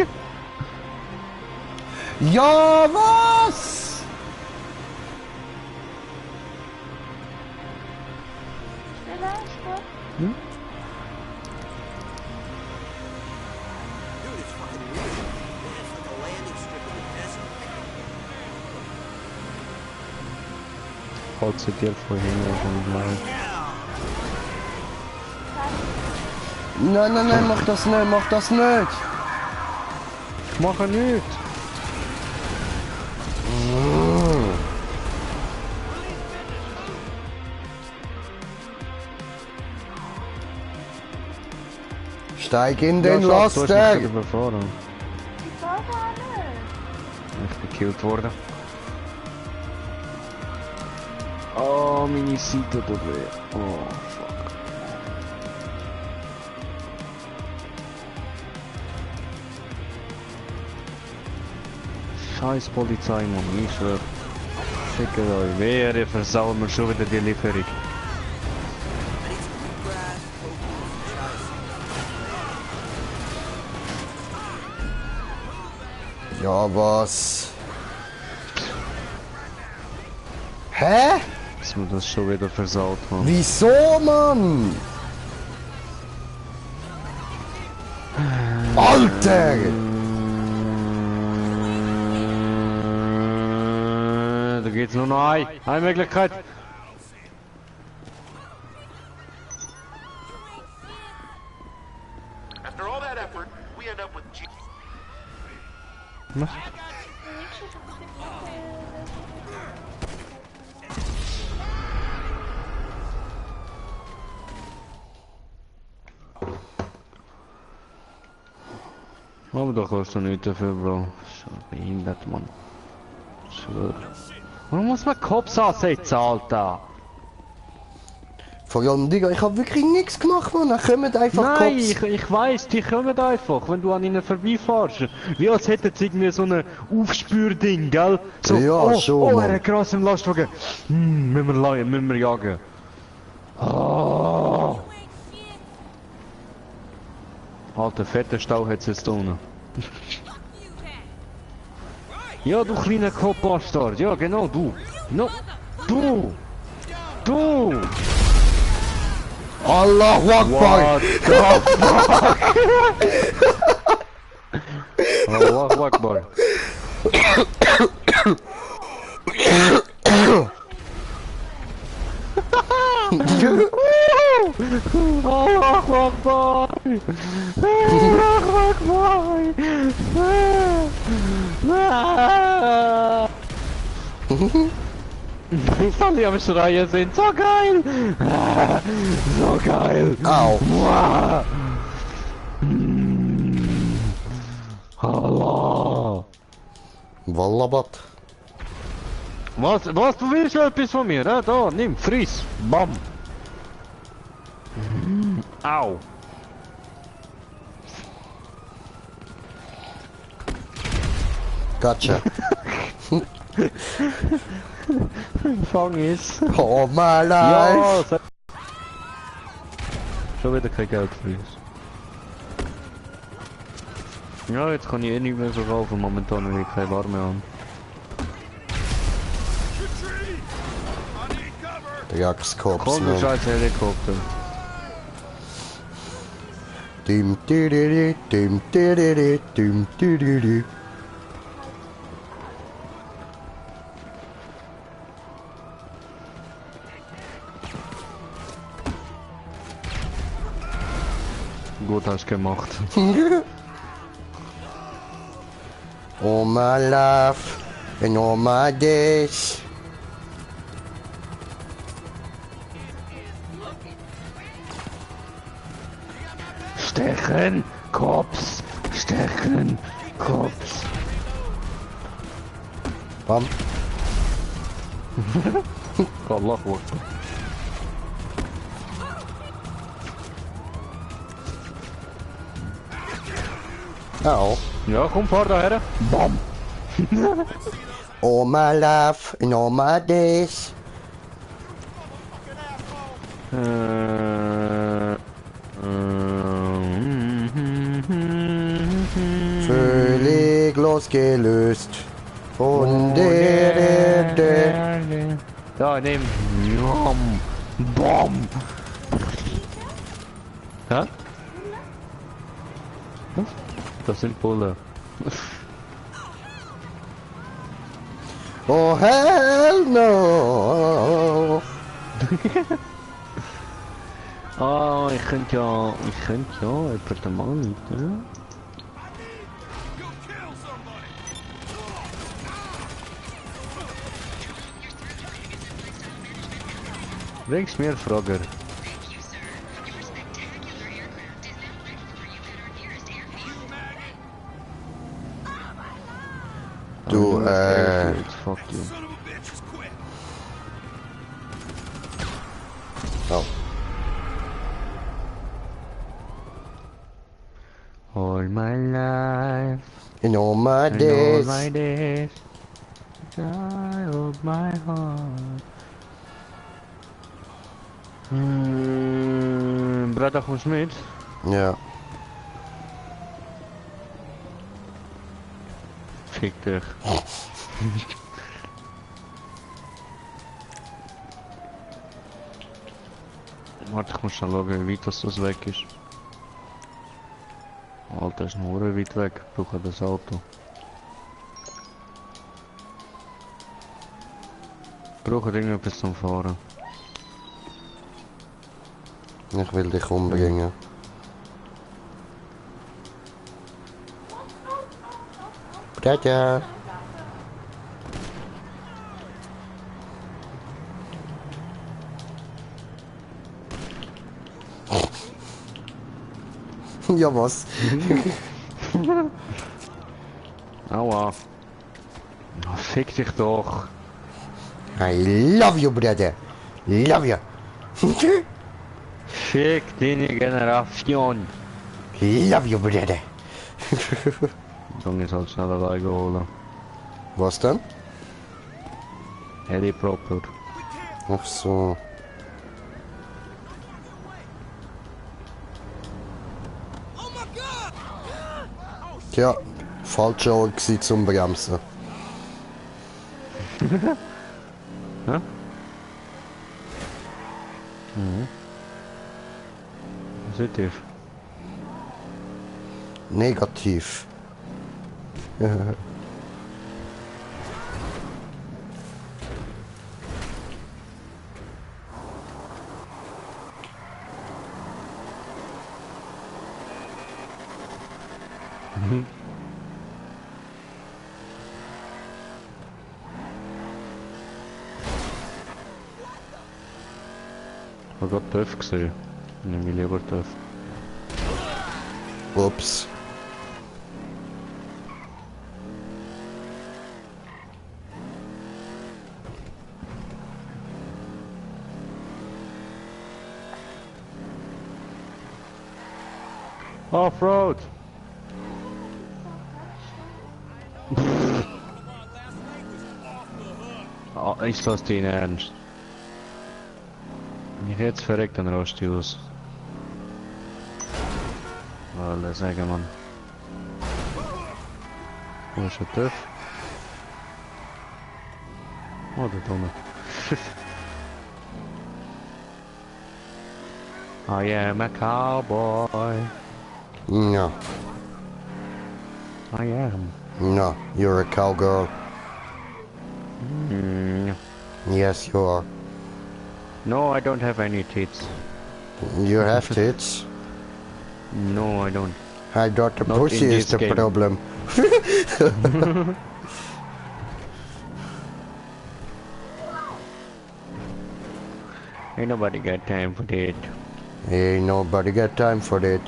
Ja, was? schneller, Sport. Dude, it's fucking weird. It's like a landing strip in the Falls sie dir von hinten und mal. Nein, nein, nein, mach das nicht, mach das nicht! Ich mache nichts! Steig in den Schatz, du hast mich Laster! überfahren. Ich soll gar nicht. Ich bin gekillt worden. Oh, meine Seite tut weh. Oh, fuck. Scheiß Polizei, Mann, ich schwör. Fickt euch. Wer versaut mir schon wieder die Lieferung? Ja, was? Hä? Dass wir das schon wieder versaut haben. Wieso, Mann? Alter! Da geht's nur noch eine Möglichkeit. After all that effort, we end up with G. Aber da kostet du nicht dafür, Bro. Schon behindert, Mann. Ich schwör. Warum muss man Cops ansetzen, Alter? Vor allem, Digga, ich hab wirklich nichts gemacht, Mann. Dann kommen einfach Nein, Cops. ich weiss, die kommen einfach, wenn du an ihnen vorbeifährst. Wie als hätten sie irgendwie so ein Aufspürding, gell? So, Ja, oh, schon, oh, Mann. er hat Gras im Lastwagen. Müssen wir jagen. Oh. Alter, fetter Stau hat's jetzt da unten. Ja, du kleiner Kopfbastard. Ja, genau, du. No, du. Du. Allahu Akbar! What the fuck? Allahu Akbar. Allahu Akbar. Allahu Akbar. Alle am Schreien sind so geil. So geil. Au. Allah. Wallabat. Was, du willst etwas von mir, hè? Da, nimm, friss. Bam. Au. Gotcha. Fang ist. Oh my Ja, life! schon wieder kein Geld für uns. Ja, jetzt kann ich eh nicht mehr verkaufen, momentan habe ich keine Ware mehr an. Der Jagdskops, Komm, du ne? scheiß Helikopter. Dim dididi, dim dididi, dim dididi. Gut hast du gemacht. All my life and all my days. Stechen, Kops, stechen, Kops. Bam. Allah Akbar. Au. Ja, komm, fahr da her. Bam. All my life and all my days. Völlig losgelöst von der Erde. Da, nimm. Jam. Bam. Hä? Das sind Bulle. Oh hell no! Ah, ich könnte ja jemanden mal nicht, ne? Bringst mir Frage. Thank you, sir. Your spectacular aircraft is now ready for you at our nearest airfield. Du, Fuck you. Oh. All my life, In all my and all days. my days, I of my heart. Bruder, kommst du mit? Ja. Fick dich. Warte, ich muss schon schauen, wie weit das weg ist. Alter, ist noch weit weg. Ich brauche das Auto. Ich brauche irgendetwas zum Fahren. Ich will dich umbringen. Bruder. Ja, was? Aua. Oh, fick dich doch. I love you, brother. Love you. Fick deine Generation. Love you, brother. Junge, soll schnell alleine holen. Was denn? Helikopter. Ach so. Tja, falscher Ort gewesen zum Bremsen. Hä? Mhm. Positiv. Negativ. Ich habe gerade TÜV gesehen. Nehme ich lieber TÜV. Ups. Offroad! Oh, ist das dein Ernst? Wenn ich jetzt verreckt, dann raste ich aus. Alle sagen, Mann. Wo ist der TÜV? Oh, da unten. I am a cowboy. No. I am. No, you're a cowgirl. Mm. Yes, you are. No, I don't have any tits. You have tits. No, I don't. I thought the Not pussy in is this the game. problem. Ain't nobody got time for that. Ain't nobody got time for that.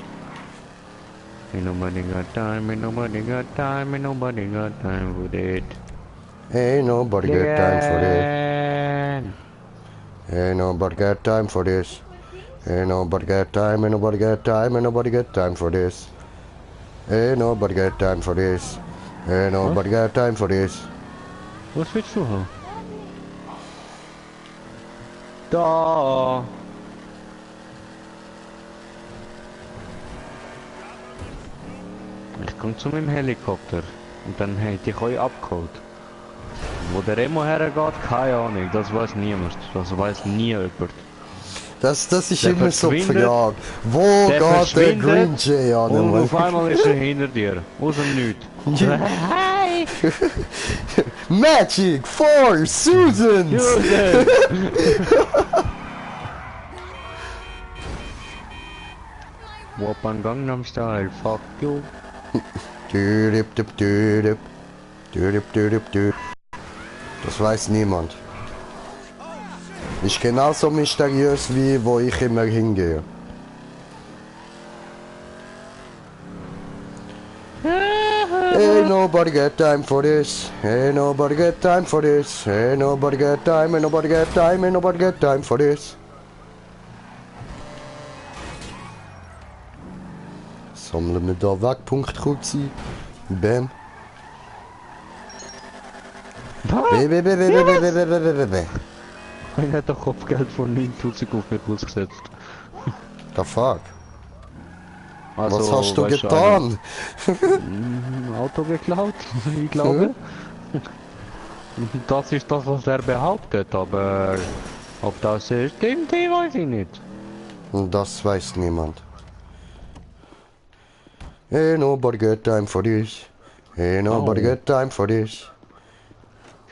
Ain't nobody got time, ain't nobody got time, ain't nobody got time for that. Ain't nobody got time for that. Again. Ain't nobody got time for this. Ain't nobody got time, ain't nobody got time, ain't nobody got time for this. Ain't nobody got time for this. Ain't nobody got time for this. Was willst du haben? Da. Ich komme zu meinem Helikopter und dann hätte ich euch abgeholt. Wo der Remo hergeht, keine Ahnung, das weiß niemand, das weiß nie jemand. Das ist Der immer so die verschwindet. Frage. Wo Der geht der verschwindet Green Jay an? Und auf einmal ist er hinter dir, aus dem Nichts. Hi, Mami! Magic for Susan! Wappan Gangnam Style, fuck you. Dürüp, dürüp, dürüp. Dürüp, dürüp, dürüp. Das weiß niemand. Ist genauso mysteriös wie wo ich immer hingehe. Ain't nobody got time for this. Ain't nobody got time for this. Ain't nobody got time. Ain't nobody got time. Ain't nobody got time for this. Sammeln wir da weg. Punkt kurz sein. Bam. Einer hat doch Kopfgeld von 9000 auf mich ausgesetzt. The fuck? Also, Was hast du weißt getan? Ein Auto geklaut, ich glaube. Das ist das, was er behauptet, aber ob das stimmt, weiß ich nicht. Das weiß niemand. Ain't nobody got time for this. Ain't nobody got time for this.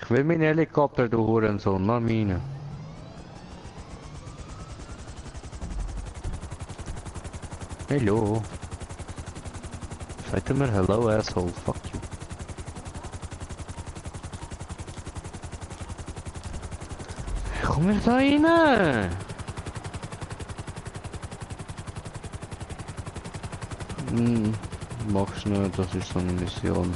Ich will meinen Helikopter, du Hurensohn, na meine. Hallo. Sagt mir hello asshole, fuck you. Komm jetzt da rein! Mach schnell, das ist so eine Mission.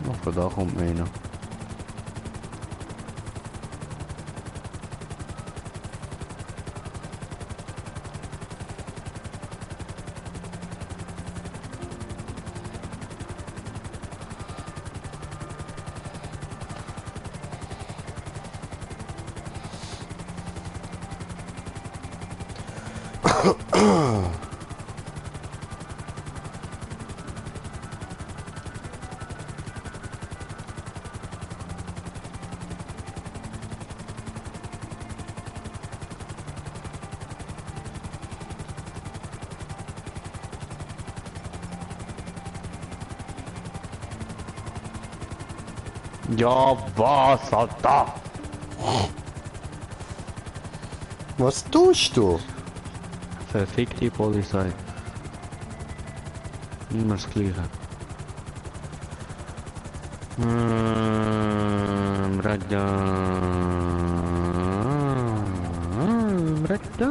Ach, da kommt mir einer. Ja, was, Alter? Was tust du? Verfick die Polizei. Immer das Gleiche. Radio. Radio.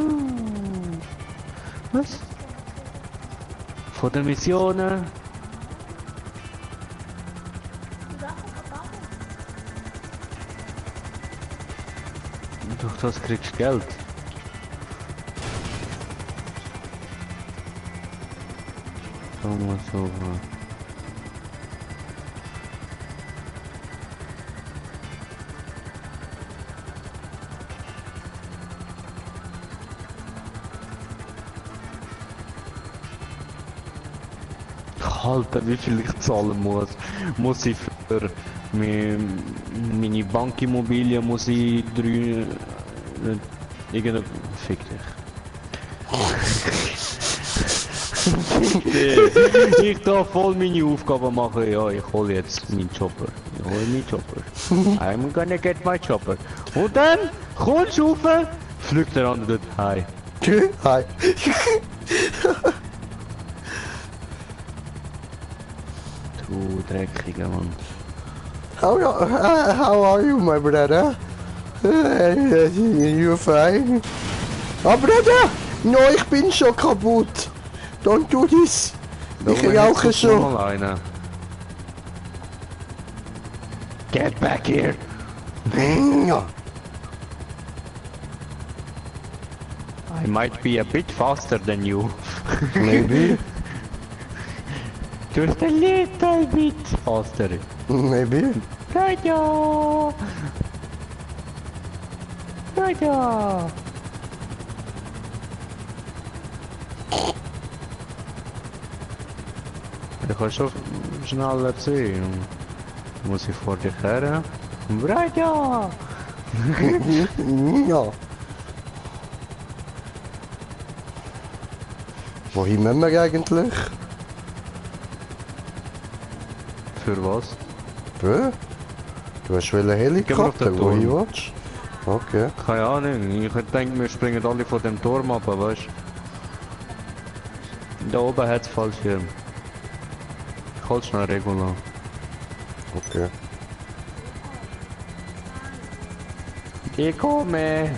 Was? Von der Missionen? Durch das kriegst du Geld. So. Alter, wie viel ich zahlen muss. Muss ich für meine Bankimmobilie muss ich irgendeine... Fick dich. Ich darf voll meine Aufgaben machen, ja, ich hole jetzt meinen Chopper. Ich hole meinen Chopper. I'm gonna get my chopper. Und dann kommst du rauf, fliegt der andere dort. Hi. Hi. Du dreckiger Mann. How are you, my brother? You fine? Oh, brother! No, ich bin schon kaputt. Don't do this. Ich rauche schon. Get back here! Ja. I might be a bit faster than you. Maybe. Just a little bit faster. Maybe. Radio! Radio! Du kannst schon schneller sehen. Muss ich vor dich her? Radio! Ja. Wohin müssen wir eigentlich? Für was? Bö? Du hast einen Helikopter, den wohin Turm. willst du? Okay. Keine Ahnung, ich denke, wir springen alle von dem Turm ab, weißt du? Da oben hat's Fallschirm. Ich halte schnell Regula. Okay. Ich komme!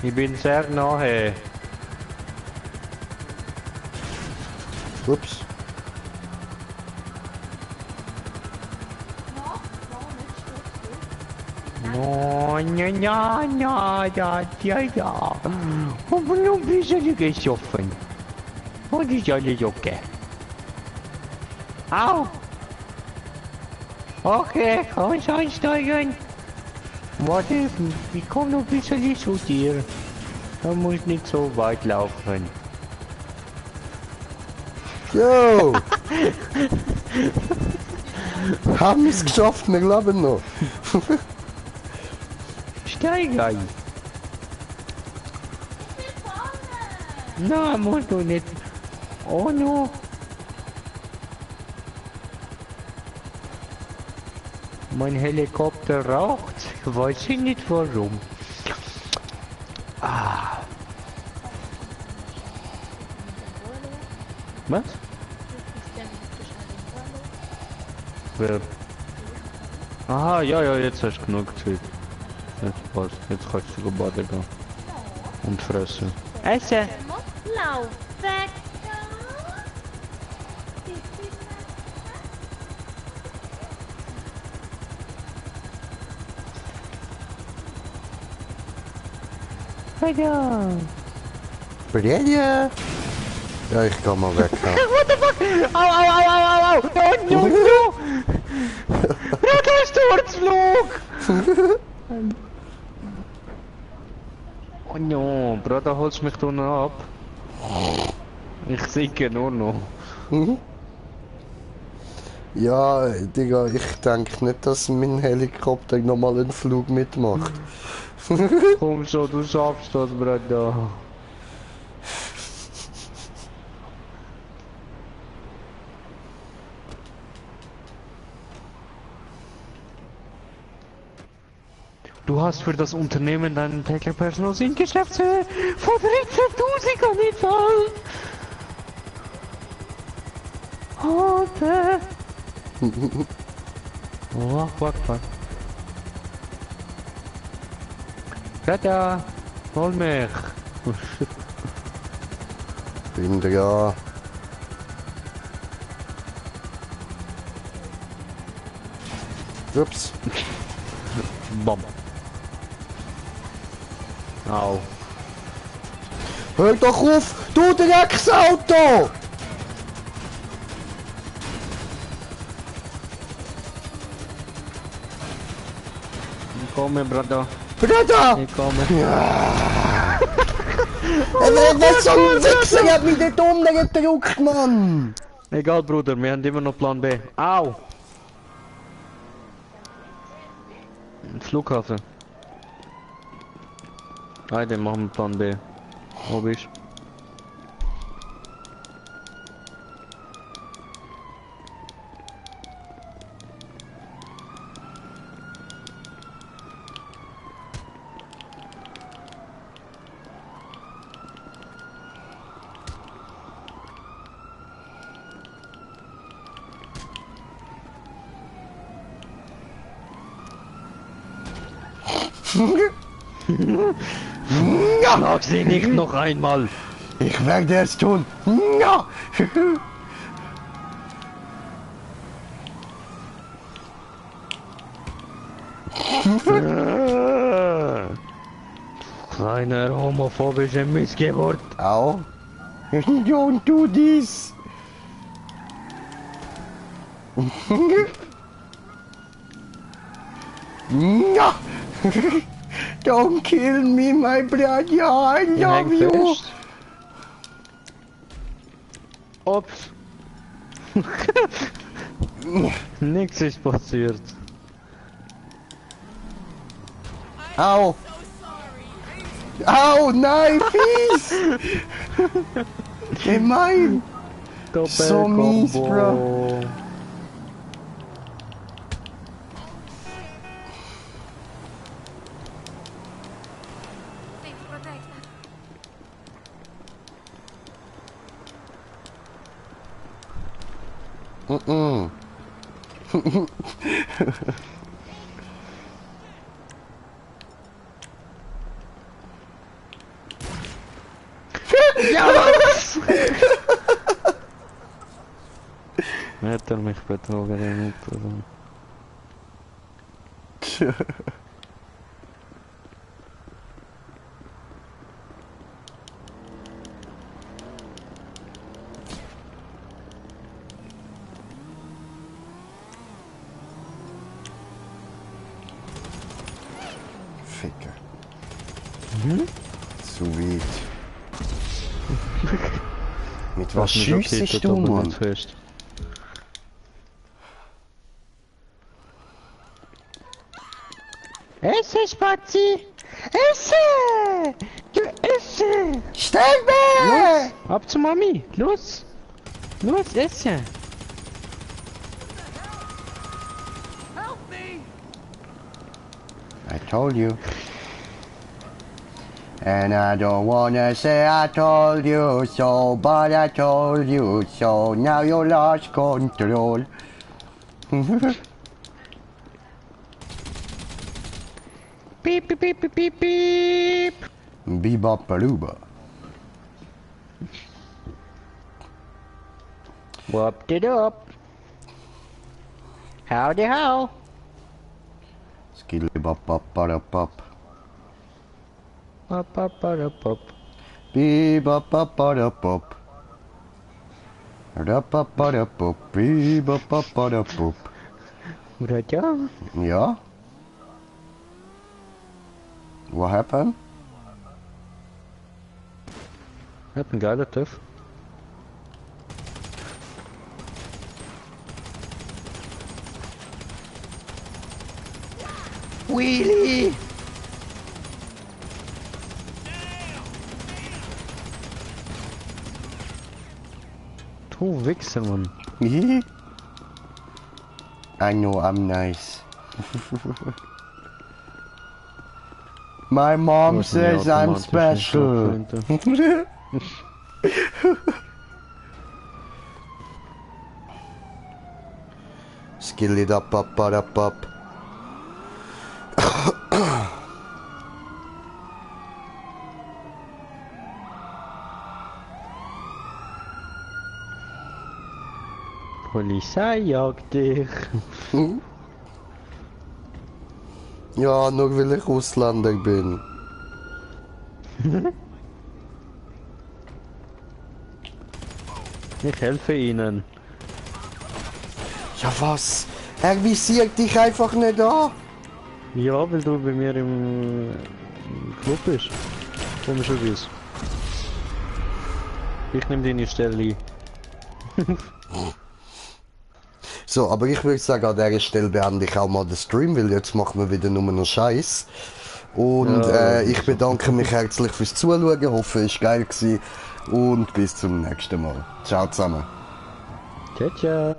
Ich bin sehr nahe. Ups. No, ja, ja, ja, ja, ja, ja. Und nun bist du gesoffen. Und ist alles okay. Au! Okay, komm schon einsteigen. Warte, ich komm noch ein bisschen zu dir. Du musst nicht so weit laufen. Yo! Haben wir es geschafft, wir glauben noch. Steig ein. Na, musst du nicht. Oh no. Mein Helikopter raucht. Ich weiß nicht warum. Ah. Was? Wer? Aha, ja, ja, jetzt hast du genug Zeit. Jetzt passt. Jetzt kannst du baden gehen. Und fressen. Essen! Lauf weg! Weiter! Bredje! Ja, ich kann mal weg. Ja. What the fuck? Au, au, au, au, au, au! No, no, no! Sturzflug! Oh no, Bruder, holst mich da noch ab? Ich sinke nur noch. Ja, Digga, ich denke nicht, dass mein Helikopter nochmal einen Flug mitmacht. Komm schon, du schaffst das, Bruder. Du hast für das Unternehmen deinen täglichen Personal in Geschäftshöhe von 13.000 angezahlt. Alter. Oh, fuck. Tata, hol mich. Bin da. Ups. Bom. Au. Hör doch auf! Du Drecksauto! Ich komme, Bruder. Bruder! Ich komme. Was so ein Wichser hat mich dort unten gedrückt, Mann! Egal, Bruder, wir haben immer noch Plan B. Au! Flughafen. Haydi, machen wir Plan B. Wo bist du? Ja! Sag sie nicht noch einmal! Ich werde es tun! Ja! Kleiner homophobische Missgeburt! Au! Don't do this! Ja! Don't kill me, my brother! I Ich love häng you! fest. Ups! Nichts ist passiert. Au! Au, nein, fies! Gemein! So mies, Bro. Please protect us. Mm-mm. Hat er mich betrogen, der Mutter. Ficker. Zu weit. Mit was schiessest du, Mann? Nicht fest. Esse, Spazi! Esse! Du esse! Sterbe! Ab zu Mami! Los! Los, esse! Help me! I told you. And I don't wanna say I told you so, but I told you so. Now you lost control. Beep, beep, beep, beep, beep, beep! Bebop Baluba. Whooped it up. Howdy how? Skilly bop bop bada pop. Up, up, up, up. Bebop bop bada pop. Da pop bada pop. Bebop bop bada pop. Bratja? Ja? What happened? Hat ein geiler TÜV. Wheelie! Du Wichser, Mann. I know I'm nice. My mom Was denn die says I'm automatischen special. Schrotflinte? Skill it up, up, up, up. Polizei jagt dich. Ja, nur weil ich Ausländer bin. Ich helfe ihnen. Ja was? Er visiert dich einfach nicht an. Ja, weil du bei mir im Club bist. Komischerweise. Ich nehme deine Stelle ein. So, aber ich würde sagen, an dieser Stelle beende ich auch mal den Stream, weil jetzt machen wir wieder nur noch Scheiß. Und Ja, ich bedanke mich herzlich fürs Zuschauen, hoffe es war geil gewesen und bis zum nächsten Mal. Ciao zusammen. Ciao, ciao.